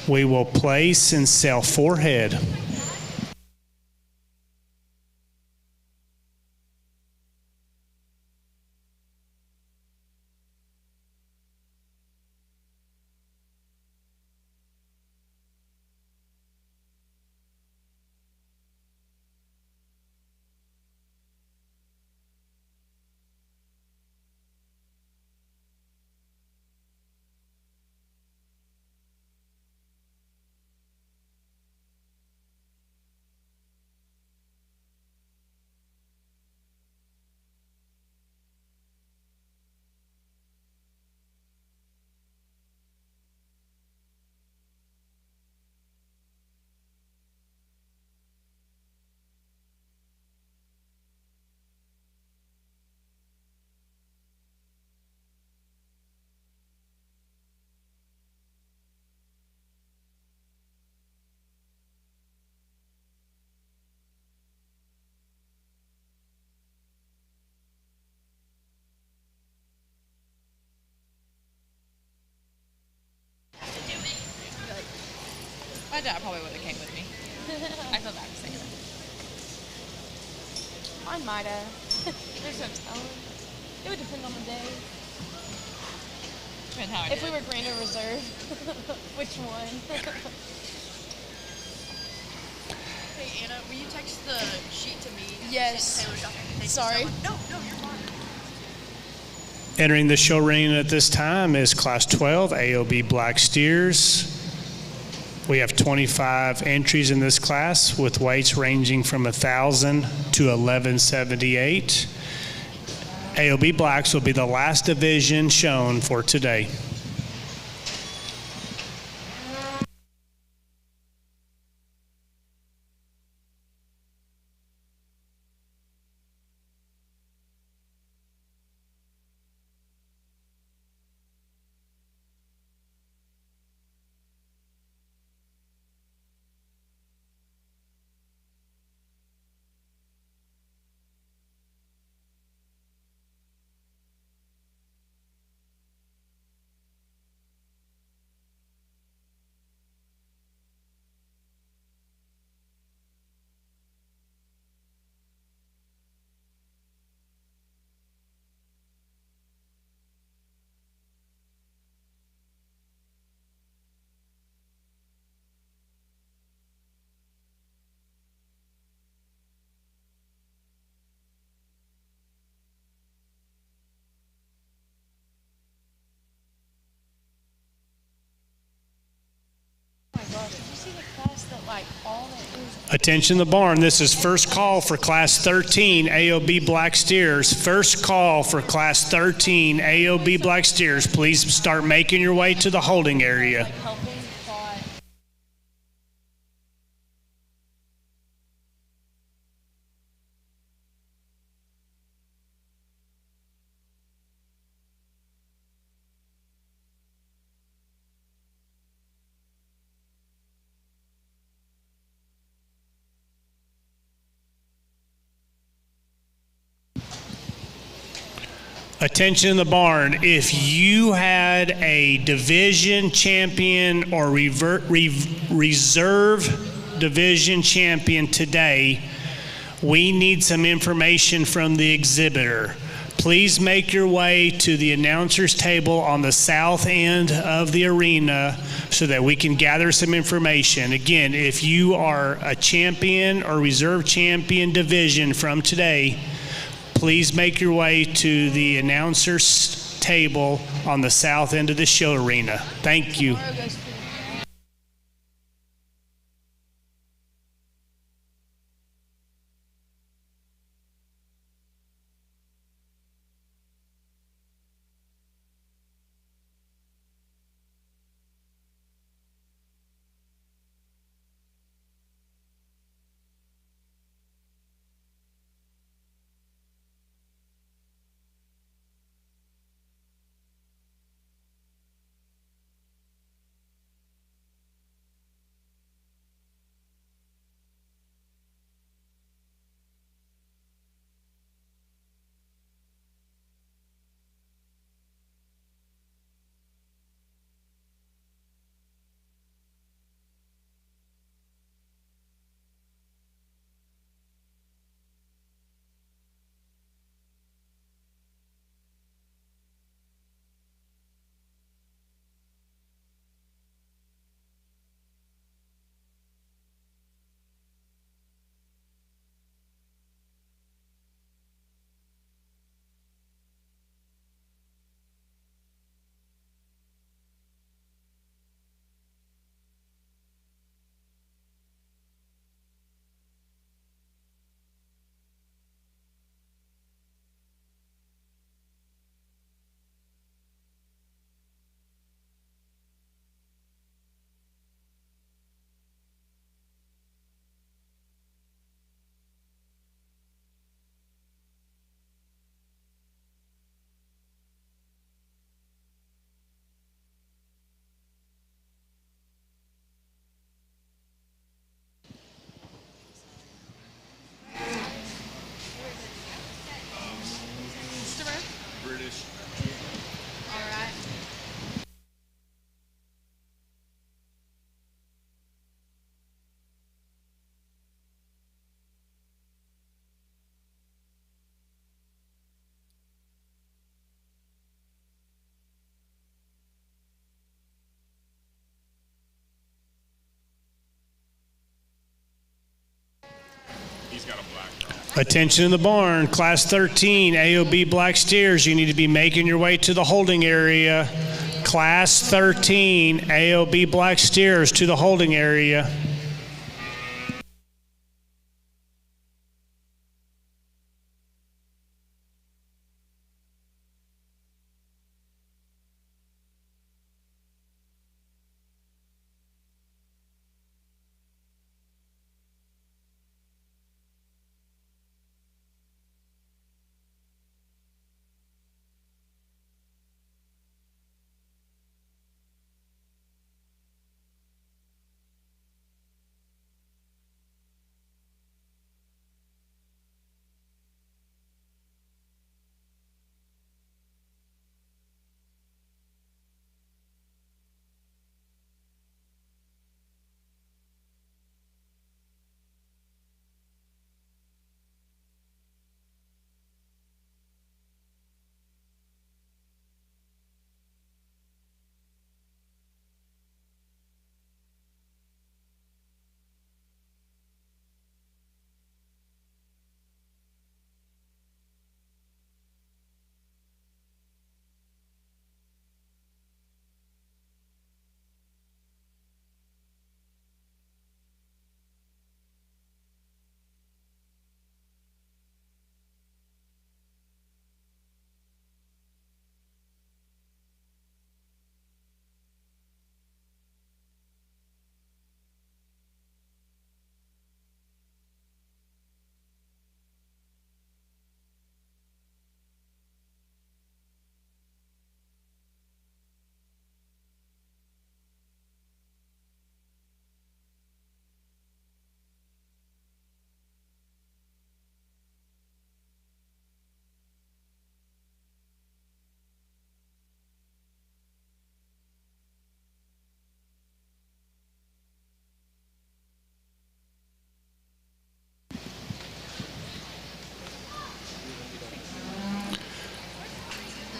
We will place and sell 4 head. My dad probably would have came with me. I feel bad for saying that. Mine might have. There's no telling. It would depend on the day. Depend how if we were Grand or Reserve, which one? Hey Anna, will you text the sheet to me? Yes. Sorry. No, you're fine. Entering the show ring at this time is Class 12 AOB Black Steers. We have 25 entries in this class with weights ranging from 1,000 to 1,178. AOB Blacks will be the last division shown for today. Attention the barn, this is first call for Class 13 AOB Black Steers. First call for Class 13 AOB Black Steers. Please start making your way to the holding area. Attention in the barn, if you had a division champion or reserve division champion today, we need some information from the exhibitor. Please make your way to the announcer's table on the south end of the arena so that we can gather some information. Again, if you are a champion or reserve champion division from today, please make your way to the announcer's table on the south end of the show arena. Thank you. Attention in the barn, Class 13, AOB Black Steers. You need to be making your way to the holding area. Class 13, AOB Black Steers to the holding area.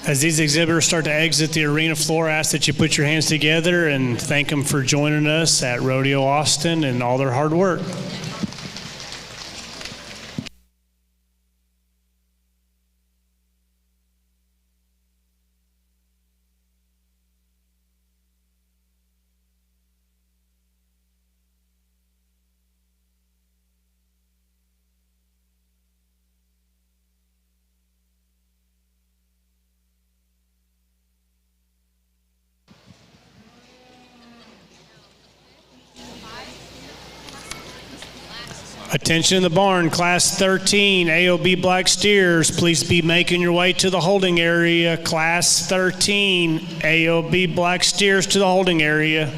As these exhibitors start to exit the arena floor, I ask that you put your hands together and thank them for joining us at Rodeo Austin and all their hard work. Attention in the barn, Class 13, AOB Black Steers. Please be making your way to the holding area. Class 13, AOB Black Steers to the holding area.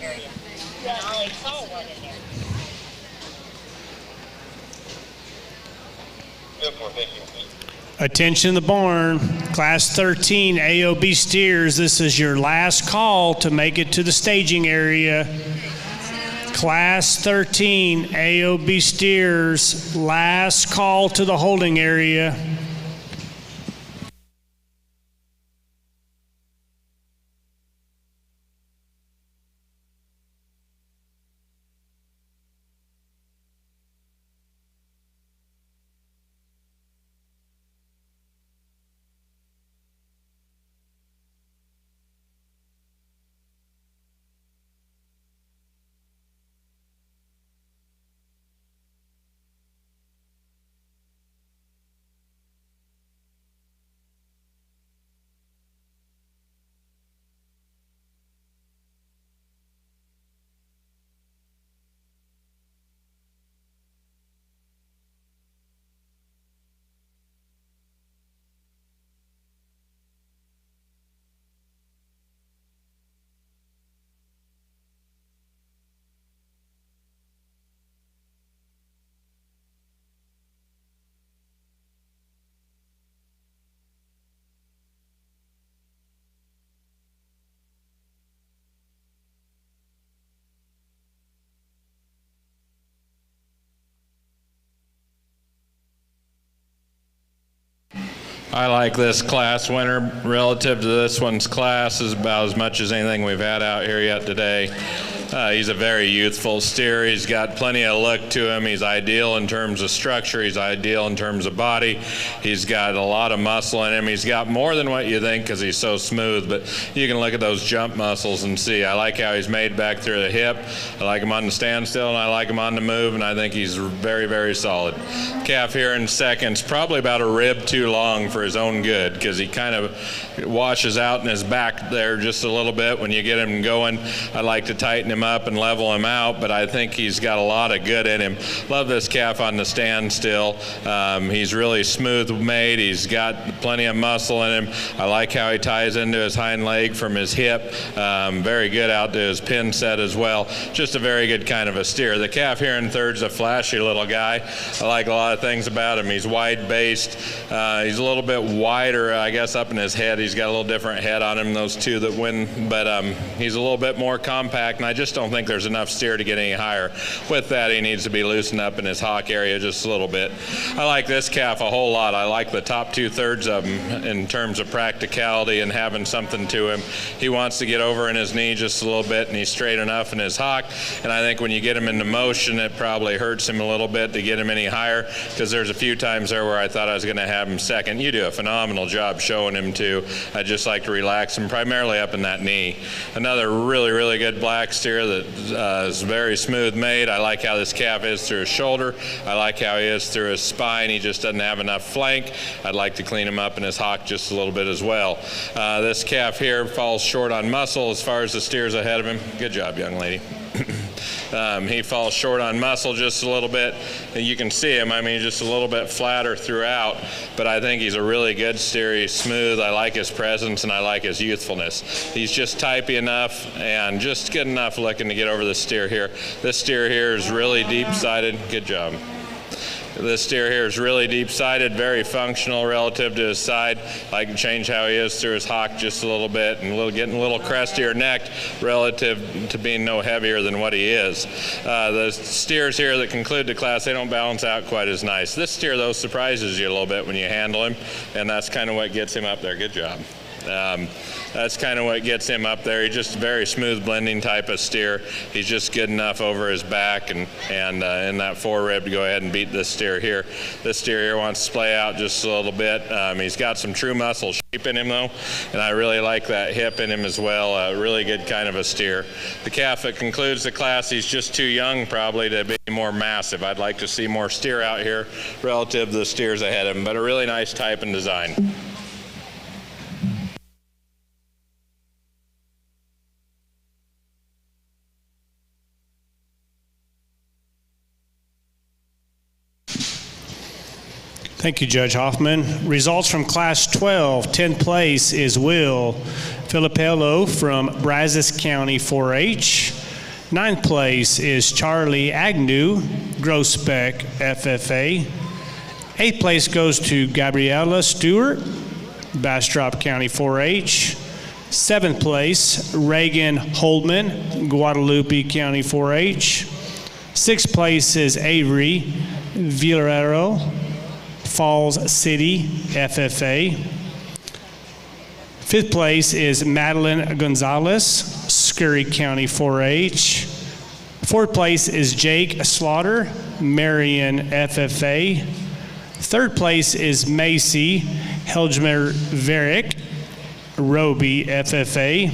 area. And I already saw one in there. Good for thank you. Attention the barn, Class 13 AOB steers. This is your last call to make it to the staging area. Class 13 AOB steers, last call to the holding area. I like this class winner. Relative to this one's class is about as much as anything we've had out here yet today. He's a very youthful steer. He's got plenty of look to him. He's ideal in terms of structure. He's ideal in terms of body. He's got a lot of muscle in him. He's got more than what you think because he's so smooth, but you can look at those jump muscles and see. I like how he's made back through the hip. I like him on the standstill, and I like him on the move, and I think he's very, very solid. Calf here in seconds, probably about a rib too long for his own good because he kind of washes out in his back there just a little bit when you get him going. I like to tighten him up and level him out, but I think he's got a lot of good in him. Love this calf on the standstill. He's really smooth made. He's got plenty of muscle in him. I like how he ties into his hind leg from his hip. Very good out to his pin set as well. Just a very good kind of a steer. The calf here in third's a flashy little guy. I like a lot of things about him. He's wide based. He's a little bit wider, I guess, up in his head. He's got a little different head on him, those two that win, but he's a little bit more compact, and I just don't think there's enough steer to get any higher. With that, he needs to be loosened up in his hock area just a little bit. I like this calf a whole lot. I like the top 2/3 of him in terms of practicality and having something to him. He wants to get over in his knee just a little bit, and he's straight enough in his hock, and I think when you get him into motion, it probably hurts him a little bit to get him any higher, because there's a few times there where I thought I was going to have him second. You do a phenomenal job showing him to. I just like to relax him primarily up in that knee. Another really, really good black steer that is very smooth made. I like how this calf is through his shoulder. I like how he is through his spine. He just doesn't have enough flank. I'd like to clean him up in his hock just a little bit as well. This calf here falls short on muscle as far as the steers ahead of him. Good job, young lady. He falls short on muscle just a little bit. And you can see him, I mean, just a little bit flatter throughout, but I think he's a really good steer. He's smooth. I like his presence, and I like his youthfulness. He's just typey enough and just good enough looking to get over the steer here. This steer here is really deep-sided. Good job. This steer here is really deep-sided, very functional relative to his side. I can change how he is through his hock just a little bit, and getting a little crestier necked relative to being no heavier than what he is. The steers here that conclude the class, they don't balance out quite as nice. This steer, though, surprises you a little bit when you handle him, and that's kind of what gets him up there. Good job. That's kind of what gets him up there. He's just a very smooth blending type of steer. He's just good enough over his back and in that forerib to go ahead and beat this steer here. This steer here wants to splay out just a little bit. He's got some true muscle shape in him though, and I really like that hip in him as well. Really good kind of a steer. The calf that concludes the class, he's just too young probably to be more massive. I'd like to see more steer out here relative to the steers ahead of him, but a really nice type and design. Thank you, Judge Hoffman. Results from Class 12, 10th place is Will Filipello from Brazos County 4-H. Ninth place is Charlie Agnew, Grosbeck FFA. Eighth place goes to Gabriella Stewart, Bastrop County 4-H. Seventh place, Reagan Holdman, Guadalupe County 4-H. Sixth place is Avery Villarero, Falls City FFA. Fifth place is Madeline Gonzalez, Scurry County 4-H. Fourth place is Jake Slaughter, Marion FFA. Third place is Macy Helgemer Varick, Roby FFA.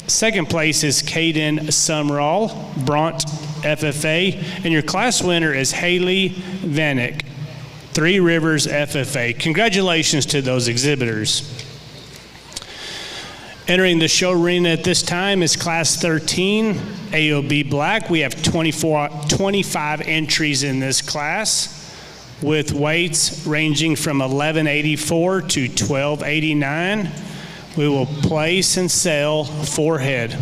Second place is Caden Sumrall, Bront FFA. And your class winner is Haley Vanek, Three Rivers FFA. Congratulations to those exhibitors. Entering the show arena at this time is Class 13, AOB Black. We have 25 entries in this class with weights ranging from 1184 to 1289. We will place and sell 4 head.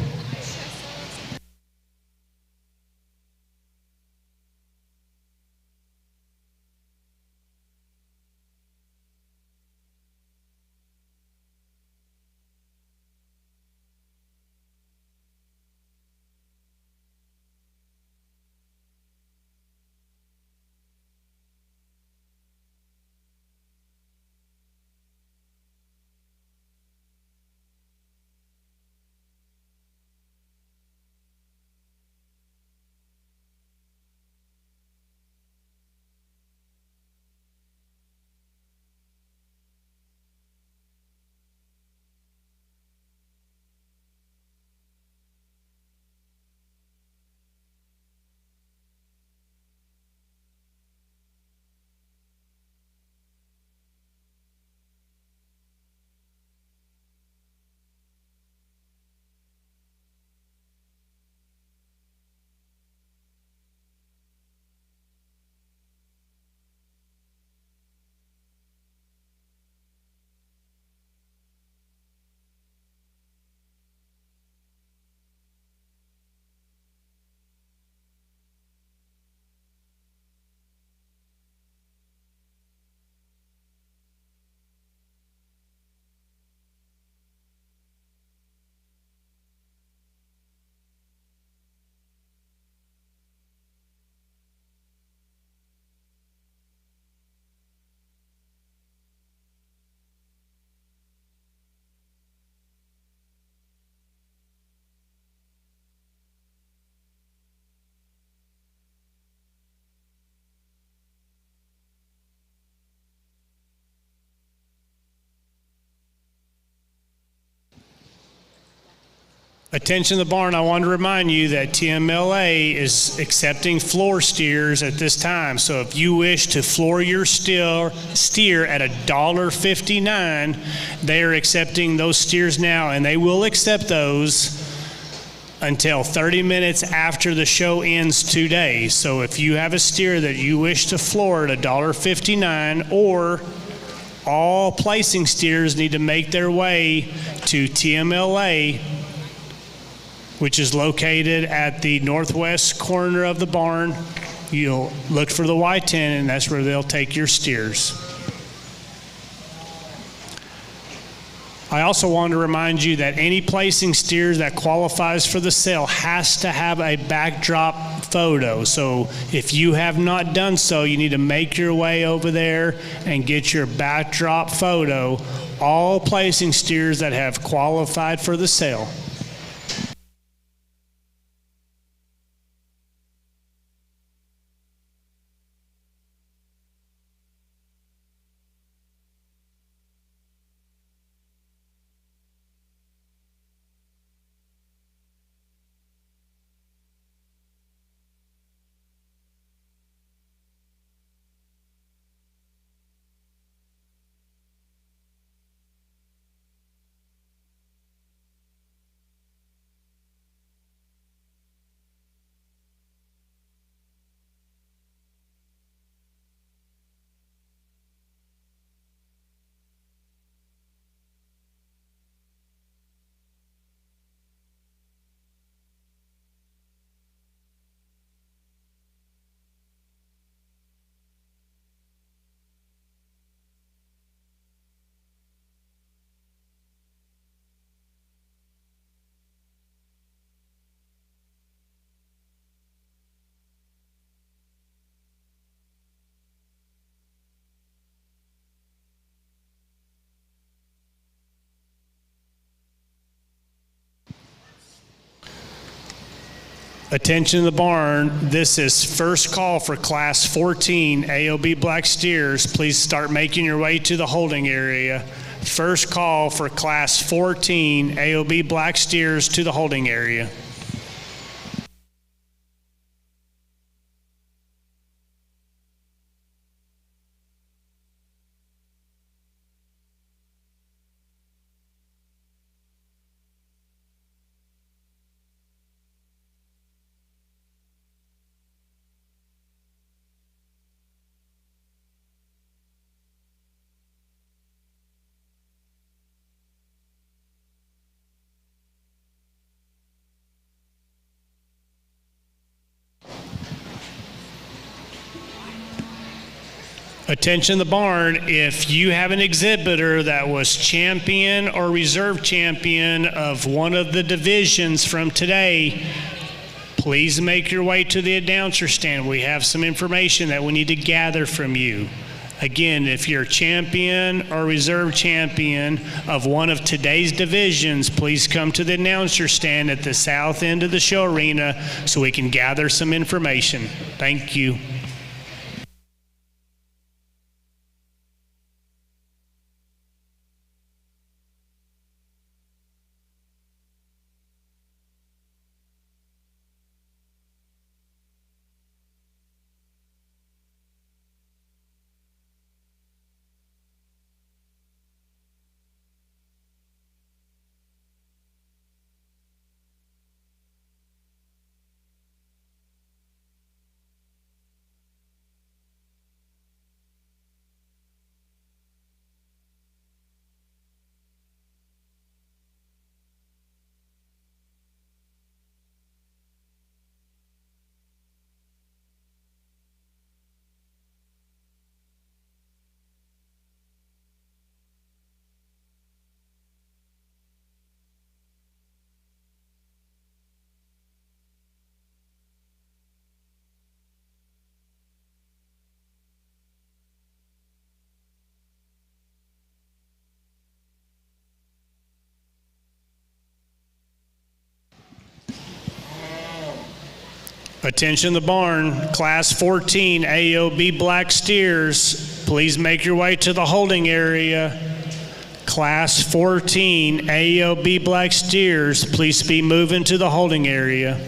Attention the barn, I want to remind you that TMLA is accepting floor steers at this time. So if you wish to floor your steer at $1.59, they are accepting those steers now, and they will accept those until 30 minutes after the show ends today. So if you have a steer that you wish to floor at $1.59, or all placing steers need to make their way to TMLA, which is located at the northwest corner of the barn. You'll look for the Y10, and that's where they'll take your steers. I also want to remind you that any placing steers that qualifies for the sale has to have a backdrop photo. So if you have not done so, you need to make your way over there and get your backdrop photo. All placing steers that have qualified for the sale. Attention the barn, this is first call for Class 14 AOB Black Steers. Please start making your way to the holding area. First call for Class 14 AOB Black Steers to the holding area. Attention the barn, if you have an exhibitor that was champion or reserve champion of one of the divisions from today, please make your way to the announcer stand. We have some information that we need to gather from you. Again, if you're champion or reserve champion of one of today's divisions, please come to the announcer stand at the south end of the show arena so we can gather some information. Thank you. Attention the barn, Class 14 AOB Black Steers, please make your way to the holding area. Class 14 AOB Black Steers, please be moving to the holding area.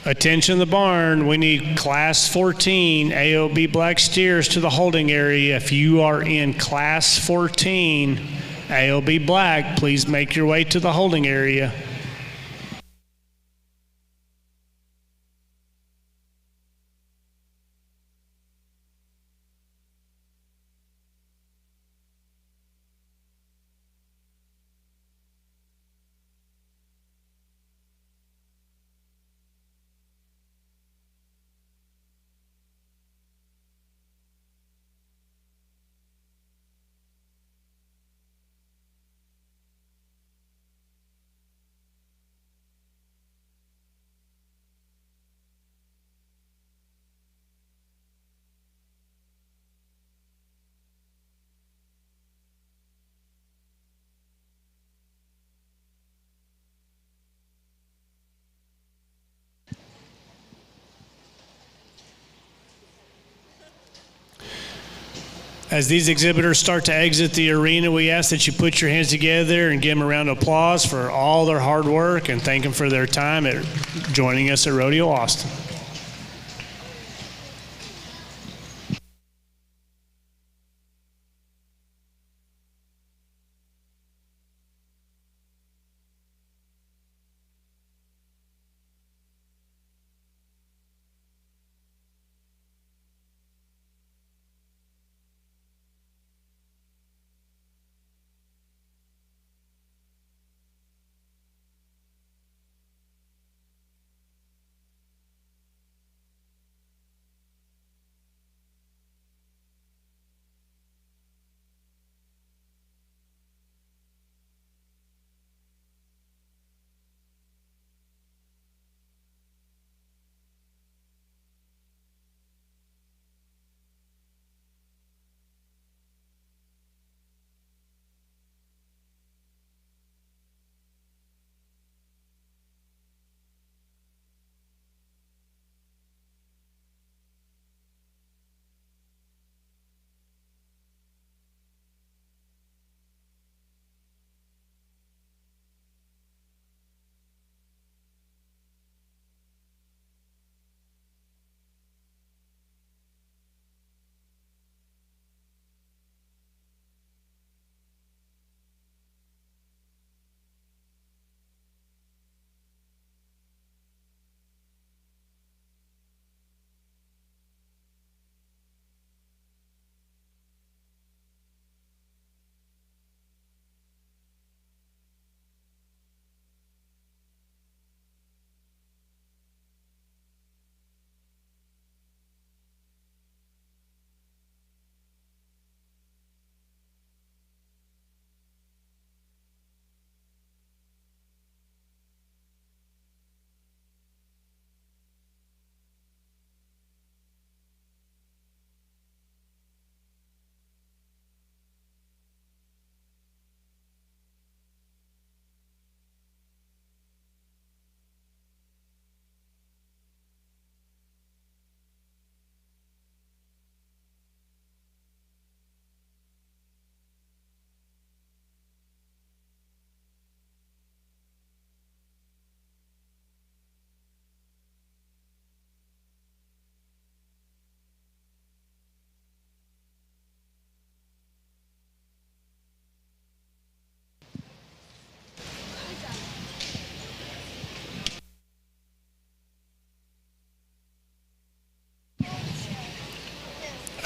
Attention the barn, we need Class 14 AOB Black Steers to the holding area. If you are in Class 14 AOB Black, please make your way to the holding area. As these exhibitors start to exit the arena, we ask that you put your hands together and give them a round of applause for all their hard work and thank them for their time at joining us at Rodeo Austin.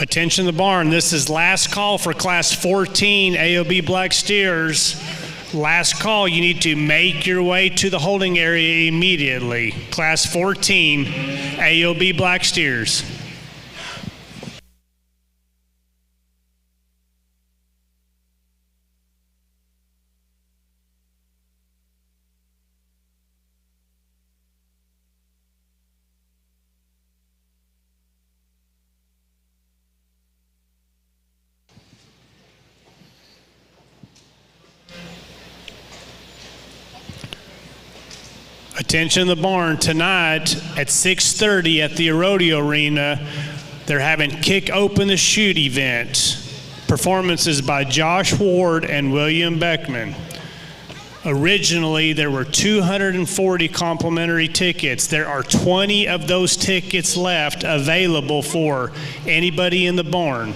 Attention the barn, this is last call for Class 14 AOB Black Steers. Last call, you need to make your way to the holding area immediately. Class 14 AOB Black Steers. Attention the barn, tonight at 6:30 at the Rodeo Arena, they're having Kick Open the Chute event. Performances by Josh Ward and William Beckman. Originally, there were 240 complimentary tickets. There are 20 of those tickets left available for anybody in the barn.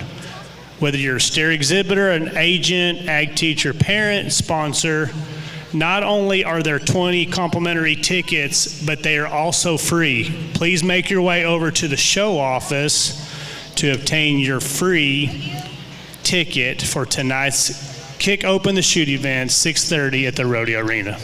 Whether you're a steer exhibitor, an agent, ag teacher, parent, sponsor, not only are there 20 complimentary tickets, but they are also free. Please make your way over to the show office to obtain your free ticket for tonight's Kick Open the Chute event, 6:30 at the Rodeo Arena.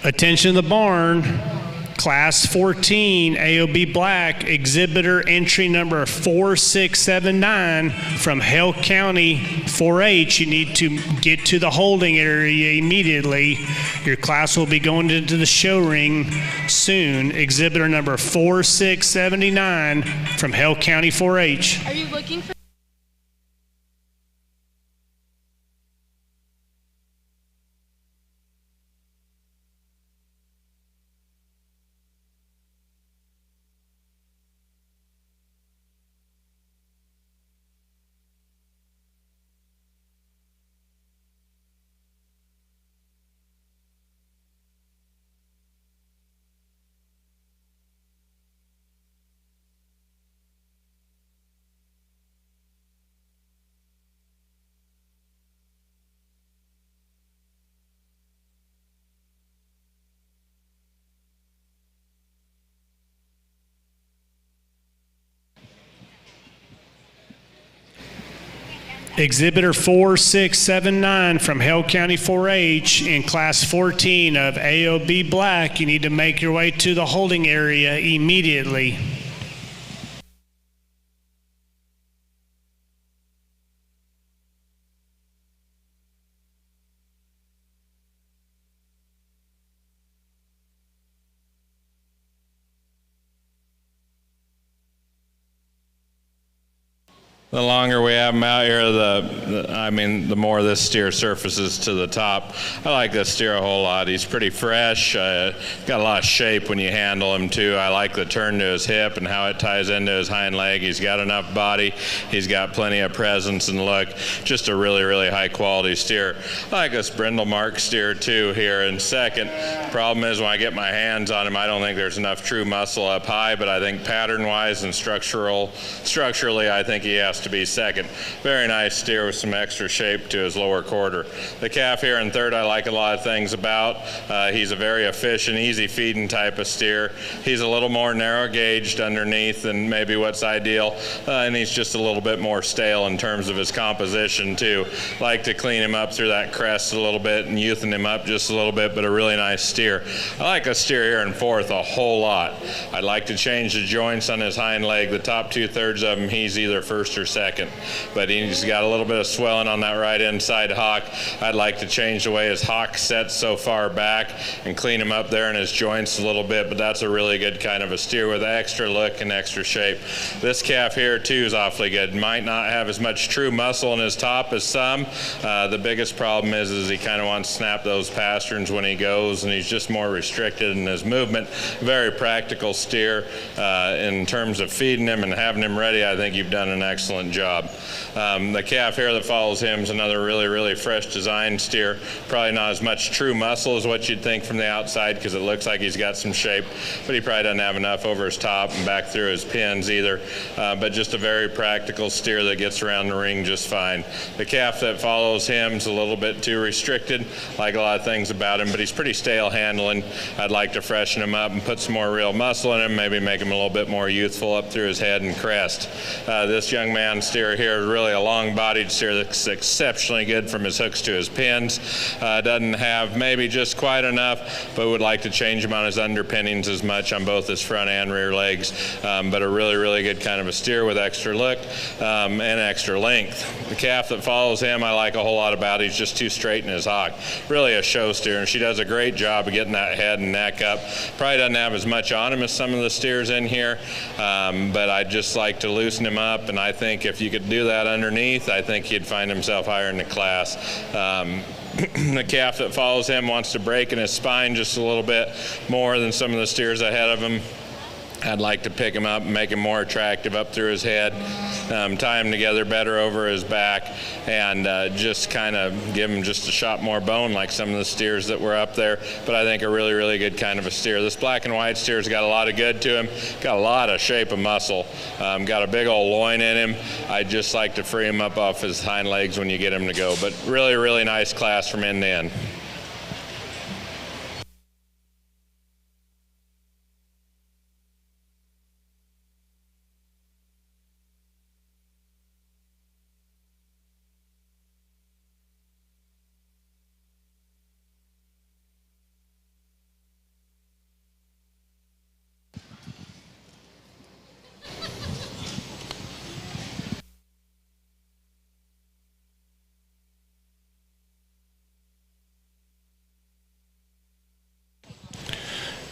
Attention the barn, Class 14, AOB Black, exhibitor entry number 4679 from Hale County 4-H. You need to get to the holding area immediately. Your class will be going into the show ring soon. Exhibitor number 4679 from Hale County 4-H. Are you looking for? Exhibitor 4679 from Hale County 4-H in Class 14 of AOB Black. You need to make your way to the holding area immediately. The longer we have them out here, the more this steer surfaces to the top. I like this steer a whole lot. He's pretty fresh. Got a lot of shape when you handle him too. I like the turn to his hip and how it ties into his hind leg. He's got enough body. He's got plenty of presence and look. Just a really, really high quality steer. I like this brindle mark steer too here in second. Problem is when I get my hands on him, I don't think there's enough true muscle up high, but I think pattern-wise and structurally, I think he has to be second. Very nice steer with some extra shape to his lower quarter. The calf here in third, I like a lot of things about. He's a very efficient, easy feeding type of steer. He's a little more narrow gauged underneath than maybe what's ideal, and he's just a little bit more stale in terms of his composition too. Like to clean him up through that crest a little bit and youthen him up just a little bit, but a really nice steer. I like a steer here in fourth a whole lot. I'd like to change the joints on his hind leg. The top 2/3 of him, he's either first or second, but he's got a little bit of swelling on that right inside hock. I'd like to change the way his hock sets so far back and clean him up there in his joints a little bit, but that's a really good kind of a steer with extra look and extra shape. This calf here too is awfully good. Might not have as much true muscle in his top as some. The biggest problem is he kind of wants to snap those pasterns when he goes, and he's just more restricted in his movement. Very practical steer. In terms of feeding him and having him ready, I think you've done an excellent job. The calf here that follows him is another really, really fresh design steer. Probably not as much true muscle as what you'd think from the outside because it looks like he's got some shape, but he probably doesn't have enough over his top and back through his pins either. But just a very practical steer that gets around the ring just fine. The calf that follows him is a little bit too restricted. Like a lot of things about him, but he's pretty stale handling. I'd like to freshen him up and put some more real muscle in him, maybe make him a little bit more youthful up through his head and crest. This young man man steer here, really a long-bodied steer that's exceptionally good from his hooks to his pins. Doesn't have maybe just quite enough, but would like to change him on his underpinnings as much on both his front and rear legs. But a really, really good kind of a steer with extra look and extra length. The calf that follows him I like a whole lot about. He's just too straight in his hock. Really a show steer, and she does a great job of getting that head and neck up. Probably doesn't have as much on him as some of the steers in here, but I'd just like to loosen him up, and I think if you could do that underneath, I think he'd find himself higher in the class. The calf that follows him wants to break in his spine just a little bit more than some of the steers ahead of him. I'd like to pick him up and make him more attractive up through his head, tie him together better over his back, and just kind of give him just a shot more bone like some of the steers that were up there. But I think a really, really good kind of a steer. This black and white steer's got a lot of good to him, got a lot of shape of muscle, got a big old loin in him. I'd just like to free him up off his hind legs when you get him to go. But really, really nice class from end to end.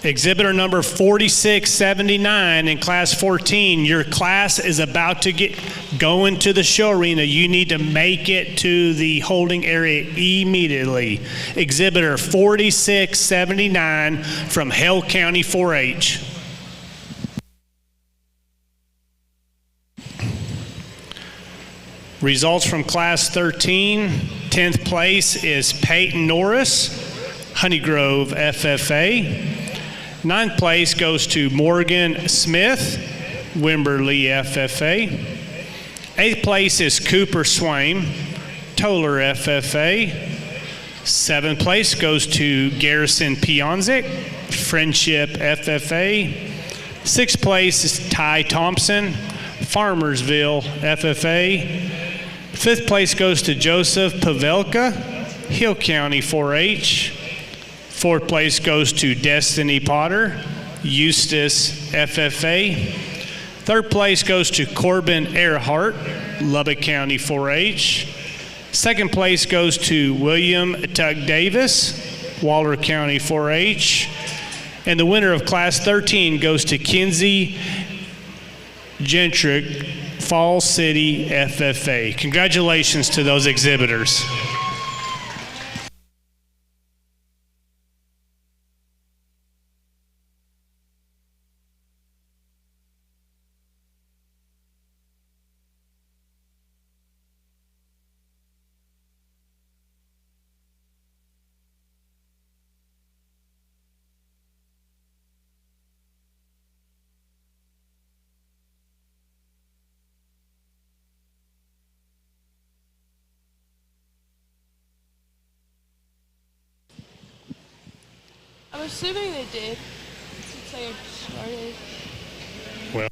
Exhibitor number 4679 in class 14, your class is about to go into the show arena. You need to make it to the holding area immediately. Exhibitor 4679 from Hale County 4-H. Results from class 13, 10th place is Peyton Norris, Honeygrove FFA. 9th place goes to Morgan Smith, Wimberley FFA. 8th place is Cooper Swain, Toller FFA. 7th place goes to Garrison Pionzik, Friendship FFA. 6th place is Ty Thompson, Farmersville FFA. 5th place goes to Joseph Pavelka, Hill County 4-H. 4th place goes to Destiny Potter, Eustis FFA. 3rd place goes to Corbin Earhart, Lubbock County 4-H. 2nd place goes to William Tuck Davis, Waller County 4-H. And the winner of class 13 goes to Kinsey Gentrick, Falls City FFA. Congratulations to those exhibitors. I'm assuming they did, since they started. Well,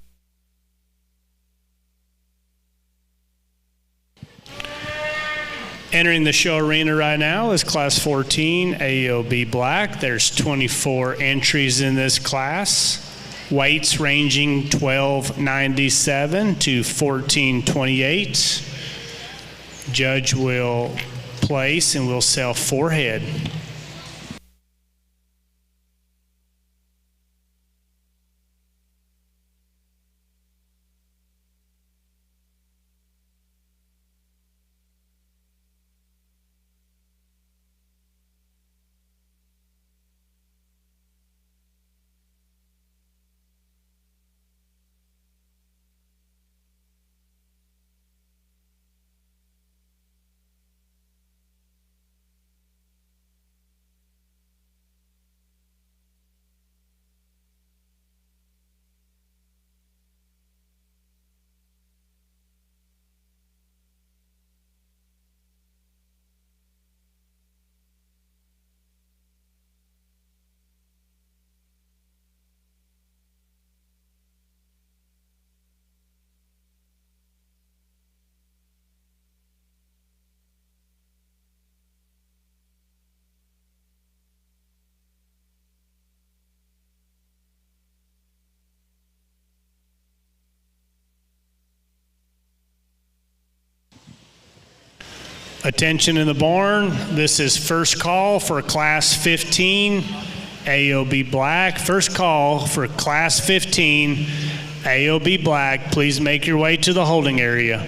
entering the show arena right now is class 14 AOB Black. There's 24 entries in this class. Weights ranging 1297 to 1428. Judge will place and will sell 4 head. Attention in the barn. This is first call for Class 15 AOB Black. First call for Class 15 AOB Black. Please make your way to the holding area.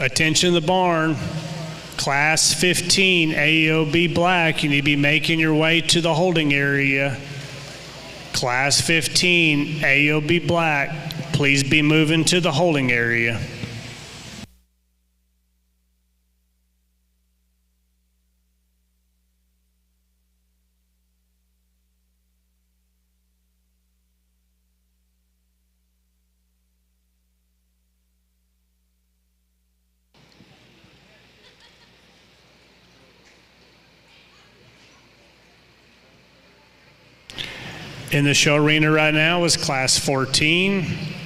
Attention the barn. Class 15 AOB Black, you need to be making your way to the holding area. Class 15 AOB Black, please be moving to the holding area. In the show arena right now is Class 14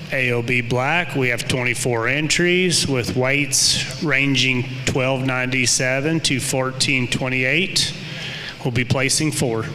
AOB Black. We have 24 entries with weights ranging 1297 to 1428. We'll be placing 4.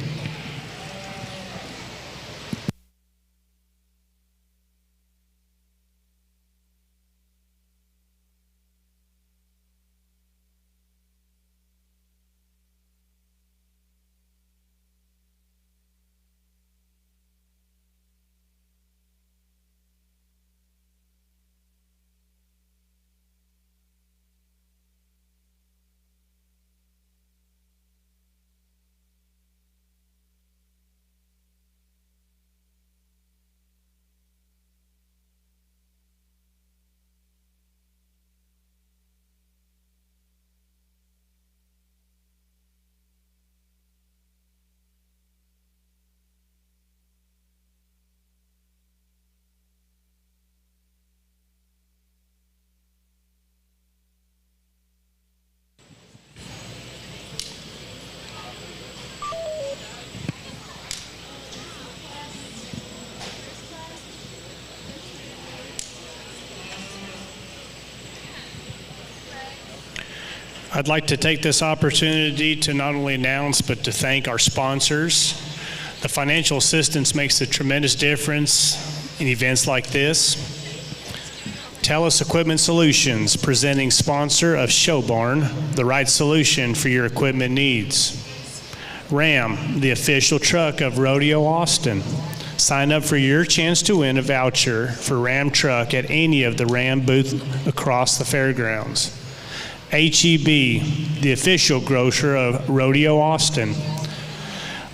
I'd like to take this opportunity to not only announce, but to thank our sponsors. The financial assistance makes a tremendous difference in events like this. TELUS Equipment Solutions, presenting sponsor of Show Barn, the right solution for your equipment needs. Ram, the official truck of Rodeo Austin. Sign up for your chance to win a voucher for Ram truck at any of the Ram booths across the fairgrounds. HEB, the official grocer of Rodeo Austin.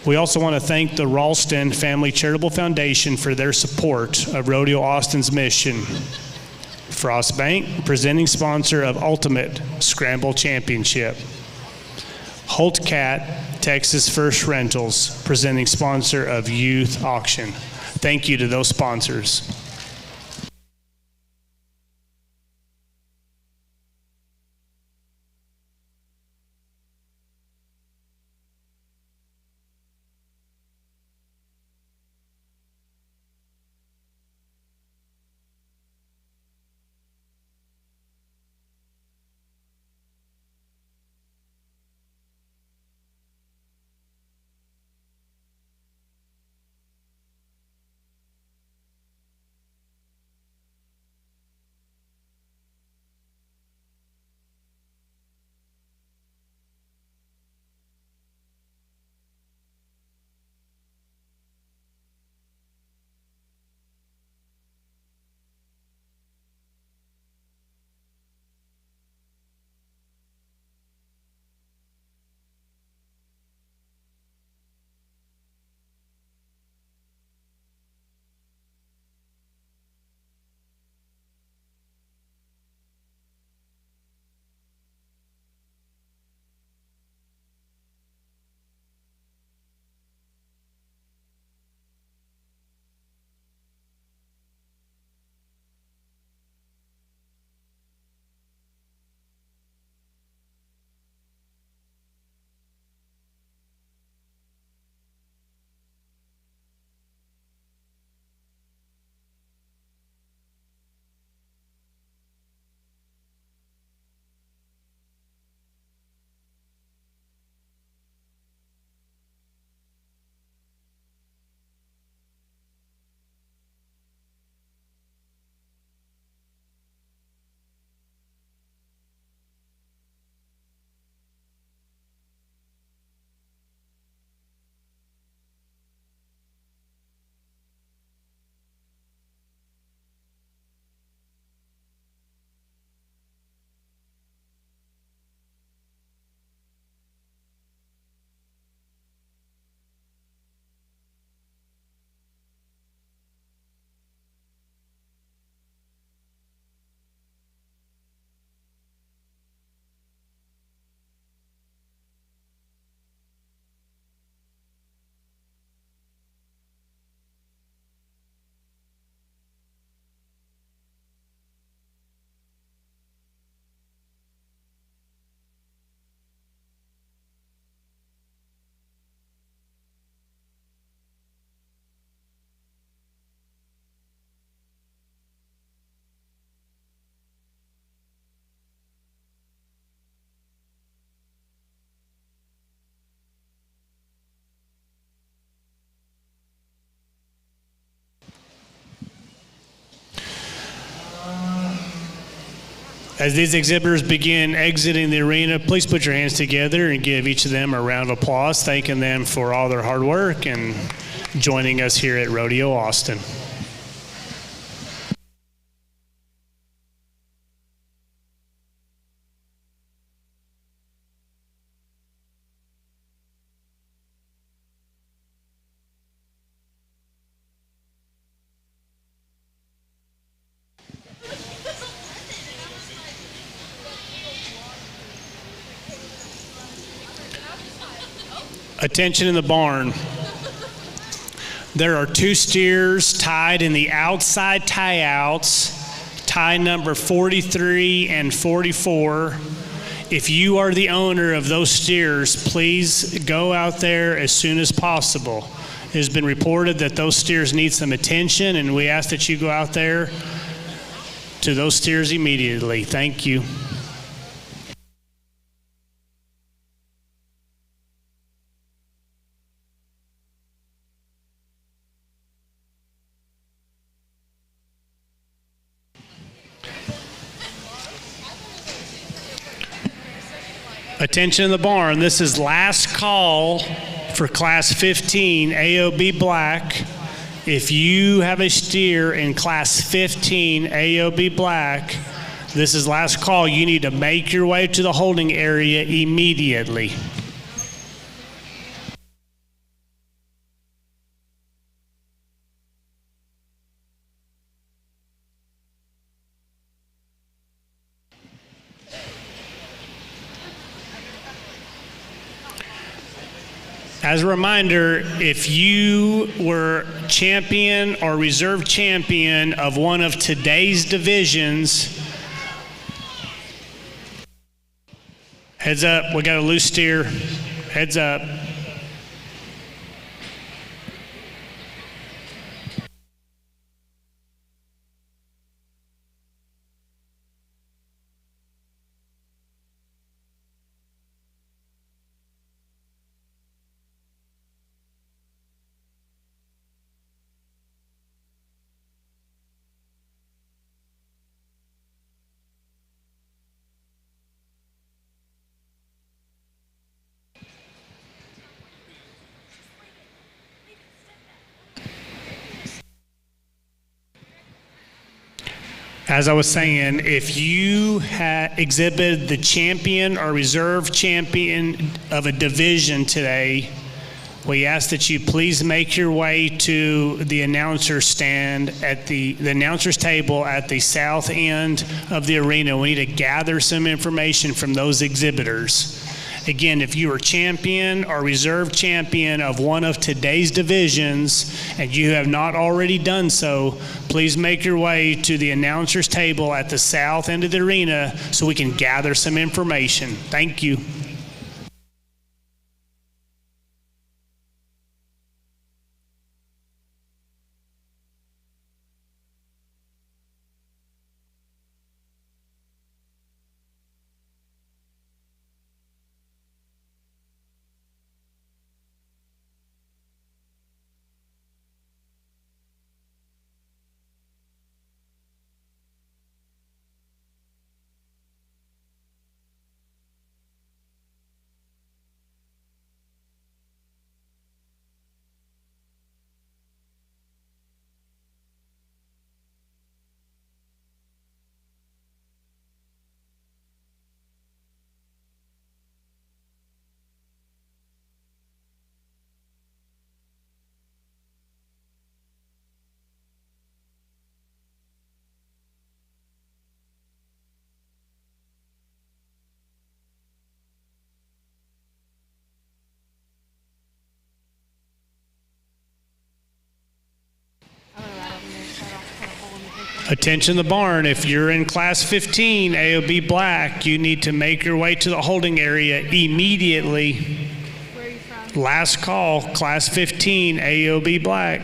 We also want to thank the Ralston Family Charitable Foundation for their support of Rodeo Austin's mission. Frost Bank, presenting sponsor of Ultimate Scramble Championship. Holt Cat, Texas First Rentals, presenting sponsor of Youth Auction. Thank you to those sponsors. As these exhibitors begin exiting the arena, please put your hands together and give each of them a round of applause, thanking them for all their hard work and joining us here at Rodeo Austin. Attention in the barn. There are 2 steers tied in the outside tie-outs, tie number 43 and 44. If you are the owner of those steers, please go out there as soon as possible. It has been reported that those steers need some attention, and we ask that you go out there to those steers immediately. Thank you. Attention in the barn, this is last call for Class 15 AOB Black. If you have a steer in Class 15 AOB Black, this is last call. You need to make your way to the holding area immediately. As a reminder, if you were champion or reserve champion of one of today's divisions, heads up, we got a loose steer. Heads up. As I was saying, if you exhibited the champion or reserve champion of a division today, we ask that you please make your way to the announcer's stand at the announcer's table at the south end of the arena. We need to gather some information from those exhibitors. Again, if you are champion or reserve champion of one of today's divisions and you have not already done so, please make your way to the announcer's table at the south end of the arena so we can gather some information. Thank you. Attention the barn, if you're in class 15, AOB black, you need to make your way to the holding area immediately. Where are you from? Last call, class 15, AOB black.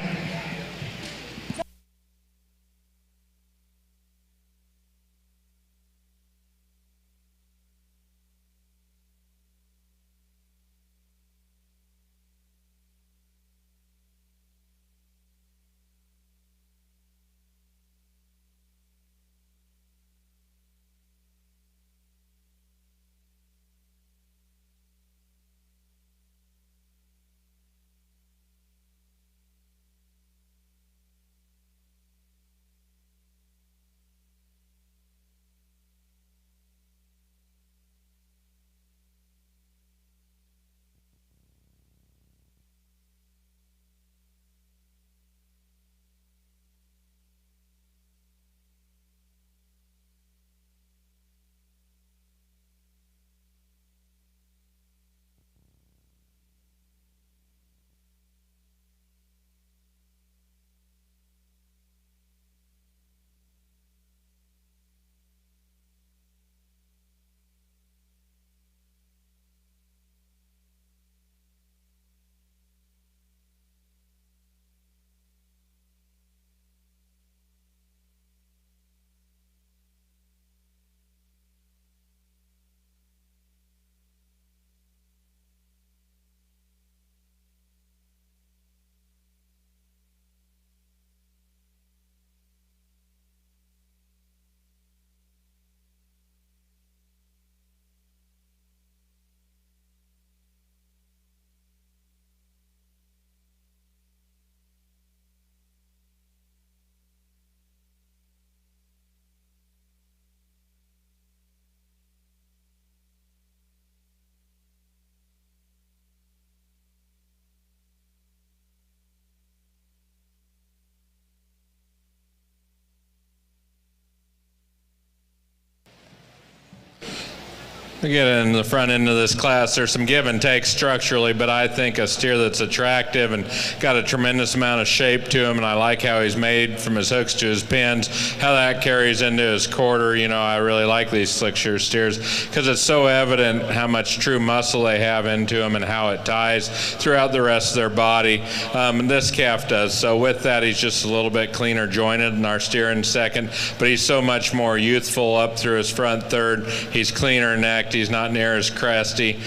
We get in the front end of this class, there's some give and take structurally, but I think a steer that's attractive and got a tremendous amount of shape to him, and I like how he's made from his hooks to his pins, how that carries into his quarter. You know, I really like these slick shear steers because it's so evident how much true muscle they have into them and how it ties throughout the rest of their body. And this calf does. So with that, he's just a little bit cleaner jointed than our steer in second, but he's so much more youthful up through his front third. He's cleaner necked. He's not near as cresty.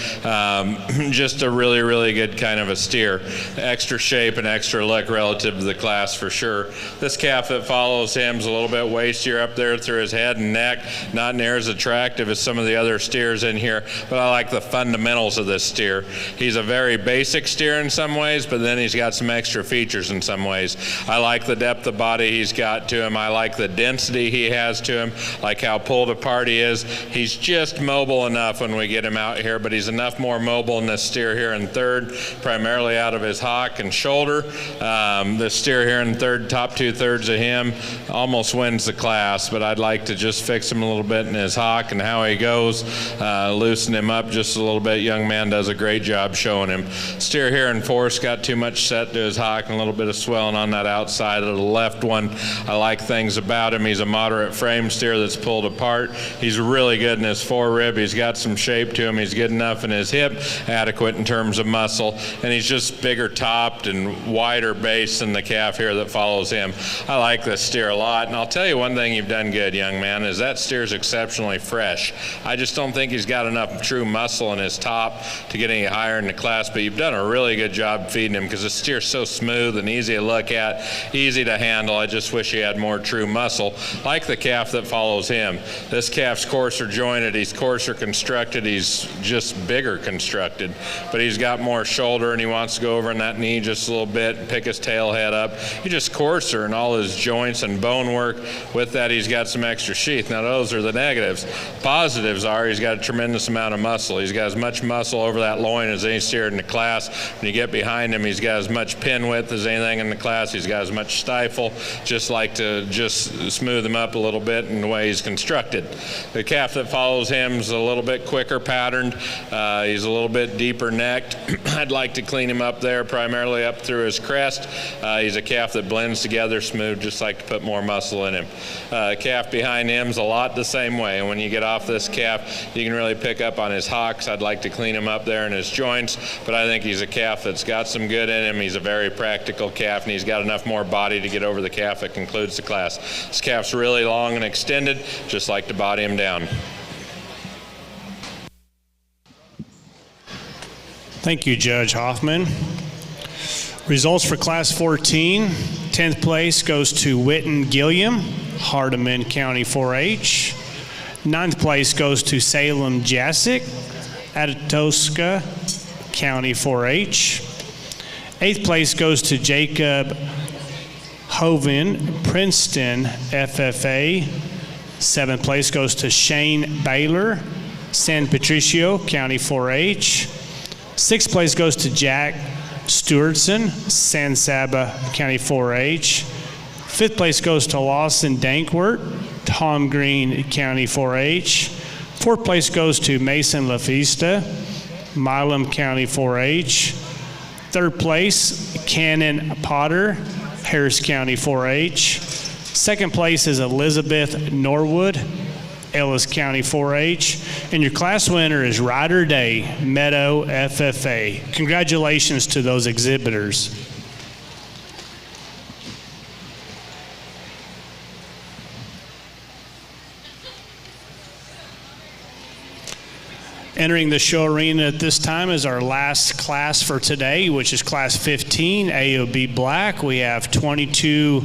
Just a really, really good kind of a steer. Extra shape and extra look relative to the class for sure. This calf that follows him is a little bit wastier up there through his head and neck. Not near as attractive as some of the other steers in here, but I like the fundamentals of this steer. He's a very basic steer in some ways, but then he's got some extra features in some ways. I like the depth of body he's got to him. I like the density he has to him, like how pulled apart he is. He's just mobile enough when we get him out here, but he's enough more mobile in this steer here in third, primarily out of his hock and shoulder. This steer here in third, top 2/3 of him, almost wins the class, but I'd like to just fix him a little bit in his hock and how he goes, loosen him up just a little bit. Young man does a great job showing him. Steer here in fourth got too much set to his hock and a little bit of swelling on that outside of the left one. I like things about him. He's a moderate frame steer that's pulled apart. He's really good in his forerib. He's got some shape to him. He's good enough in his hip, adequate in terms of muscle, and he's just bigger topped and wider base than the calf here that follows him. I like this steer a lot, and I'll tell you one thing you've done good, young man, is that steer's exceptionally fresh. I just don't think he's got enough true muscle in his top to get any higher in the class, but you've done a really good job feeding him because the steer's so smooth and easy to look at, easy to handle. I just wish he had more true muscle, like the calf that follows him. This calf's coarser jointed, he's coarser constructed, he's just bigger constructed, but he's got more shoulder and he wants to go over in that knee just a little bit and pick his tail head up. He's just coarser in all his joints and bone work. With that, he's got some extra sheath. Now those are the negatives. Positives are he's got a tremendous amount of muscle. He's got as much muscle over that loin as any steer in the class. When you get behind him, he's got as much pin width as anything in the class. He's got as much stifle. Just like to just smooth him up a little bit in the way he's constructed. The calf that follows him is a little bit quicker patterned. He's a little bit deeper necked. I'd like to clean him up there, primarily up through his crest. He's a calf that blends together smooth, just like to put more muscle in him. Calf behind him's a lot the same way, and when you get off this calf, you can really pick up on his hocks. I'd like to clean him up there in his joints, but I think he's a calf that's got some good in him. He's a very practical calf, and he's got enough more body to get over the calf that concludes the class. This calf's really long and extended, just like to body him down. Thank you, Judge Hoffman. Results for Class 14. 10th place goes to Witten Gilliam, Hardeman County 4-H. 9th place goes to Salem Jasic, Atatoska County 4-H. 8th place goes to Jacob Hoven, Princeton FFA. 7th place goes to Shane Baylor, San Patricio County 4-H. 6th place goes to Jack Stewartson, San Saba County 4-H. 5th place goes to Lawson Dankwart, Tom Green County 4-H. 4th place goes to Mason LaFista, Milam County 4-H. 3rd place, Cannon Potter, Harris County 4-H. 2nd place is Elizabeth Norwood, Ellis County 4-H. And your class winner is Ryder Day, Meadow FFA. Congratulations to those exhibitors. Entering the show arena at this time is our last class for today, which is Class 15, AOB Black. We have 22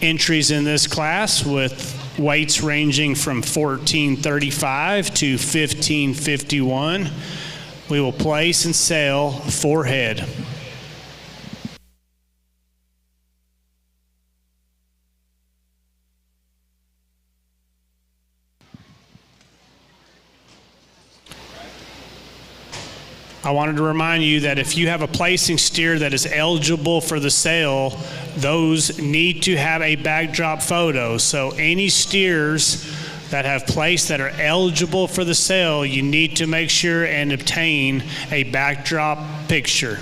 entries in this class with weights ranging from 1435 to 1551. We will place and sell 4 head. I wanted to remind you that if you have a placing steer that is eligible for the sale, those need to have a backdrop photo. So any steers that have placed that are eligible for the sale, you need to make sure and obtain a backdrop picture.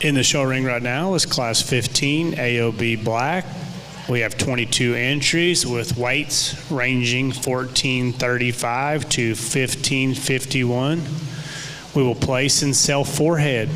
In the show ring right now is Class 15 AOB Black. We have 22 entries with weights ranging 1435 to 1551. We will place and sell forehead.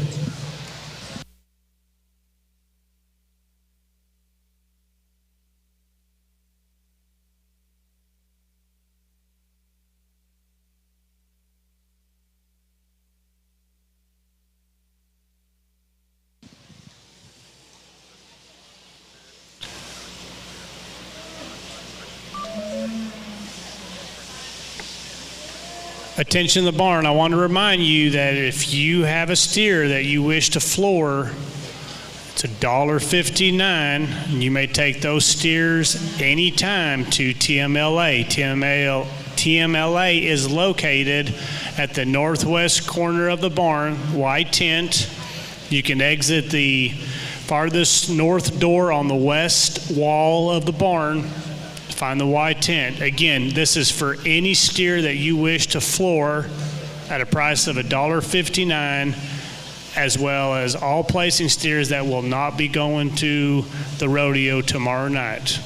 Attention the barn, I want to remind you that if you have a steer that you wish to floor, it's $1.59, and you may take those steers anytime to TMLA. TMLA is located at the northwest corner of the barn, white tent. You can exit the farthest north door on the west wall of the barn. Find the white tent. Again, this is for any steer that you wish to floor at a price of $1.59, as well as all placing steers that will not be going to the rodeo tomorrow night.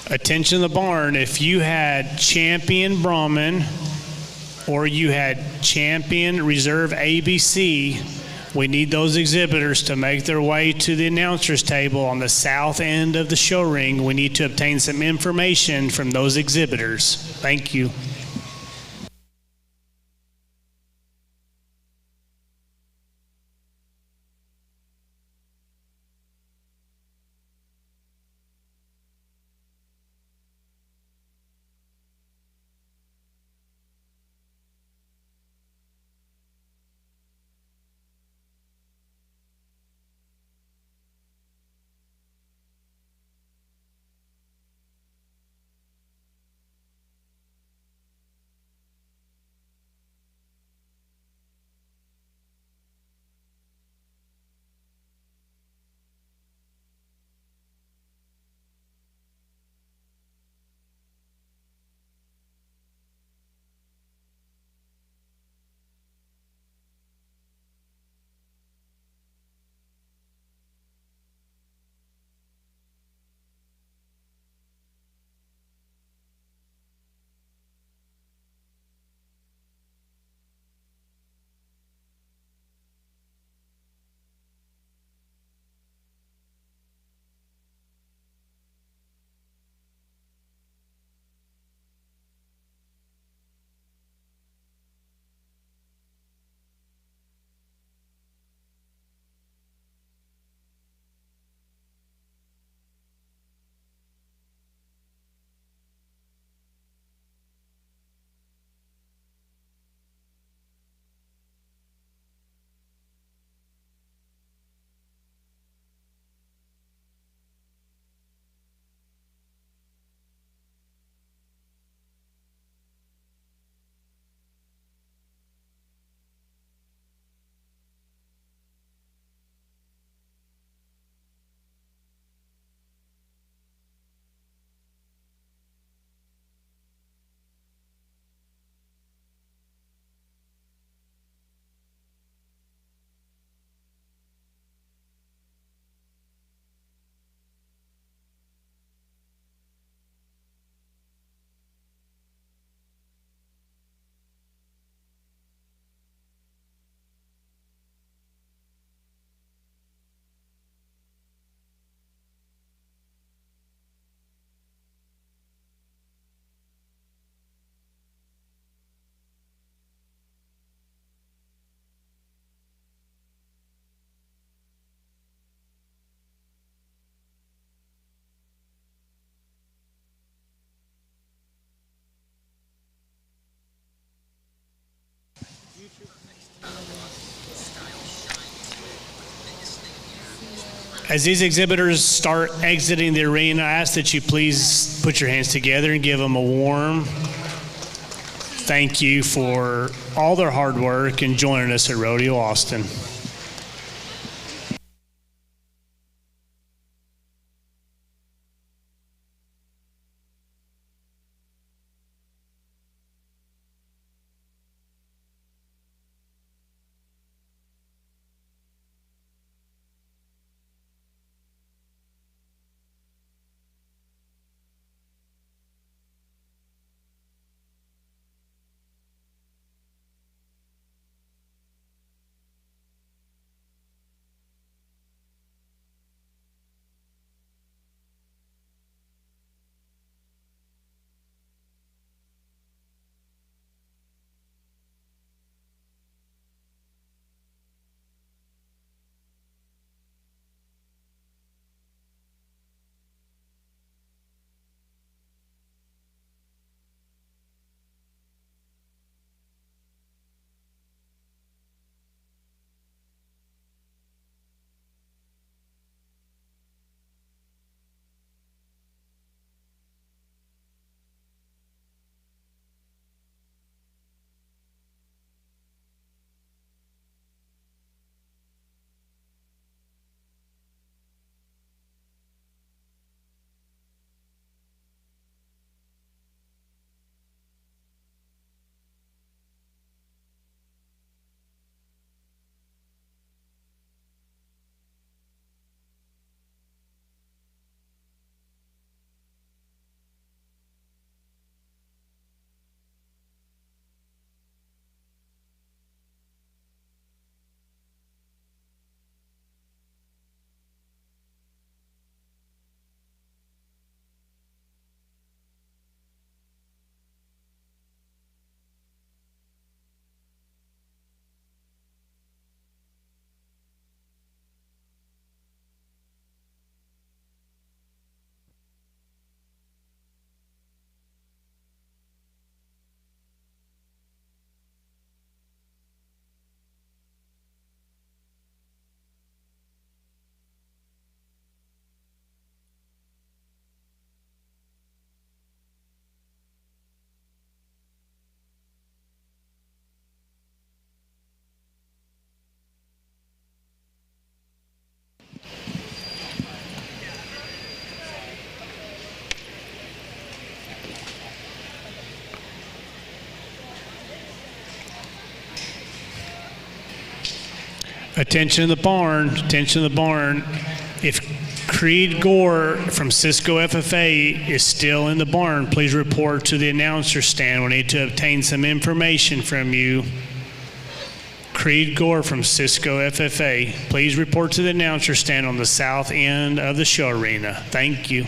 Attention the barn, if you had champion Brahman or you had champion reserve ABC, we need those exhibitors to make their way to the announcer's table on the south end of the show ring. We need to obtain some information from those exhibitors. Thank you. As these exhibitors start exiting the arena, I ask that you please put your hands together and give them a warm thank you for all their hard work and joining us at Rodeo Austin. Attention in the barn, attention in the barn. If Creed Gore from Cisco FFA is still in the barn, please report to the announcer stand. We need to obtain some information from you. Creed Gore from Cisco FFA, please report to the announcer stand on the south end of the show arena. Thank you.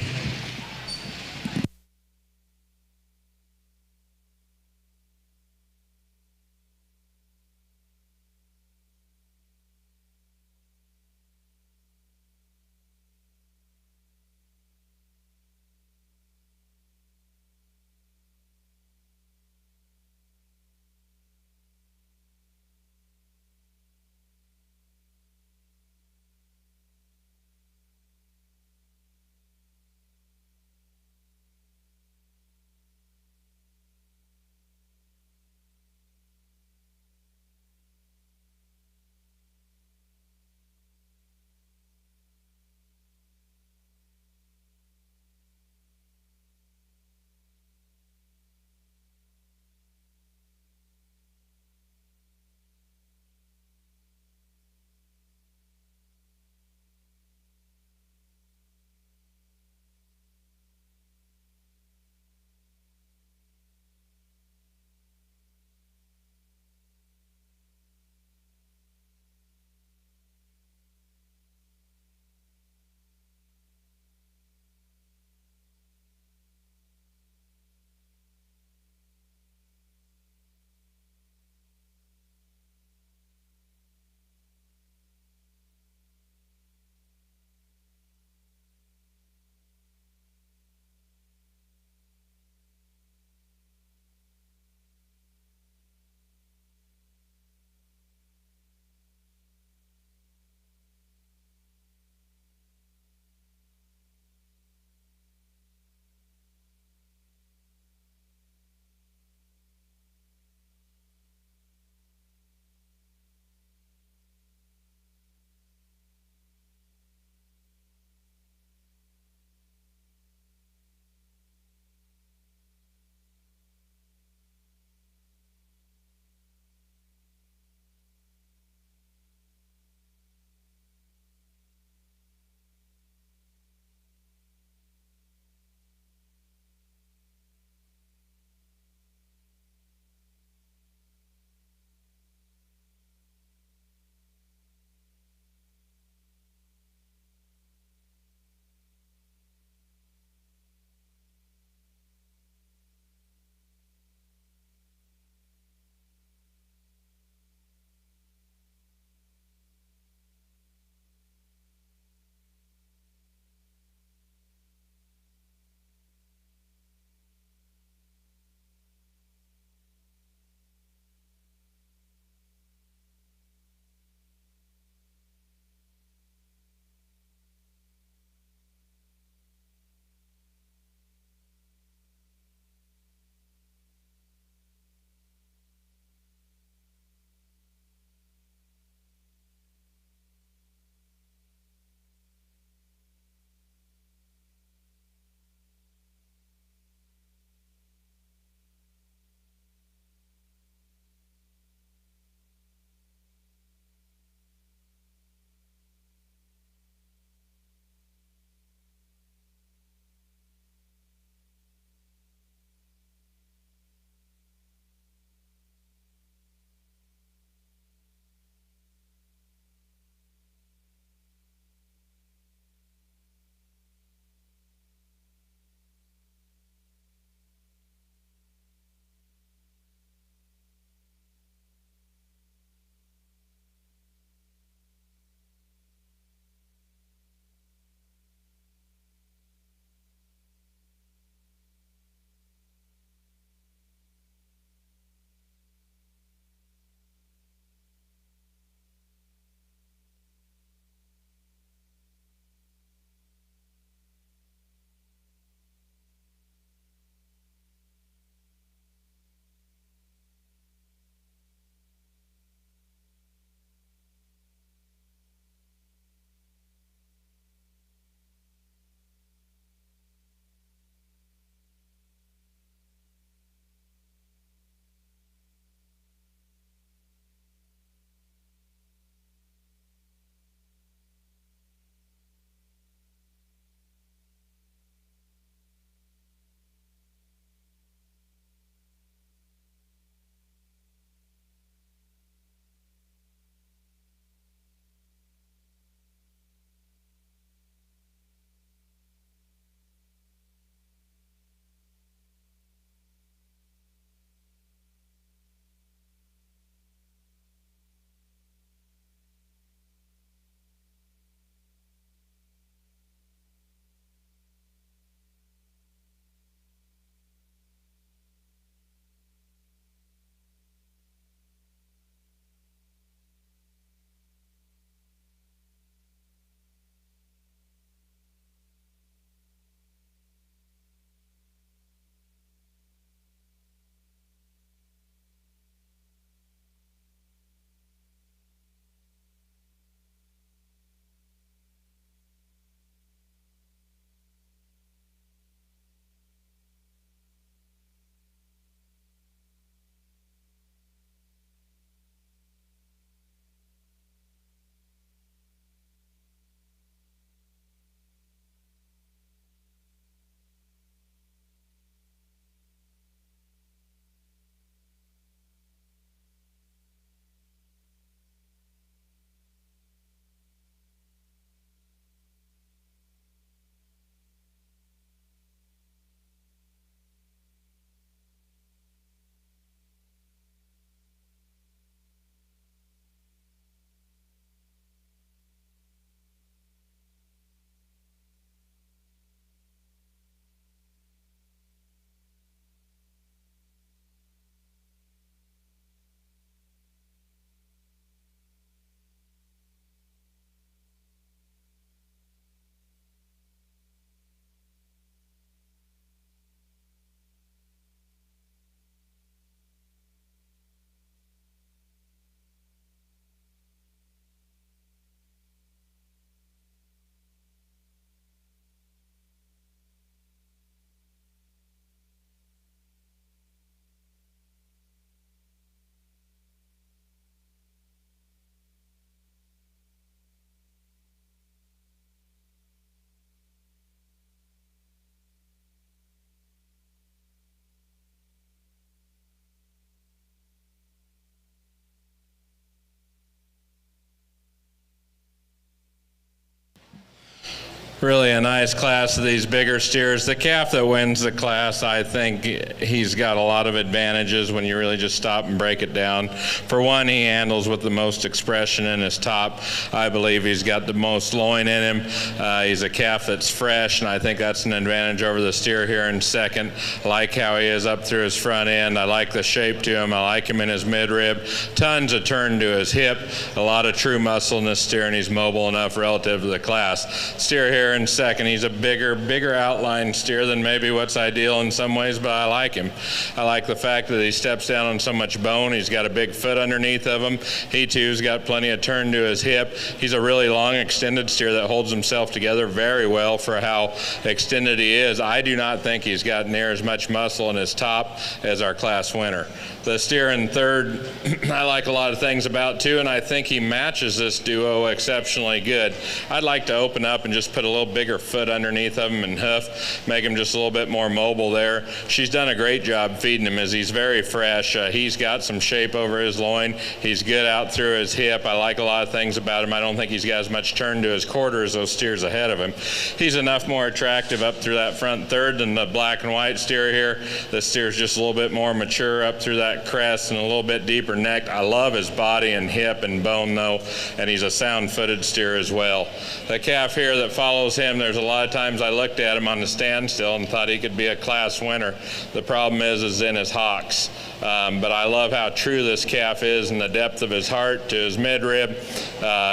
really a nice class of these bigger steers. The calf that wins the class, I think he's got a lot of advantages when you really just stop and break it down. For one, he handles with the most expression in his top. I believe he's got the most loin in him. He's a calf that's fresh, and I think that's an advantage over the steer here in second. I like how he is up through his front end. I like the shape to him. I like him in his midrib. Tons of turn to his hip. A lot of true muscle in this steer, and he's mobile enough relative to the class. Steer here in second. He's a bigger outline steer than maybe what's ideal in some ways, but I like him. I like the fact that he steps down on so much bone. He's got a big foot underneath of him. He too's got plenty of turn to his hip. He's a really long extended steer that holds himself together very well for how extended he is. I do not think he's got near as much muscle in his top as our class winner. The steer in third, I like a lot of things about too, and I think he matches this duo exceptionally good. I'd like to open up and just put a little bigger foot underneath of him and hoof, make him just a little bit more mobile there. She's done a great job feeding him as he's very fresh. He's got some shape over his loin. He's good out through his hip. I like a lot of things about him. I don't think he's got as much turn to his quarter as those steers ahead of him. He's enough more attractive up through that front third than the black and white steer here. This steer's just a little bit more mature up through that crest and a little bit deeper neck. I love his body and hip and bone though, and he's a sound-footed steer as well. The calf here that follows him, there's a lot of times I looked at him on the standstill and thought he could be a class winner. The problem is in his hocks. But I love how true this calf is and the depth of his heart to his midrib.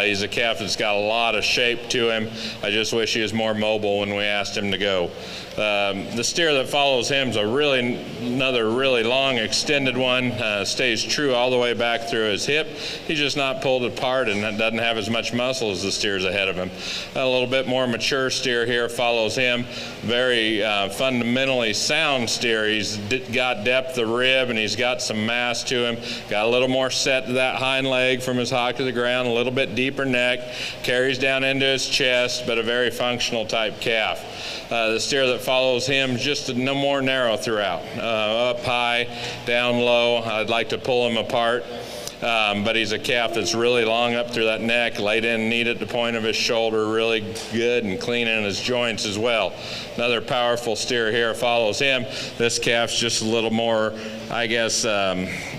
He's a calf that's got a lot of shape to him. I just wish he was more mobile when we asked him to go. The steer that follows him is another really long extended one. Stays true all the way back through his hip. He's just not pulled apart and doesn't have as much muscle as the steers ahead of him. A little bit more mature steer here follows him. Very fundamentally sound steer. He's got depth of rib and he's got some mass to him. Got a little more set to that hind leg from his hock to the ground, a little bit deeper neck, carries down into his chest, but a very functional type calf. The steer that follows him just no more narrow throughout. Up high, down low. I'd like to pull him apart. But he's a calf that's really long up through that neck, laid in neat at the point of his shoulder, really good and clean in his joints as well. Another powerful steer here follows him. This calf's just a little more, I guess,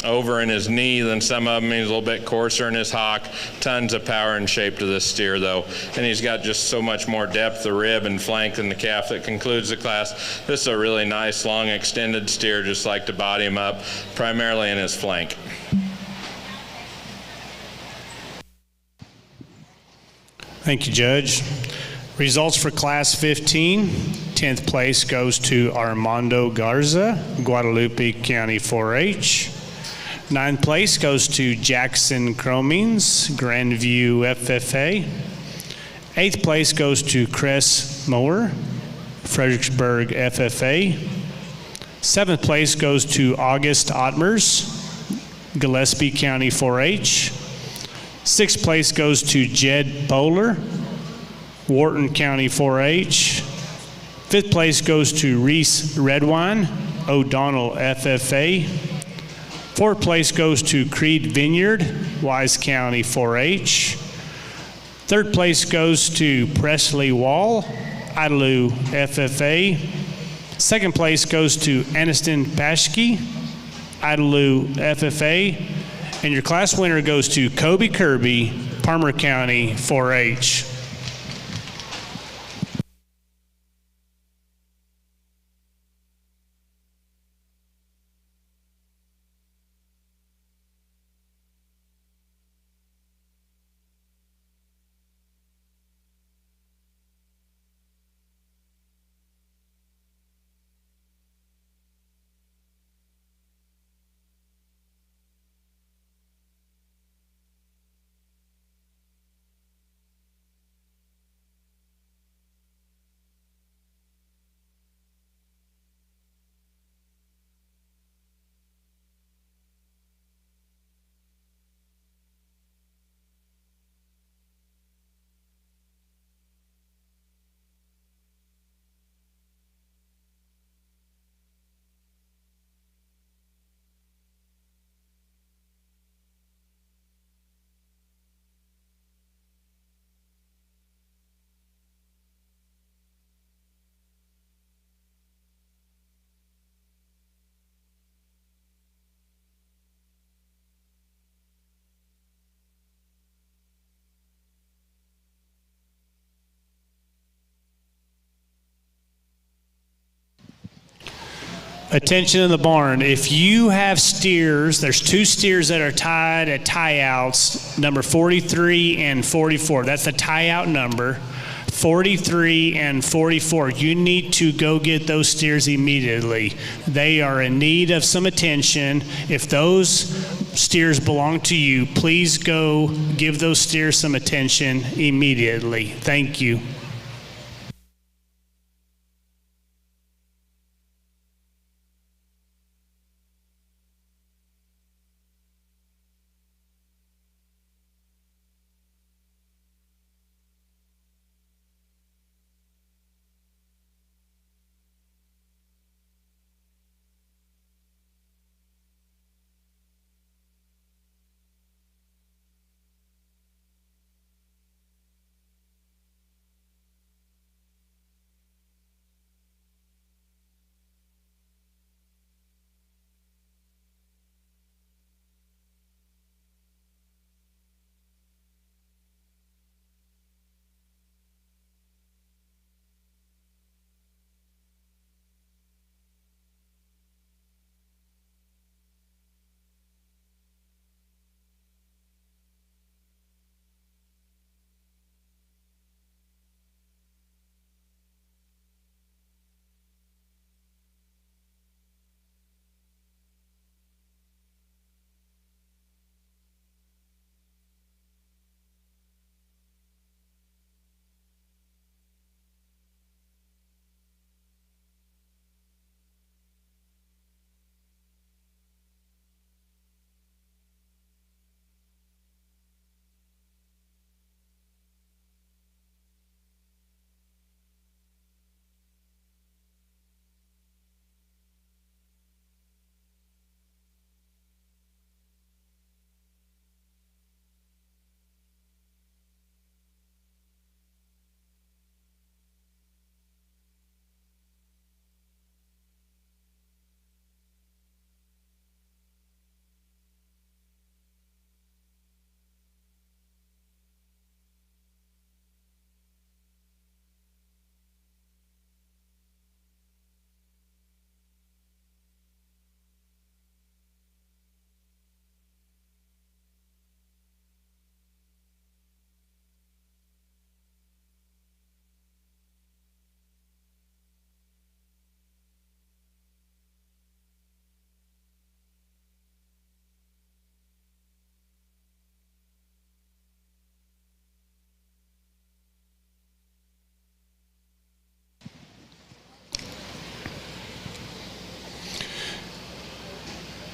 over in his knee than some of them. He's a little bit coarser in his hock. Tons of power and shape to this steer, though. And he's got just so much more depth of rib and flank than the calf that concludes the class. This is a really nice, long, extended steer. Just like to body him up, primarily in his flank. Thank you, Judge. Results for Class 15. 10th place goes to Armando Garza, Guadalupe County 4-H. 9th place goes to Jackson Cromings, Grandview FFA. 8th place goes to Chris Mower, Fredericksburg FFA. 7th place goes to August Ottmers, Gillespie County 4-H. 6th place goes to Jed Bowler, Wharton County 4-H. 5th place goes to Reese Redwine, O'Donnell FFA. 4th place goes to Creed Vineyard, Wise County 4-H. 3rd place goes to Presley Wall, Idalou FFA. 2nd place goes to Aniston Paschke, Idalou FFA. And your class winner goes to Kobe Kirby, Palmer County 4-H. Attention in the barn. If you have steers, there's 2 steers that are tied at tie-outs, number 43 and 44. That's the tie-out number. 43 and 44. You need to go get those steers immediately. They are in need of some attention. If those steers belong to you, please go give those steers some attention immediately. Thank you.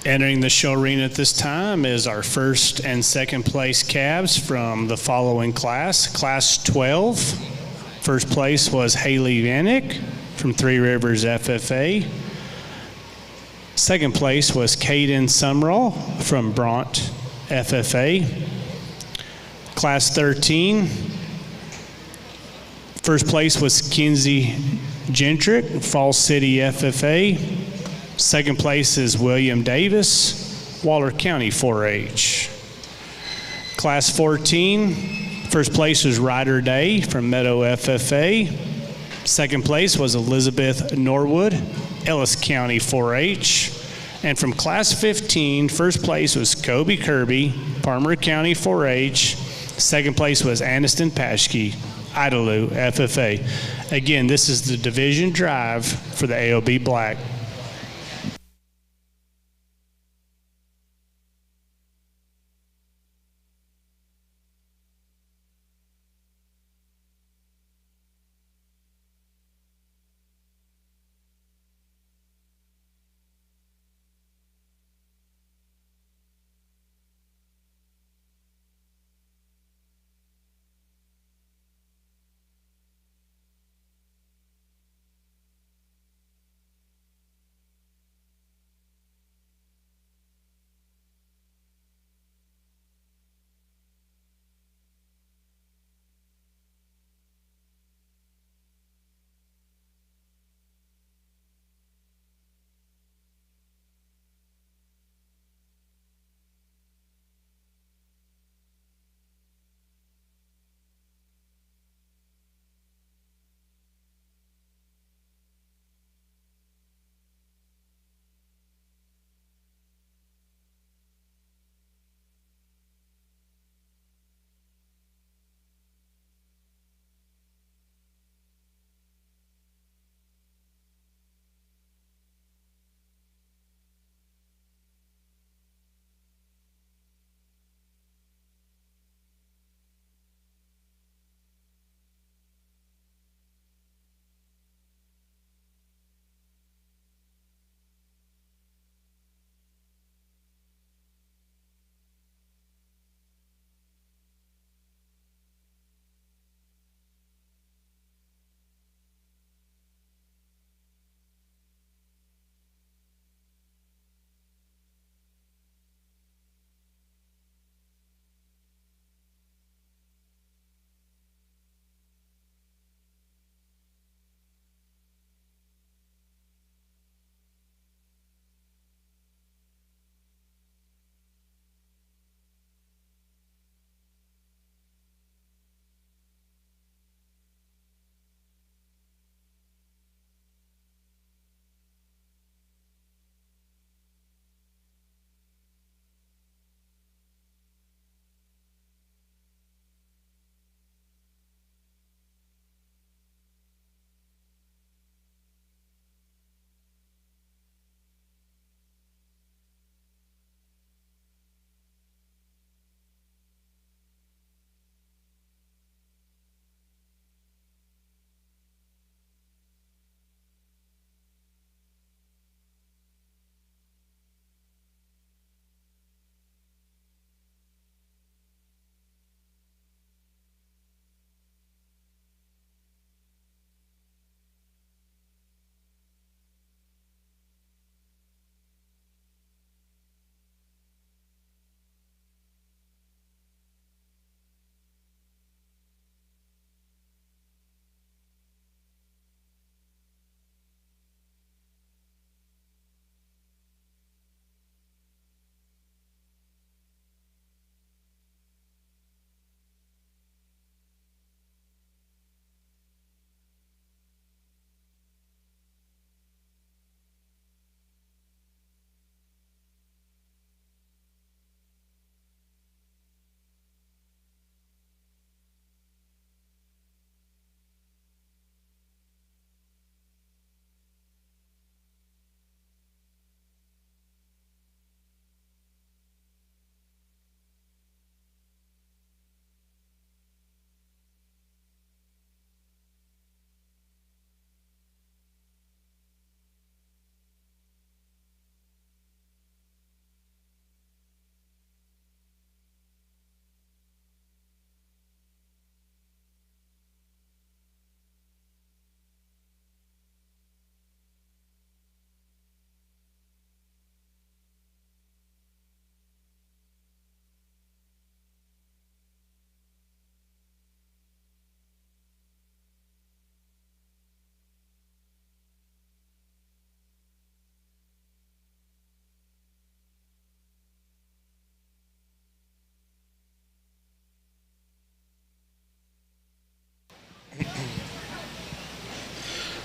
Entering the show arena at this time is our first and second place calves from the following class. Class 12, first place was Haley Vanek from Three Rivers FFA. Second place was Caden Sumrall from Bront FFA. Class 13, first place was Kinsey Gentrick, Falls City FFA. Second place is William Davis, Waller County 4-H. Class 14, first place was Ryder Day from Meadow FFA. Second place was Elizabeth Norwood, Ellis County 4-H. And from Class 15, first place was Kobe Kirby, Palmer County 4-H. Second place was Aniston Paschke, Idalou FFA. Again, this is the division drive for the AOB Black.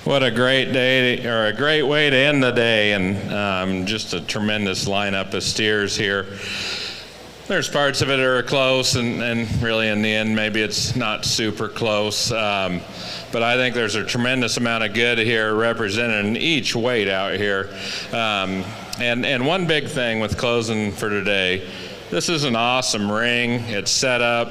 What a great day, or a great way to end the day, and just a tremendous lineup of steers here. There's parts of it that are close, and really in the end, maybe it's not super close. But I think there's a tremendous amount of good here represented in each weight out here. And one big thing with closing for today, this is an awesome ring. It's set up.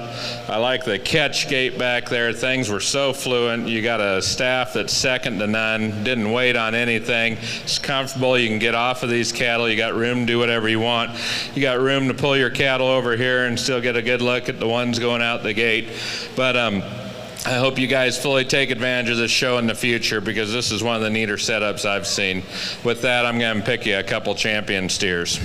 I like the catch gate back there. Things were so fluent. You got a staff that's second to none. Didn't wait on anything. It's comfortable. You can get off of these cattle. You got room to do whatever you want. You got room to pull your cattle over here and still get a good look at the ones going out the gate. But I hope you guys fully take advantage of this show in the future, because this is one of the neater setups I've seen. With that, I'm going to pick you a couple champion steers.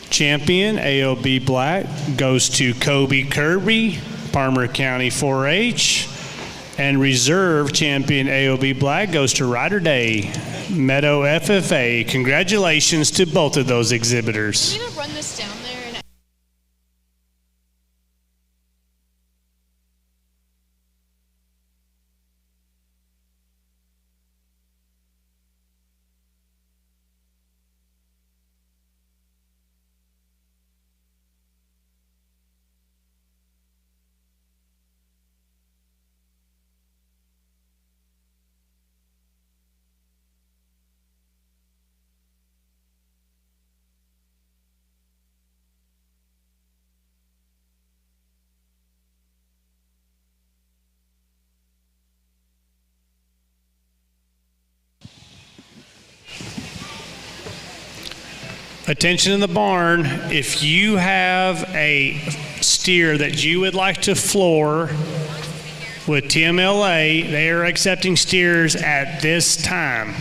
Champion AOB Black goes to Kobe Kirby, Palmer County 4-H. And reserve champion AOB Black goes to Rider Day, Meadow FFA. Congratulations to both of those exhibitors. I'm going to run this down there. Attention in the barn, if you have a steer that you would like to floor with TMLA, they are accepting steers at this time.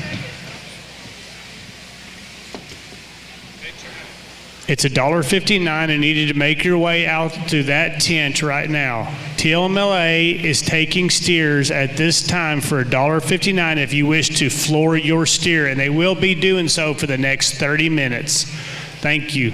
It's $1.59 and needed to make your way out to that tent right now. TMLA is taking steers at this time for $1.59 if you wish to floor your steer, and they will be doing so for the next 30 minutes. Thank you.